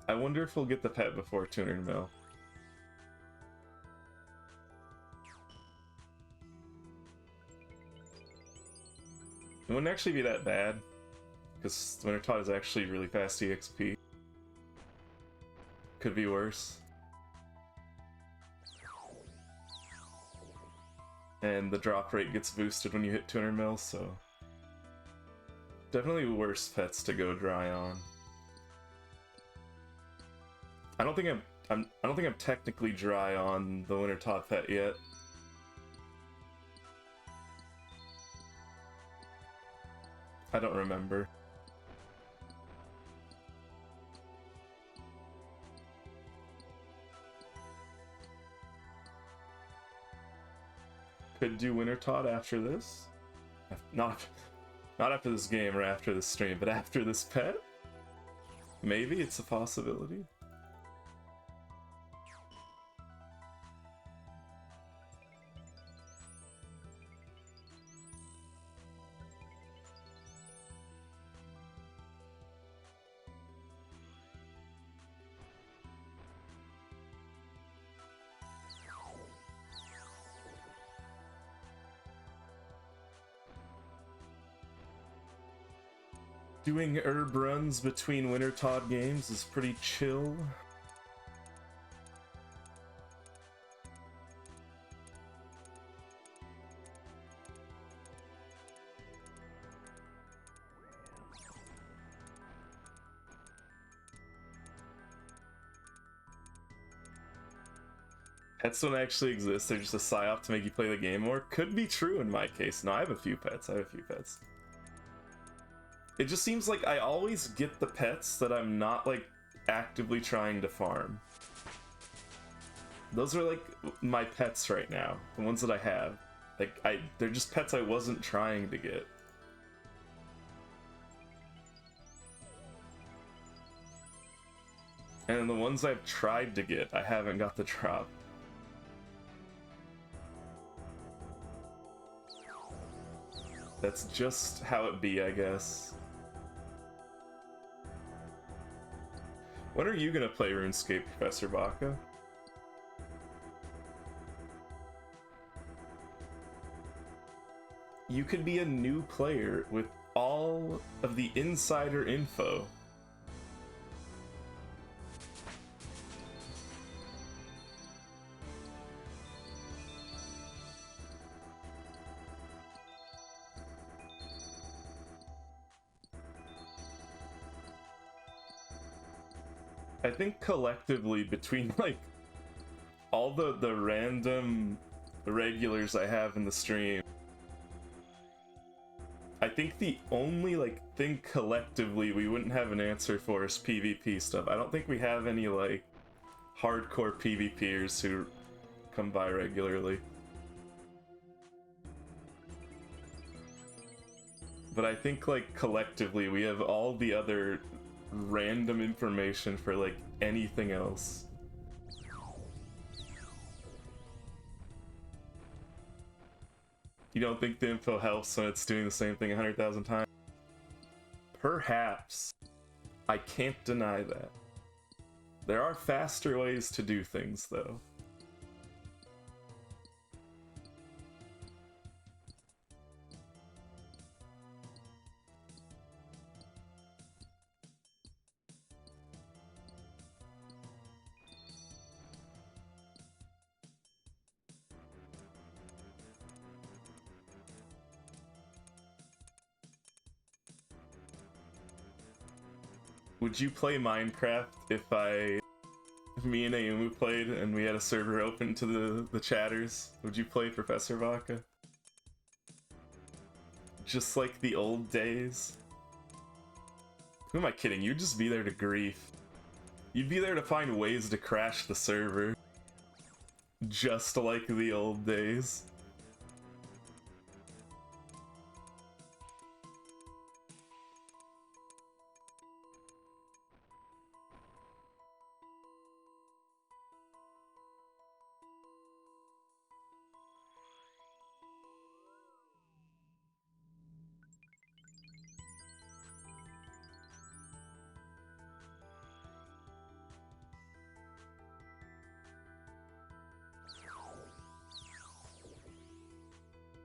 I wonder if we'll get the pet before 200 mil. It wouldn't actually be that bad, because Winter Tot is actually really fast EXP. Could be worse. And the drop rate gets boosted when you hit 200 mil, so... Definitely worse pets to go dry on. I don't think I'm technically dry on the Winter Tot pet yet. I don't remember. Could do Winter Tot after this. Not after this game or after this stream, but after this pet? Maybe it's a possibility. Doing herb runs between Winter Tot games is pretty chill. Pets don't actually exist, they're just a psyop to make you play the game more. Could be true in my case. No, I have a few pets. It just seems like I always get the pets that I'm not, like, actively trying to farm. Those are, like, my pets right now. The ones that I have. Like, they're just pets I wasn't trying to get. And the ones I've tried to get, I haven't got the drop. That's just how it be, I guess. When are you gonna play RuneScape, Professor Baka? You could be a new player with all of the insider info. I think collectively between like all the random regulars I have in the stream, I think the only like thing collectively we wouldn't have an answer for is PvP stuff. I don't think we have any like hardcore PvPers who come by regularly. But I think like collectively we have all the other random information for like anything else. You don't think the info helps when it's doing the same thing 100,000 times? Perhaps. I can't deny that. There are faster ways to do things, though. Would you play Minecraft if me and Ayumu played and we had a server open to the chatters? Would you play Professor Vaca? Just like the old days? Who am I kidding? You'd just be there to grief. You'd be there to find ways to crash the server. Just like the old days.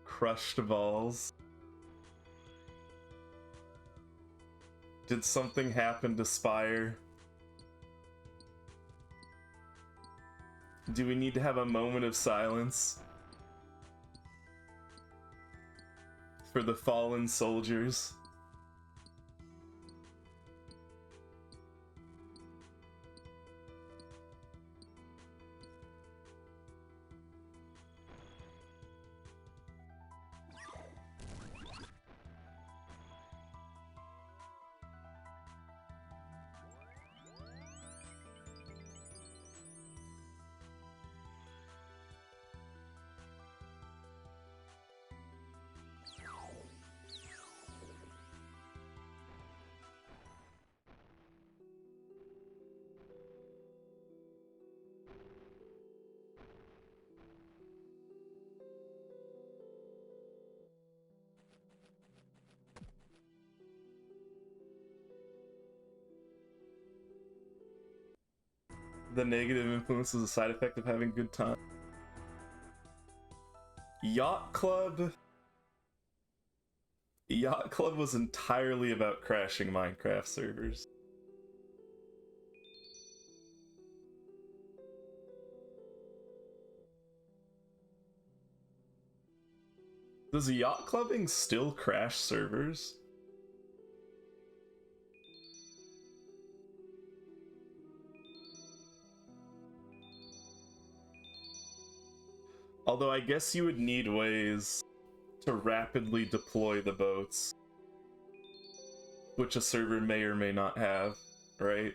Crushed balls. Did something happen to Spire? Do we need to have a moment of silence for the fallen soldiers? The negative influence is a side effect of having good time. Yacht Club was entirely about crashing Minecraft servers. Does yacht clubbing still crash servers? Although I guess you would need ways to rapidly deploy the boats, which a server may or may not have, right?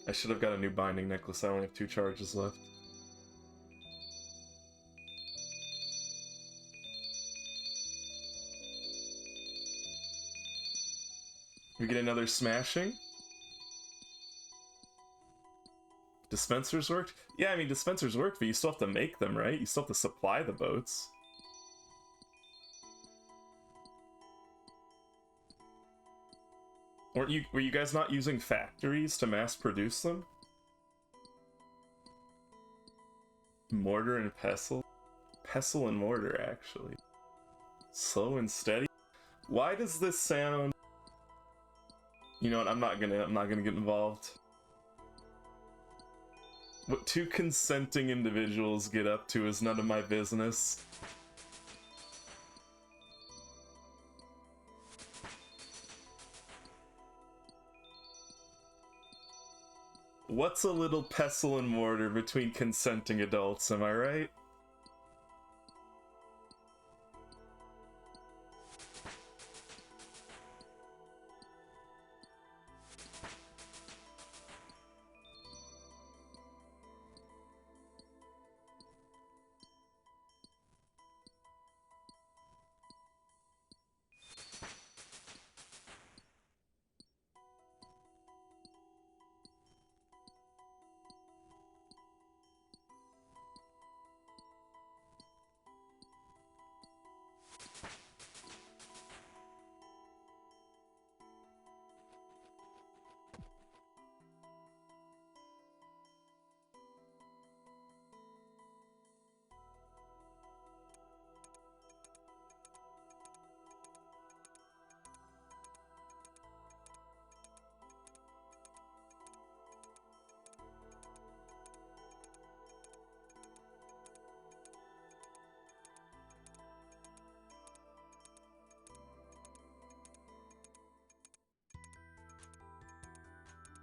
I should have got a new binding necklace. I only have 2 charges left. We get another smashing. Dispensers worked? Yeah, I mean, dispensers work, but you still have to make them, right? You still have to supply the boats. Were you guys not using factories to mass produce them? Mortar and pestle? Pestle and mortar, actually. Slow and steady? Why does this sound... You know what, I'm not gonna get involved. What 2 consenting individuals get up to is none of my business. What's a little pestle and mortar between consenting adults, am I right?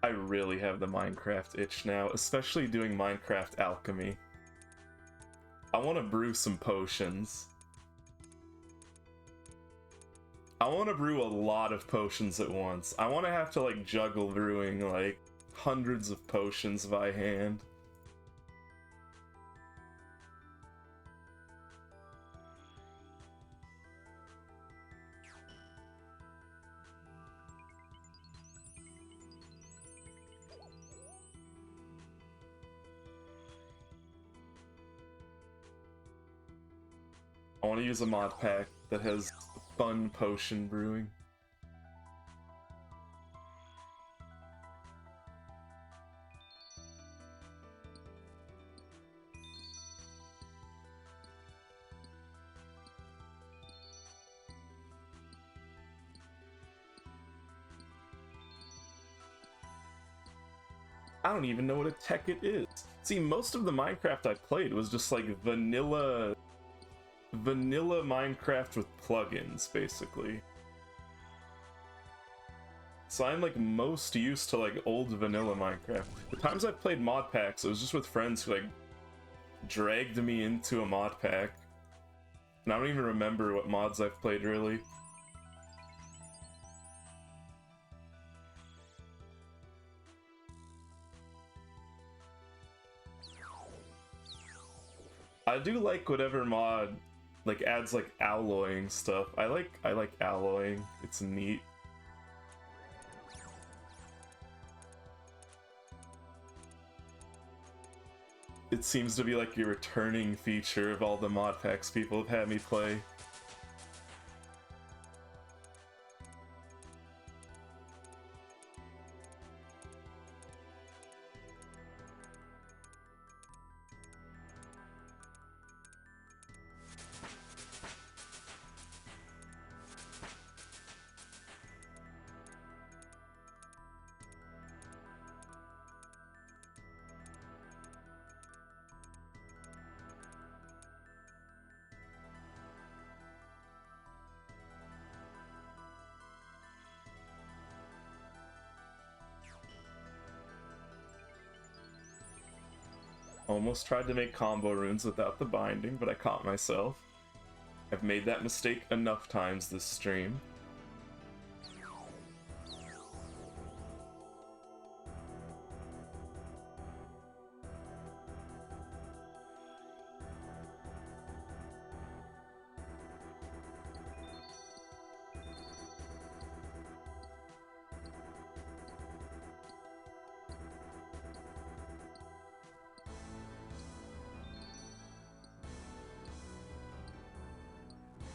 I really have the Minecraft itch now, especially doing Minecraft alchemy. I want to brew some potions. I want to brew a lot of potions at once. I want to have to like juggle brewing like hundreds of potions by hand. I want to use a mod pack that has fun potion brewing. I don't even know what a Tekkit is. See, most of the Minecraft I played was just like vanilla Minecraft with plugins, basically. So I'm like most used to like old vanilla Minecraft. The times I've played mod packs, it was just with friends who like dragged me into a mod pack. And I don't even remember what mods I've played really. I do like whatever mod like adds like alloying stuff. I like alloying. It's neat. It seems to be like a returning feature of all the mod packs people have had me play. Almost tried to make combo runes without the binding, but I caught myself. I've made that mistake enough times this stream.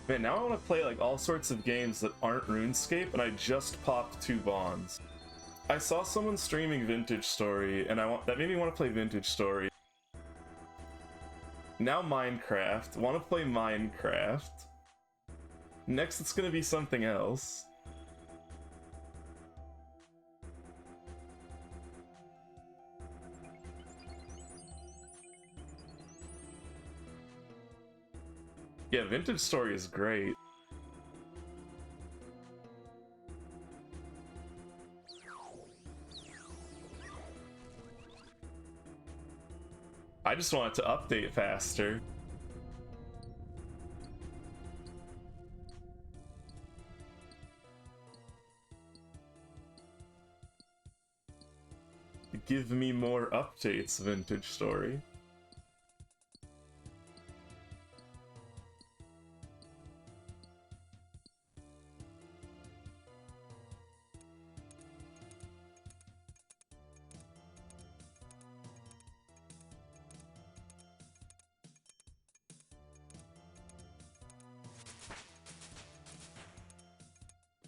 Man, now I want to play like all sorts of games that aren't RuneScape, and I just popped 2 bonds. I saw someone streaming Vintage Story, and that made me want to play Vintage Story. Now Minecraft. Want to play Minecraft. Next, it's gonna be something else. Yeah, Vintage Story is great. I just want it to update faster. Give me more updates, Vintage Story.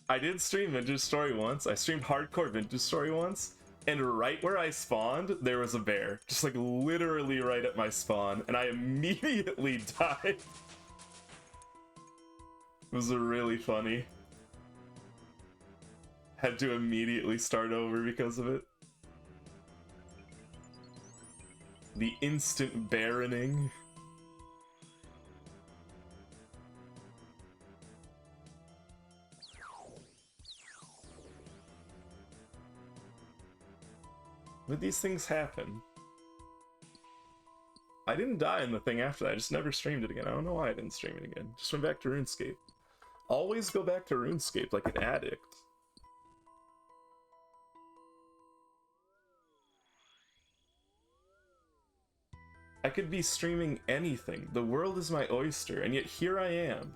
I did stream Vintage Story once. I streamed Hardcore Vintage Story once, and right where I spawned, there was a bear. Just like literally right at my spawn, and I immediately died. It was really funny. Had to immediately start over because of it. The instant barrening. But these things happen. I didn't die in the thing after that. I just never streamed it again. I don't know why I didn't stream it again. Just went back to RuneScape. Always go back to RuneScape like an addict. I could be streaming anything. The world is my oyster, and yet here I am.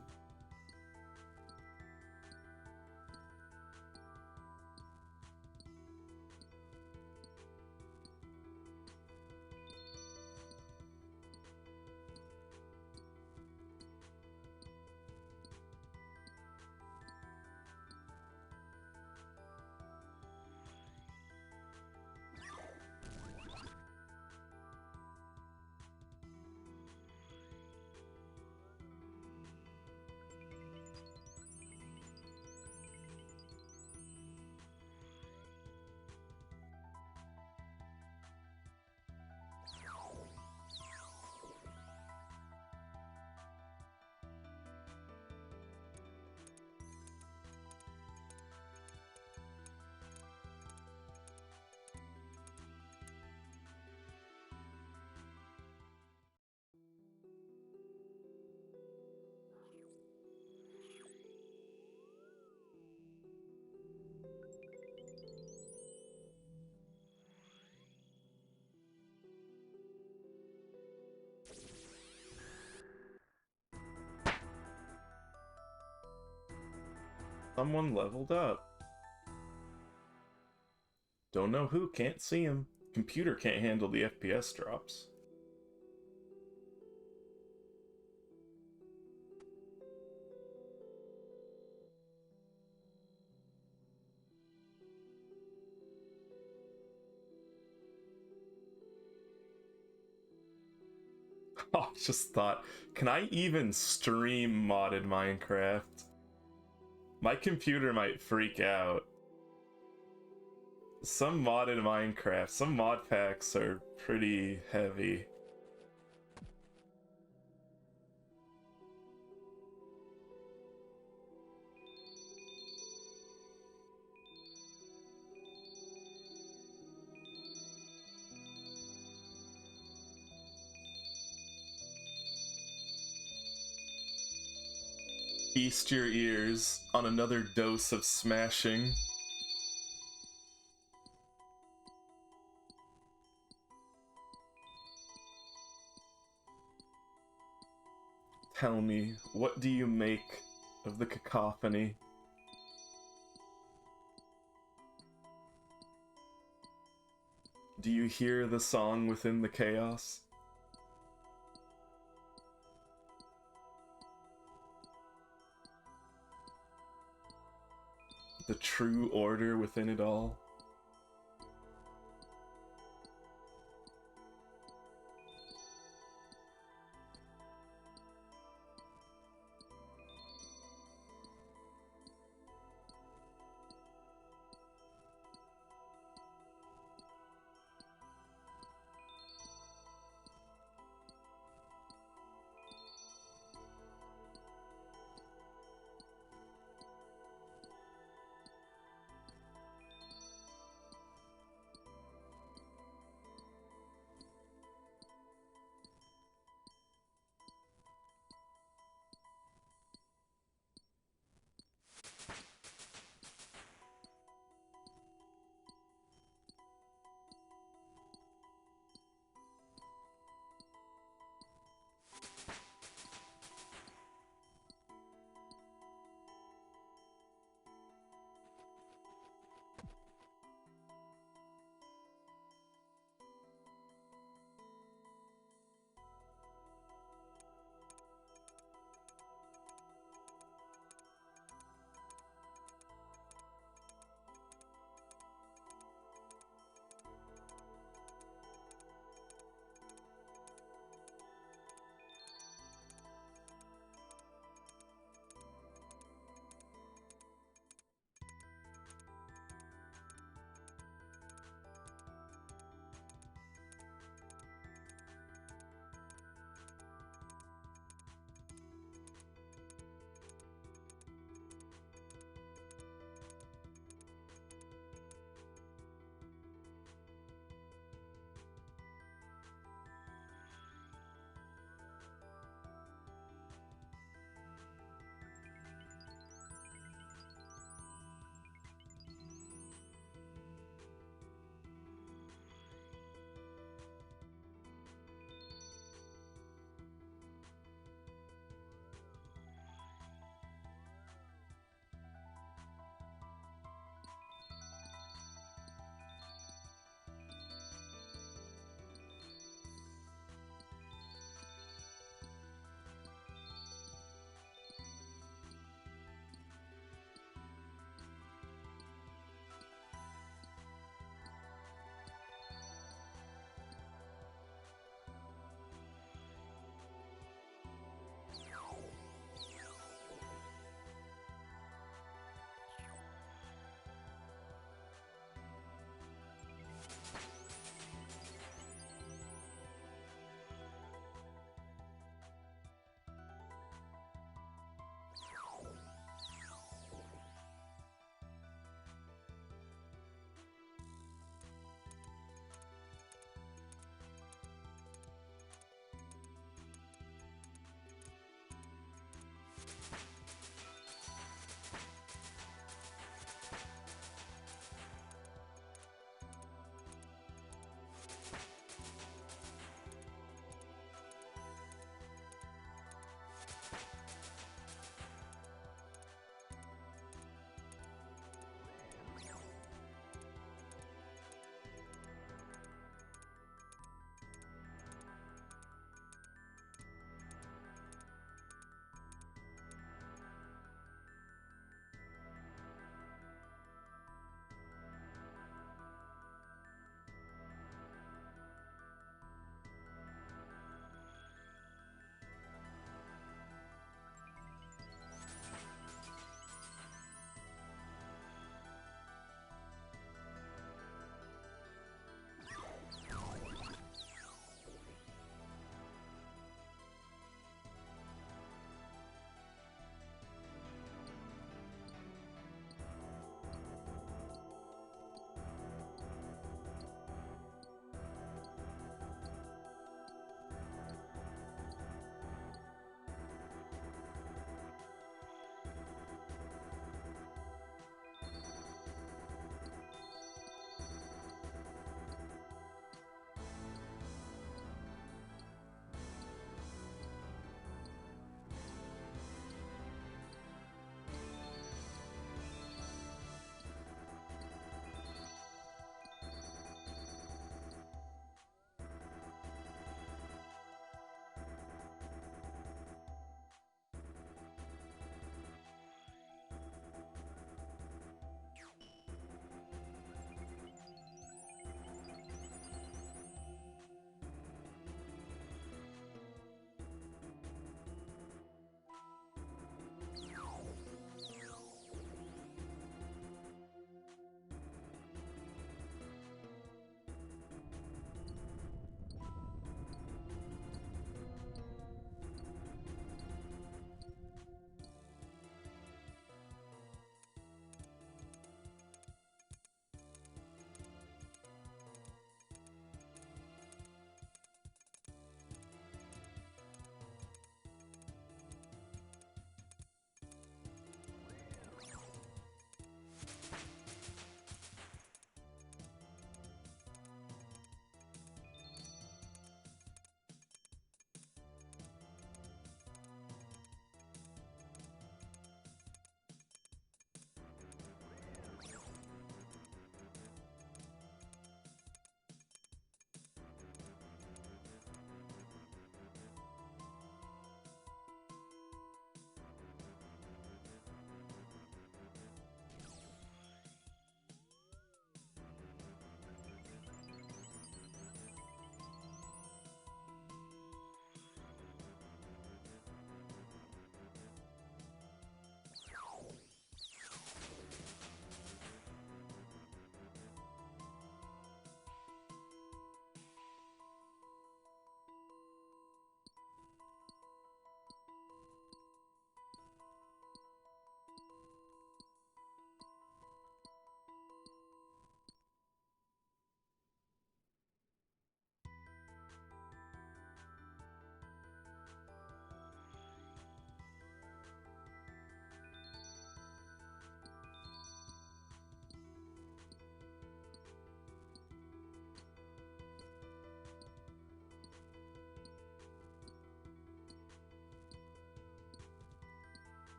Someone leveled up. Don't know who, can't see him. Computer can't handle the FPS drops. Oh, I just thought, can I even stream modded Minecraft? My computer might freak out. Some modded Minecraft, some mod packs are pretty heavy. Feast your ears on another dose of smashing. Tell me, what do you make of the cacophony? Do you hear the song within the chaos? The true order within it all?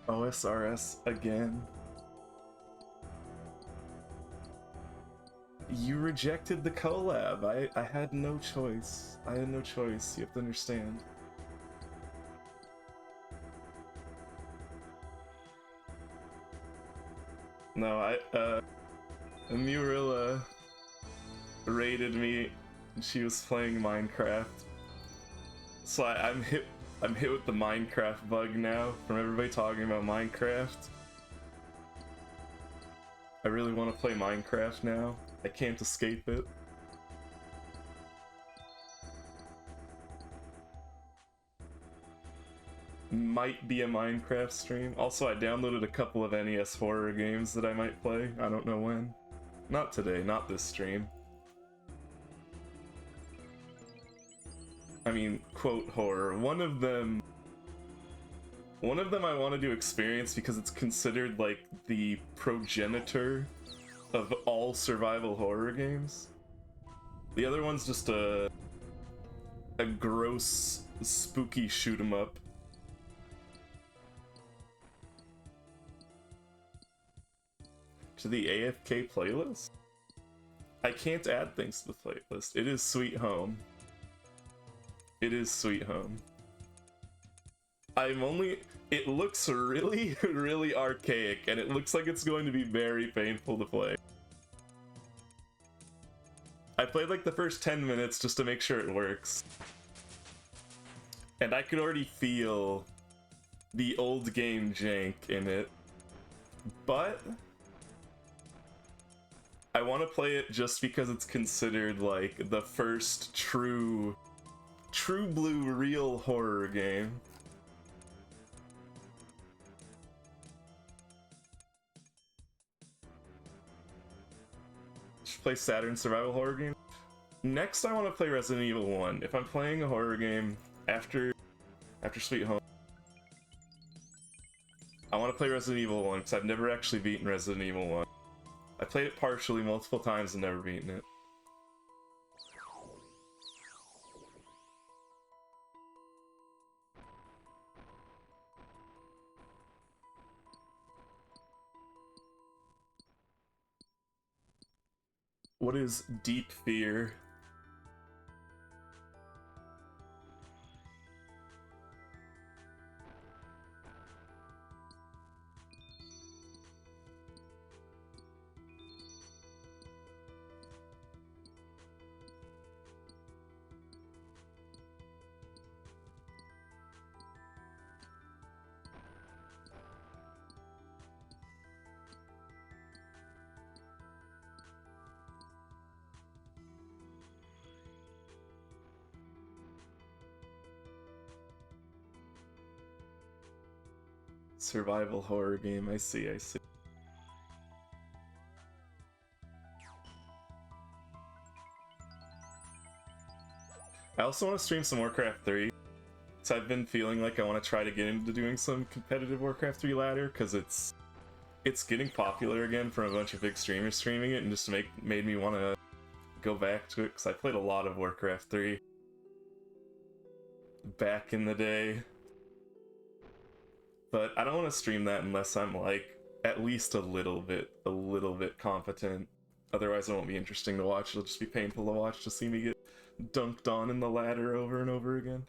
OSRS again. You rejected the collab. I had no choice. I had no choice. You have to understand. No, Murilla raided me and she was playing Minecraft. So I'm hit with the Minecraft bug now from everybody talking about Minecraft. I really want to play Minecraft now. I can't escape it. Might be a Minecraft stream. Also, I downloaded a couple of NES horror games that I might play. I don't know when. Not today, not this stream. I mean, quote horror. One of them I wanted to experience because it's considered like the progenitor of all survival horror games. The other one's just a gross, spooky shoot 'em up. To the AFK playlist? I can't add things to the playlist. It is Sweet Home. It is Sweet Home. It looks really, really archaic, and it looks like it's going to be very painful to play. I played like the first 10 minutes just to make sure it works. And I could already feel the old game jank in it. But I want to play it just because it's considered like the first true blue real horror game. Should play Saturn survival horror game. Next I want to play Resident Evil 1. If I'm playing a horror game after Sweet Home, I want to play Resident Evil 1 because I've never actually beaten Resident Evil 1. I played it partially multiple times and never beaten it. What is Deep Fear? Survival horror game, I see. I also want to stream some Warcraft 3. So I've been feeling like I want to try to get into doing some competitive Warcraft 3 ladder, because it's getting popular again from a bunch of big streamers streaming it, and just made me want to go back to it, because I played a lot of Warcraft 3 back in the day. But I don't want to stream that unless I'm like at least a little bit competent. Otherwise it won't be interesting to watch. It'll just be painful to watch to see me get dunked on in the ladder over and over again.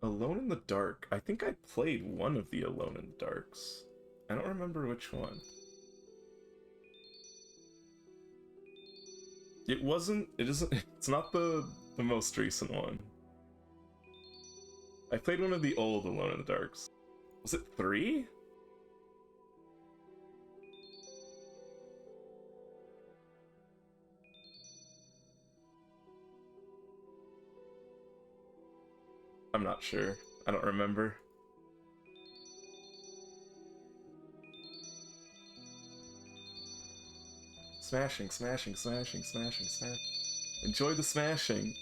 Alone in the Dark. I think I played one of the Alone in the Darks. I don't remember which one. It's not the most recent one. I played one of the old Alone in the Darks. Was it 3? I'm not sure. I don't remember. Smashing, smashing, smashing, smashing, smashing. Enjoy the smashing.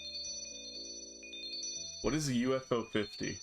What is a UFO 50?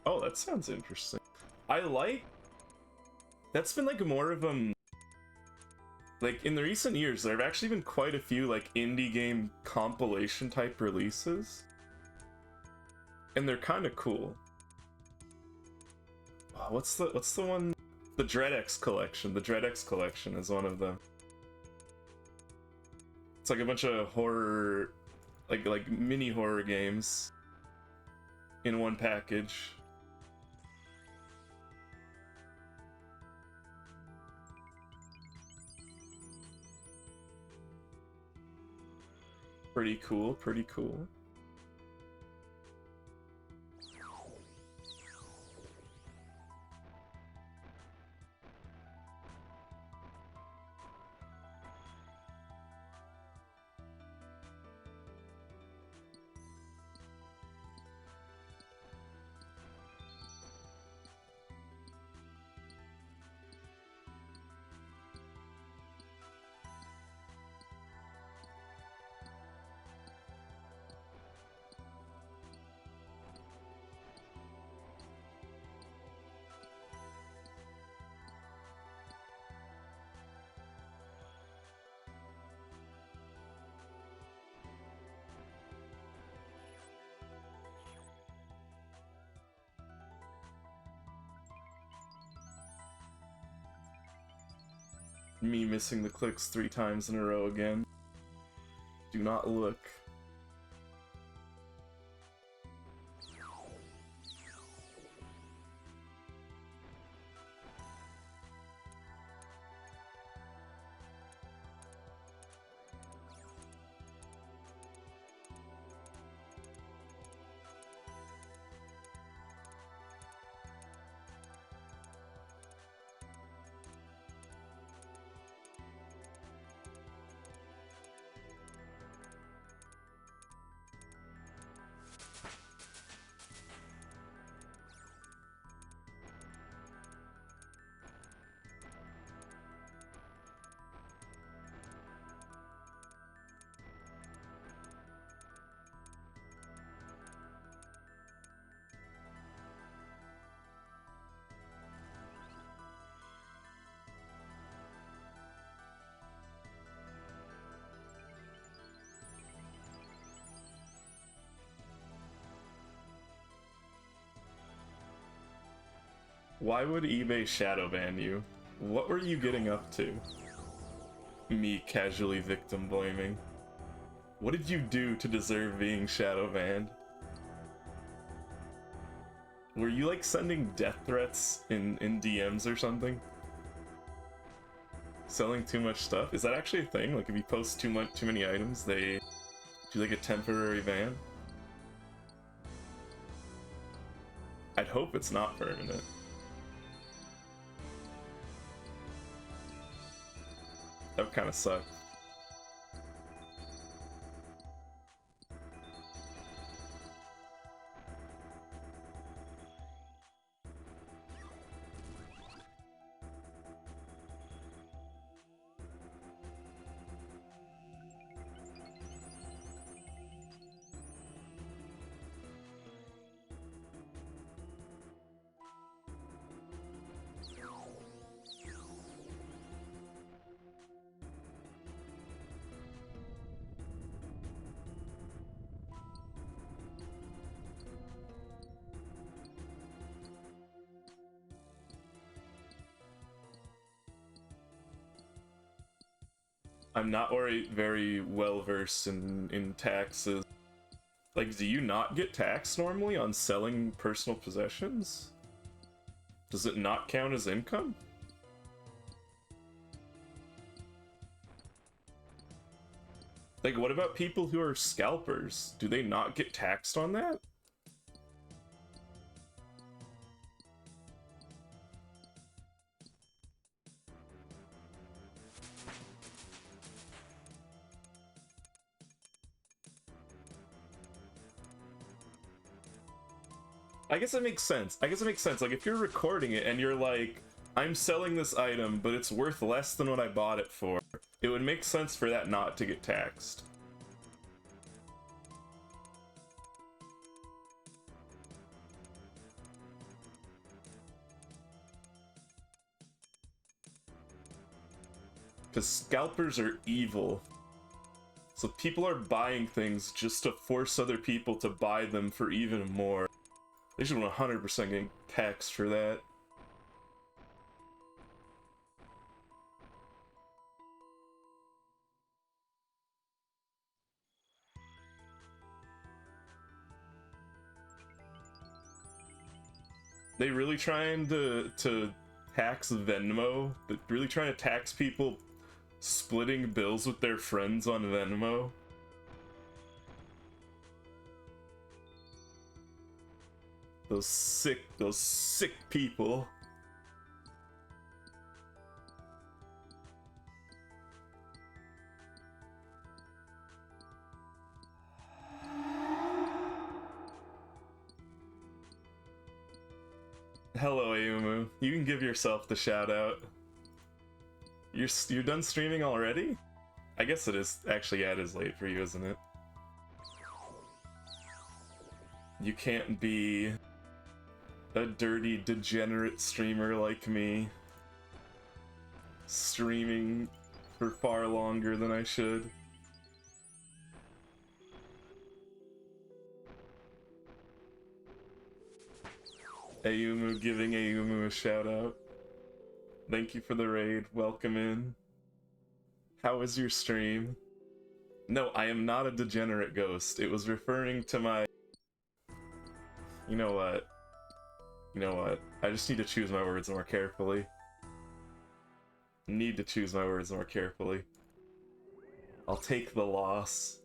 Oh, that sounds interesting. I like... That's been like more of like in the recent years, there have actually been quite a few like indie game compilation type releases. And they're kind of cool. Oh, what's the one? The DreadX collection. The DreadX collection is one of them. It's like a bunch of horror, like mini horror games in one package. Pretty cool, pretty cool. Me missing the clicks 3 times in a row again. Do not look. Why would eBay shadow ban you? What were you getting up to? Me casually victim blaming. What did you do to deserve being shadow banned? Were you like sending death threats in DMs or something? Selling too much stuff? Is that actually a thing? Like if you post too many items, they do like a temporary ban? I'd hope it's not permanent. That would kind of suck. I'm not very well versed in taxes. Like, do you not get taxed normally on selling personal possessions? Does it not count as income? Like, what about people who are scalpers? Do they not get taxed on that? I guess it makes sense. I guess it makes sense. Like, if you're recording it and you're like, I'm selling this item, but it's worth less than what I bought it for, it would make sense for that not to get taxed. Because scalpers are evil. So people are buying things just to force other people to buy them for even more. They should 100% get taxed for that. They really trying to tax Venmo? They're really trying to tax people splitting bills with their friends on Venmo? Those sick people. Hello, Ayumu. You can give yourself the shout out. You're done streaming already? I guess it is actually, yeah, it is late for you, isn't it? You can't be a dirty, degenerate streamer like me, streaming for far longer than I should. Ayumu giving Ayumu a shout out. Thank you for the raid. Welcome in. How was your stream? No, I am not a degenerate ghost. It was referring to my... You know what? You know what? I just need to choose my words more carefully. Need to choose my words more carefully. I'll take the loss.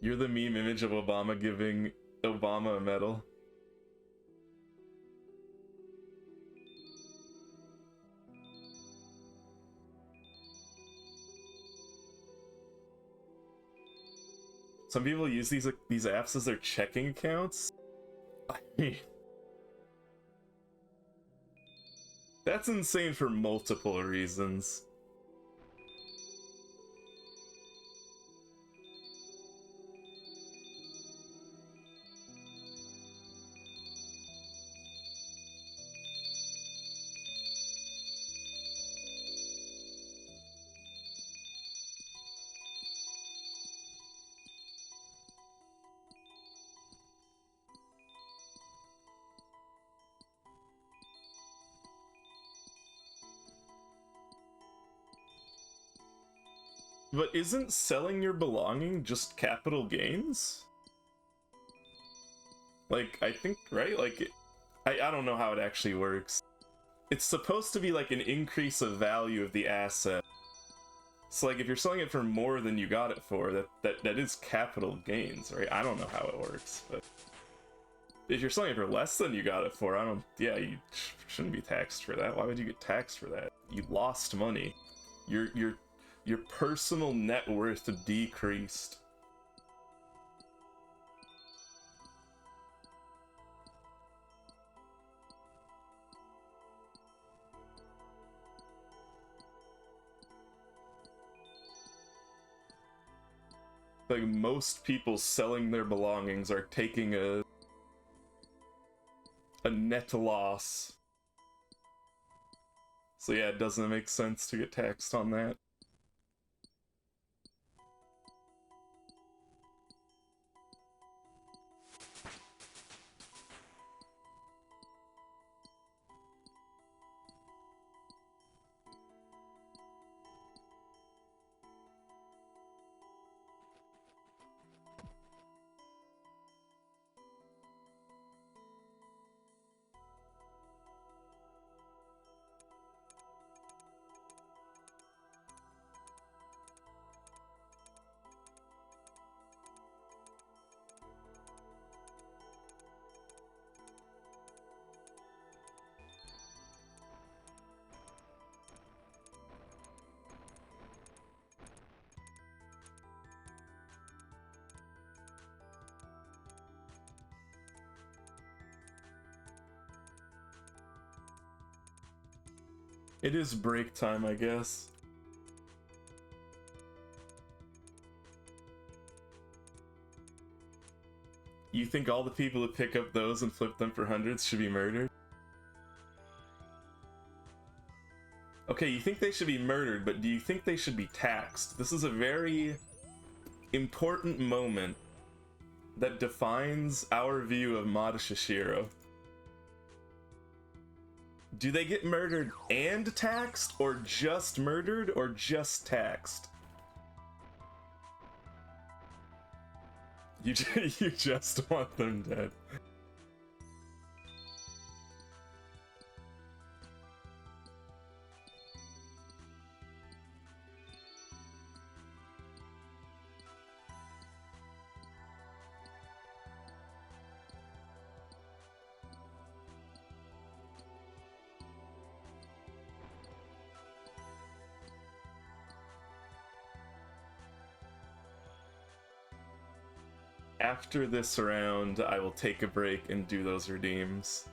You're the meme image of Obama giving Obama a medal. Some people use these apps as their checking accounts. I mean, that's insane for multiple reasons. But isn't selling your belonging just capital gains? Like, I think, right? Like, I don't know how it actually works. It's supposed to be like an increase of value of the asset. So like if you're selling it for more than you got it for, that is capital gains, right? I don't know how it works, but if you're selling it for less than you got it for, yeah, you shouldn't be taxed for that. Why would you get taxed for that? You lost money. Your personal net worth decreased. Like, most people selling their belongings are taking a net loss. So yeah, it doesn't make sense to get taxed on that. It is break time, I guess. You think all the people who pick up those and flip them for hundreds should be murdered? Okay, you think they should be murdered, but do you think they should be taxed? This is a very important moment that defines our view of Mada Shishiro. Do they get murdered and taxed, or just murdered, or just taxed? You just want them dead. After this round, I will take a break and do those redeems.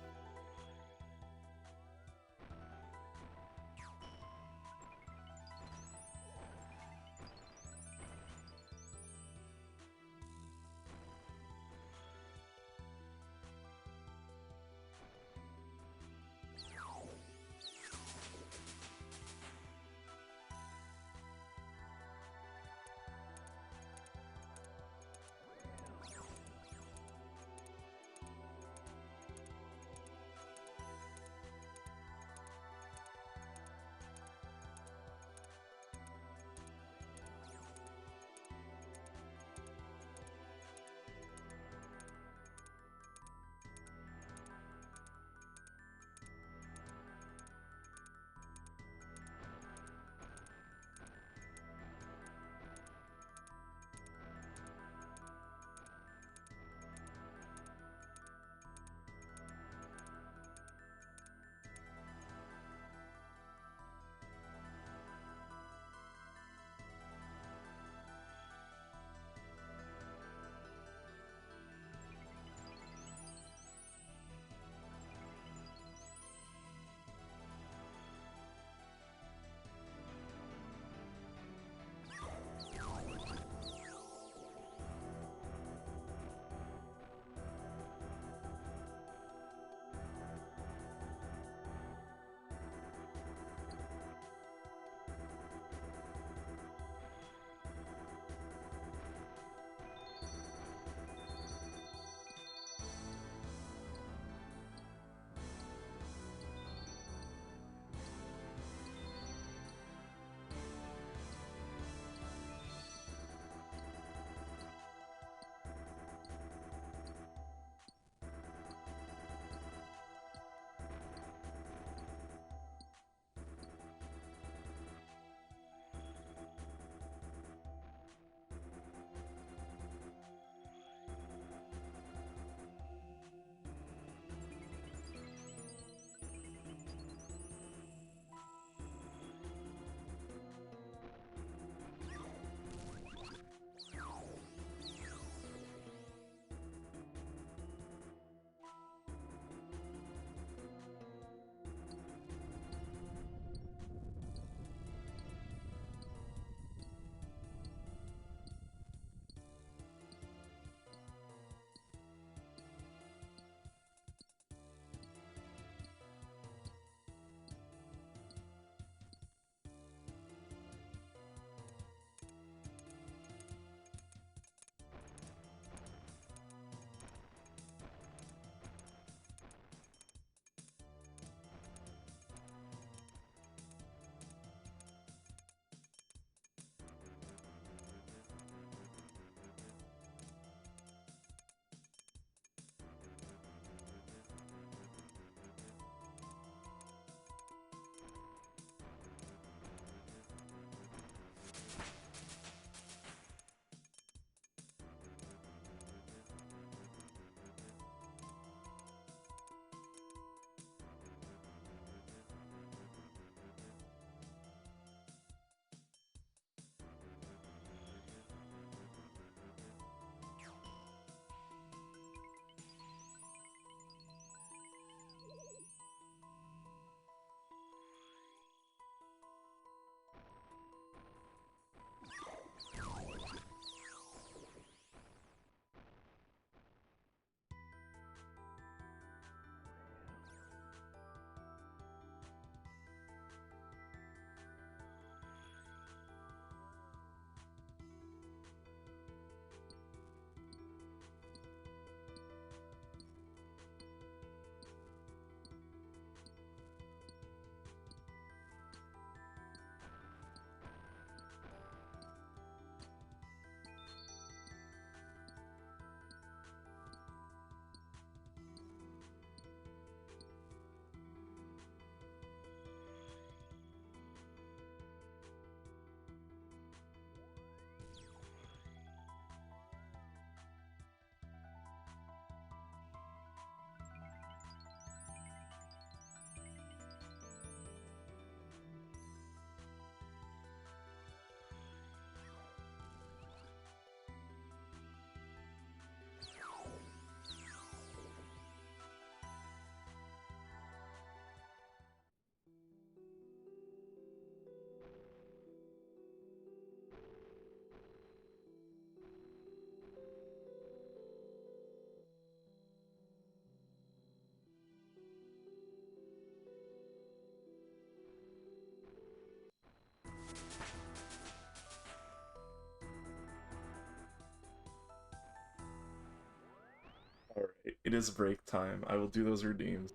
Alright, it is break time. I will do those redeems.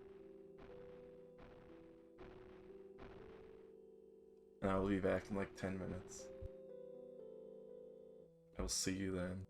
And I will be back in like 10 minutes. I will see you then.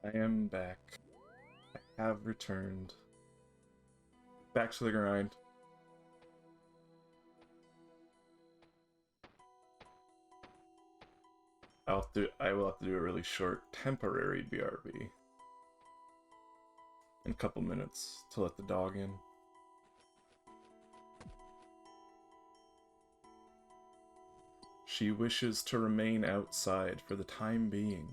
I am back. I have returned. Back to the grind. I will have to do a really short temporary BRB. In a couple minutes to let the dog in. She wishes to remain outside for the time being.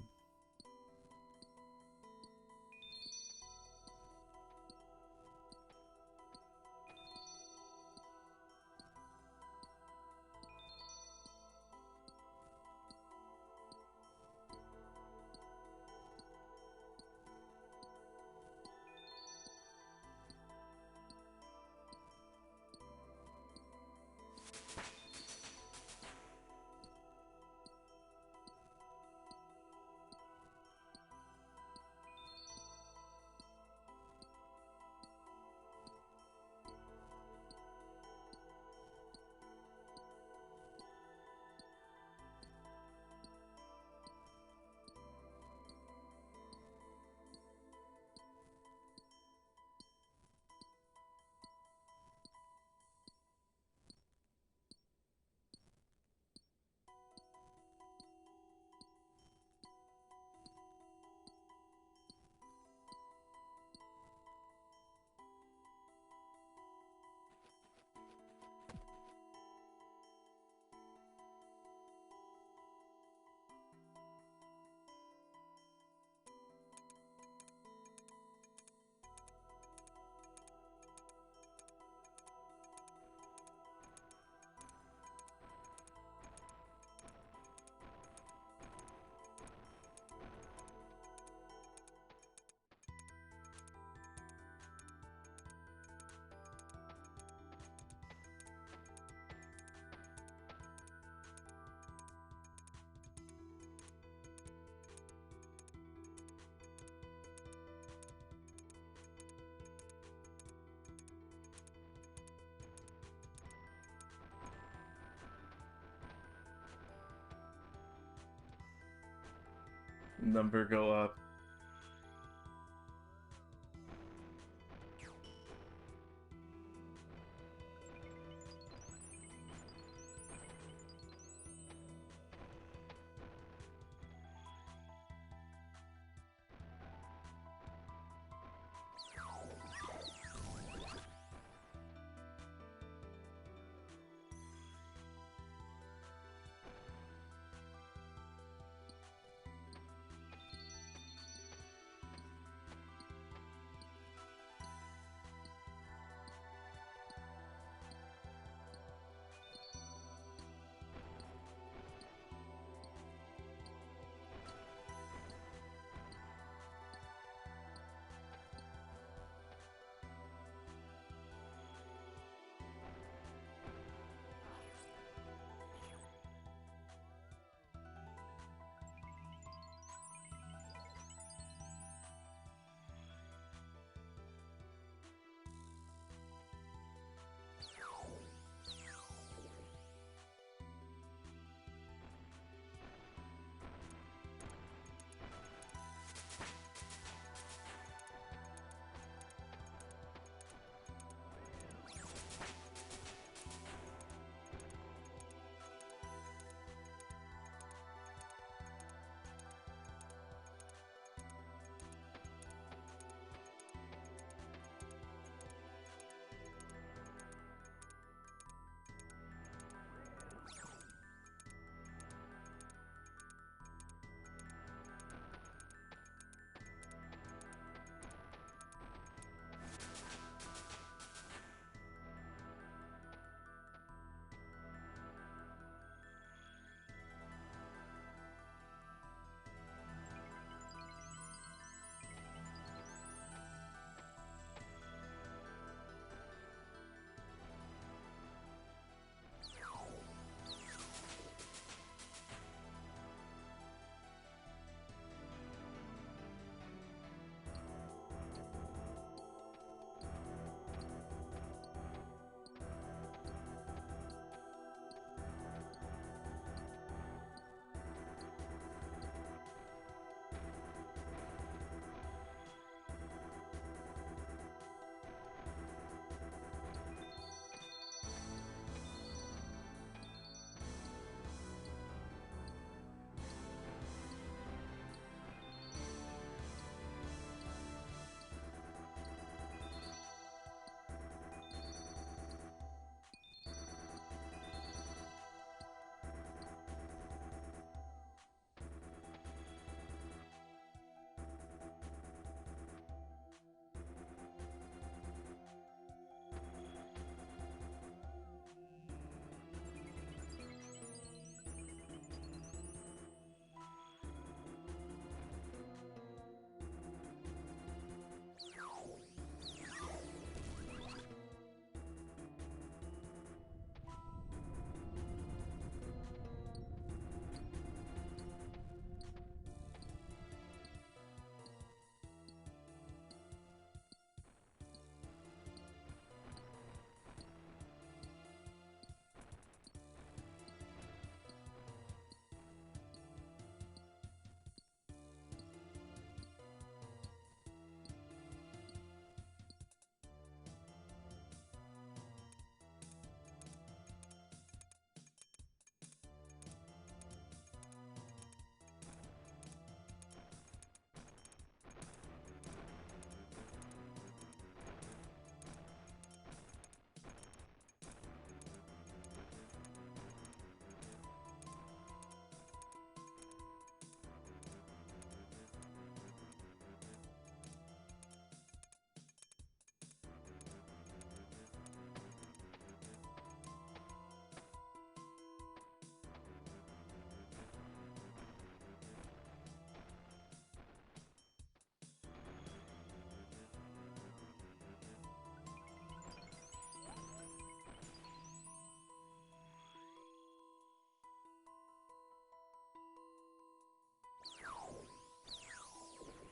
Number go up.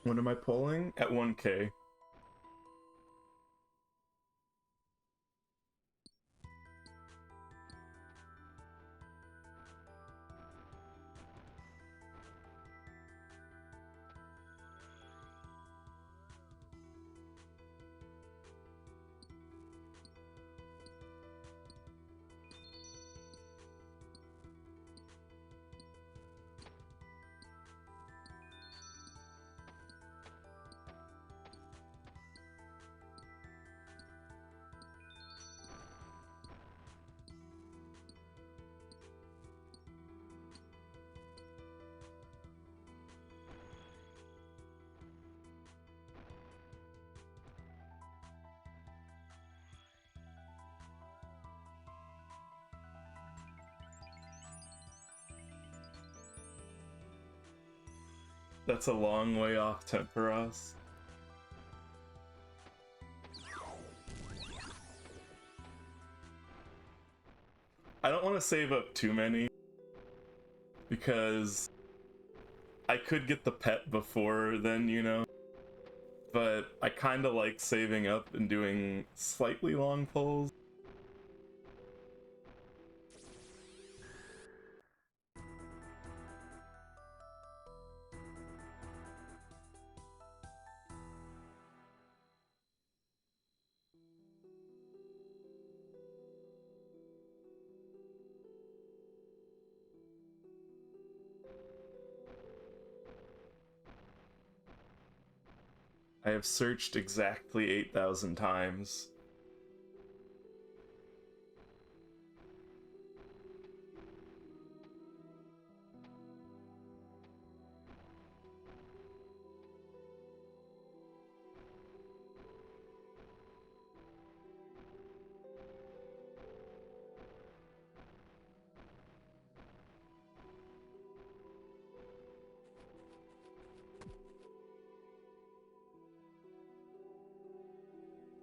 What am I pulling? At 1K. That's a long way off Temperos. I don't want to save up too many, because I could get the pet before then, you know? But I kind of like saving up and doing slightly long pulls. I have searched exactly 8,000 times.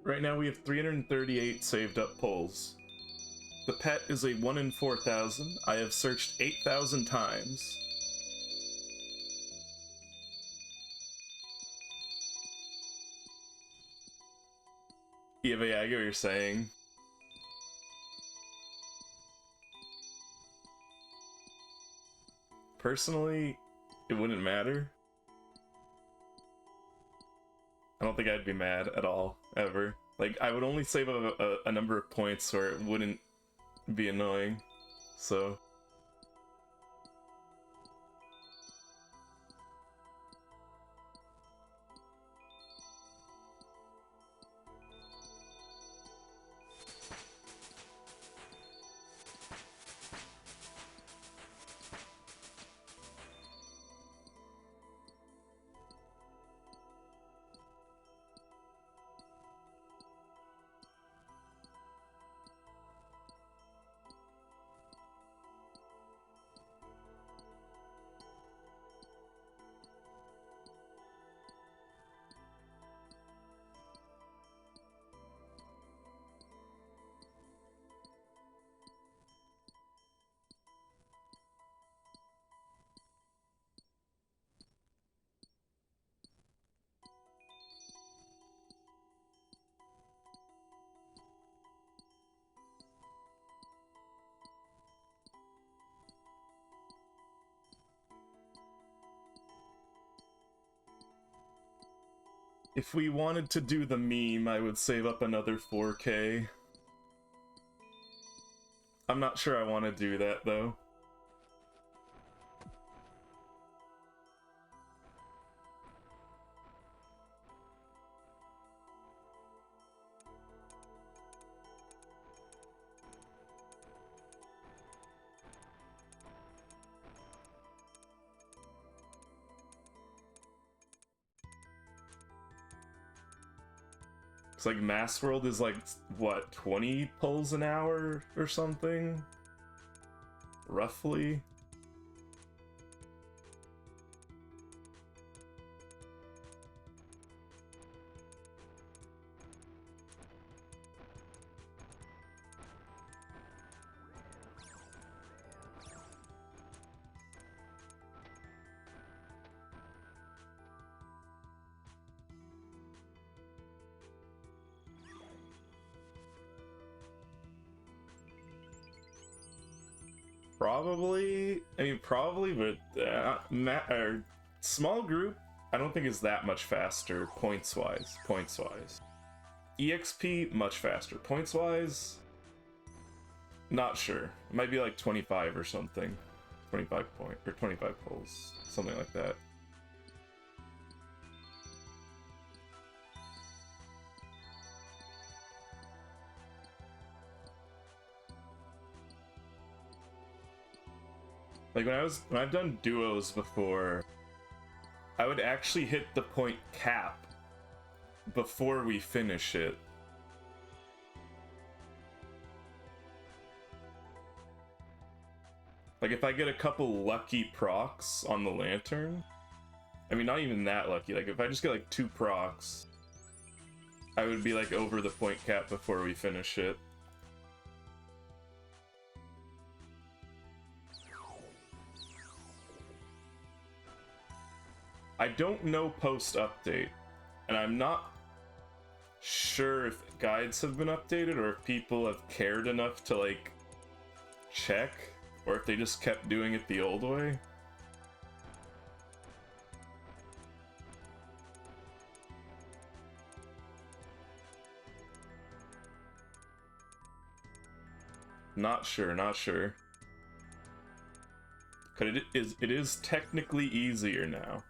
Right now we have 338 saved up pulls. The pet is a 1 in 4,000. I have searched 8,000 times. Yeah, but yeah, I get what you're saying. Personally, it wouldn't matter. I don't think I'd be mad at all, ever. Like, I would only save a number of points where it wouldn't be annoying, so... If we wanted to do the meme, I would save up another 4K. I'm not sure I want to do that, though. It's like Mass World is like, what, 20 pulls an hour or something? Roughly? Probably, I mean, probably, but small group, I don't think is that much faster points-wise. Points-wise. EXP, much faster. Points-wise, not sure. It might be like 25 or something. 25 pulls, something like that. Like when I've done duos before, I would actually hit the point cap before we finish it. Like if I get a couple lucky procs on the lantern, I mean not even that lucky, like if I just get like 2 procs, I would be like over the point cap before we finish it. I don't know post-update, and I'm not sure if guides have been updated or if people have cared enough to like check, or if they just kept doing it the old way. Not sure, not sure. Cause it is technically easier now.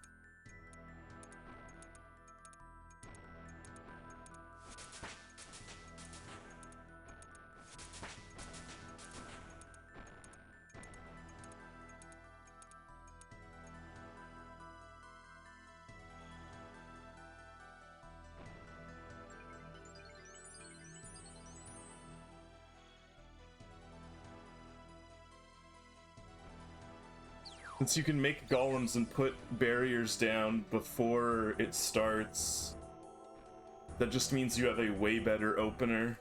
Since you can make golems and put barriers down before it starts, that just means you have a way better opener.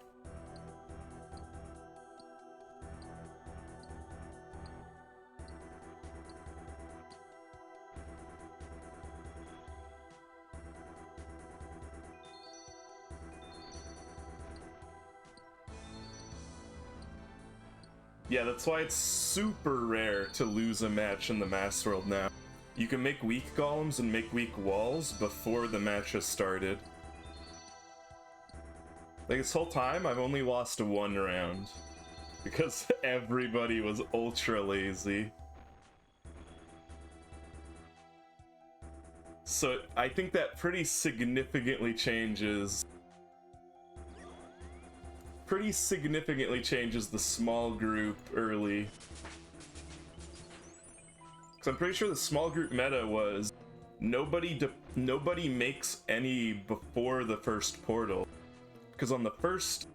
Yeah, that's why it's super rare to lose a match in the Mass World now. You can make weak golems and make weak walls before the match has started. Like this whole time, I've only lost 1 round. Because everybody was ultra lazy. So I think that pretty significantly changes the small group early. Because I'm pretty sure the small group meta was nobody makes any before the first portal. Because on the first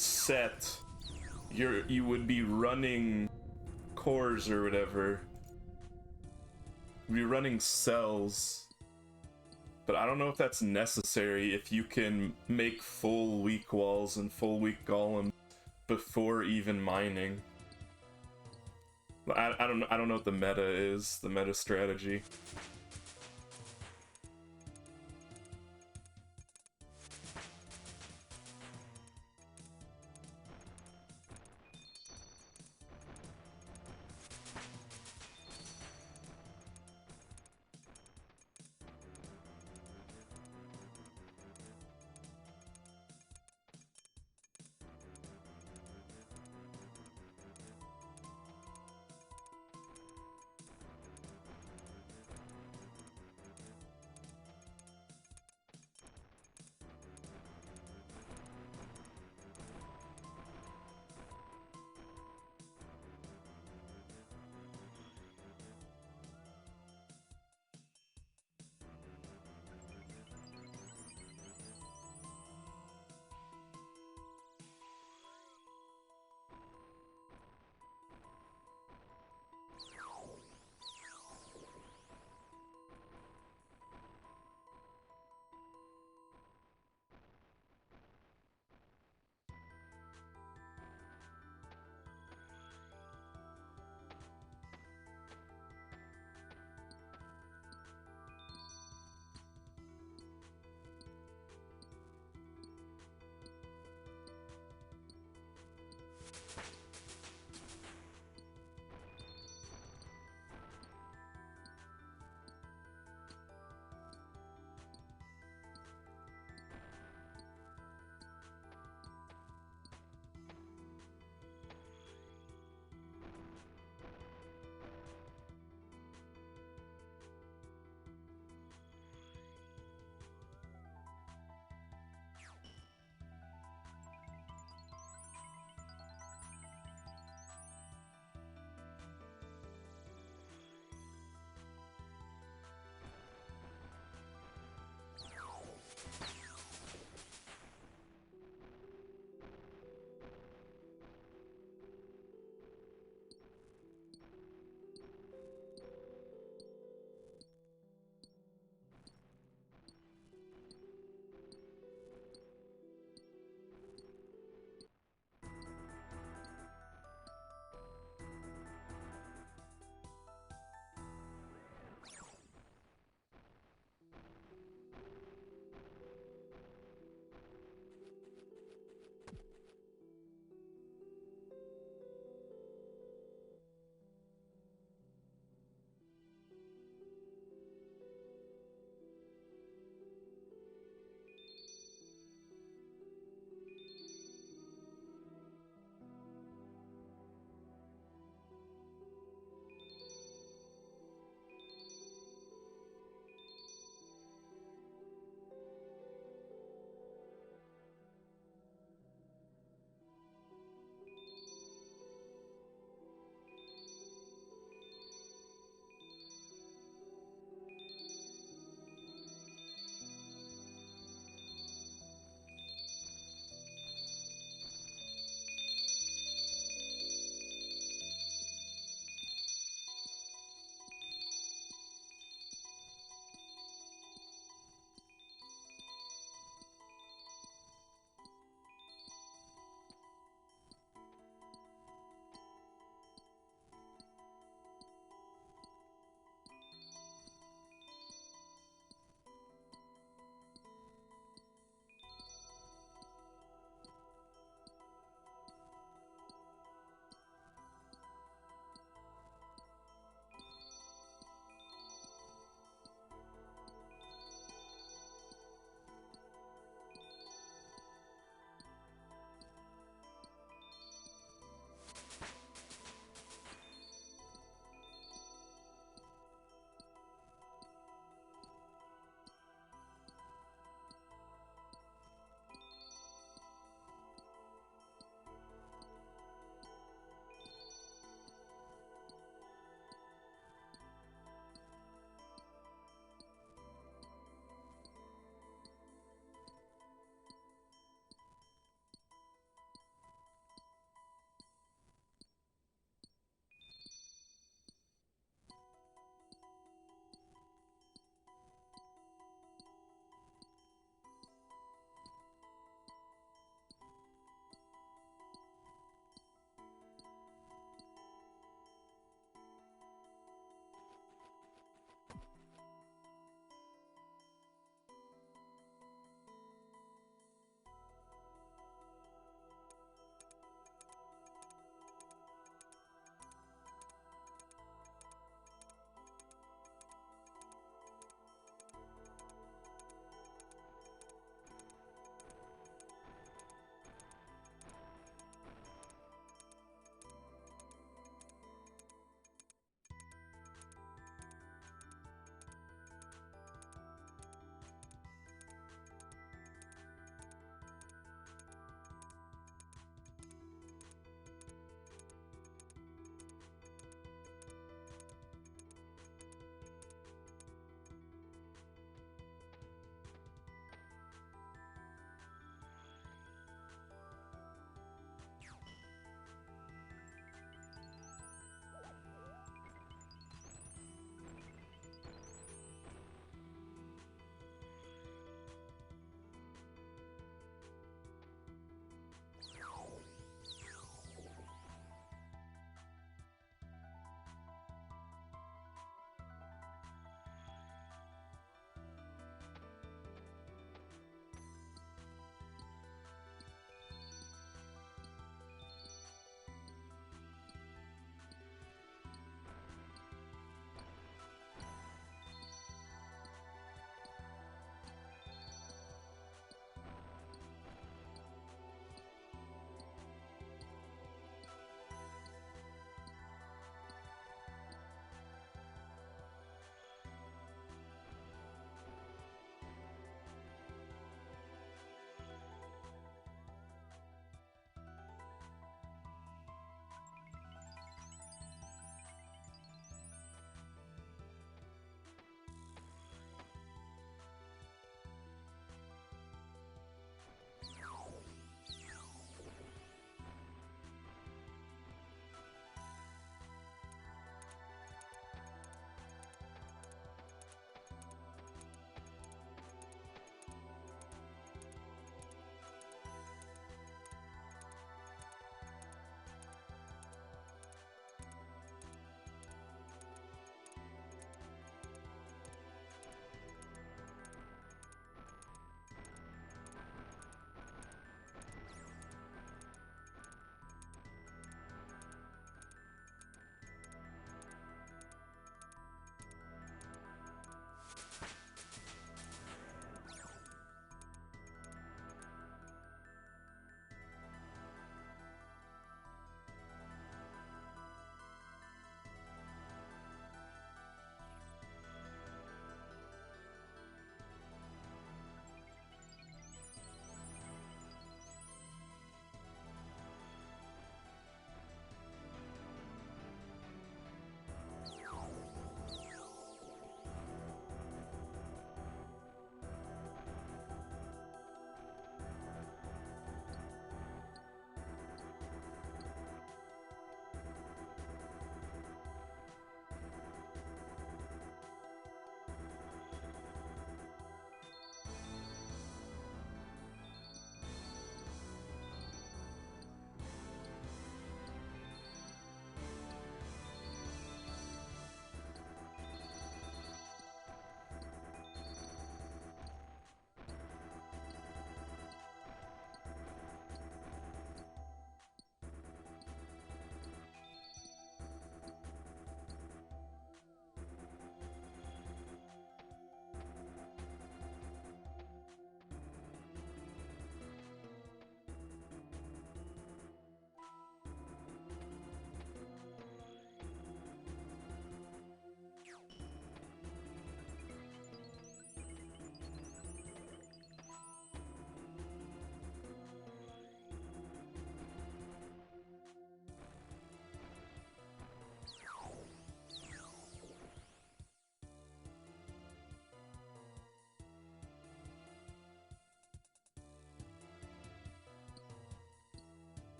set, you would be running cores or whatever. You'd be running cells. But I don't know if that's necessary if you can make full weak walls and full weak golems before even mining. I don't know what the meta is, the meta strategy.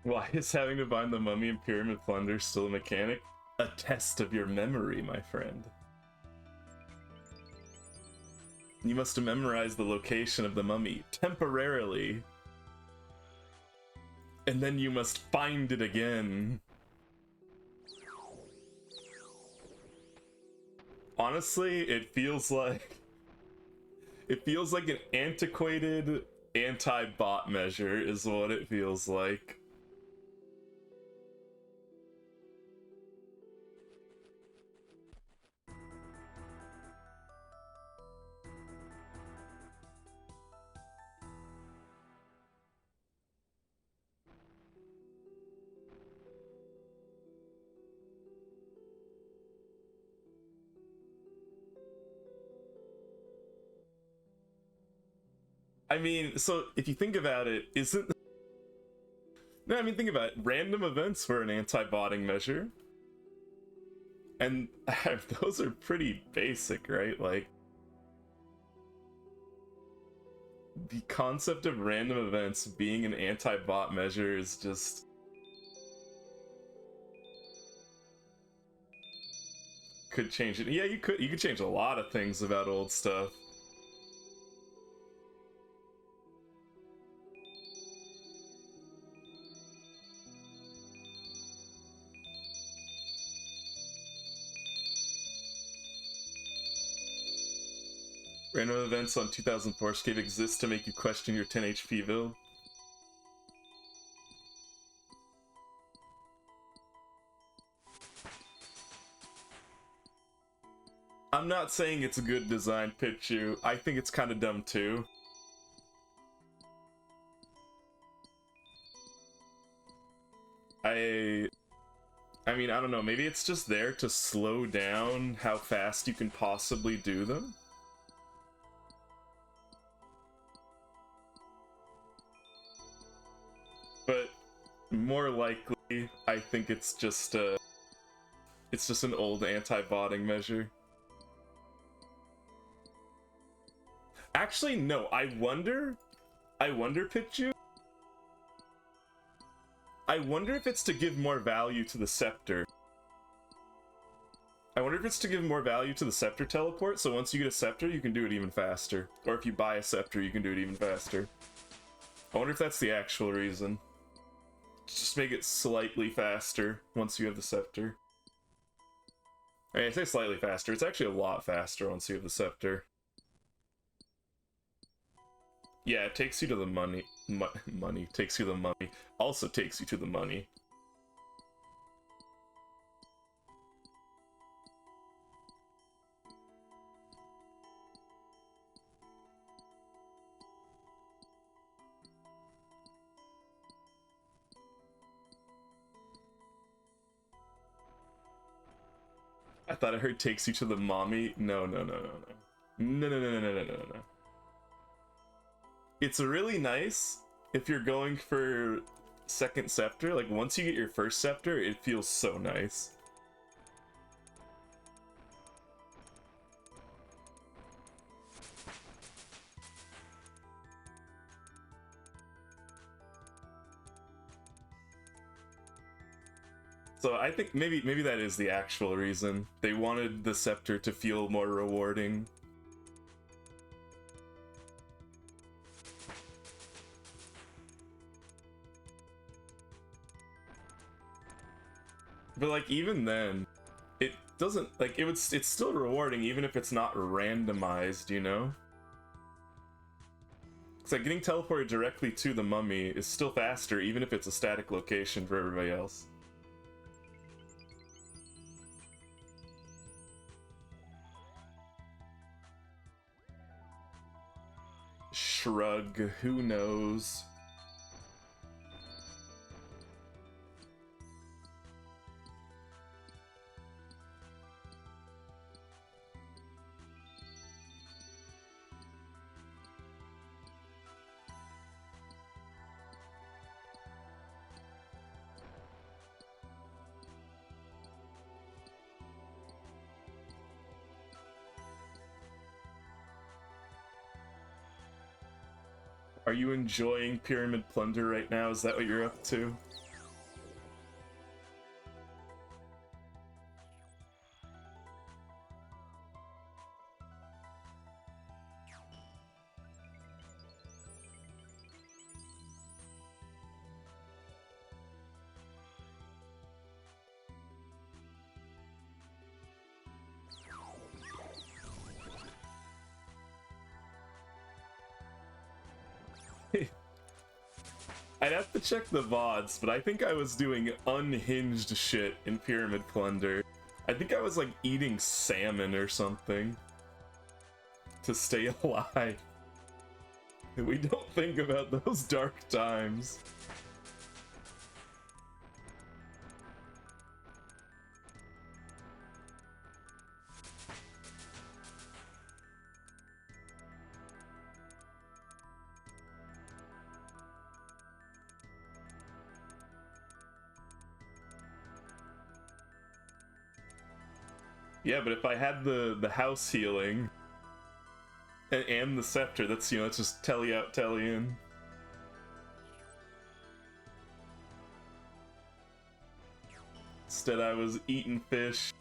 Why is having to bind the mummy and pyramid plunder still a mechanic? A test of your memory, my friend. You must memorize the location of the mummy temporarily. And then you must find it again. Honestly, it feels like an antiquated anti-bot measure is what it feels like. I mean, so if you think about it, isn't... No, I mean, think about it. Random events were an anti-botting measure. And those are pretty basic, right? Like, the concept of random events being an anti-bot measure is just... Could change it. Yeah, you could change a lot of things about old stuff. Random events on 2004 Escape exist to make you question your 10 HP build. I'm not saying it's a good design, Pichu. I think it's kind of dumb too. I mean, I don't know, maybe it's just there to slow down how fast you can possibly do them. But more likely, I think it's just an old anti-botting measure. Actually, no, I wonder, Pichu? I wonder if it's to give more value to the scepter. I wonder if it's to give more value to the scepter teleport, so once you get a scepter, you can do it even faster. Or if you buy a scepter, you can do it even faster. I wonder if that's the actual reason. Just make it slightly faster once you have the scepter. I say slightly faster, it's actually a lot faster once you have the scepter. Yeah, it takes you to the money. Money takes you to the money. Also takes you to the money. I thought I heard takes you to the mommy. No. No. It's really nice if you're going for second scepter. Like, once you get your first scepter, it feels so nice. So I think maybe that is the actual reason. They wanted the scepter to feel more rewarding. But like, even then, it doesn't, like, it's still rewarding even if it's not randomized, you know? It's like getting teleported directly to the mummy is still faster even if it's a static location for everybody else. Shrug, who knows? Are you enjoying Pyramid Plunder right now? Is that what you're up to? I'd have to check the VODs, but I think I was doing unhinged shit in Pyramid Plunder. I think I was like eating salmon or something to stay alive. We don't think about those dark times. Yeah, but if I had the house healing and the scepter, that's, you know, it's just telly out, telly in. Instead, I was eating fish.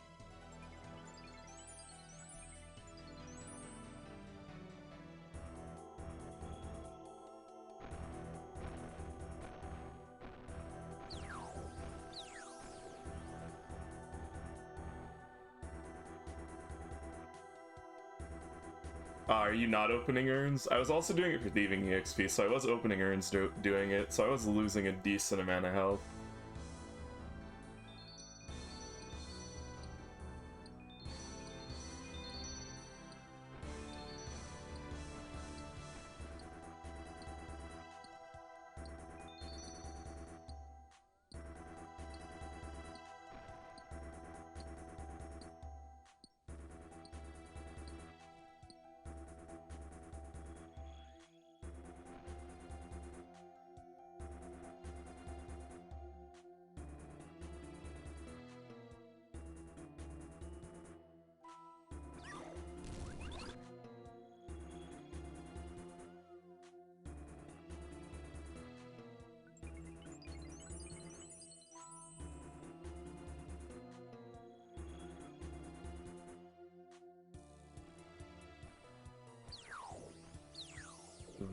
Are you not opening urns? I was also doing it for thieving EXP, so I was opening urns doing it, so I was losing a decent amount of health.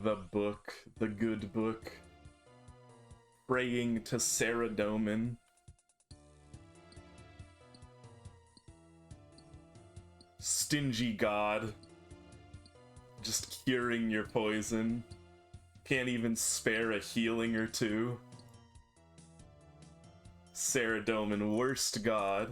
The book, the good book. Praying to Saradomin. Stingy god. Just curing your poison. Can't even spare a healing or two. Saradomin, worst god.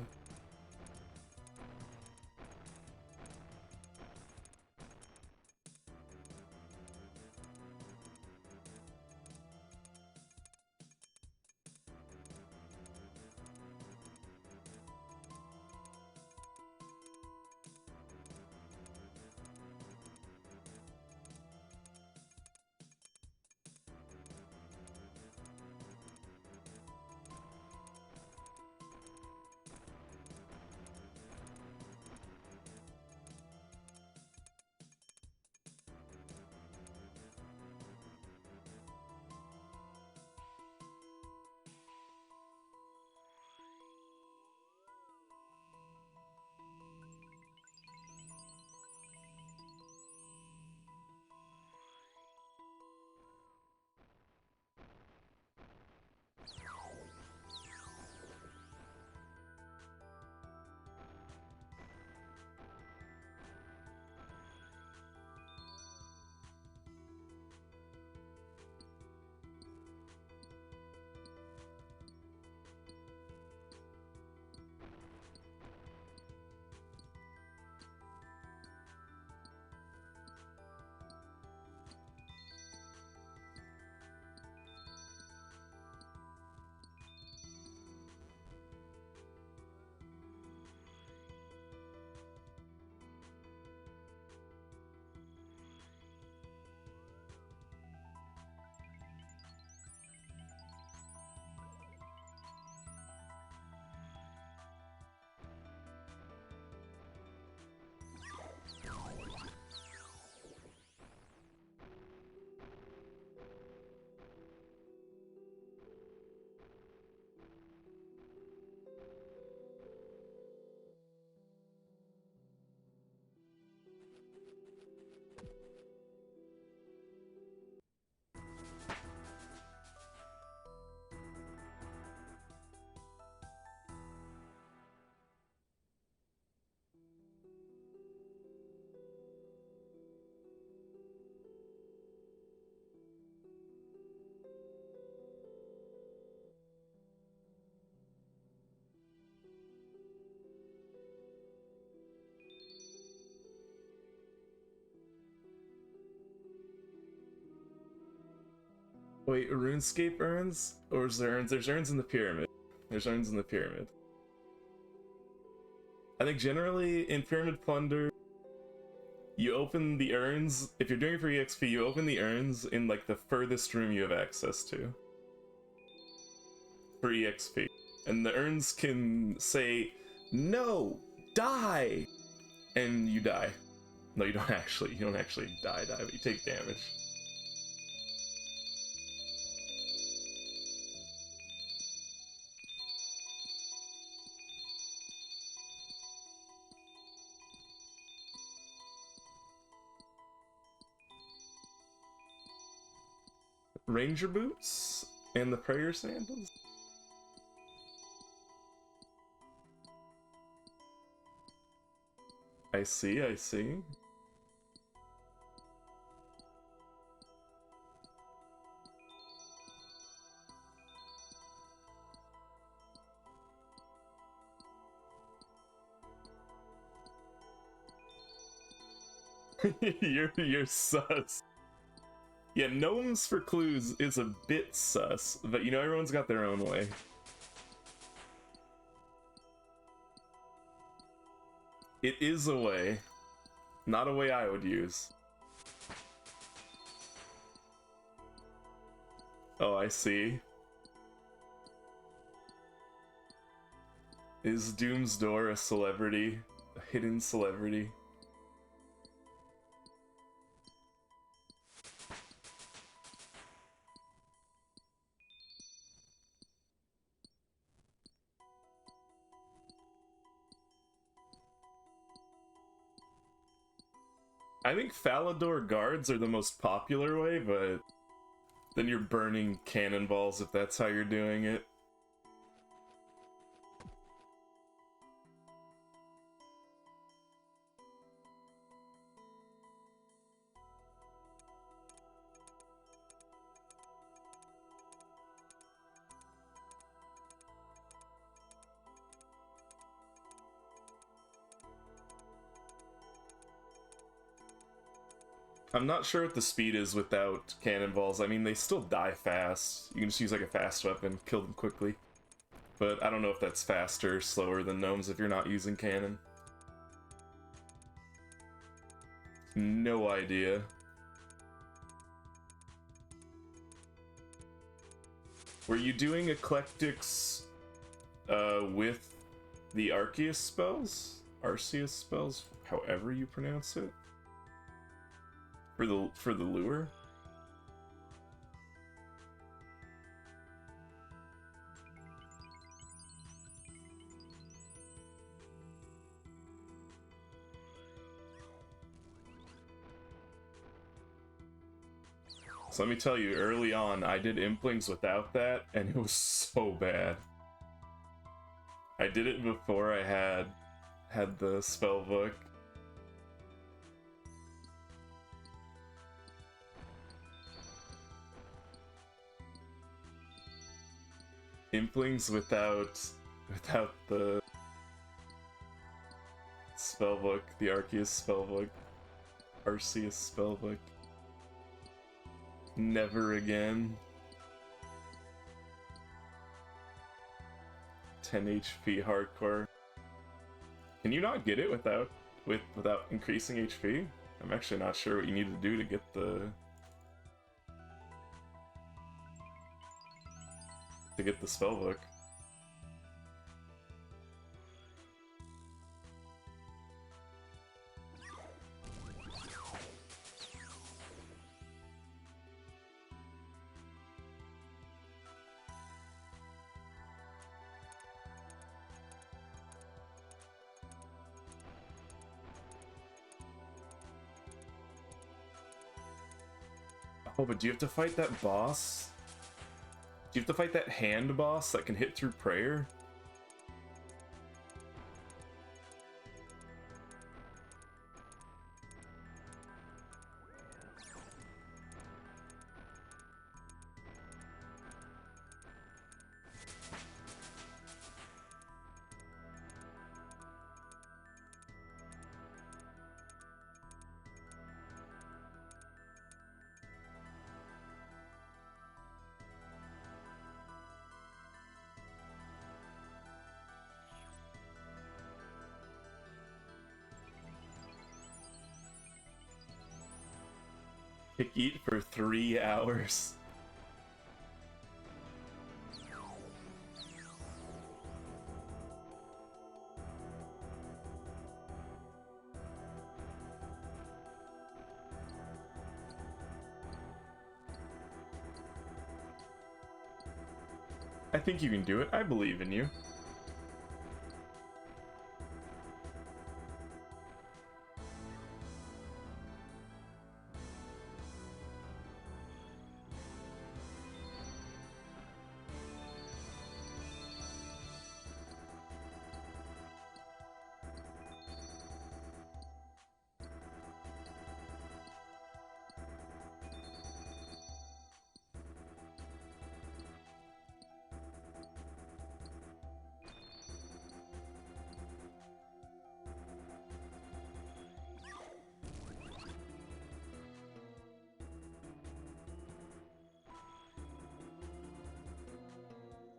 Wait, RuneScape urns? Or is there urns? There's urns in the pyramid. There's urns in the pyramid. I think generally in Pyramid Plunder, you open the urns, if you're doing it for EXP, you open the urns in like the furthest room you have access to. For EXP. And the urns can say, no, die! And you die. No, you don't actually die, but you take damage. Ranger boots and the prayer sandals. I see, I see. You're sus. Yeah, gnomes for clues is a bit sus, but you know everyone's got their own way. It is a way. Not a way I would use. Oh, I see. Is Doom's Door a celebrity? A hidden celebrity? I think Falador guards are the most popular way, but then you're burning cannonballs if that's how you're doing it. I'm not sure what the speed is without cannonballs. I mean, they still die fast. You can just use like a fast weapon, kill them quickly. But I don't know if that's faster or slower than gnomes if you're not using cannon. No idea. Were you doing Eclectics with the Arceus spells? Arceus spells, however you pronounce it? For the lure? So let me tell you, early on, I did Implings without that, and it was so bad. I did it before I had the spellbook. Implings without the spellbook, the Arceus spellbook, Arceus spellbook. Never again. 10 HP hardcore. Can you not get it without increasing HP? I'm actually not sure what you need to do to get the spellbook. Oh, but do you have to fight that boss? Do you have to fight that hand boss that can hit through prayer? Eat for 3 hours. I think you can do it. I believe in you.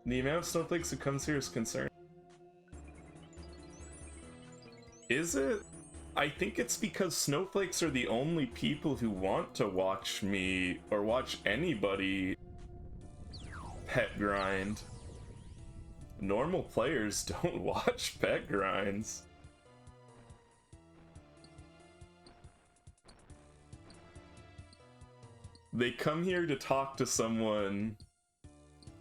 The amount of snowflakes that comes here is concerning. Is it? I think it's because snowflakes are the only people who want to watch me or watch anybody pet grind. Normal players don't watch pet grinds. They come here to talk to someone.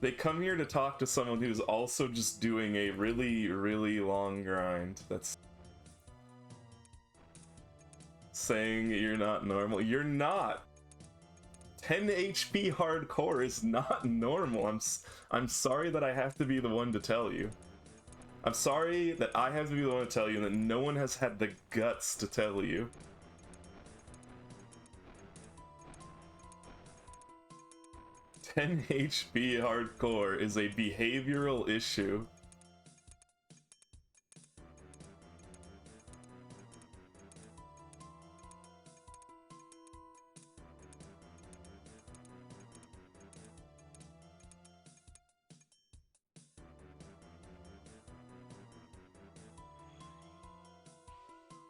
They come here to talk to someone who's also just doing a really, really long grind. That's saying you're not normal. You're not. 10 HP hardcore is not normal. I'm sorry that I have to be the one to tell you. I'm sorry that I have to be the one to tell you and that no one has had the guts to tell you. HP hardcore is a behavioral issue.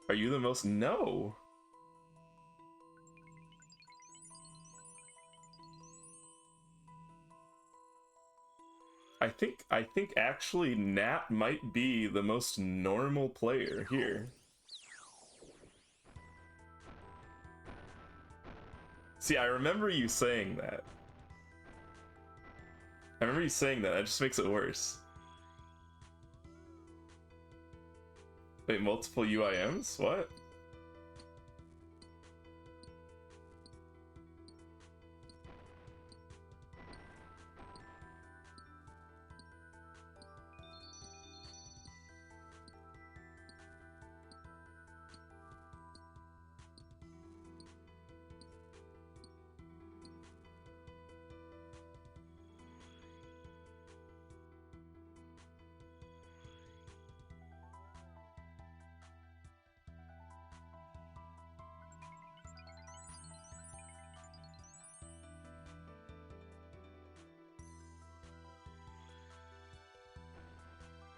Are you the most? No. I think actually Nat might be the most normal player here. See, I remember you saying that. I remember you saying that. That just makes it worse. Wait, multiple UIMs? What?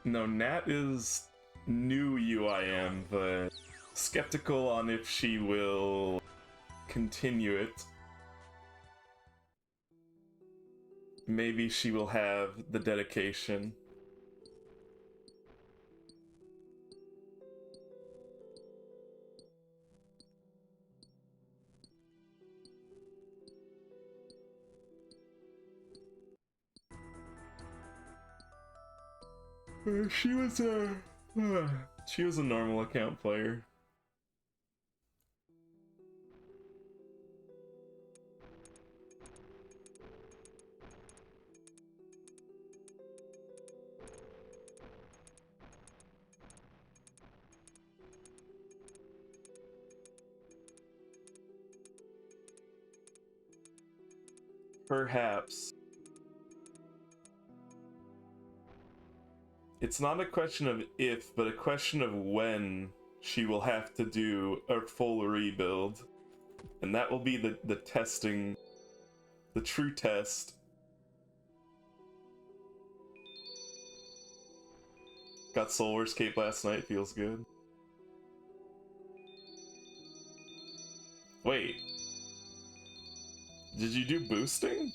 No, Nat is new UIM, but skeptical on if she will continue it. Maybe she will have the dedication. She was a normal account player. Perhaps. It's not a question of if, but a question of when she will have to do a full rebuild. And that will be the testing, the true test. Got Soul Wars Cape last night, feels good. Wait. Did you do boosting?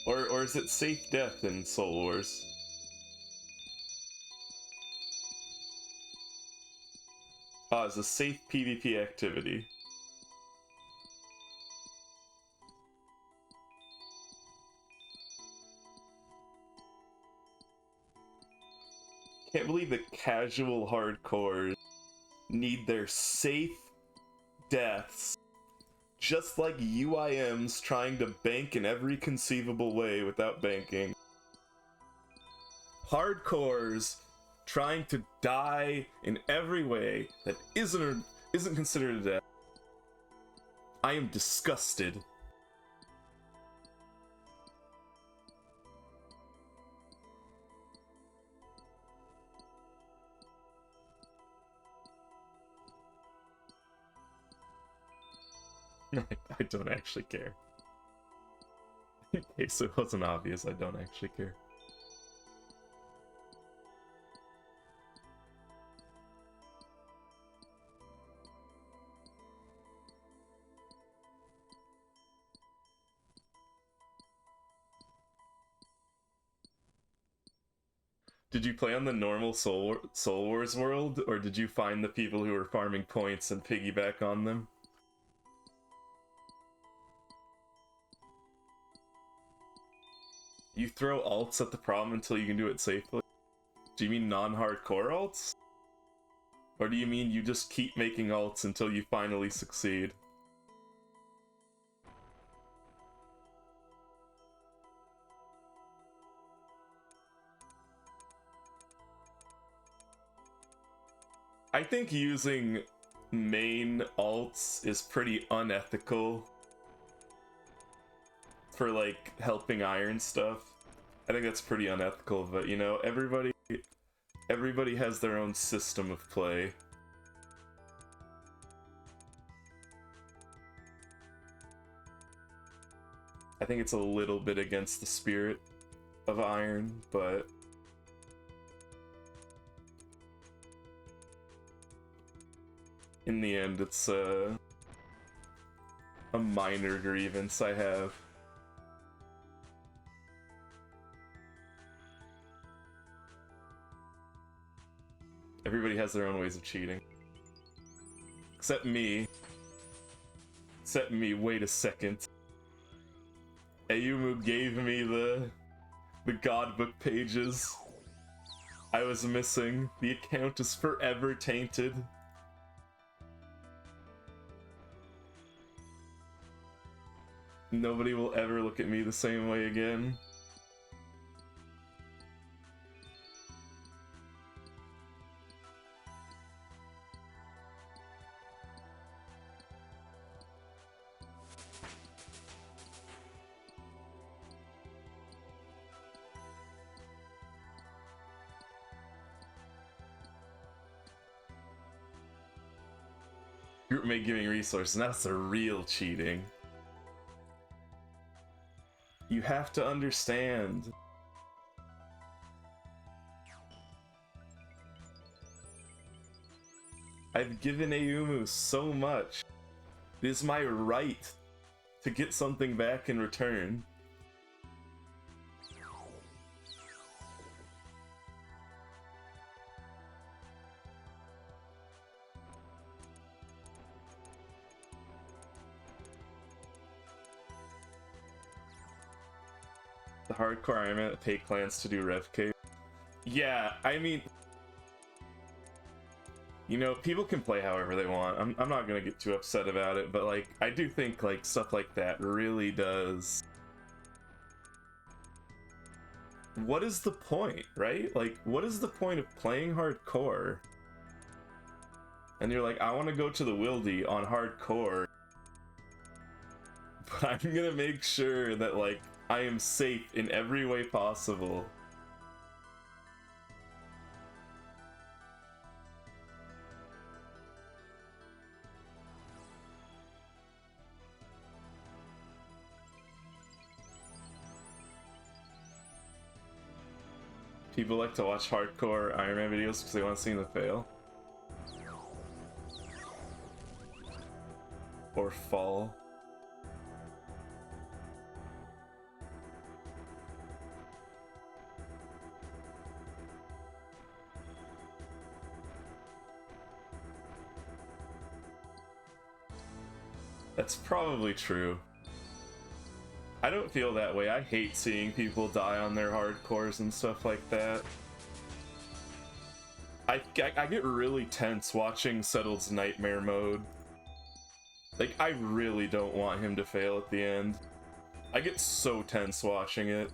Or is it safe death in Soul Wars? Oh, it's a safe PvP activity. Can't believe that casual hardcores need their safe deaths just like UIMs trying to bank in every conceivable way without banking. Hardcores trying to die in every way that isn't considered a death. I am disgusted. I don't actually care. In case it wasn't obvious, I don't actually care. Did you play on the normal Soul Wars world, or did you find the people who were farming points and piggyback on them? You throw alts at the problem until you can do it safely? Do you mean non-hardcore alts? Or do you mean you just keep making alts until you finally succeed? I think using main alts is pretty unethical for like helping iron stuff. I think that's pretty unethical, but you know, everybody has their own system of play. I think it's a little bit against the spirit of iron, but in the end it's a minor grievance I have. Everybody has their own ways of cheating. Except me. Except me, wait a second. Ayumu gave me the godbook pages I was missing. The account is forever tainted. Nobody will ever look at me the same way again. Group mate giving resources, and that's the real cheating. You have to understand. I've given Ayumu so much. It is my right to get something back in return. The hardcore Iron Man pay clans to do rev cave. Yeah, I mean, you know, people can play however they want. I'm not gonna get too upset about it, but like, I do think like stuff like that really does. What is the point, right? Like, what is the point of playing hardcore? And you're like, I want to go to the Wildy on hardcore, but I'm gonna make sure that like I am safe in every way possible. People like to watch hardcore Iron Man videos because they want to see them fail. Or fall. That's probably true. I don't feel that way. I hate seeing people die on their hardcores and stuff like that. I get really tense watching Settled's Nightmare mode. Like, I really don't want him to fail at the end. I get so tense watching it.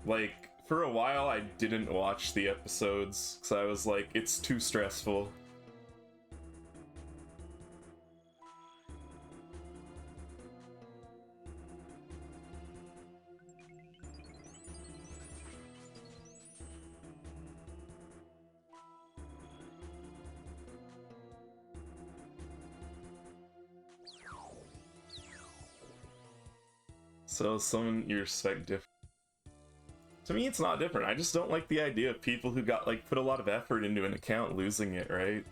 Like, for a while I didn't watch the episodes, because I was like, it's too stressful. So someone you respect different. To me, it's not different. I just don't like the idea of people who got, like, put a lot of effort into an account losing it, right?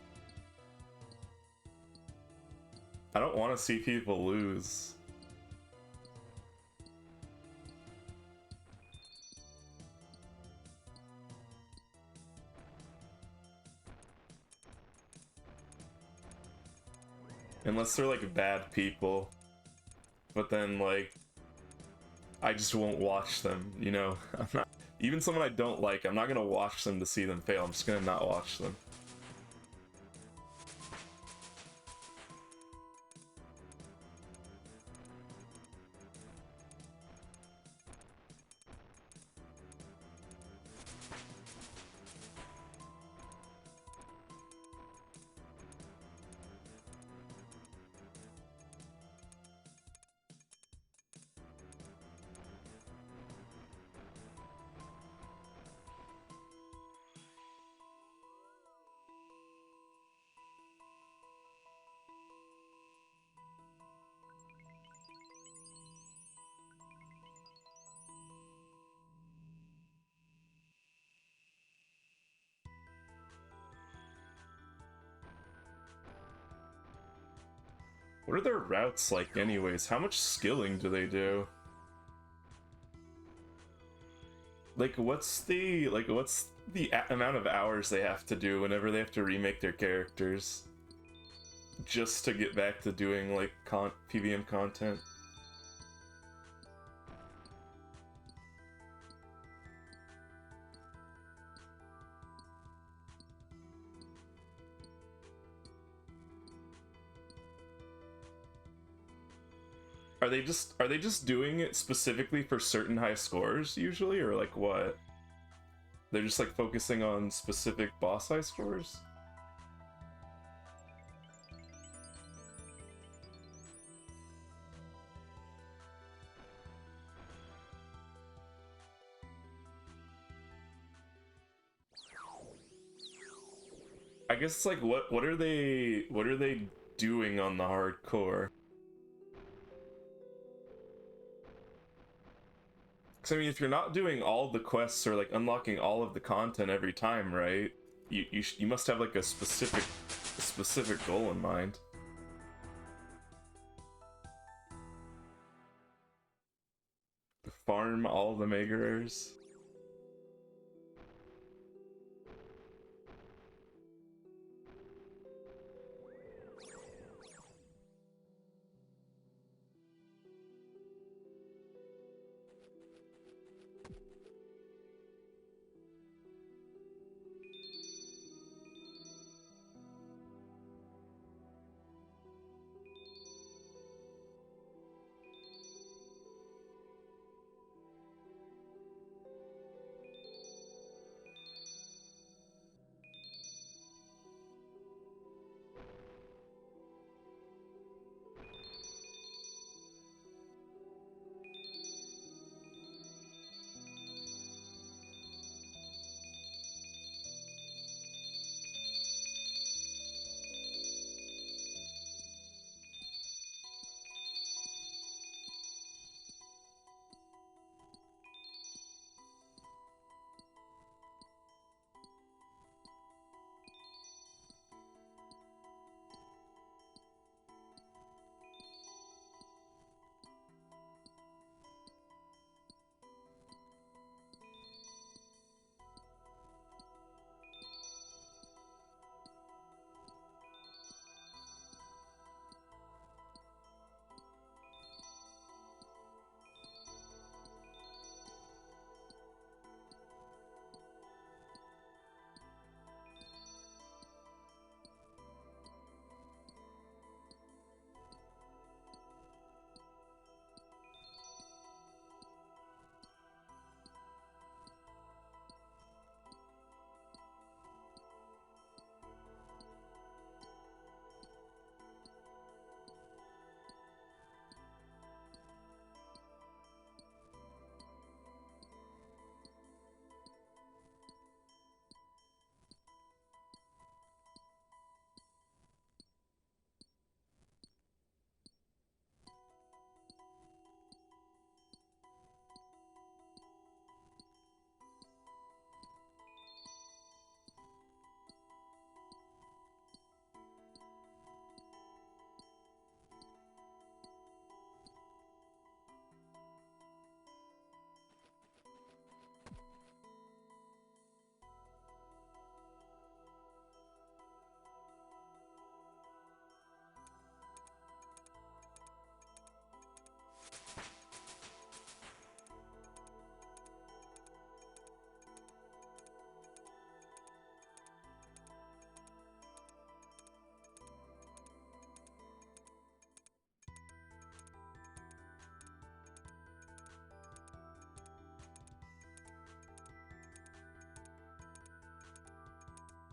I don't want to see people lose. Unless they're, like, bad people. But then, like, I just won't watch them, you know? I'm not, even someone I don't like, I'm not gonna watch them to see them fail. I'm just gonna not watch them. What are their routes like anyways? How much skilling do they do? Like, what's the amount of hours they have to do whenever they have to remake their characters? Just to get back to doing, like, PVM content? Are they just doing it specifically for certain high scores usually, or like what? They're just like focusing on specific boss high scores? I guess it's like what are they doing on the hardcore? Because I mean, if you're not doing all the quests or like unlocking all of the content every time, right? You must have like a specific goal in mind. Farm all the mega rares.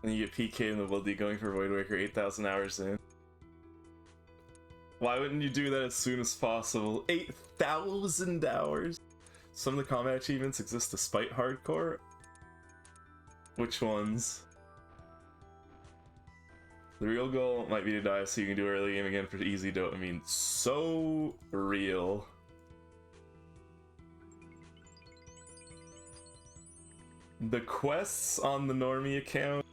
And you get PK in the Wildy going for Void Waker 8,000 hours in. Why wouldn't you do that as soon as possible? 8,000 hours? Some of the combat achievements exist despite hardcore? Which ones? The real goal might be to die so you can do early game again for easy dopamine. So real. The quests on the normie account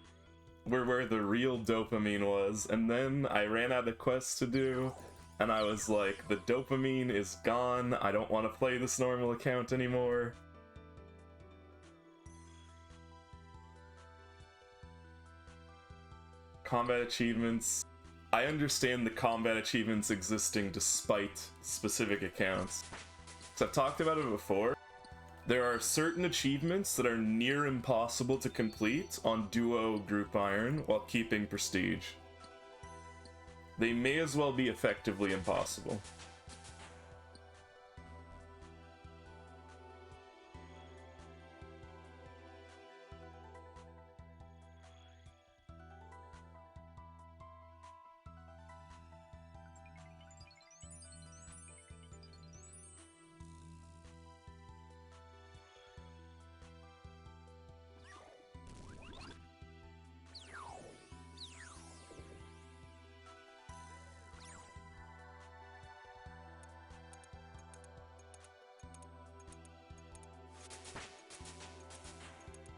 were where the real dopamine was, and then I ran out of quests to do, and I was like, the dopamine is gone, I don't want to play this normal account anymore. Combat achievements. I understand the combat achievements existing despite specific accounts. So I've talked about it before. There are certain achievements that are near impossible to complete on duo group iron while keeping prestige. They may as well be effectively impossible.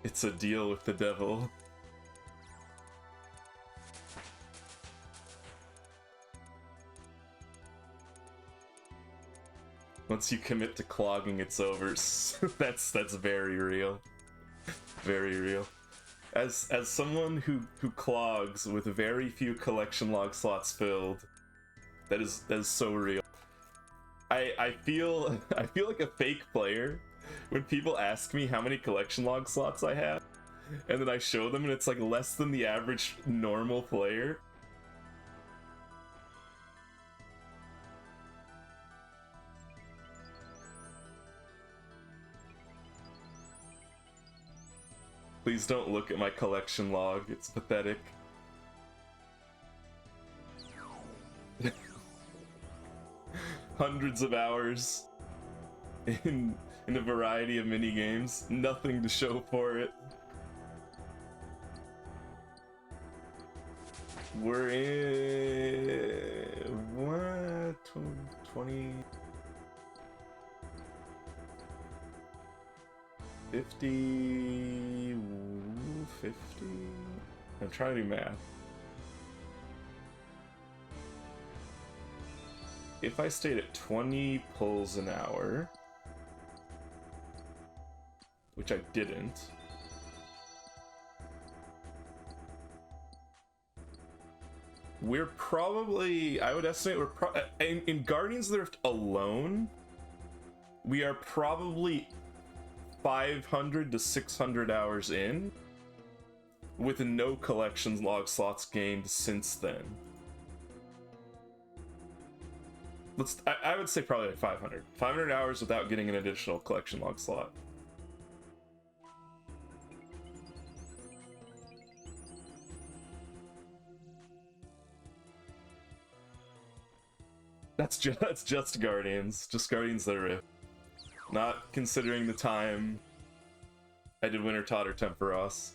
It's a deal with the devil. Once you commit to clogging, it's over. That's very real. Very real. As someone who clogs with very few collection log slots filled, that is so real. I feel like a fake player when people ask me how many collection log slots I have, and then I show them and it's like less than the average normal player. Please don't look at my collection log, it's pathetic. Hundreds of hours in a variety of mini games, nothing to show for it. We're in what 20 50 50. I'm trying to do math. If I stayed at 20 pulls an hour, which I didn't, we're probably, I would estimate we're in Guardians of the Rift alone, we are probably 500 to 600 hours in, with no collections log slots gained since then. I would say probably like 500. 500 hours without getting an additional collection log slot. That's just Guardians. Just Guardians of the Rift. Not considering the time I did Winter Totter Temperos.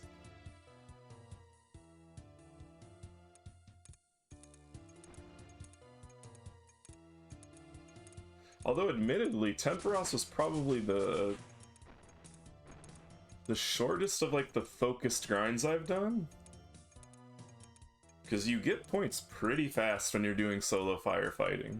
Although admittedly, Temperos was probably the shortest of like the focused grinds I've done. Because you get points pretty fast when you're doing solo firefighting.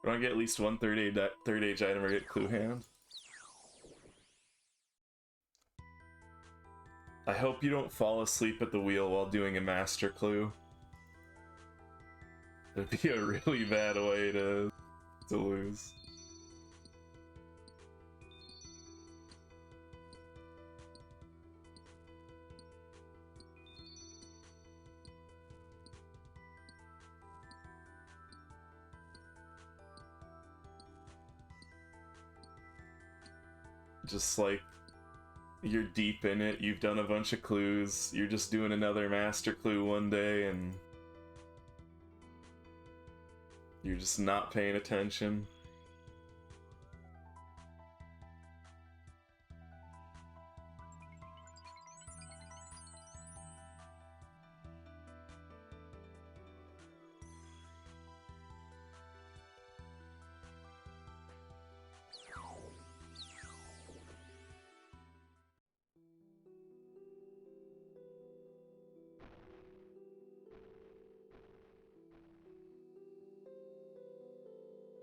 Want to get at least one third age item or get clue hand? I hope you don't fall asleep at the wheel while doing a master clue. It'd be a really bad way to lose. Just like, you're deep in it, you've done a bunch of clues, you're just doing another master clue one day and you're just not paying attention.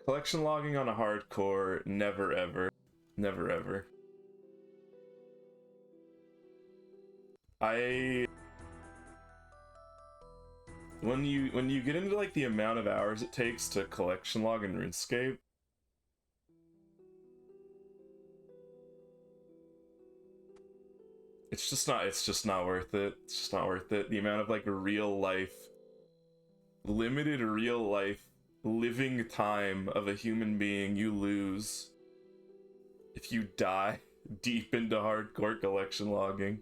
Collection logging on a hardcore, never ever. Never ever. When you get into like the amount of hours it takes to collection log in RuneScape, it's just not worth it. It's just not worth it. The amount of like real life, limited real life living time of a human being you lose if you die deep into hardcore collection logging.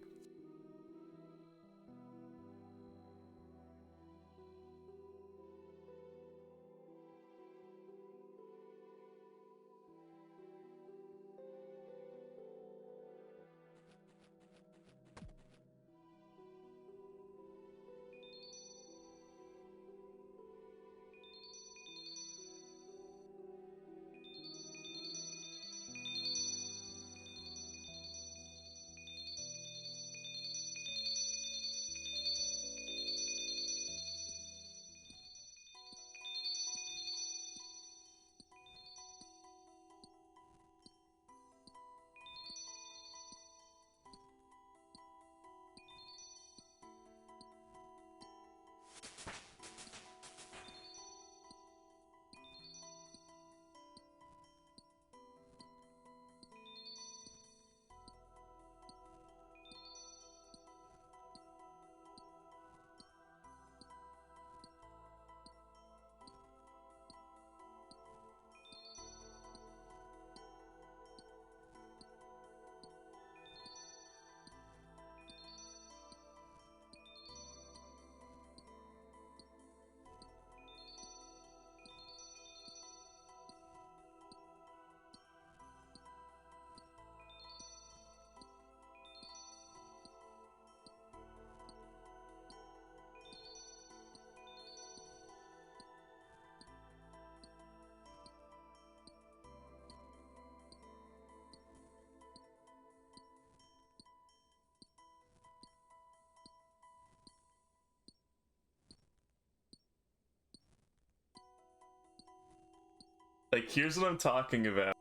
Like, here's what I'm talking about.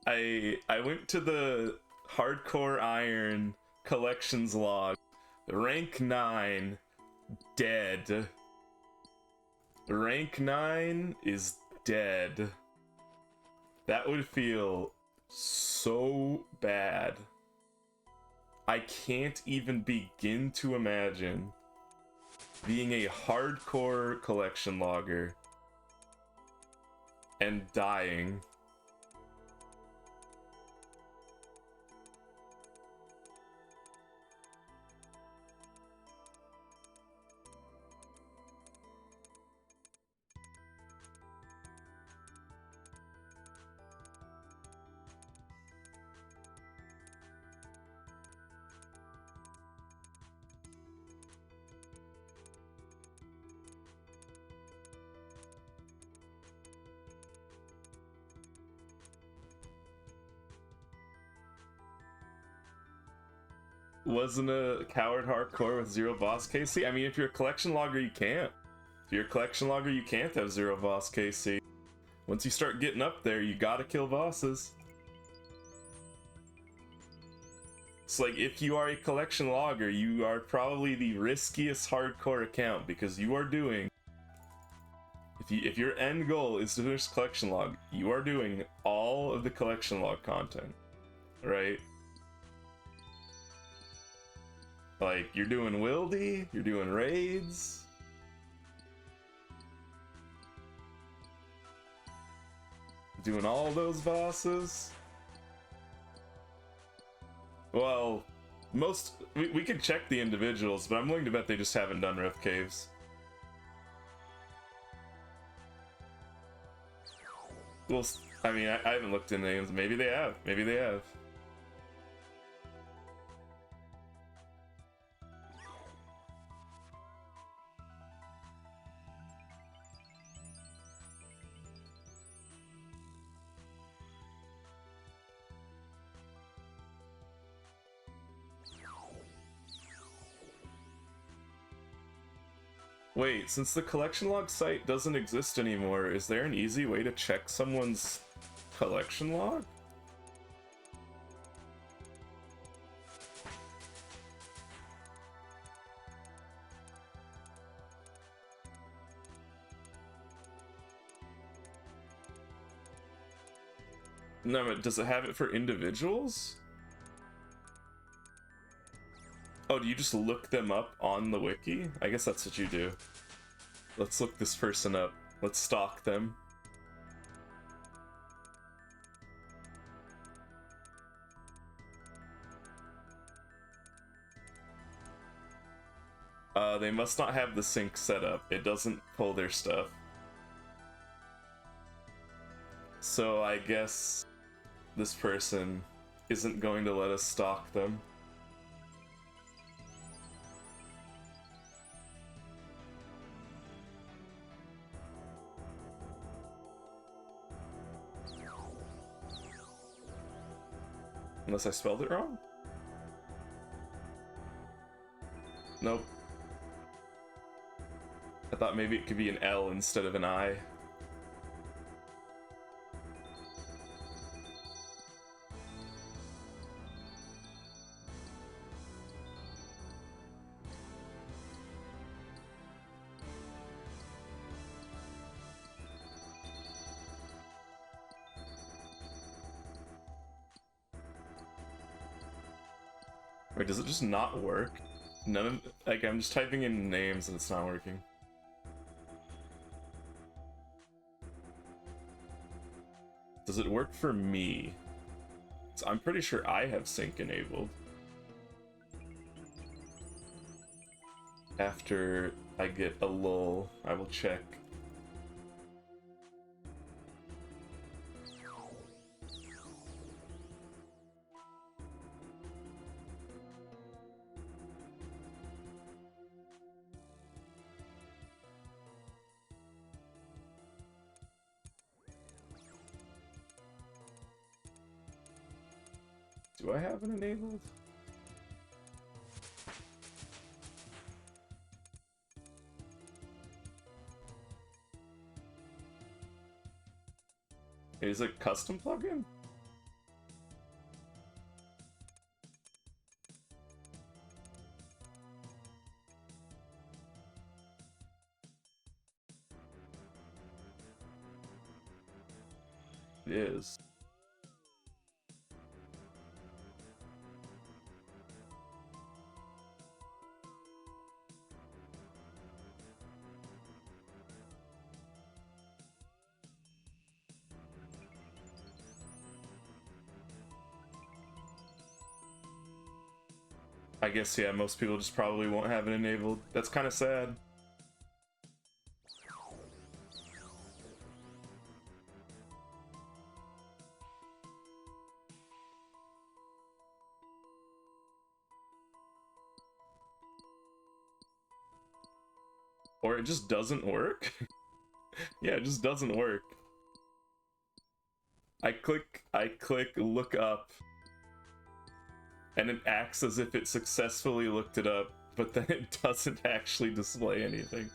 I went to the Hardcore Iron collections log. Rank 9, dead. Rank 9 is dead. That would feel so bad. I can't even begin to imagine being a hardcore collection logger and dying. Wasn't a coward hardcore with 0 boss KC? I mean, if you're a collection logger, you can't. If you're a collection logger, you can't have 0 boss KC. Once you start getting up there, you gotta kill bosses. It's like, if you are a collection logger, you are probably the riskiest hardcore account, because you are doing... If your end goal is to finish collection log, you are doing all of the collection log content, right? Like, you're doing Wildy, you're doing raids. Doing all those bosses. Well, we could check the individuals, but I'm willing to bet they just haven't done Rift Caves. Well, I mean, I haven't looked in names. Maybe they have. Maybe they have. Wait, since the collection log site doesn't exist anymore, is there an easy way to check someone's collection log? No, but does it have it for individuals? Oh, do you just look them up on the wiki? I guess that's what you do. Let's look this person up. Let's stalk them. They must not have the sync set up. It doesn't pull their stuff. So I guess this person isn't going to let us stalk them. Unless I spelled it wrong? Nope. I thought maybe it could be an L instead of an I. Wait, does it just not work? None of, like, I'm just typing in names and it's not working. Does it work for me? So I'm pretty sure I have sync enabled. After I get a lull, I will check. Do I have it enabled? Is it custom plugin? It is. I guess, yeah, most people just probably won't have it enabled. That's kind of sad. Or it just doesn't work? Yeah, it just doesn't work. I click look up, and it acts as if it successfully looked it up, but then it doesn't actually display anything.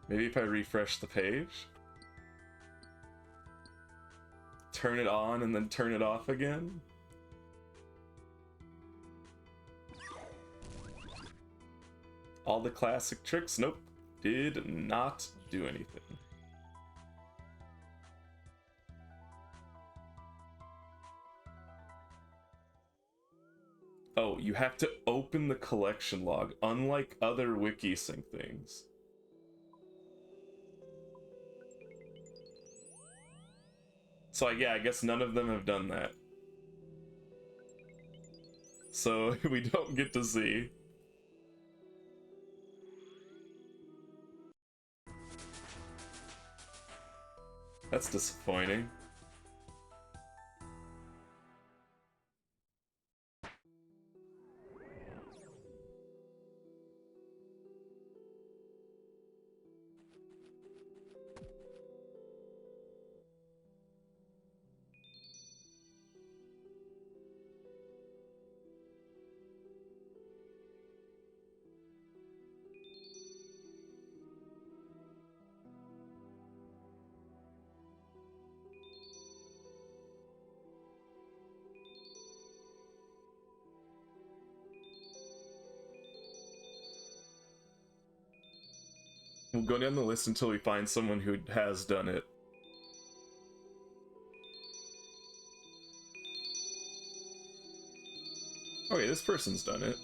Maybe if I refresh the page. Turn it on and then turn it off again. All the classic tricks? Nope. Did not do anything. Oh, you have to open the collection log, unlike other wikisync things. So yeah, I guess none of them have done that. So we don't get to see. That's disappointing. We'll go down the list until we find someone who has done it. Okay, this person's done it.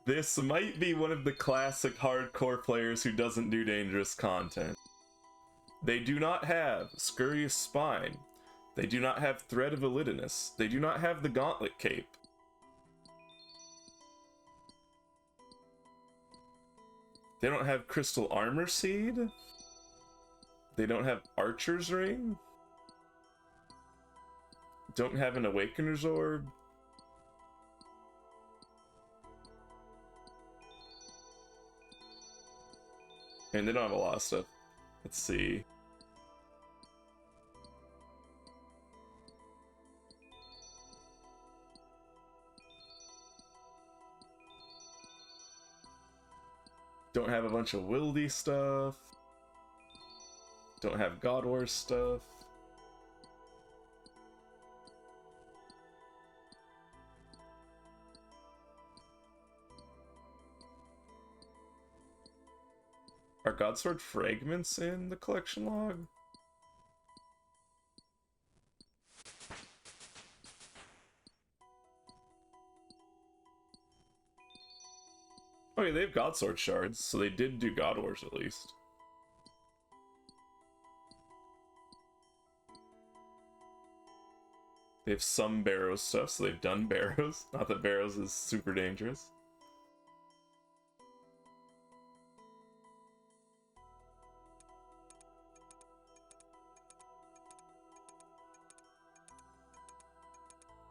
This might be one of the classic hardcore players who doesn't do dangerous content. They do not have Scurrious Spine. They do not have Thread of Elidinus. They do not have the Gauntlet Cape. They don't have Crystal Armor Seed. They don't have Archer's Ring. Don't have an Awakener's Orb. And they don't have a lot of stuff. Let's see. Don't have a bunch of Wildy stuff. Don't have God Wars stuff. Are Godsword fragments in the collection log? Okay, they have Godsword shards, so they did do God Wars at least. They have some Barrows stuff, so they've done Barrows. Not that Barrows is super dangerous.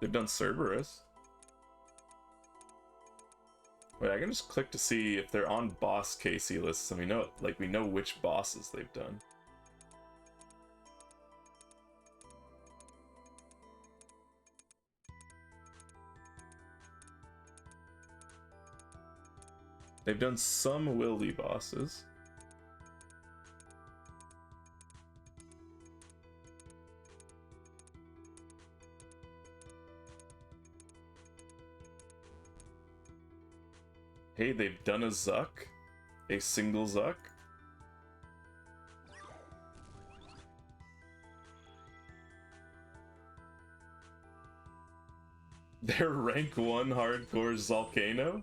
They've done Cerberus. Wait, I can just click to see if they're on boss KC lists, and we know which bosses they've done. They've done some Wildy bosses. Hey, they've done a Zuck. A single Zuck. They're rank 1 hardcore Volcano?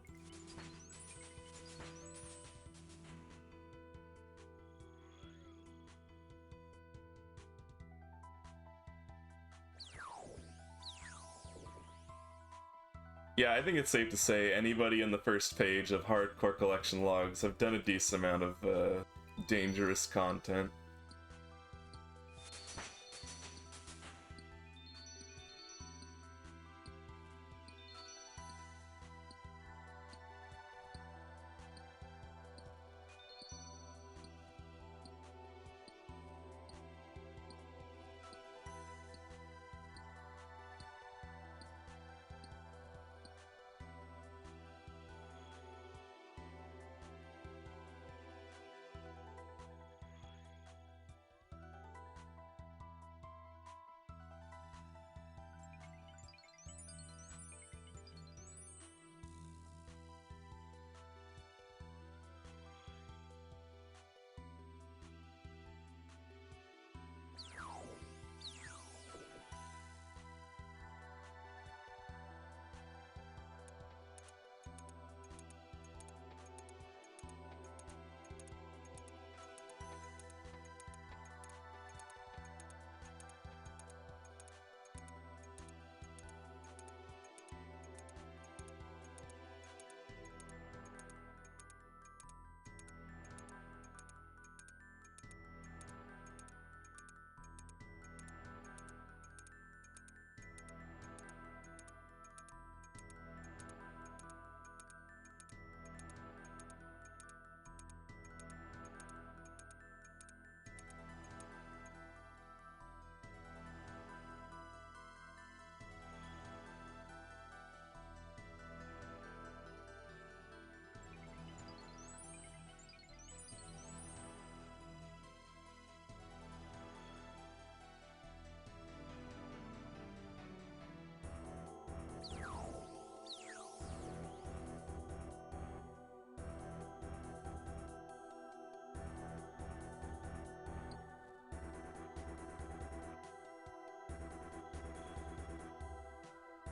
Yeah, I think it's safe to say anybody in the first page of hardcore collection logs have done a decent amount of dangerous content.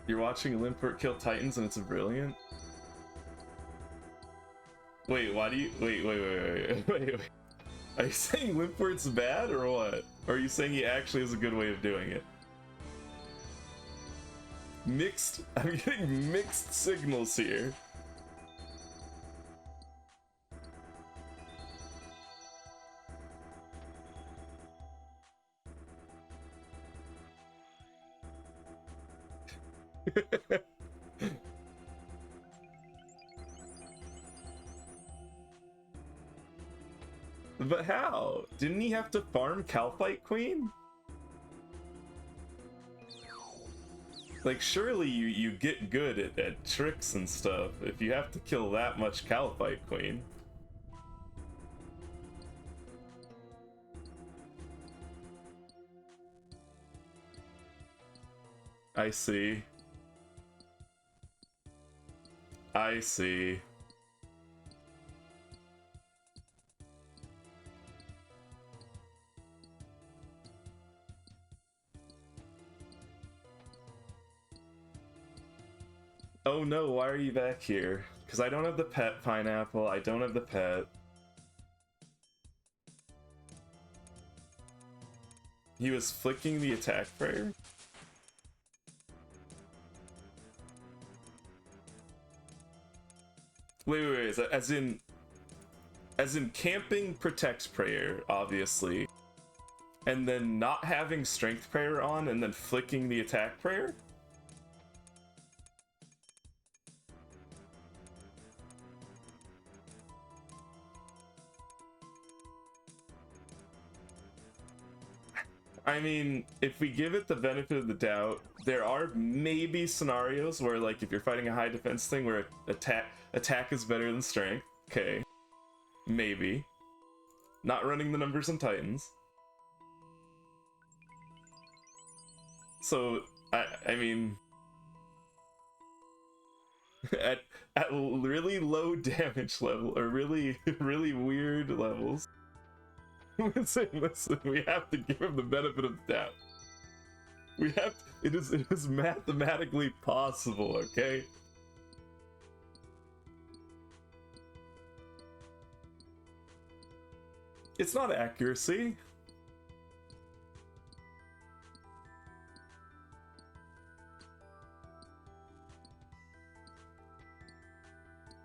You're watching Limpert kill Titans and it's brilliant? Wait, why do you... Wait. Are you saying Limpert's bad or what? Or are you saying he actually has a good way of doing it? Mixed... I'm getting mixed signals here. But how? Didn't he have to farm Calphite Queen? Like, surely you get good at tricks and stuff if you have to kill that much Calphite Queen. I see. I see. Oh no, why are you back here? Because I don't have the pet pineapple, I don't have the pet. He was flicking the attack prayer? Wait, as in camping protect prayer, obviously, and then not having strength prayer on and then flicking the attack prayer? I mean, if we give it the benefit of the doubt, there are maybe scenarios where, like, if you're fighting a high defense thing where attack is better than strength. Okay. Maybe. Not running the numbers on Titans. So, I mean... at really low damage level, or really weird levels, listen, we have to give him the benefit of the doubt. We have to, it is mathematically possible, okay? It's not accuracy.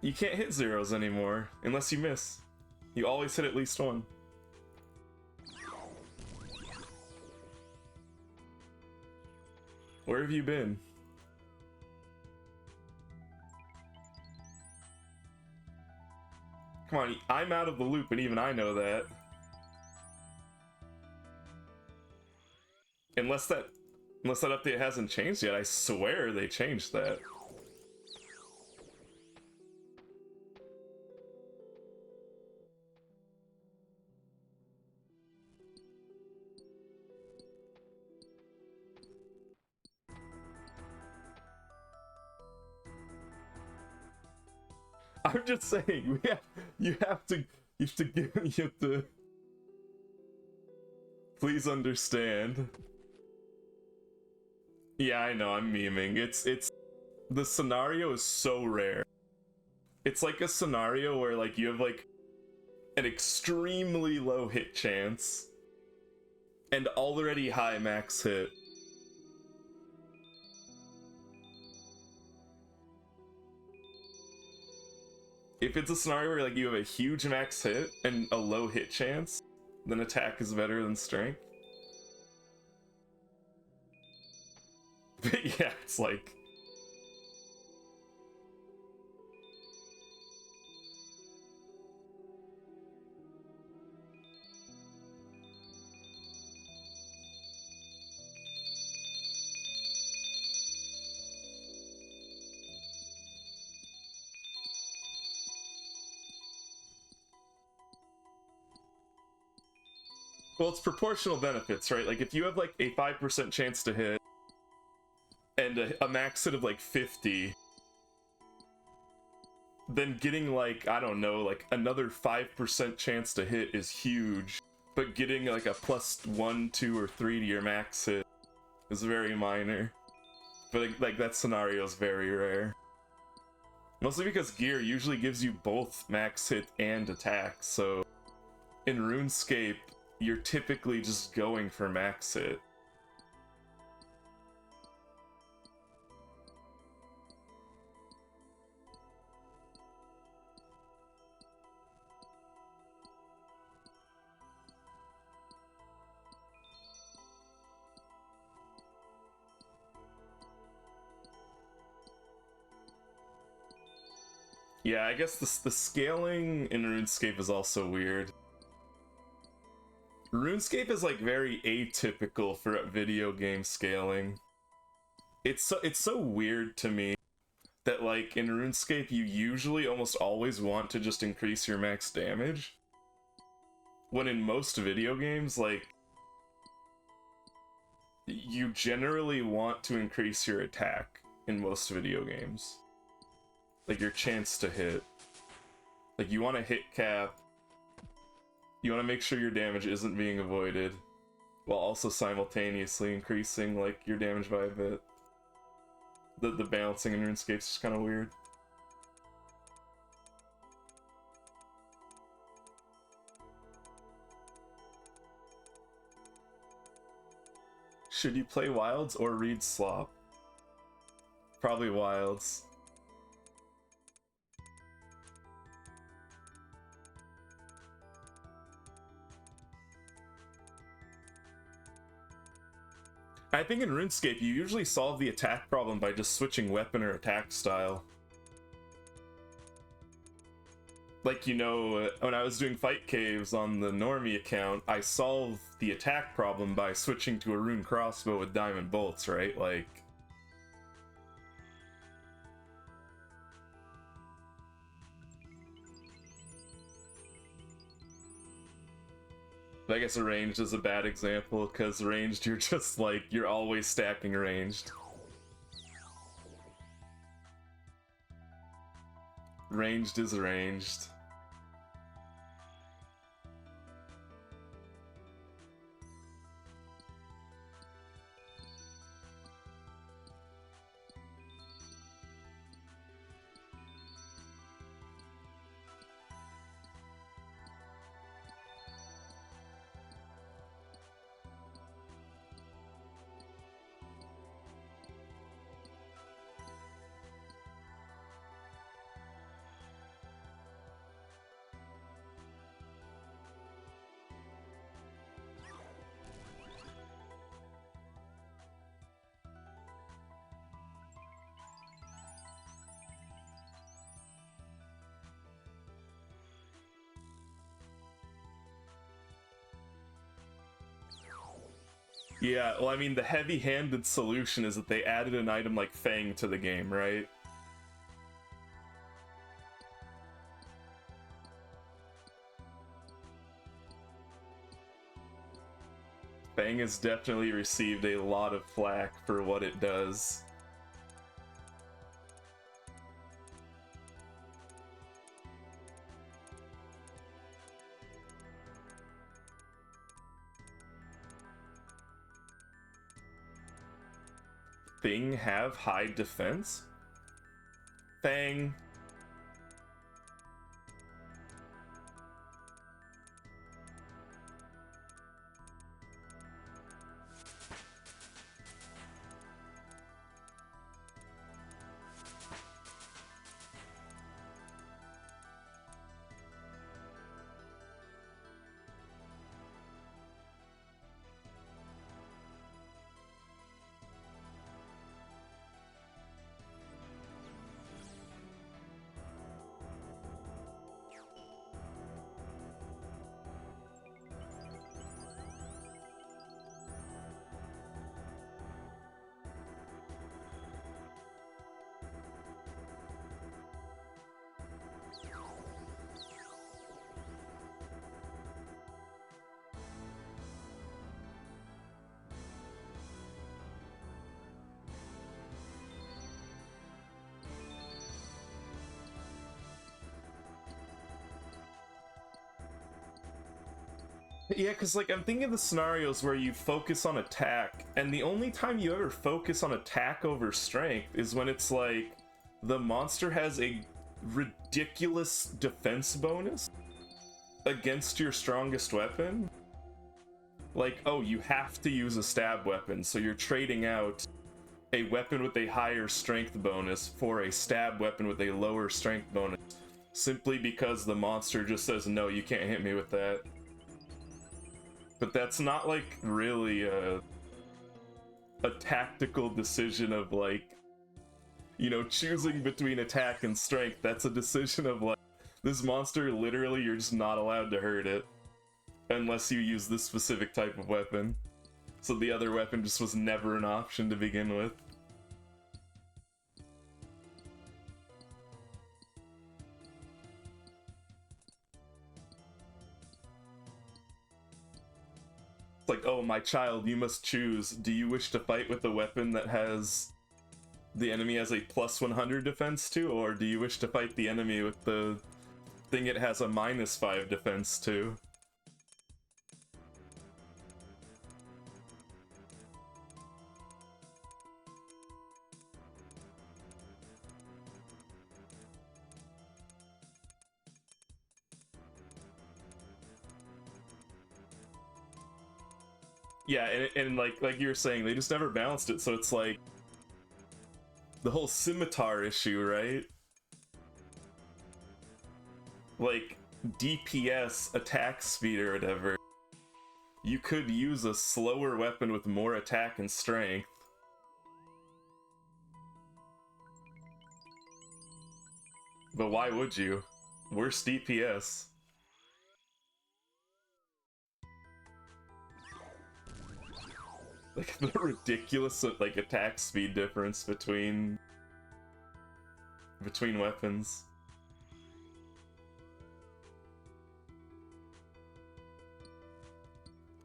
You can't hit zeros anymore, unless you miss. You always hit at least one. Where have you been? Come on, I'm out of the loop and even I know that. Unless that update hasn't changed yet, I swear they changed that. I'm just saying, you have to please understand. Yeah, I know, I'm memeing. It's the scenario is so rare. It's like a scenario where, like, you have like an extremely low hit chance and already high max hit. If it's a scenario where, like, you have a huge max hit and a low hit chance, then attack is better than strength. But yeah, it's like... Well, it's proportional benefits, right? Like, if you have, like, a 5% chance to hit, and a max hit of, like, 50, then getting, like, I don't know, like, another 5% chance to hit is huge, but getting, like, a +1, 2, or 3 to your max hit is very minor. But like that scenario is very rare. Mostly because gear usually gives you both max hit and attack, so in RuneScape, you're typically just going for max hit. Yeah, I guess the scaling in RuneScape is also weird. RuneScape is like very atypical for video game scaling. It's so weird to me that like in RuneScape you usually almost always want to just increase your max damage. When in most video games, like, you generally want to increase your attack in most video games. Like, your chance to hit. Like, you want to hit cap. You want to make sure your damage isn't being avoided, while also simultaneously increasing, like, your damage by a bit. The balancing in RuneScape is just kind of weird. Should you play Wilds or read Slop? Probably Wilds. I think in RuneScape, you usually solve the attack problem by just switching weapon or attack style. Like, you know, when I was doing fight caves on the normie account, I solved the attack problem by switching to a rune crossbow with diamond bolts, right? Like... I guess ranged is a bad example, because ranged, you're just like, you're always stacking ranged. Ranged is ranged. Yeah, well, I mean, the heavy-handed solution is that they added an item like Fang to the game, right? Fang has definitely received a lot of flack for what it does. Thing have high defense? Fang. Yeah, because, like, I'm thinking of the scenarios where you focus on attack, and the only time you ever focus on attack over strength is when it's, like, the monster has a ridiculous defense bonus against your strongest weapon. Like, oh, you have to use a stab weapon, so you're trading out a weapon with a higher strength bonus for a stab weapon with a lower strength bonus, simply because the monster just says, no, you can't hit me with that. But that's not, like, really a tactical decision of, like, you know, choosing between attack and strength. That's a decision of, like, this monster, literally, you're just not allowed to hurt it unless you use this specific type of weapon. So the other weapon just was never an option to begin with. It's like, oh, my child, you must choose. Do you wish to fight with a weapon that has the enemy has a plus 100 defense to, or do you wish to fight the enemy with the thing it has a minus 5 defense to? Yeah, and like you were saying, they just never balanced it, so it's like the whole scimitar issue, right? Like, DPS, attack speed or whatever. You could use a slower weapon with more attack and strength. But why would you? Worse DPS. Like, the ridiculous, like, attack speed difference between weapons.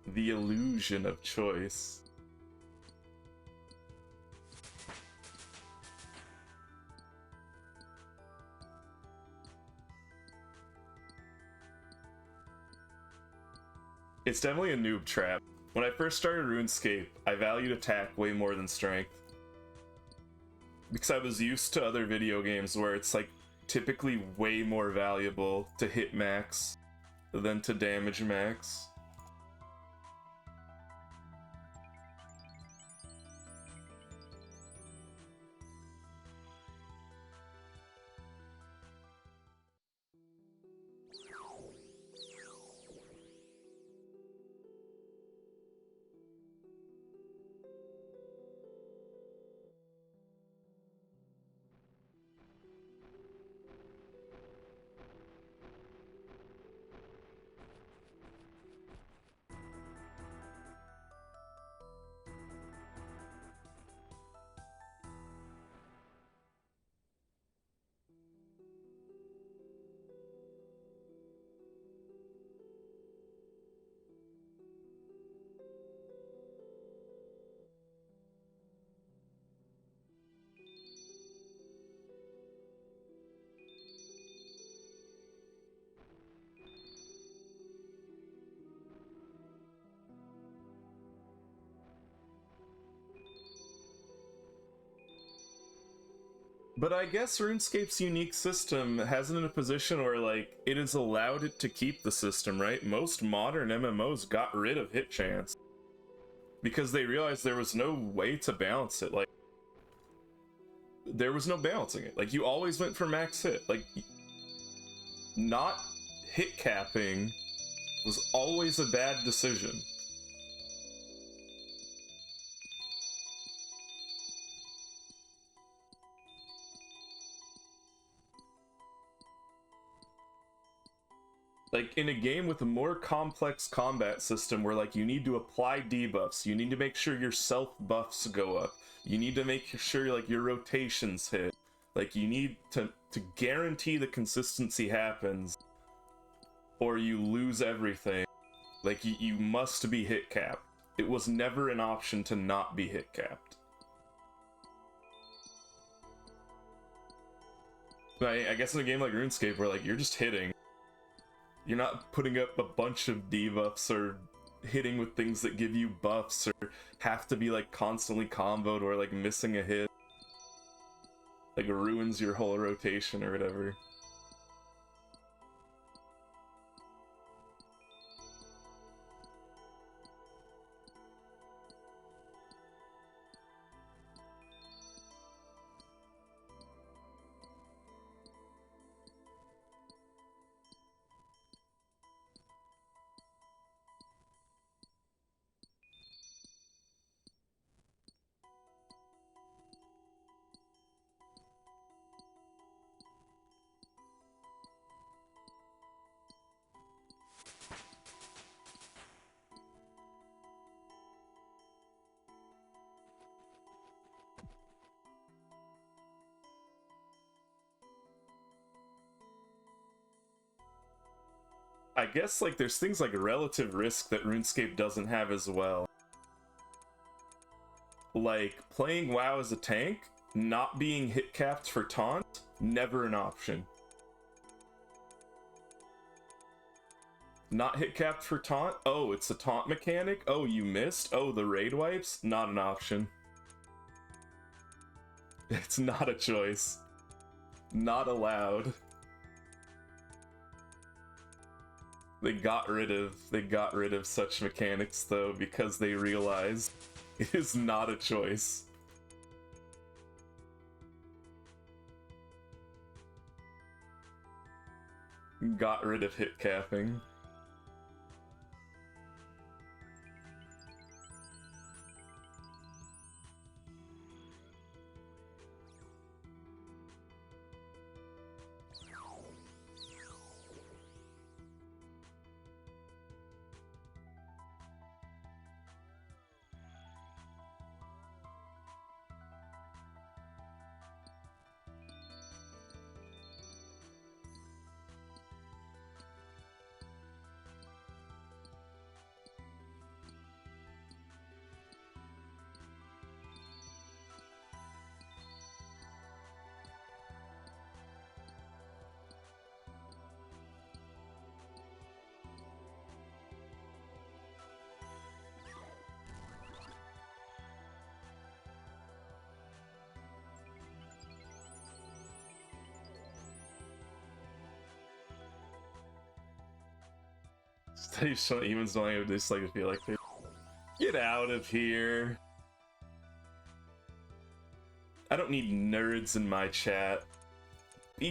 The illusion of choice. It's definitely a noob trap. When I first started RuneScape, I valued attack way more than strength. Because I was used to other video games where it's like typically way more valuable to hit max than to damage max. But I guess RuneScape's unique system has it in a position where, like, it has allowed it to keep the system, right? Most modern MMOs got rid of hit chance because they realized there was no way to balance it. Like, there was no balancing it. Like, you always went for max hit. Like, not hit capping was always a bad decision. Like, in a game with a more complex combat system where, like, you need to apply debuffs, you need to make sure your self buffs go up, you need to make sure, like, your rotations hit, like, you need to guarantee the consistency happens, or you lose everything. Like, you must be hit capped. It was never an option to not be hit capped. I guess in a game like RuneScape where, like, you're just hitting, You're not putting up a bunch of debuffs or hitting with things that give you buffs or have to be like constantly comboed or like missing a hit. Like ruins your whole rotation or whatever. I guess like there's things like relative risk that RuneScape doesn't have as well. Like playing WoW as a tank, not being hit capped for taunt, never an option. Not hit capped for taunt? Oh, it's a taunt mechanic? Oh, you missed? Oh, the raid wipes? Not an option. It's not a choice. Not allowed. They got rid of such mechanics though because they realized it is not a choice. Got rid of hit capping. Humans don't have this like feel like they get out of here. I don't need nerds in my chat.